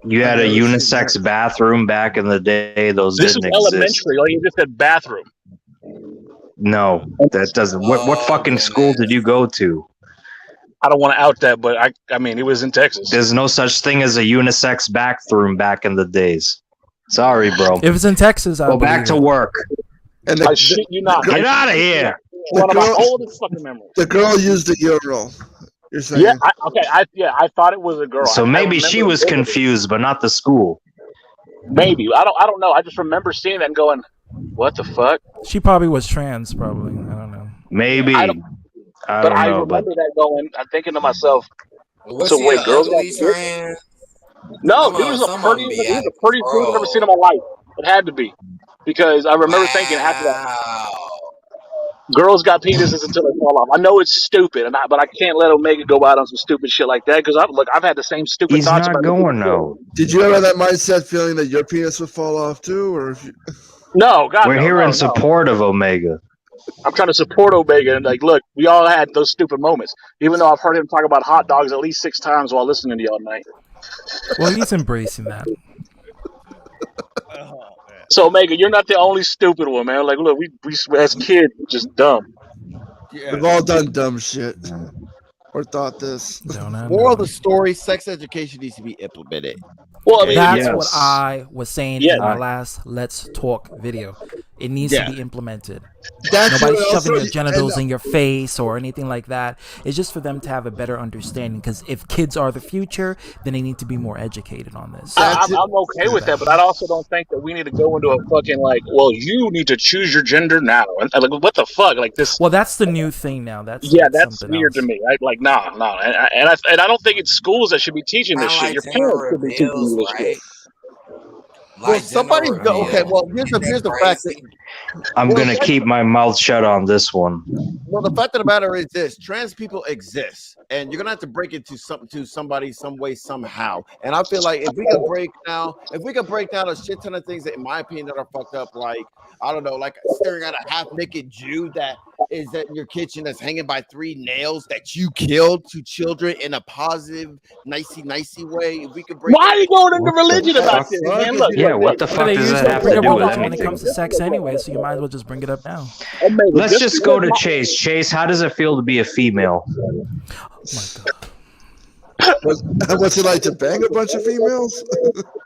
You had a unisex bathroom back in the day. Those This didn't was exist. elementary. Like you just said, bathroom. No, that doesn't. What fucking school did you go to? I don't want to out that, but I mean, it was in Texas. There's no such thing as a unisex bathroom back in the days. Sorry, bro. If it's in Texas, I'll go back to believe it. work. And I shit you not. Get out of here. One of my oldest fucking memories. The girl used the urinal. You're saying? Yeah, I thought it was a girl. So I maybe she remember was confused, but not the school. Maybe I don't know. I just remember seeing that and going, "What the fuck?" She probably was trans. Probably. I don't know. Maybe. I don't know, remember that going. I'm thinking to myself, Was "So she wait, an girls got ugly dicks?" trans? No, Come he on, was the some of 'em prettiest. be He was out the of prettiest dude I've ever seen in my life. It had to be, because I remember thinking after that, girls got penises until they fall off. I know it's stupid, but I can't let Omega go out on some stupid shit like that because I've had the same stupid He's thoughts not about going though. Did you ever have that mindset feeling that your penis would fall off too, or if you? No, God, We're no, here no, in no. support of Omega. I'm trying to support Omega and like, look, we all had those stupid moments. Even though I've heard him talk about hot dogs at least 6 times while listening to you all night. Well, he's embracing that. So Omega, you're not the only stupid one, man. Like, look, we as kids were just dumb. We've all done dumb shit or thought this. Moral of the story: sex education needs to be implemented. Well, I mean, That's what I was saying Yeah. in my last Let's Talk video. It needs to be implemented. That's Nobody's what shoving also- their genitals in your face or anything like that. It's just for them to have a better understanding. Because if kids are the future, then they need to be more educated on this. I'm okay with that, but I also don't think that we need to go into a fucking like, well, you need to choose your gender now, and like, what the fuck, like this. Well, that's the new thing now. That's That's something weird else. to me. Like, nah, and I don't think it's schools that should be teaching this shit. Like Your gender parents should be teaching reveals, you this right? shit. Well, somebody's okay. Well, here's the fact that I'm gonna keep my mouth shut on this one. well, the fact of the matter is this: trans people exist, and you're gonna have to break it to somebody, some way, somehow. And I feel like if we could break down a shit ton of things that, in my opinion, that are fucked up, like I don't know, like staring at a half-naked Jew that is in your kitchen that's hanging by 3 nails that you killed 2 children in a positive, nicey way. If we could break. Why are you going into religion about this, man? Look, Yeah, what the fuck does that have to do with when it anything? comes to sex anyway, so you might as well just bring it up now. Let's just go to Chase. Chase, how does it feel to be a female? What's it like to bang a bunch of females?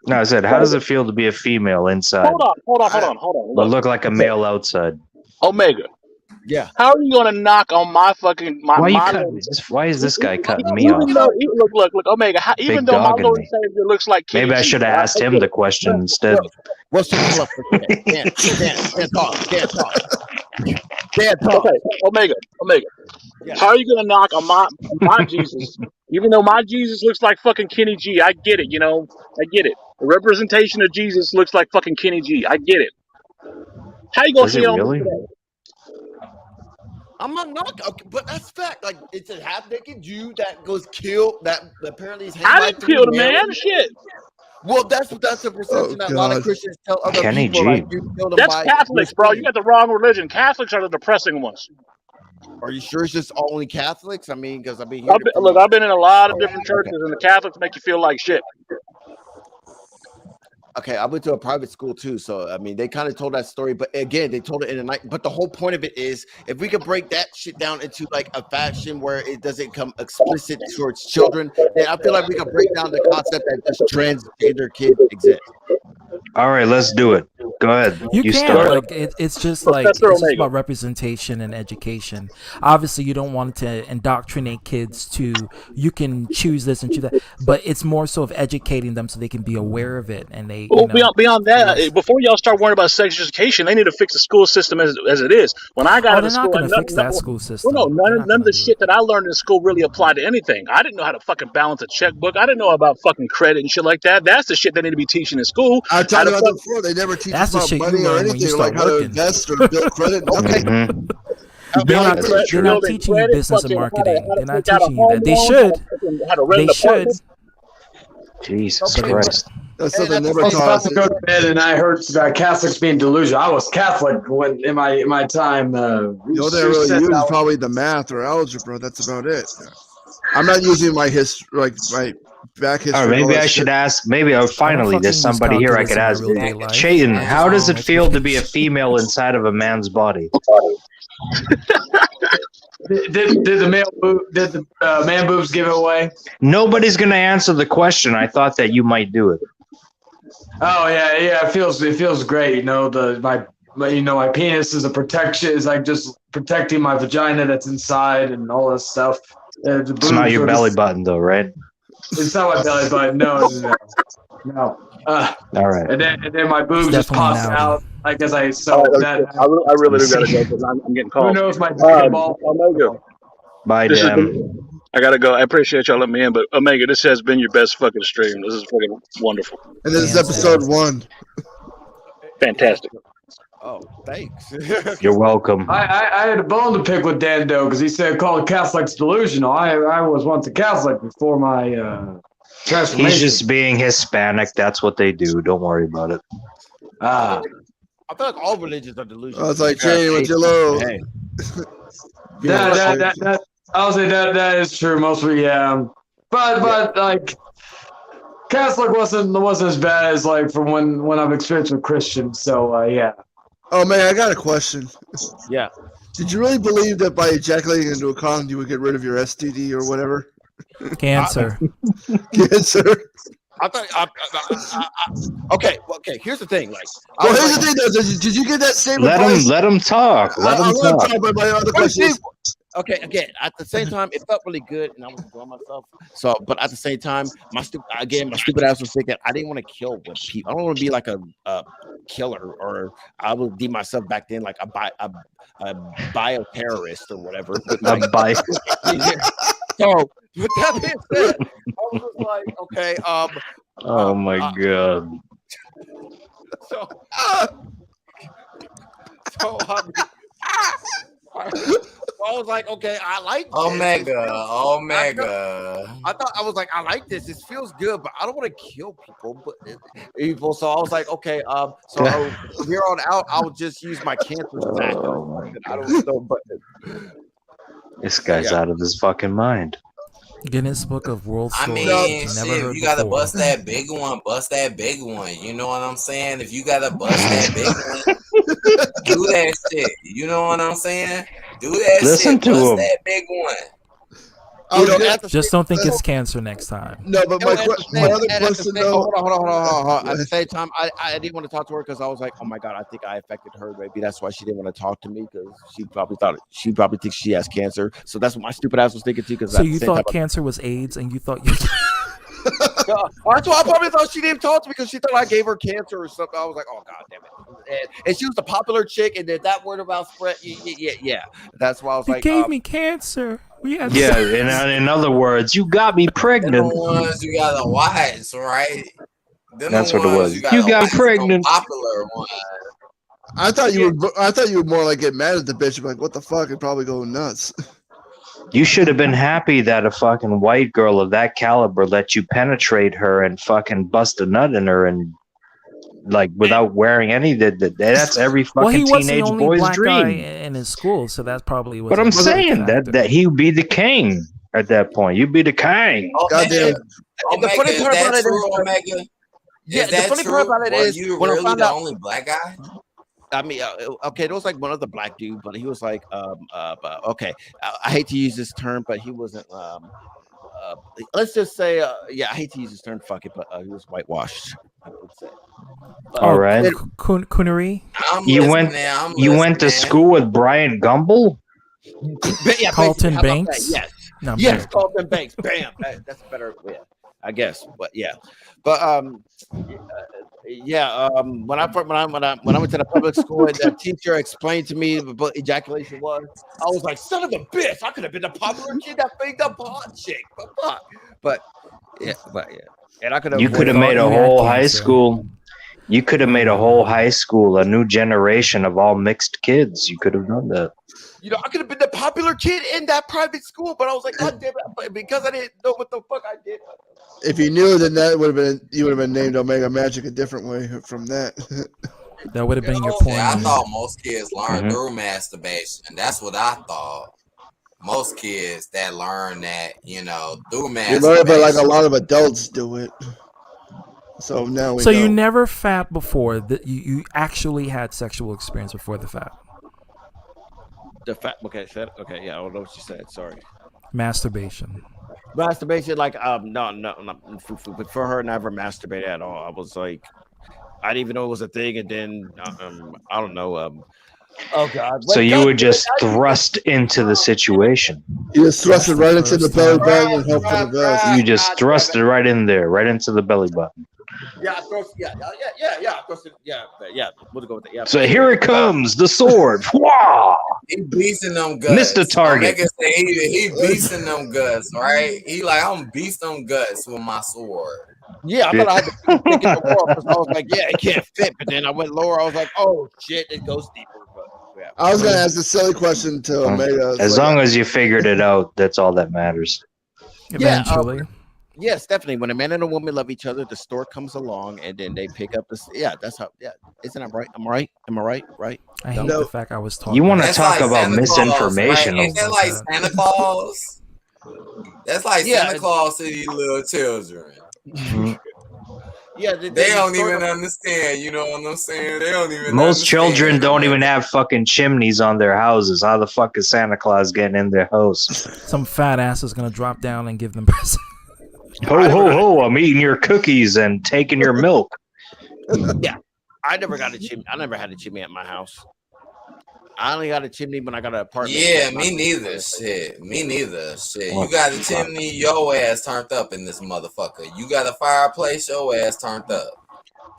No, I said, how does it feel to be a female inside, Hold on. but look like a male outside? Omega. Yeah. How are you gonna knock on my fucking my? Why, my why is this guy cutting me even off? though, look, Omega. Even Big though my dog in Lord me. and Savior looks like Maybe I KG, should have asked him the question instead. What's the color for can't talk. Okay, Omega. How are you gonna knock on my Jesus? Even though my Jesus looks like fucking Kenny G, I get it. I get it. The representation of Jesus looks like fucking Kenny G. I get it. How you gonna Does hate it on really? me for that? I'm not knocking, okay, but that's fact. Like it's a half-naked Jew that goes killed. That apparently is hanging I by didn't 3 kill the nails. man. Shit. Well, that's the perception that a lot of Christians tell other Kenny people. G. Like you killed them That's by Catholics, bro. You got the wrong religion. Catholics are the depressing ones. Are you sure it's just only Catholics? I mean, because I've been I've hearing been in a lot of different churches, and the Catholics make you feel like shit. Okay, I went to a private school too, so I mean, they kind of told that story, but again, they told it in a night. But the whole point of it is, if we could break that shit down into like a fashion where it doesn't come explicit towards children, then I feel like we could break down the concept that just transgender kids exist. All right, let's do it. Go ahead. You can start. like it's just like it's just about representation and education. Obviously, you don't want to indoctrinate kids to you can choose this and choose that, but it's more so of educating them so they can be aware of it and they. Well, beyond that, before y'all start worrying about sex education, they need to fix the school system as it is. When I got out of school, they're not going to fix that school system. Well, no, none of the shit that I learned in school really applied to anything. I didn't know how to fucking balance a checkbook. I didn't know about fucking credit and shit like that. That's the shit they need to be teaching in school. I talked about that before. They never teach us about money or anything, like how to invest or build credit. Nothing. They're not teaching you business and marketing. They're not teaching you that. They should. They should. Jesus Christ. That's something never I was about taught to go to bed and I heard Catholics being delusional. I was Catholic when in my time. The only thing I really use is probably the math or algebra. That's about it. I'm not using my history, like my back history. All right, maybe I should ask. Maybe finally, there's somebody here I could ask. Chayton, how does it feel to be a female inside of a man's body? Did the man boobs give it away? Nobody's gonna answer the question. I thought that you might do it. Oh yeah. It feels great. My penis is a protection. Is like just protecting my vagina that's inside and all that stuff. It's not your belly button, though, right? It's not my belly button. No. All right. And then my boob just pops out like as I that. I really do gotta go because I'm getting called. Who knows my ball? Omega. Bye, Dan. I gotta go. I appreciate y'all letting me in, but Omega, this has been your best fucking stream. This is fucking wonderful. And this is episode 1. Fantastic. Oh, thanks. You're welcome. I had a bone to pick with Dan Doe because he said call the Catholics delusional. I was once a Catholic before my transformation. He's just being Hispanic. That's what they do. Don't worry about it. I feel like all religions are delusional. I was like, Jay, what's your low? Hey. That I'll say that is true mostly. Yeah, but like Catholic wasn't as bad as like from when I've experienced with Christians. So yeah. Oh man, I got a question. Yeah. Did you really believe that by ejaculating into a condom you would get rid of your STD or whatever? Cancer. Cancer. I thought. Okay. Well, okay. Here's the thing. Like, Well, here's the thing, though. Did you get that same Let advice? him talk. Let I him want to talk. talk about my other question. is- Okay, again, at the same time, it felt really good, and I was enjoying myself. So, but at the same time, my stupid ass was thinking I didn't want to kill with people. I don't want to be like a killer, or I would deem myself back then like a bioterrorist or whatever. But like, so with that being said, I was just like, okay, Oh my god. so I was like, okay, I like this. Omega. I thought I was like, I like this. This feels good, but I don't want to kill people. So I was like, okay, so from here on out, I'll just use my cancer sack. I don't know, but This guy's out of his fucking mind. Guinness Book of World I Stories. mean, Never shit, heard if you gotta before. bust that big one, bust that big one. You know what I'm saying? If you gotta bust that big one, do that shit. You know what I'm saying? Do that Listen shit. to Bust him. that big one. Just don't think it's cancer next time. No, but my other question, though. Hold on. At the same time, I didn't want to talk to her because I was like, oh my god, I think I affected her. Maybe that's why she didn't want to talk to me, because she probably thinks she has cancer. So that's what my stupid ass was thinking too. Because So you thought cancer was AIDS, and you thought you. That's why I probably thought she didn't talk to me, because she thought I gave her cancer or something. I was like, oh god damn it! And she was the popular chick, and then that word about spread. Yeah. That's why I was You like, gave me cancer. We had Yeah, in other words, you got me Them pregnant. the ones you gotta watch, right? Them That's the what it ones was. You gotta You got watch. Them pregnant. popular ones. I thought you were more like get mad at the bitch. Like, what the fuck? And probably go nuts. You should have been happy that a fucking white girl of that caliber let you penetrate her and fucking bust a nut in her, and like without wearing any. That's every Well, he fucking was the teenage only boy's black guy dream. in his school, so that probably was. But I'm saying that he'd be the king at that point. You'd be the king. Goddamn. The funny Omega, part is about that it true, is, Omega? yeah, Is the that funny true? part about it Were is you when I really found the out. only black guy? I mean, okay, there was like one other black dude, but he was like, okay, I hate to use this term, but he wasn't, let's just say, yeah, I hate to use this term, fuck it, but he was whitewashed, I would say. All right. Coonery. You went to school with Brian Gumble? Yeah, Carlton how about that? Banks? Yes. No, I'm Yes, kidding. Carlton Banks. Bam. That's better. Yeah, I guess. But yeah. But when I went to the public school and the teacher explained to me what ejaculation was, I was like, son of a bitch, I could have been the popular kid that banged up hot chick. But yeah. And I could have You could have made a whole high school. You could have made a whole high school, a new generation of all mixed kids. You could have done that. You know, I could have been the popular kid in that private school, but I was like, God damn it, but because I didn't know what the fuck I did. If you knew, then that would have been you would have been named Omega Magic a different way from that. That would have been your Yeah, point. I thought most kids learn through masturbation. That's what I thought. Most kids that learn that, through You masturbation. learn, but like a lot of adults do it. So now we So know. you never fap before that you actually had sexual experience before the fap. Okay, yeah, I don't know what you said. Sorry. Masturbation. Masturbation, like no, but for her, never masturbated at all. I was like, I didn't even know it was a thing, and then I don't know. Oh God! So you were just thrust into the situation. You just thrust it right into the belly button and hope for the best. You just thrust it right in there, right into the belly button. Yeah, we'll go with that. Yeah. So here it comes, the sword. Wow! He beasting them guts. Mr. Target. Omega said he beasting them guts, right? He like, I'm beast them guts with my sword. Yeah, I thought I had to pick it lower because I was like, yeah, it can't fit. But then I went lower. I was like, oh shit, it goes deeper. But, yeah. I was gonna ask a silly question to Omega. As long as you figured it out, that's all that matters. Eventually. Yes, definitely. When a man and a woman love each other, the stork comes along and then they pick up this. Yeah, that's how. Yeah, isn't that right? Am I right? Right? I hate the fact I was talking. You want to That's talk like about Santa Claus, misinformation? right? Ain't that like Santa Claus? That's like Santa Claus to these little children. Yeah, they don't even understand. You know what I'm saying? They don't even. Most understand. children don't even have fucking chimneys on their houses. How the fuck is Santa Claus getting in their house? Some fat ass is gonna drop down and give them presents. Ho ho ho! I'm eating your cookies and taking your milk. Yeah, I never got a chimney. I never had a chimney at my house. I only got a chimney when I got an apartment. Yeah, me neither. Shit, me neither. Shit, What you got the a fuck? chimney, your ass turned up in this motherfucker. You got a fireplace, your ass turned up.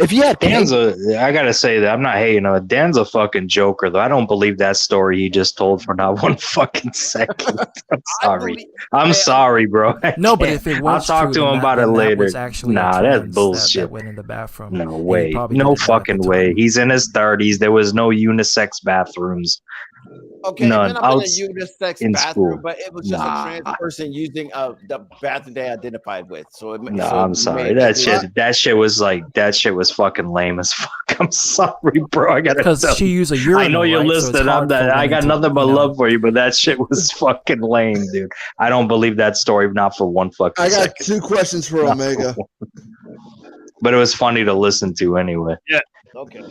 If you had Dan's I gotta say that I'm not hating on it. Dan's a fucking joker, though. I don't believe that story he just told for not one fucking second. I'm sorry. I'm sorry, bro. I No, but can't. if it I'll was talk true, to him then about that, it then that later. was actually a Nah, that's trans bullshit. that went in the bathroom. No And he way. probably No didn't know at the fucking way. time. He's in his 30s. There was no unisex bathrooms. Okay, it may None. not have Out been a unisex in bathroom, school. but it was just a trans person using the bathroom they identified with. So, No, so I'm you sorry. may That shit was fucking lame as fuck. I'm sorry, bro. I gotta 'Cause tell she you. used a I urinal, know you're right? So it's listening. hard for I women got to, nothing but you know. love for you, but that shit was fucking lame, dude. I don't believe that story, not for one fucking I got second. 2 questions for Not for Omega. one. But it was funny to listen to anyway. Yeah. Okay.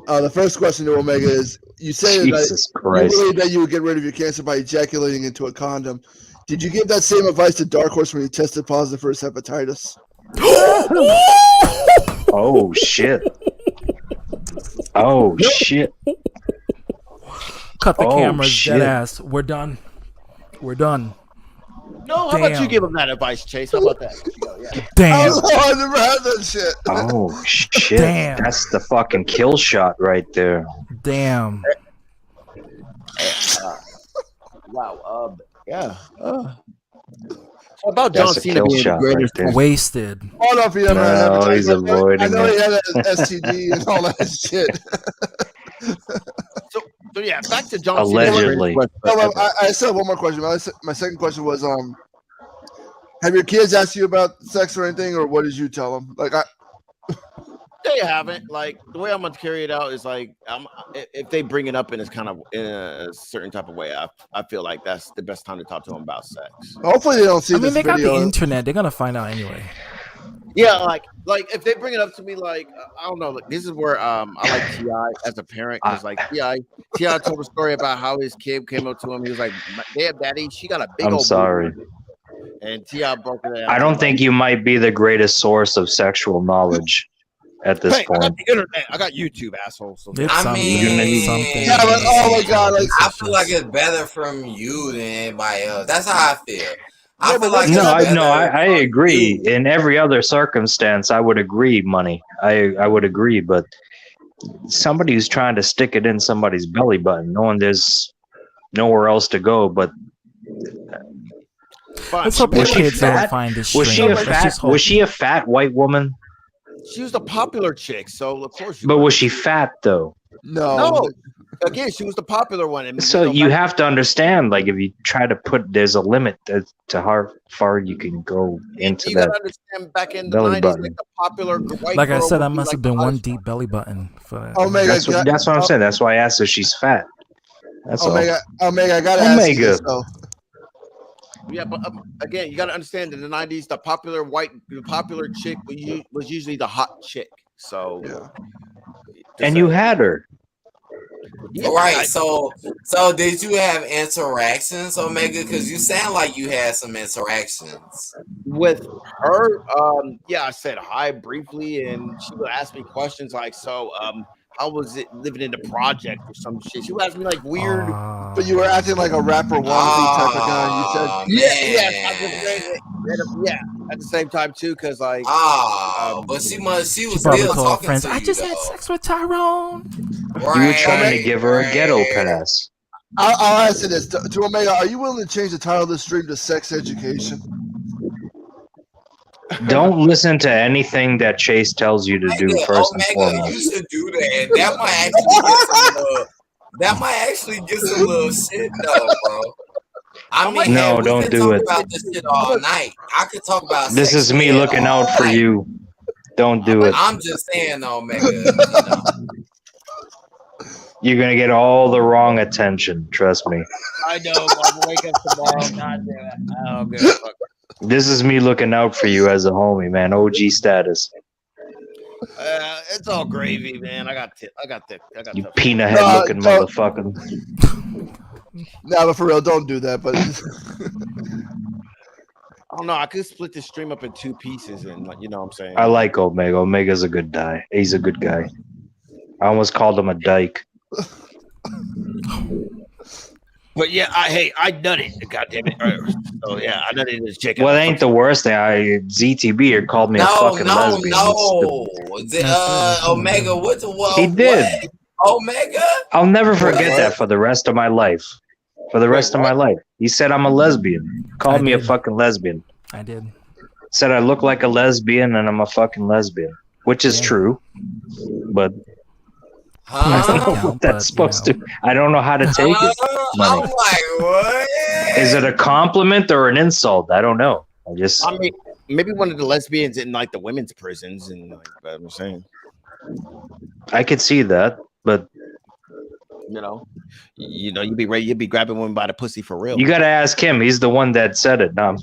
The first question to Omega is: you say Jesus that Christ. you believe that you would get rid of your cancer by ejaculating into a condom. Did you give that same advice to Dark Horse when he tested positive for his hepatitis? Oh shit. Oh shit. Cut the Oh, cameras, shit. dead ass. We're done. We're done. No, how about you Damn. give him that advice, Chase? How about that? Yeah. Damn. Oh, I never had that shit. Oh shit. Damn. That's the fucking kill shot right there. Damn. Wow. Yeah. So about John That's a Cena kill being the shot right greatest. there. Wasted. I don't know if he ever had No, hepatitis. he's I avoiding know he it. had an STD and all that shit. So yeah, back to John Allegedly. Cena. No, but I still have one more question. My second question was, have your kids asked you about sex or anything, or what did you tell them? Like, They haven't. Like the way I'm gonna carry it out is like if they bring it up in a certain type of way, I feel like that's the best time to talk to them about sex. hopefully they don't see I mean, this they got video. the internet. They're gonna find out anyway. Yeah, like if they bring it up to me, like I don't know, like, this is where I like Ti as a parent because like Ti told a story about how his kid came up to him. He was like, "Damn, daddy, she got a big I'm old sorry. booty." And Ti broke it down. I don't think you might be the greatest source of sexual knowledge at this Hey, I got point. the internet. I got YouTube, asshole. So It's I something. mean, Something. Yeah, but oh my god, like I feel like it's better from you than anybody else. That's how I feel. I feel like No, it's better I from agree. you. In every other circumstance, I would agree, money. I would agree, but somebody who's trying to stick it in somebody's belly button, knowing there's nowhere else to go, but Let's hope the kids don't find this Was she strange. a Let's fat? just hope. Was she a fat white woman? She was the popular chick, so of course. But was she fat though? No. Again, she was the popular one. And, So you have to understand, like, if you try to there's a limit to how far you can go into you that gotta understand back in the belly 90s, button. like the popular white Like I girl said, would that be must like have the been one hottest- deep belly button for that. Omega, That's what I'm saying. That's why I asked if she's fat. That's Omega, all. Omega, I gotta ask you Omega. this though. Yeah, but again, you got to understand in the 90s, the popular chick was usually the hot chick. So, And you had her. Yeah, Right. So did you have interactions, Omega? Because you sound like you had some interactions. with her, yeah, I said hi briefly, and she would ask me questions like, "So, how was it living in the project or some shit?" She would ask me like weird. But you were acting like a rapper wannabe type of guy. You said, Yeah, at the same time too, because like, but she was probably still told her talking friends, to I you, just had though. sex with Tyrone. You were trying to give her a ghetto pass. I'll answer this to Omega. Are you willing to change the title of this stream to "Sex Education"? Don't listen to anything that Chase tells you to do first and Omega, you foremost. should do that. That might actually get some little shit though, bro. I mean, No, we don't could do talk it. about this shit all night. I could talk about This sex is me shit looking all out for night. you. Don't do it. I'm just saying, Omega. You're gonna get all the wrong attention. Trust me. I know, I'm gonna wake up tomorrow. God damn it, I don't give a fuck. This is me looking out for you as a homie, man. OG status. It's all gravy, man. I got You peanut head looking motherfucker. No, but for real, don't do that. But don't know. I could split this stream up in 2 pieces, and like, you know what I'm saying. I like Omega. Omega's a good guy. He's a good guy. I almost called him a dyke. But yeah, I nutted. God damn it! So yeah, I nutted this chicken. Well, it ain't the worst thing. ZTB here called me a fucking lesbian. Omega, what? He did. What? Omega? I'll never forget that for the rest of my life. For the rest of my life. He said I'm a lesbian. Called me a fucking lesbian. I did. Said I look like a lesbian and I'm a fucking lesbian. Which is true. But I don't know what that's supposed to. I don't know how to take it. I'm like, what? Is it a compliment or an insult? I don't know. I mean, maybe one of the lesbians in like the women's prisons, and like I'm saying, I could see that, but you know, you'd be ready. You'd be grabbing women by the pussy for real. you got to ask him. He's the one that said it. No,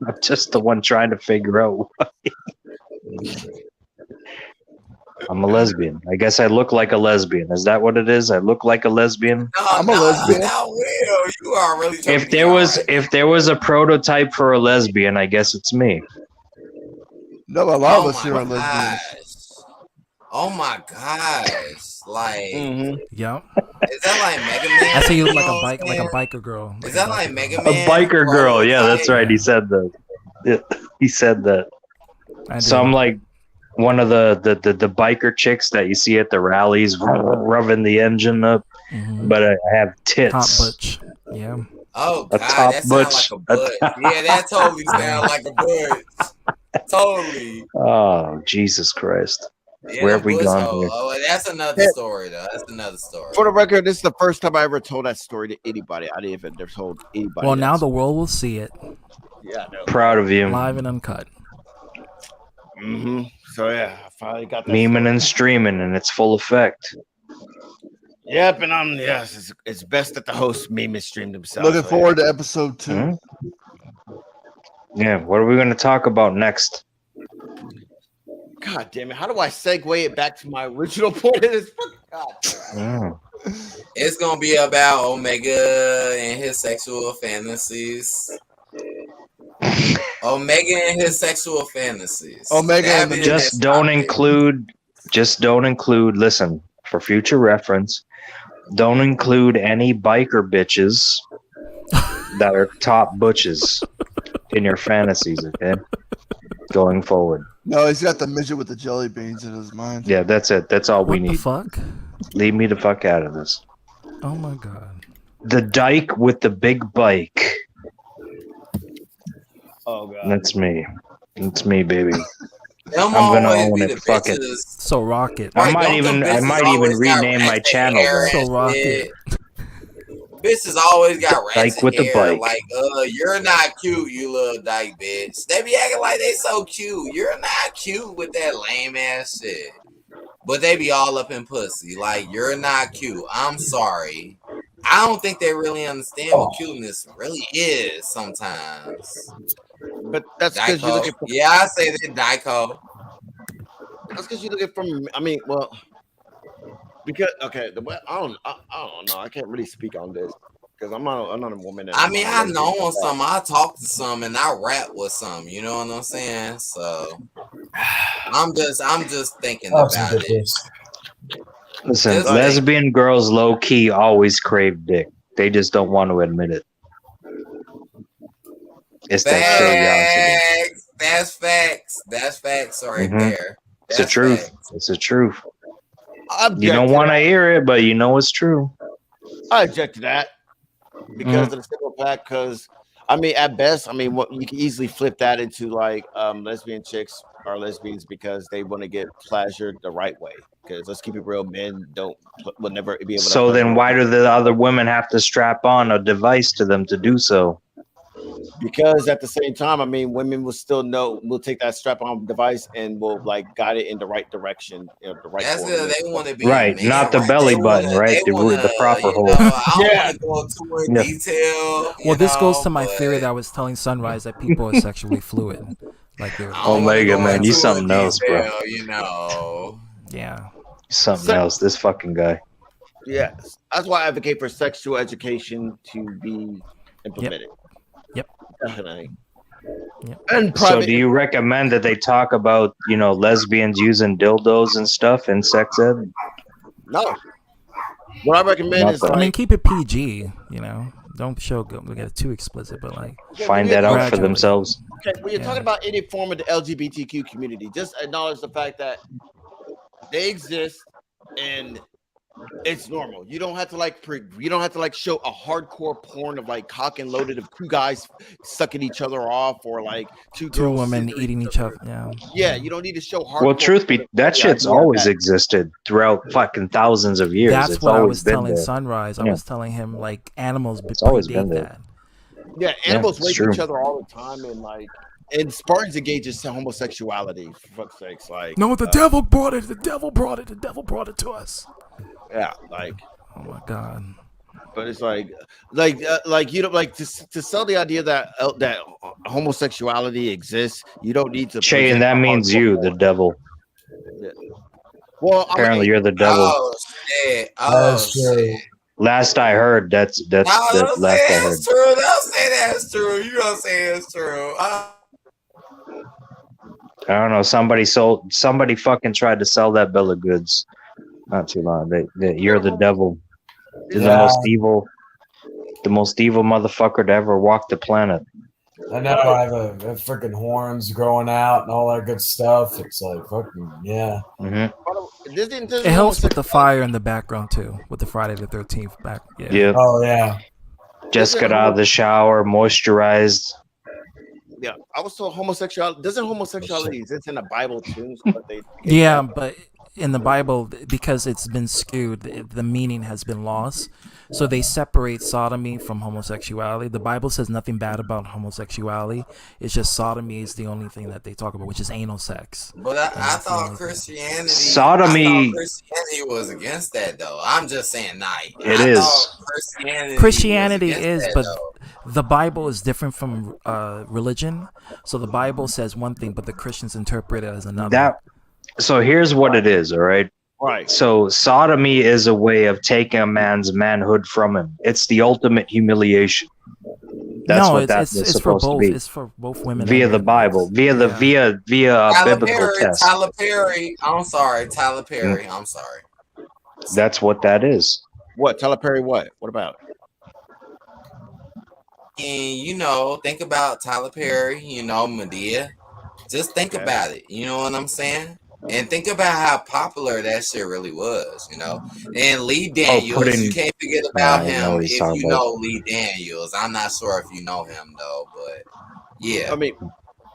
I'm just the one trying to figure out. I'm a lesbian. I guess I look like a lesbian. Is that what it is? I look like a lesbian. I'm a lesbian. You are really. If there was a prototype for a lesbian, I guess it's me. No, a lot of us here are lesbians. Oh my gosh! Like, yeah. Is that like Mega Man? I say you look like a biker girl. Is that like Mega A Man? biker girl. Yeah, that's right. He said that. Yeah, he said that. So I'm like one of the biker chicks that you see at the rallies, rubbing the engine up, but I have tits. Top butch. Yeah. Oh A God, top that sounds butch. like a butt. Yeah, that totally sounds like a butt. Totally. Oh, Jesus Christ. Yeah, Where have we gone here? Oh, that's another story, though. That's another story. For the record, this is the first time I ever told that story to anybody. I didn't even told anybody. Well, now the world will see it. Yeah, I know. Proud of you. Live and uncut. So yeah, I finally got that. Memeing and streaming in its full effect. Yep, and it's best that the host meme and streamed himself. Looking forward to episode 2. Yeah, what are we going to talk about next? God damn it! How do I segue it back to my original point of this? God. It's gonna be about Omega and his sexual fantasies. Omega and his sexual fantasies. Just don't include. Listen, for future reference, don't include any biker bitches that are top butches in your fantasies. Okay, going forward. No, he's got the midget with the jelly beans in his mind. Yeah, that's it. That's all we What the need. fuck? Leave me the fuck out of this. Oh my god. The dyke with the big bike. Oh god. That's me. It's me, baby. Them I'm gonna always own be it. the Fuck it. bitches. So rocket. I might even rename my channel. hair though. and So rocket. shit. Bitches always got Dyke ratchet with the hair. bike. Like, you're not cute, you little dyke bitch. They be acting like they so cute. You're not cute with that lame ass shit. But they be all up in pussy. Like, you're not cute. I'm sorry. I don't think they really understand what cuteness really is sometimes. But that's because you're looking for. Yeah, I say that Dyko. That's because you're looking for. I mean, well, because I don't know. I can't really speak on this because I'm not a woman. I mean, I know on some. I talk to some and I rap with some. You know what I'm saying? So I'm just thinking about it. Listen, lesbian girls low key always crave dick. They just don't want to admit it. It's that curiosity. That's facts. That's facts right there. It's the truth. It's the truth. You don't don't want to hear it, but you know it's true. I object to that because of the simple fact. Because I mean, at best, what you can easily flip that into like lesbian chicks are lesbians because they want to get pleasured the right way. Because let's keep it real, men will never be able to. So then, why do the other women have to strap on a device to them to do so? Because at the same time, women will still will take that strap-on device and will like guide it in the right direction, the right. That's good. They want to be right, not the belly button, right? The proper hole. I don't want to go into detail. Well, this goes to my theory that I was telling Sunrise that people are sexually fluid. Like Omega, man, you something else, bro. You know. Yeah. Something else. This fucking guy. Yes, that's why I advocate for sexual education to be implemented. Yep. Definitely. And So private. do you recommend that they talk about, lesbians using dildos and stuff in sex ed? No. What I recommend is Nothing. I mean, like keep it PG. Don't we get too explicit, but like Find that out for gradually. themselves. okay, when you're talking about any form of the LGBTQ community, just acknowledge the fact that they exist and it's normal. You don't have to show a hardcore porn of like cock and loaded of two guys sucking each other off or like two girls women scissoring eating each other. Yeah. Yeah, you don't need to show hardcore. Well, truth be, that shit's always existed throughout fucking thousands of years. That's It's what I always was been telling there. Sunrise. I Yeah. was telling him like animals always been predate there. that. Yeah, animals it's rape true. each other all the time and Spartans engages to homosexuality, for fuck's sakes. Like No, the devil brought it. The devil brought it. The devil brought it to us. Yeah, like oh my god. But it's like you don't like to sell the idea that homosexuality exists. You don't need to. Shay, and that means you, the devil. Yeah. Well, apparently you're the devil. Oh shit! Oh shit! Last I heard, that's Don't last say I heard. that's true. Don't say that's true. You don't say it's true. I don't know. Somebody fucking tried to sell that bill of goods not too long. You're the devil. You're the most evil motherfucker to ever walk the planet. I know I have a freaking horns growing out and all that good stuff. It's like fucking yeah. Mm-hmm. It helps with the fire in the background too, with the Friday the 13th back. Yeah. Yep. Oh yeah. Just got out of the shower, moisturized. Yeah, I was told homosexuality doesn't homosexuality exist in the Bible too. But Yeah, but in the Bible, because it's been skewed, the meaning has been lost. So they separate sodomy from homosexuality. The Bible says nothing bad about homosexuality. It's just sodomy is the only thing that they talk about, which is anal sex. But I thought Christianity. Sodomy. I thought Christianity was against that though. I'm just saying, It is. Christianity is, but the Bible is different from religion. So the Bible says one thing, but the Christians interpret it as another. So here's what it is, all right? Right. So sodomy is a way of taking a man's manhood from him. It's the ultimate humiliation. That's what that's supposed to be. It's for both women via the Bible, via biblical test. Tyler Perry. I'm sorry, Tyler Perry. I'm sorry. That's what that is. What Tyler Perry? What about? And think about Tyler Perry. Medea. Just think about it. You know what I'm saying? And think about how popular that shit really was, And Lee Daniels, you can't forget about him if you know Lee Daniels. I'm not sure if you know him though, but yeah. I mean,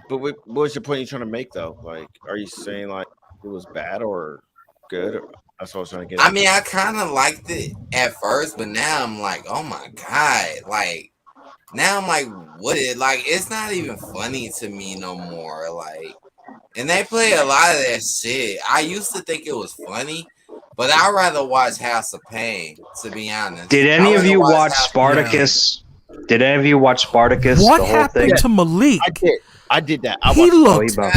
but what was your point you're trying to make though? Like, are you saying like it was bad or good? Or, that's what I was trying to get. I mean, I kind of liked it at first, but now I'm like, oh my god, like now I'm like, what? It's not even funny to me no more, like. And they play a lot of that shit. I used to think it was funny, but I'd rather watch House of Pain, to be honest. Did any of you watch Spartacus? Did any of you watch Spartacus? What the whole happened thing? to Malik? I did that. I He watched looked bad.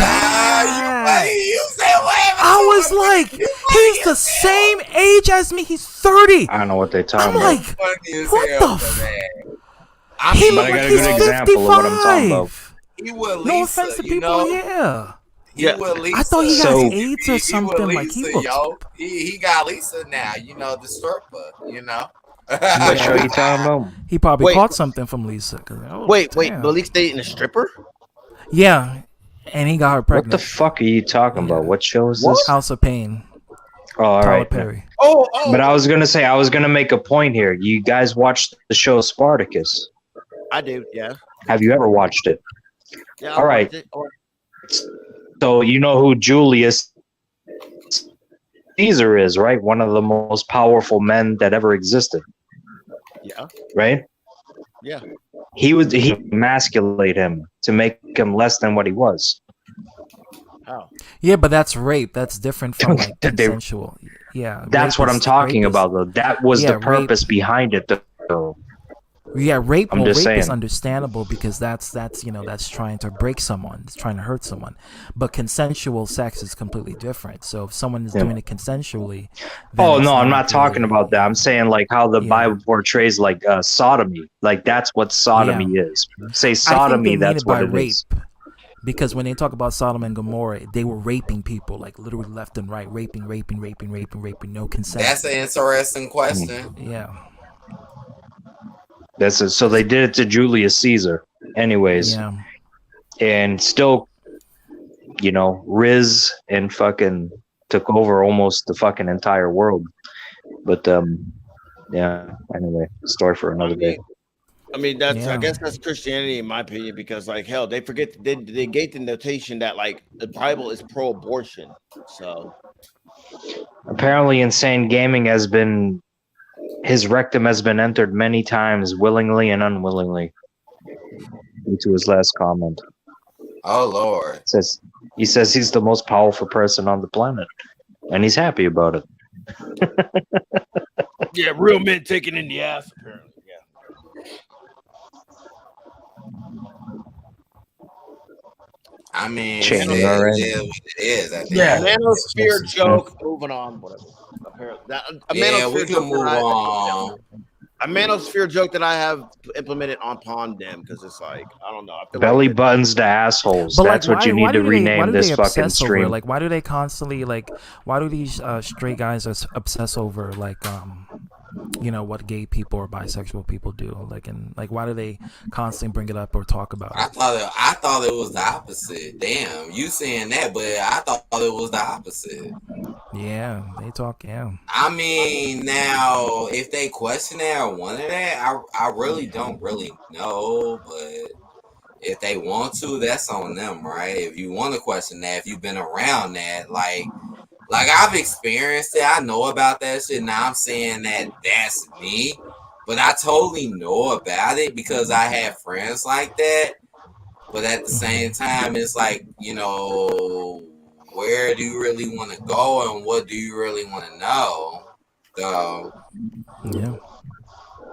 I was like, he's the same age as me. He's 30. I don't know what they're talking I'm about. like, what the I He mean, looked I like got a he's good example of what I'm talking about. 55. He with Lisa, No offense to people, yeah. I thought he So- has AIDS or something. Lisa, Like he looks. yo. He got Lisa now, the stripper, What show you talking about? He probably Wait. caught something from Lisa. 'Cause, oh, Wait, damn. Malik's dating a stripper? Yeah, and he got her What pregnant. the fuck are you talking about? What show is this? House of Pain. Oh, all Tyler right. Perry. Oh. But I was gonna make a point here. You guys watched the show Spartacus? I do. Yeah. Have you ever watched it? Yeah. All right. So you know who Julius Caesar is, right? One of the most powerful men that ever existed, Yeah. right? Yeah. He emasculate him to make him less than what he was. How? Yeah, but that's rape. That's different from like They- consensual. Yeah, That's rape what I'm is- talking rape is- about, though. That was Yeah, the purpose behind it, though. Yeah, rape. I'm Well, just rape is saying. understandable because that's trying to break someone. It's trying to hurt someone. But consensual sex is completely different. So if someone is Yeah. doing it consensually, then Oh it's no, I'm not really- talking about that. I'm saying like how the Bible portrays like sodomy. Like that's what sodomy is. Say I think they sodomy, mean that's it by what it rape. is. Because when they talk about Sodom and Gomorrah, they were raping people, like literally left and right, raping, no consent. That's an interesting question. Yeah. That's it. So they did it to Julius Caesar, anyways. Yeah. And still, Riz and fucking took over almost the fucking entire world. But yeah. Anyway, story for another day. I mean, I guess that's Christianity in my opinion, because like hell, they forget they gave the notation that like the Bible is pro-abortion. So Apparently, Insane Gaming his rectum has been entered many times, willingly and unwillingly, due to his last comment. Oh Lord! He says he's the most powerful person on the planet, and he's happy about it. Yeah, real men taking in the ass, apparently. I mean, Chain, it all right. is what it is. At the yeah, end of the day. manosphere joke. Moving on, whatever. Apparently, We can move on. A manosphere joke that I have implemented upon them, because it's like I don't know. I feel Belly like buttons to assholes. But That's like, what you need to rename this fucking stream. Like, why do they constantly why do these straight guys obsess over what gay people or bisexual people do? Like, why do they constantly bring it up or talk about it? I thought it was the opposite. Damn, you saying that, but I thought it was the opposite. Yeah, they talk. Yeah. I mean, now if they question that or wanted that, I really don't really know. But if they want to, that's on them, right? If you want to question that, if you've been around that, like I've experienced it, I know about that shit. Now I'm saying that that's me, but I totally know about it because I had friends like that. But at the same time, it's like, where do you really want to go and what do you really want to know? So, yeah.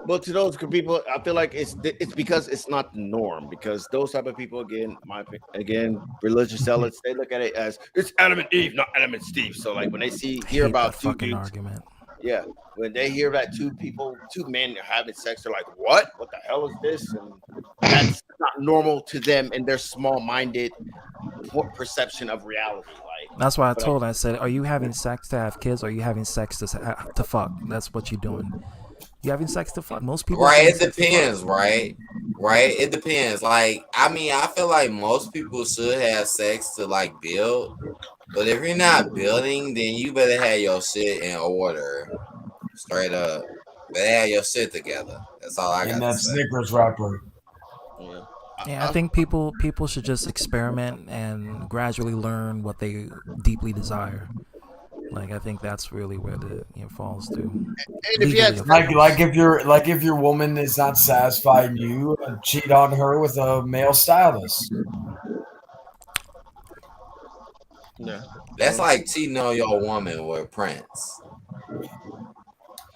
Well, to those people, I feel like it's because it's not the norm. Because those type of people, again, religious zealots, they look at it as it's Adam and Eve, not Adam and Steve. So, like when they hear about two fucking dudes, argument. yeah, when they hear that two men are having sex, they're like, "What? What the hell is this?" And that's not normal to them in their small-minded perception of reality. Like that's why I said, "Are you having sex to have kids? Or are you having sex to fuck? That's what you're doing." You having sex to fuck? Most people. Right, it depends, right? Right, it depends. Like, I mean, I feel like most people should have sex to like build, but if you're not building, then you better have your shit in order. Straight up, better have your shit together. That's all I got to that say. Snickers wrapper. Yeah, I think people should just experiment and gradually learn what they deeply desire. Like, I think that's really where it falls to. And if you had, like if your woman is not satisfying you, cheat on her with a male stylist. Yeah, that's like cheating on your woman with Prince.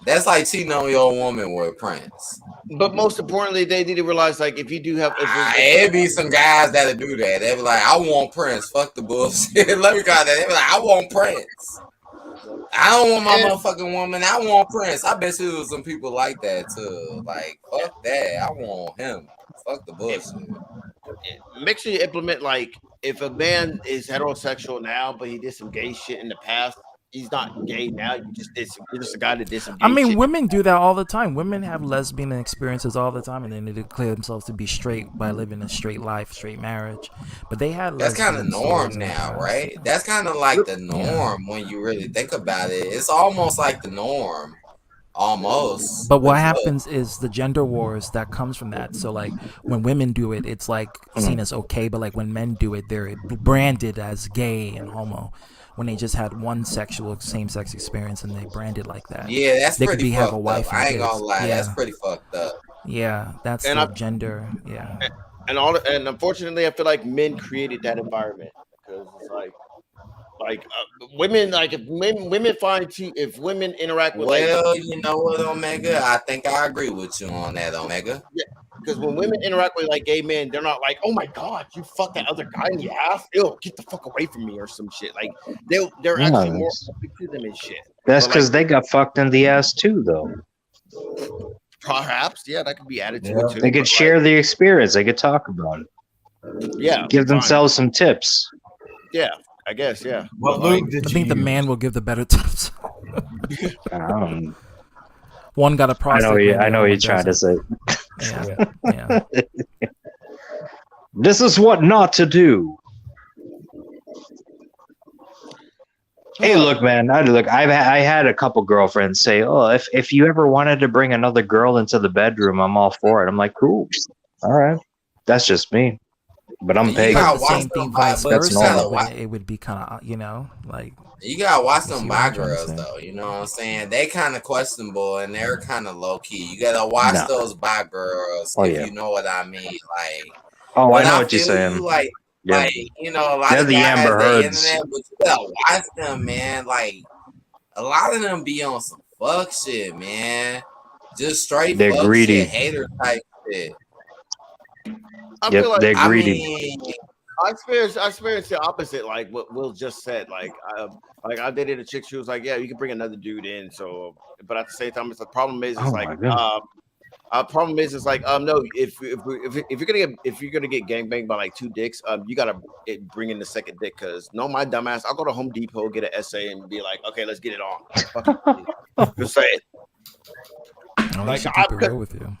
That's like cheating on your woman with Prince. But most importantly, they need to realize, like, if you do have, it'd be some guys that'll do that. They be like, "I want Prince. Fuck the bullshit." Let me call that. They be like, "I want Prince. I don't want my motherfucking woman. I want Prince." I bet you some people like that too. Like, fuck that. I want him. Fuck the bullshit. Make sure you implement, like, if a man is heterosexual now, but he did some gay shit in the past, he's not gay now. You're just a guy that did some gay I mean, shit. women do that all the time. Women have lesbian experiences all the time, and then they declare themselves to be straight by living a straight life, straight marriage. But they had that's kind of norm now, right? That's kind of like the norm when you really think about it. It's almost like the norm. Almost. But what happens is the gender wars that comes from that. So like when women do it, it's like seen as okay, but like when men do it, they're branded as gay and homo. When they just had one same-sex experience and they branded like that. Yeah, that's they pretty could fucked have a wife up. I ain't kids. gonna lie, yeah. That's pretty fucked up. Yeah, that's the gender. Yeah. And unfortunately, I feel like men created that environment because it's like women, like if women find if women interact with you know what, Omega, I think I agree with you on that, Omega. Yeah, because when women interact with like gay men, they're not like, "Oh my god, you fucked that other guy in the ass, ew, get the fuck away from me," or some shit. Like they're actually more open to them and shit. That's because they got fucked in the ass too, though. Perhaps, yeah, that could be added to it too. They could share the experience. They could talk about it. Yeah, Give fine. themselves some tips. Yeah, I guess. Yeah. What But, like, lube did I you think the use? man will give the better tips. I One got a know. prostate ring, I the know other what one you're trying to doesn't. say. Yeah. This is what not to do. Hey, look, man. I had a couple girlfriends say, "Oh, if you ever wanted to bring another girl into the bedroom, I'm all for it." I'm like, "Cool, all right." That's just me, but I'm You pagan. gotta The watch same them thing buy, vice but you versa. gotta watch. It would be kind of, like. You gotta watch You them see what by I'm trying to girls say? though. You know what I'm saying? They kind of questionable and they're kind of low key. You gotta watch No. those by girls Oh, if yeah. you know what I mean. Like, Oh, but I know I what you're feel you. saying. Like Yeah, you know, a lot they're of the guys Amber they Heards. internet, but you gotta watch them, man. Like a lot of them be on some fuck shit, man. Just straight They're fuck shit, greedy. hater type shit. I Yep, feel like they're I greedy. mean, I experienced the opposite, like what Will just said. Like I dated a chick. She was like, "Yeah, you can bring another dude in." So, but at the same time, it's the problem is, it's Oh like, my god. problem is, it's like, no, if you're gonna get gangbanged by like two dicks, you gotta bring in the second dick. Because no, my dumbass, I'll go to Home Depot, get an essay, and be like, "Okay, let's get it on." Fuck you. Just say it. Well, Like, should keep it real with you.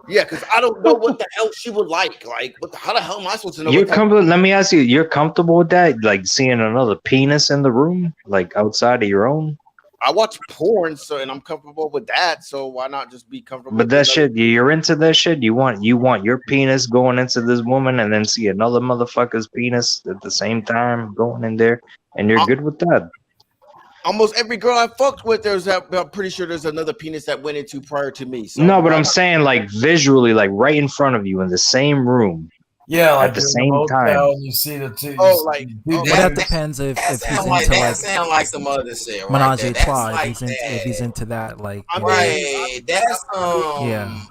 Yeah, because I don't know what the hell she would like. Like, how the hell am I supposed to know? You're What type comfortable. Let me ask you. You're comfortable with that? Like seeing another penis in the room, like outside of your own? I watch porn, so and I'm comfortable with that. So why not just be comfortable? But with that another- shit, you're into that shit. You want your penis going into this woman, and then see another motherfucker's penis at the same time going in there, and you're good with that. Almost every girl I fucked with, I'm pretty sure there's another penis that went into prior to me. So No, but why I'm not- saying like visually, like right in front of you in the same room. Yeah, like at the you're in same motel time. and you see the two. Well, that depends if he's sound into that sound like some other shit right menage there. a That's trois. like If he's into that, like right. That's yeah.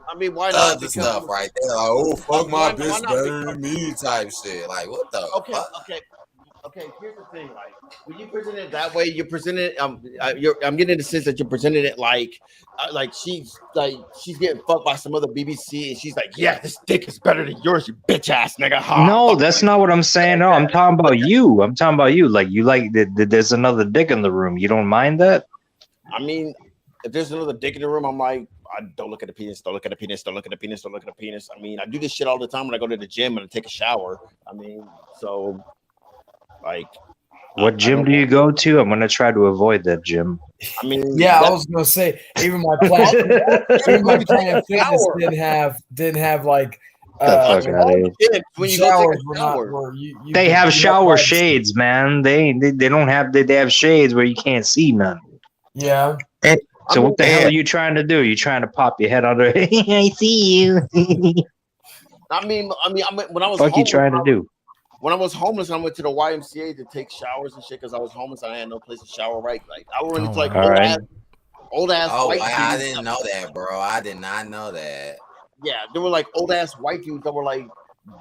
I mean, why not? Other stuff right there, like oh fuck my bitch better than me type shit. Like what the fuck? Okay. Here's the thing: like when you present it that way, you present it. I'm getting the sense that you're presenting it like she's getting fucked by some other BBC, and she's like, "Yeah, this dick is better than yours, you bitch ass nigga." Ha, No, that's not what I'm saying. No, I'm talking about you. I'm talking about you. Like you like that. There's another dick in the room. You don't mind that? I mean, if there's another dick in the room, I'm like, I don't look at the penis. Don't look at the penis. Don't look at the penis. Don't look at the penis. I mean, I do this shit all the time when I go to the gym and I take a shower. I mean, so. Like, what gym do you go to? I'm gonna try to avoid that gym. I mean, yeah, I was gonna say even my Planet Fitness didn't have like the fuck out of here. When you go take a shower, They have shower shades, man. They don't have they have shades where you can't see none. Yeah. So what the hell are you trying to do? You trying to pop your head under? I see you. I mean, when I was fuck you trying to do? When I was homeless, I went to the YMCA to take showers and shit because I was homeless and I had no place to shower. Right, like I went into like old ass. Oh, white I dudes. didn't know that, bro. I did not know that. Yeah, there were like old ass white dudes that were like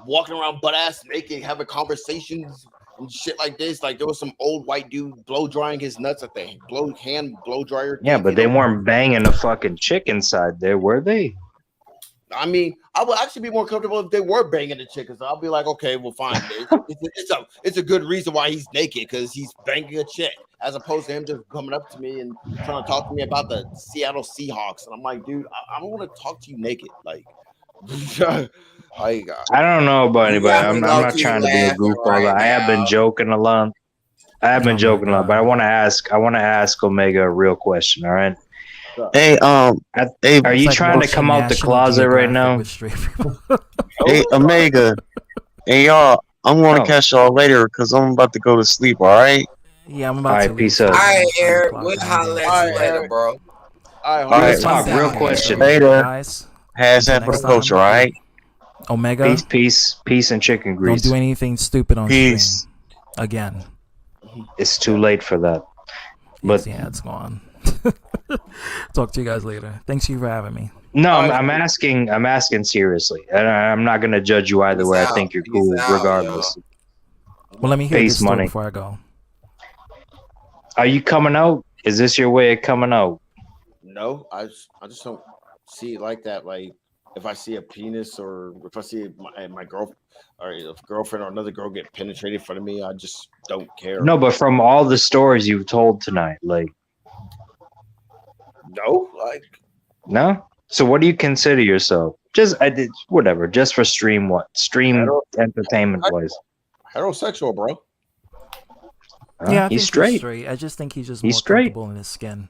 walking around butt ass naked, having conversations and shit like this. Like there was some old white dude blow drying his nuts at the blow dryer. Yeah, but they weren't banging a fucking chick inside there, were they? I mean, I would actually be more comfortable if they were banging the chick. Cause I'll be like, okay, well, fine. It's a good reason why he's naked because he's banging a chick, as opposed to him just coming up to me and trying to talk to me about the Seattle Seahawks. And I'm like, dude, I don't want to talk to you naked. Like, I don't know about anybody. I'm not trying to be a goofball. I have been joking a lot. But I want to ask Omega a real question. All right. Hey, are you trying to come out the closet right now? Hey, Omega. Hey, y'all. I'm gonna catch y'all later because I'm about to go to sleep. All right. Yeah, I'm about to. Peace out. All right, Eric. We'll holler at you later, bro. All right. Talk. Real question. Later. Guys. Has that for the culture, all right? Omega. Peace, and chicken grease. Don't do anything stupid on stream. Again. It's too late for that. But yeah, it's gone. Talk to you guys later. Thanks you for having me. No, I'm asking seriously. I'm not gonna judge you either way. I think you're cool regardless. Well, let me hear Base this story money. before I go. Are you coming out? Is this your way of coming out? no, I just don't see it like that. Like, if I see a penis or if I see my girl or if a girlfriend or another girl get penetrated in front of me, I just don't care. No, but from all the stories you've told tonight, like no, like no. So what do you consider yourself? Just I did whatever, just for stream entertainment wise. Heterosexual, bro. Yeah, I He's think straight. he's straight. I just think he's just He's more straight. comfortable in his skin.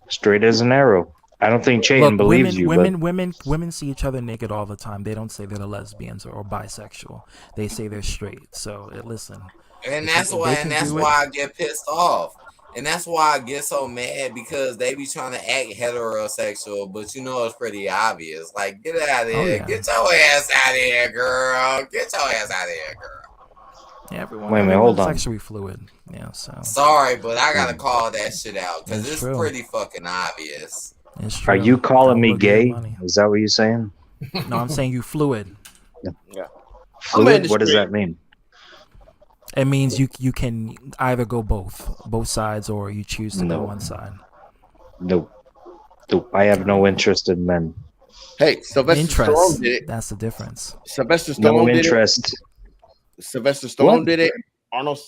Straight as an arrow. I don't think Chayton Look, believes you, but women see each other naked all the time. They don't say they're lesbians or bisexual. They say they're straight. So listen, And if that's they why, can and that's do it- why I get pissed off, and that's why I get so mad because they be trying to act heterosexual, but you know it's pretty obvious. Like, get out of Oh, here, yeah. get your ass out of here, girl. Get your ass out of here, girl. Yeah, everyone. Wait a minute, everyone's hold on. sexually fluid. Yeah, so Sorry, but I gotta call that shit out because It's it's true. pretty fucking obvious. It's true. are you calling Time me will give gay? money. Is that what you're saying? No, I'm saying you fluid. Yeah. Fluid? What does that mean? It means you can either go both sides, or you choose to No. go one side. Nope. Nope. I have no interest in men. Hey, Sylvester Interest. Stallone did it. That's the difference. Sylvester Stallone No did interest. it. Sylvester Stallone What? did it. Not Arnold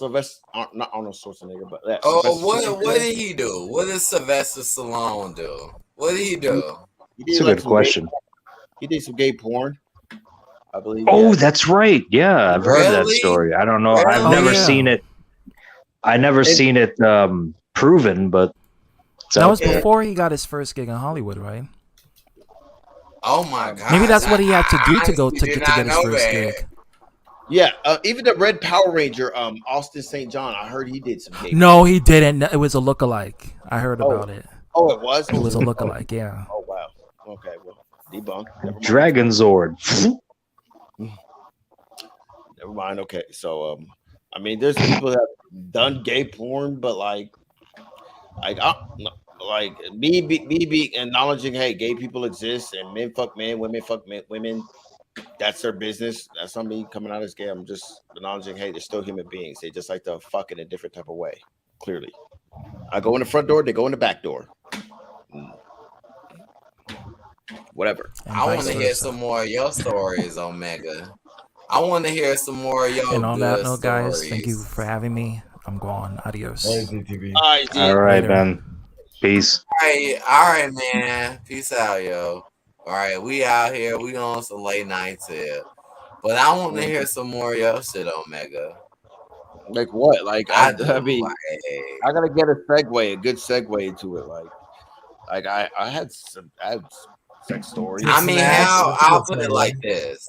Schwarzenegger, but yeah, Oh, Sylvester what Stallone what did did it. he do? What did Sylvester Stallone do? What did he do? He That's a like good some question. he did some gay porn, I believe. Oh, yeah. that's right. Yeah, I've heard that Really? story. I don't know. I've Really? never Oh, yeah. seen it. I never seen it proven, but it's That out was there. before he got his first gig in Hollywood, right? Oh my god! Maybe that's what he had to do I to go honestly to did get not his know first that. gig. Yeah, even the Red Power Ranger, Austin St. John. I heard he did some gay. No, he didn't. It was a lookalike. I heard Oh. about it. Oh, it was. It was a lookalike. Yeah. Oh wow. Okay, well, debunk. Never mind. Dragon Zord. Never mind. Okay, so I mean, there's people that have done gay porn, but like me be acknowledging, hey, gay people exist and men fuck men, women fuck men, women. That's their business. That's not me coming out as gay. I'm just acknowledging, hey, they're still human beings. They just like to fuck in a different type of way. Clearly, I go in the front door, they go in the back door. Whatever. I want to hear some more of your stories, Omega. I want to hear some more of your And on good that note, guys, stories. thank you for having me. I'm gone. Adios. All right, Later. man. Peace. All right, man. Peace out, yo. All right, we out here. We on some late nights here, but I want to hear some more of your shit, Omega. Like what? Like I I mean, I gotta get a good segue into it. Like I had sex stories. I mean, I'll put it like this.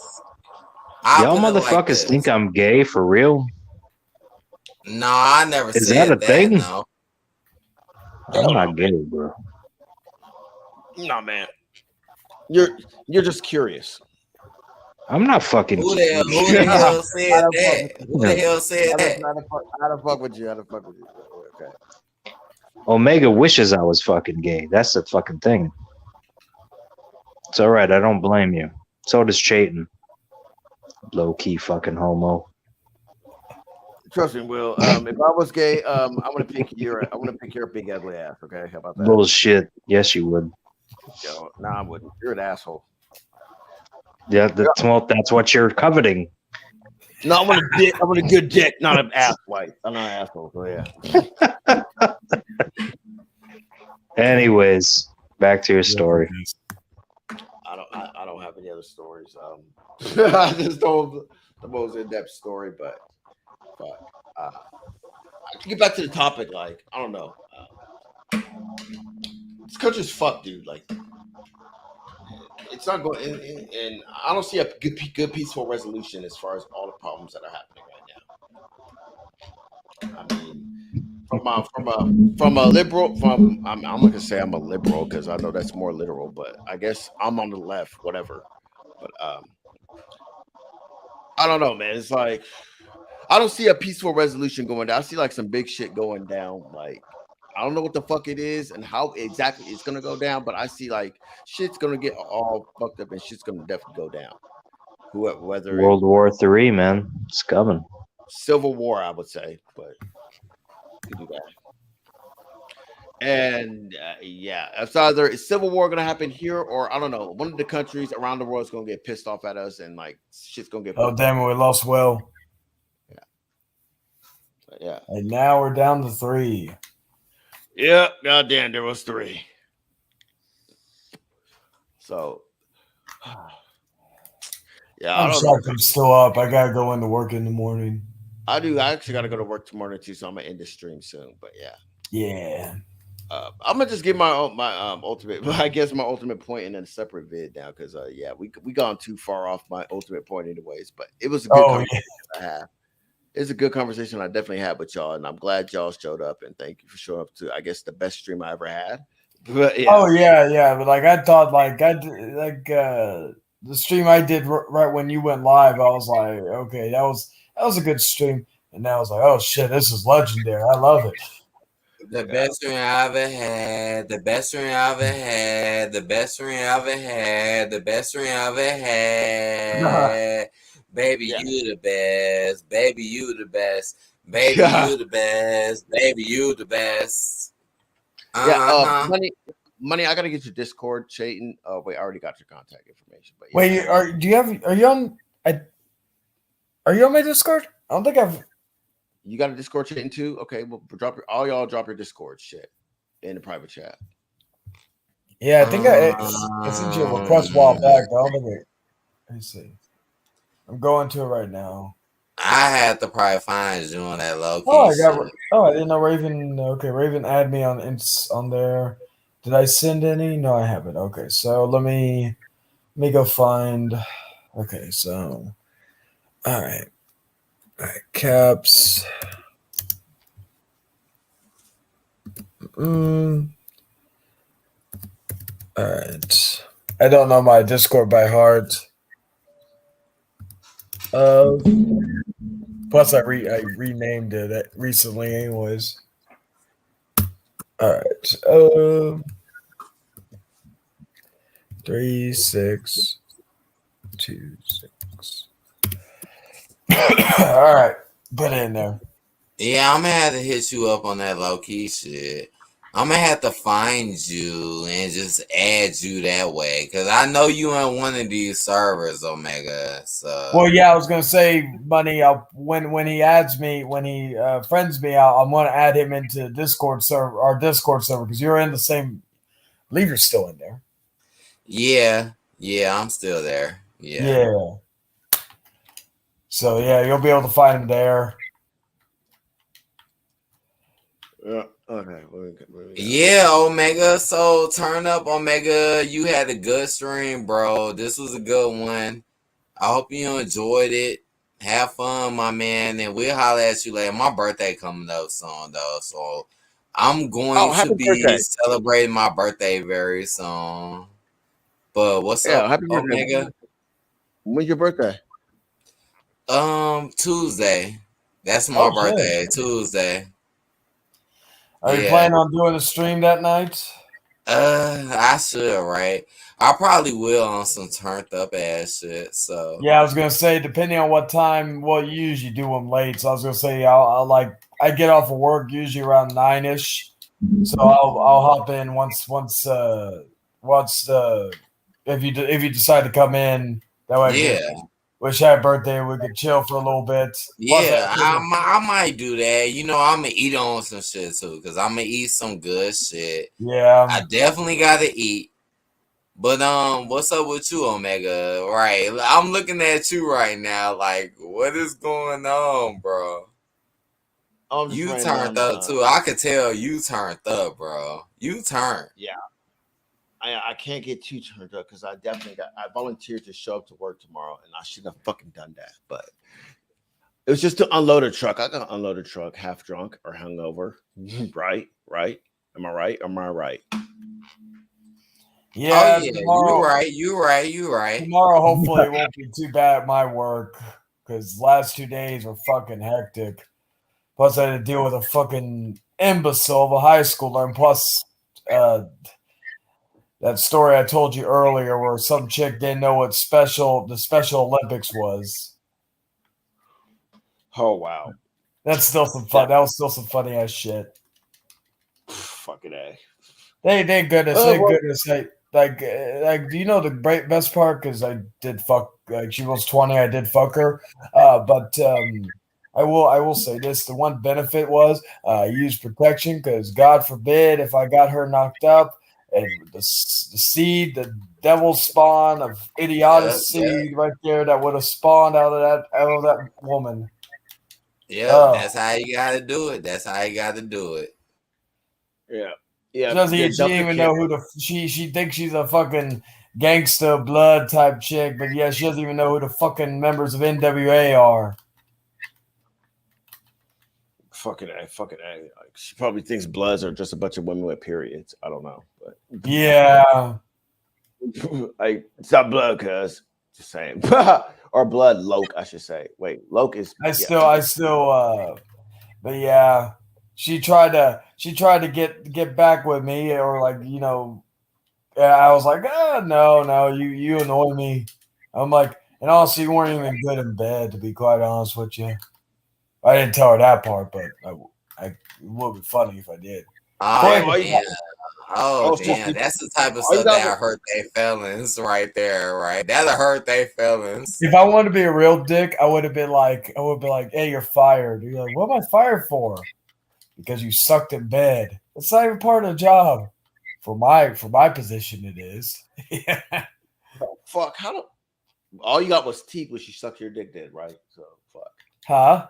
Y'all motherfuckers think I'm gay for real? No, I never Is said that a thing? No. I'm not gay, bro. No, man. You're just curious. I'm not fucking. Who the hell said that? Who the hell said that? How to fuck with you? Okay. Omega wishes I was fucking gay. That's the fucking thing. It's all right. I don't blame you. So does Chayton. Low key fucking homo. Trust me, Will. If I was gay, I'm gonna pick your big ugly ass. Okay, how about that? Bullshit. Yes, you would. Yo, nah, I wouldn't. You're an asshole. Yeah, that's what you're coveting. No, I want a good dick, not an ass wife. I'm not an asshole. So yeah. Anyways, back to your story. I don't have any other stories. I just told the most in-depth story, but I can get back to the topic. Like, I don't know. This country's fucked, dude. Like, it's not going, and I don't see a good peaceful resolution as far as all the problems that are happening right now. I mean, from a liberal, I'm not gonna say I'm a liberal because I know that's more literal, but I guess I'm on the left, whatever. But I don't know, man. It's like I don't see a peaceful resolution going down. I see like some big shit going down. Like I don't know what the fuck it is and how exactly it's gonna go down, but I see like shit's gonna get all fucked up and shit's gonna definitely go down. Whether World War III, man, it's coming. Civil War, I would say, but you do that. And yeah, it's either civil war gonna happen here, or I don't know, one of the countries around the world is gonna get pissed off at us, and like shit's gonna get. Oh damn it, we lost Will. Yeah. And now we're down to 3. Yeah, goddamn, there was 3. So, yeah, I I'm don't know. shocked I'm still up. I gotta go into work in the morning. I actually got to go to work tomorrow too, so I'm gonna end the stream soon. But yeah, Yeah. I'm gonna just give my ultimate. I guess my ultimate point in a separate vid now, because yeah, we gone too far off my ultimate point anyways. But it was a good conversation I had. It's a good conversation I definitely had with y'all, and I'm glad y'all showed up, and thank you for showing up to, I guess, the best stream I ever had. But yeah. Oh yeah, but like I thought, the stream I did right when you went live, I was like, okay, that was a good stream, and now I was like, oh shit, this is legendary. I love it. The best stream I ever had. The best stream I ever had. The best stream I ever had. The best stream I ever had. Baby, you the best. Baby, you the best. Baby, you the best. Baby, you the best. Yeah, money. I gotta get your Discord, Chayton. Oh wait, I already got your contact information. But yeah. Wait, are you on my Discord? I don't think I've. You got a Discord Chayton too? Okay, well, all y'all drop your Discord shit in the private chat. Yeah, I think I sent you a request a while back. I don't think let me see. I'm going to it right now. I had to probably find you on that low key. I didn't know Raven. Okay, Raven add me on there. Did I send any? No, I haven't. Okay, so let me go find. Okay, so all right, caps. All right, I don't know my Discord by heart. Plus, I renamed it recently, anyways. All right. 3626. All right, put it in there. Yeah, I'm gonna have to hit you up on that low key shit. I'm gonna have to find you and just add you that way, because I know you on one of these servers, Omega. So well, yeah, I was gonna say, Money. When he adds me, when he friends me, I'm gonna add him into our Discord server, because you're in the same. I believe you're still in there. Yeah, I'm still there. Yeah. So yeah, you'll be able to find him there. Yeah. Okay. Yeah, Omega. So turn up, Omega. You had a good stream, bro. This was a good one. I hope you enjoyed it. Have fun, my man, and we'll holler at you later. My birthday coming up soon, though, so I'm going to be celebrating my birthday very soon. But what's up, happy Omega? Birthday. When's your birthday? Tuesday. That's my birthday. Shit. Tuesday. Are you planning on doing a stream that night? I should, right? I probably will on some turned up ass shit. So yeah, I was gonna say, depending on what time. Well, you usually do them late, so I was gonna say I get off of work usually around 9ish, so I'll hop in once if you decide to come in that way. Wish happy birthday. We could chill for a little bit. Yeah, I might do that. You know, I'm gonna eat on some shit too, because I'm gonna eat some good shit. Yeah, I definitely gotta eat. But what's up with you, Omega? Right, I'm looking at you right now. Like, what is going on, bro? You turned up too. I could tell you turned up, bro. You turned. Yeah. I can't get too turned up because I volunteered to show up to work tomorrow, and I shouldn't have fucking done that. But it was just to unload a truck. I gotta unload a truck half drunk or hungover. Right? Am I right? Yeah, tomorrow, you're right. Tomorrow, hopefully, it won't be too bad at my work, because last 2 days were fucking hectic. Plus, I had to deal with a fucking imbecile of a high schooler, and plus, that story I told you earlier where some chick didn't know what the Special Olympics was. Oh, wow. That's still some fun. That was still some funny ass shit. fucking A. They goodness, Oh, they well- goodness, like, do you know the best part? Because I did fuck, like, she was 20, I did fuck her. But I will say this: the one benefit was I used protection because God forbid if I got her knocked up and the seed, the devil spawn of idiocy right there that would have spawned out of that woman. Yeah, that's how you gotta do it. That's how you gotta do it. Yeah. Yeah. She yeah, didn't even know who the she thinks she's a fucking gangsta blood type chick, but yeah, she doesn't even know who the fucking members of NWA are. Fucking A. Like, she probably thinks Bloods are just a bunch of women with periods. I don't know, but Yeah. like it's not blood, cuz just saying. Or blood Loke, I should say. Wait, Loke is I still but yeah. She tried to get back with me, or like, you know, I was like, no, you annoy me. I'm like, and also you weren't even good in bed, to be quite honest with you. I didn't tell her that part, but it would be funny if I did. Damn. That's the type of stuff that hurt their feelings right there, right? That'll hurt their feelings. If I wanted to be a real dick, I would be like, hey, you're fired. You're like, what am I fired for? Because you sucked in bed. It's not even part of the job. For my position, it is. Fuck, how do all you got was teeth when she sucked your dick then, right? So fuck. Huh?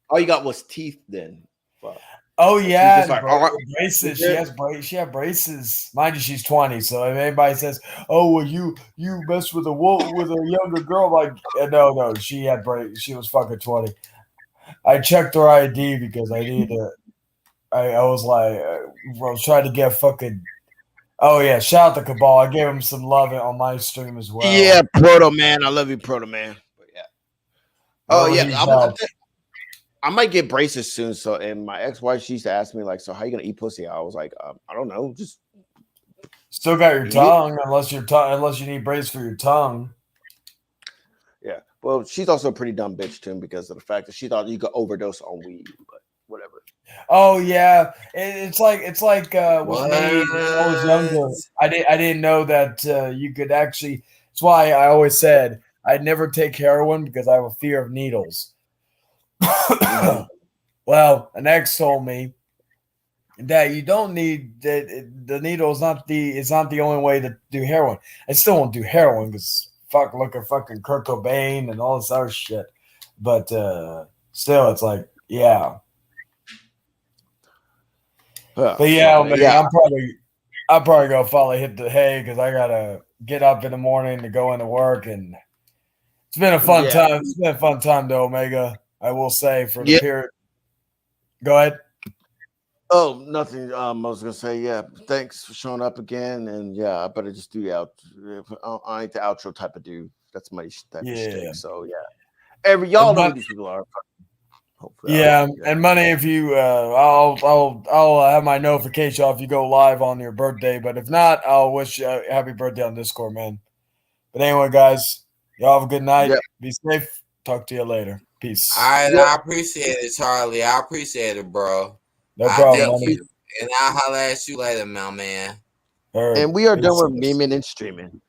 All you got was teeth then. Fuck. Oh And she's yeah, just like, all right. braces. She had braces. Mind you, she's 20. So if anybody says, "Oh, well, you messed with a younger girl," like, no, she had braces. She was fucking 20. I checked her ID because I needed to. I was like, I was trying to get fucking. Oh yeah, shout out to Cabal. I gave him some love on my stream as well. Yeah, Proto Man. I love you, Proto Man. But yeah. Oh yeah, I might get braces soon. So, and my ex-wife, she used to ask me like, "So how you gonna eat pussy?" I was like, "I don't know, just still got your tongue, unless you need braces for your tongue." Yeah. Well, she's also a pretty dumb bitch too because of the fact that she thought you could overdose on weed, but whatever. Oh yeah, it's like with me. When I was younger, I didn't know that you could actually. That's why I always said I'd never take heroin because I have a fear of needles. Well, an ex told me that you don't need that. The needle is not the only way to do heroin. I still won't do heroin because look at fucking Kurt Cobain and all this other shit. But still, it's like, yeah. But yeah, man, yeah. I'm probably gonna finally hit the hay because I gotta get up in the morning to go into work, and it's been a fun time. It's been a fun time to Omega, I will say, for the period. Go ahead. Oh, nothing. I was gonna say, yeah. Thanks for showing up again, and yeah, I better just do the out. I ain't the outro type of dude. That's my type of shtick. So yeah, y'all know who these people are. Hopefully, yeah, and money. If you, I'll have my notification off if you go live on your birthday. But if not, I'll wish you a happy birthday on Discord, man. But anyway, guys, y'all have a good night. Yep. Be safe. Talk to you later. Peace. All right, I appreciate it, Charlie. I appreciate it, bro. No problem, and I'll holler at you later, my man. And we are done with memeing and streaming.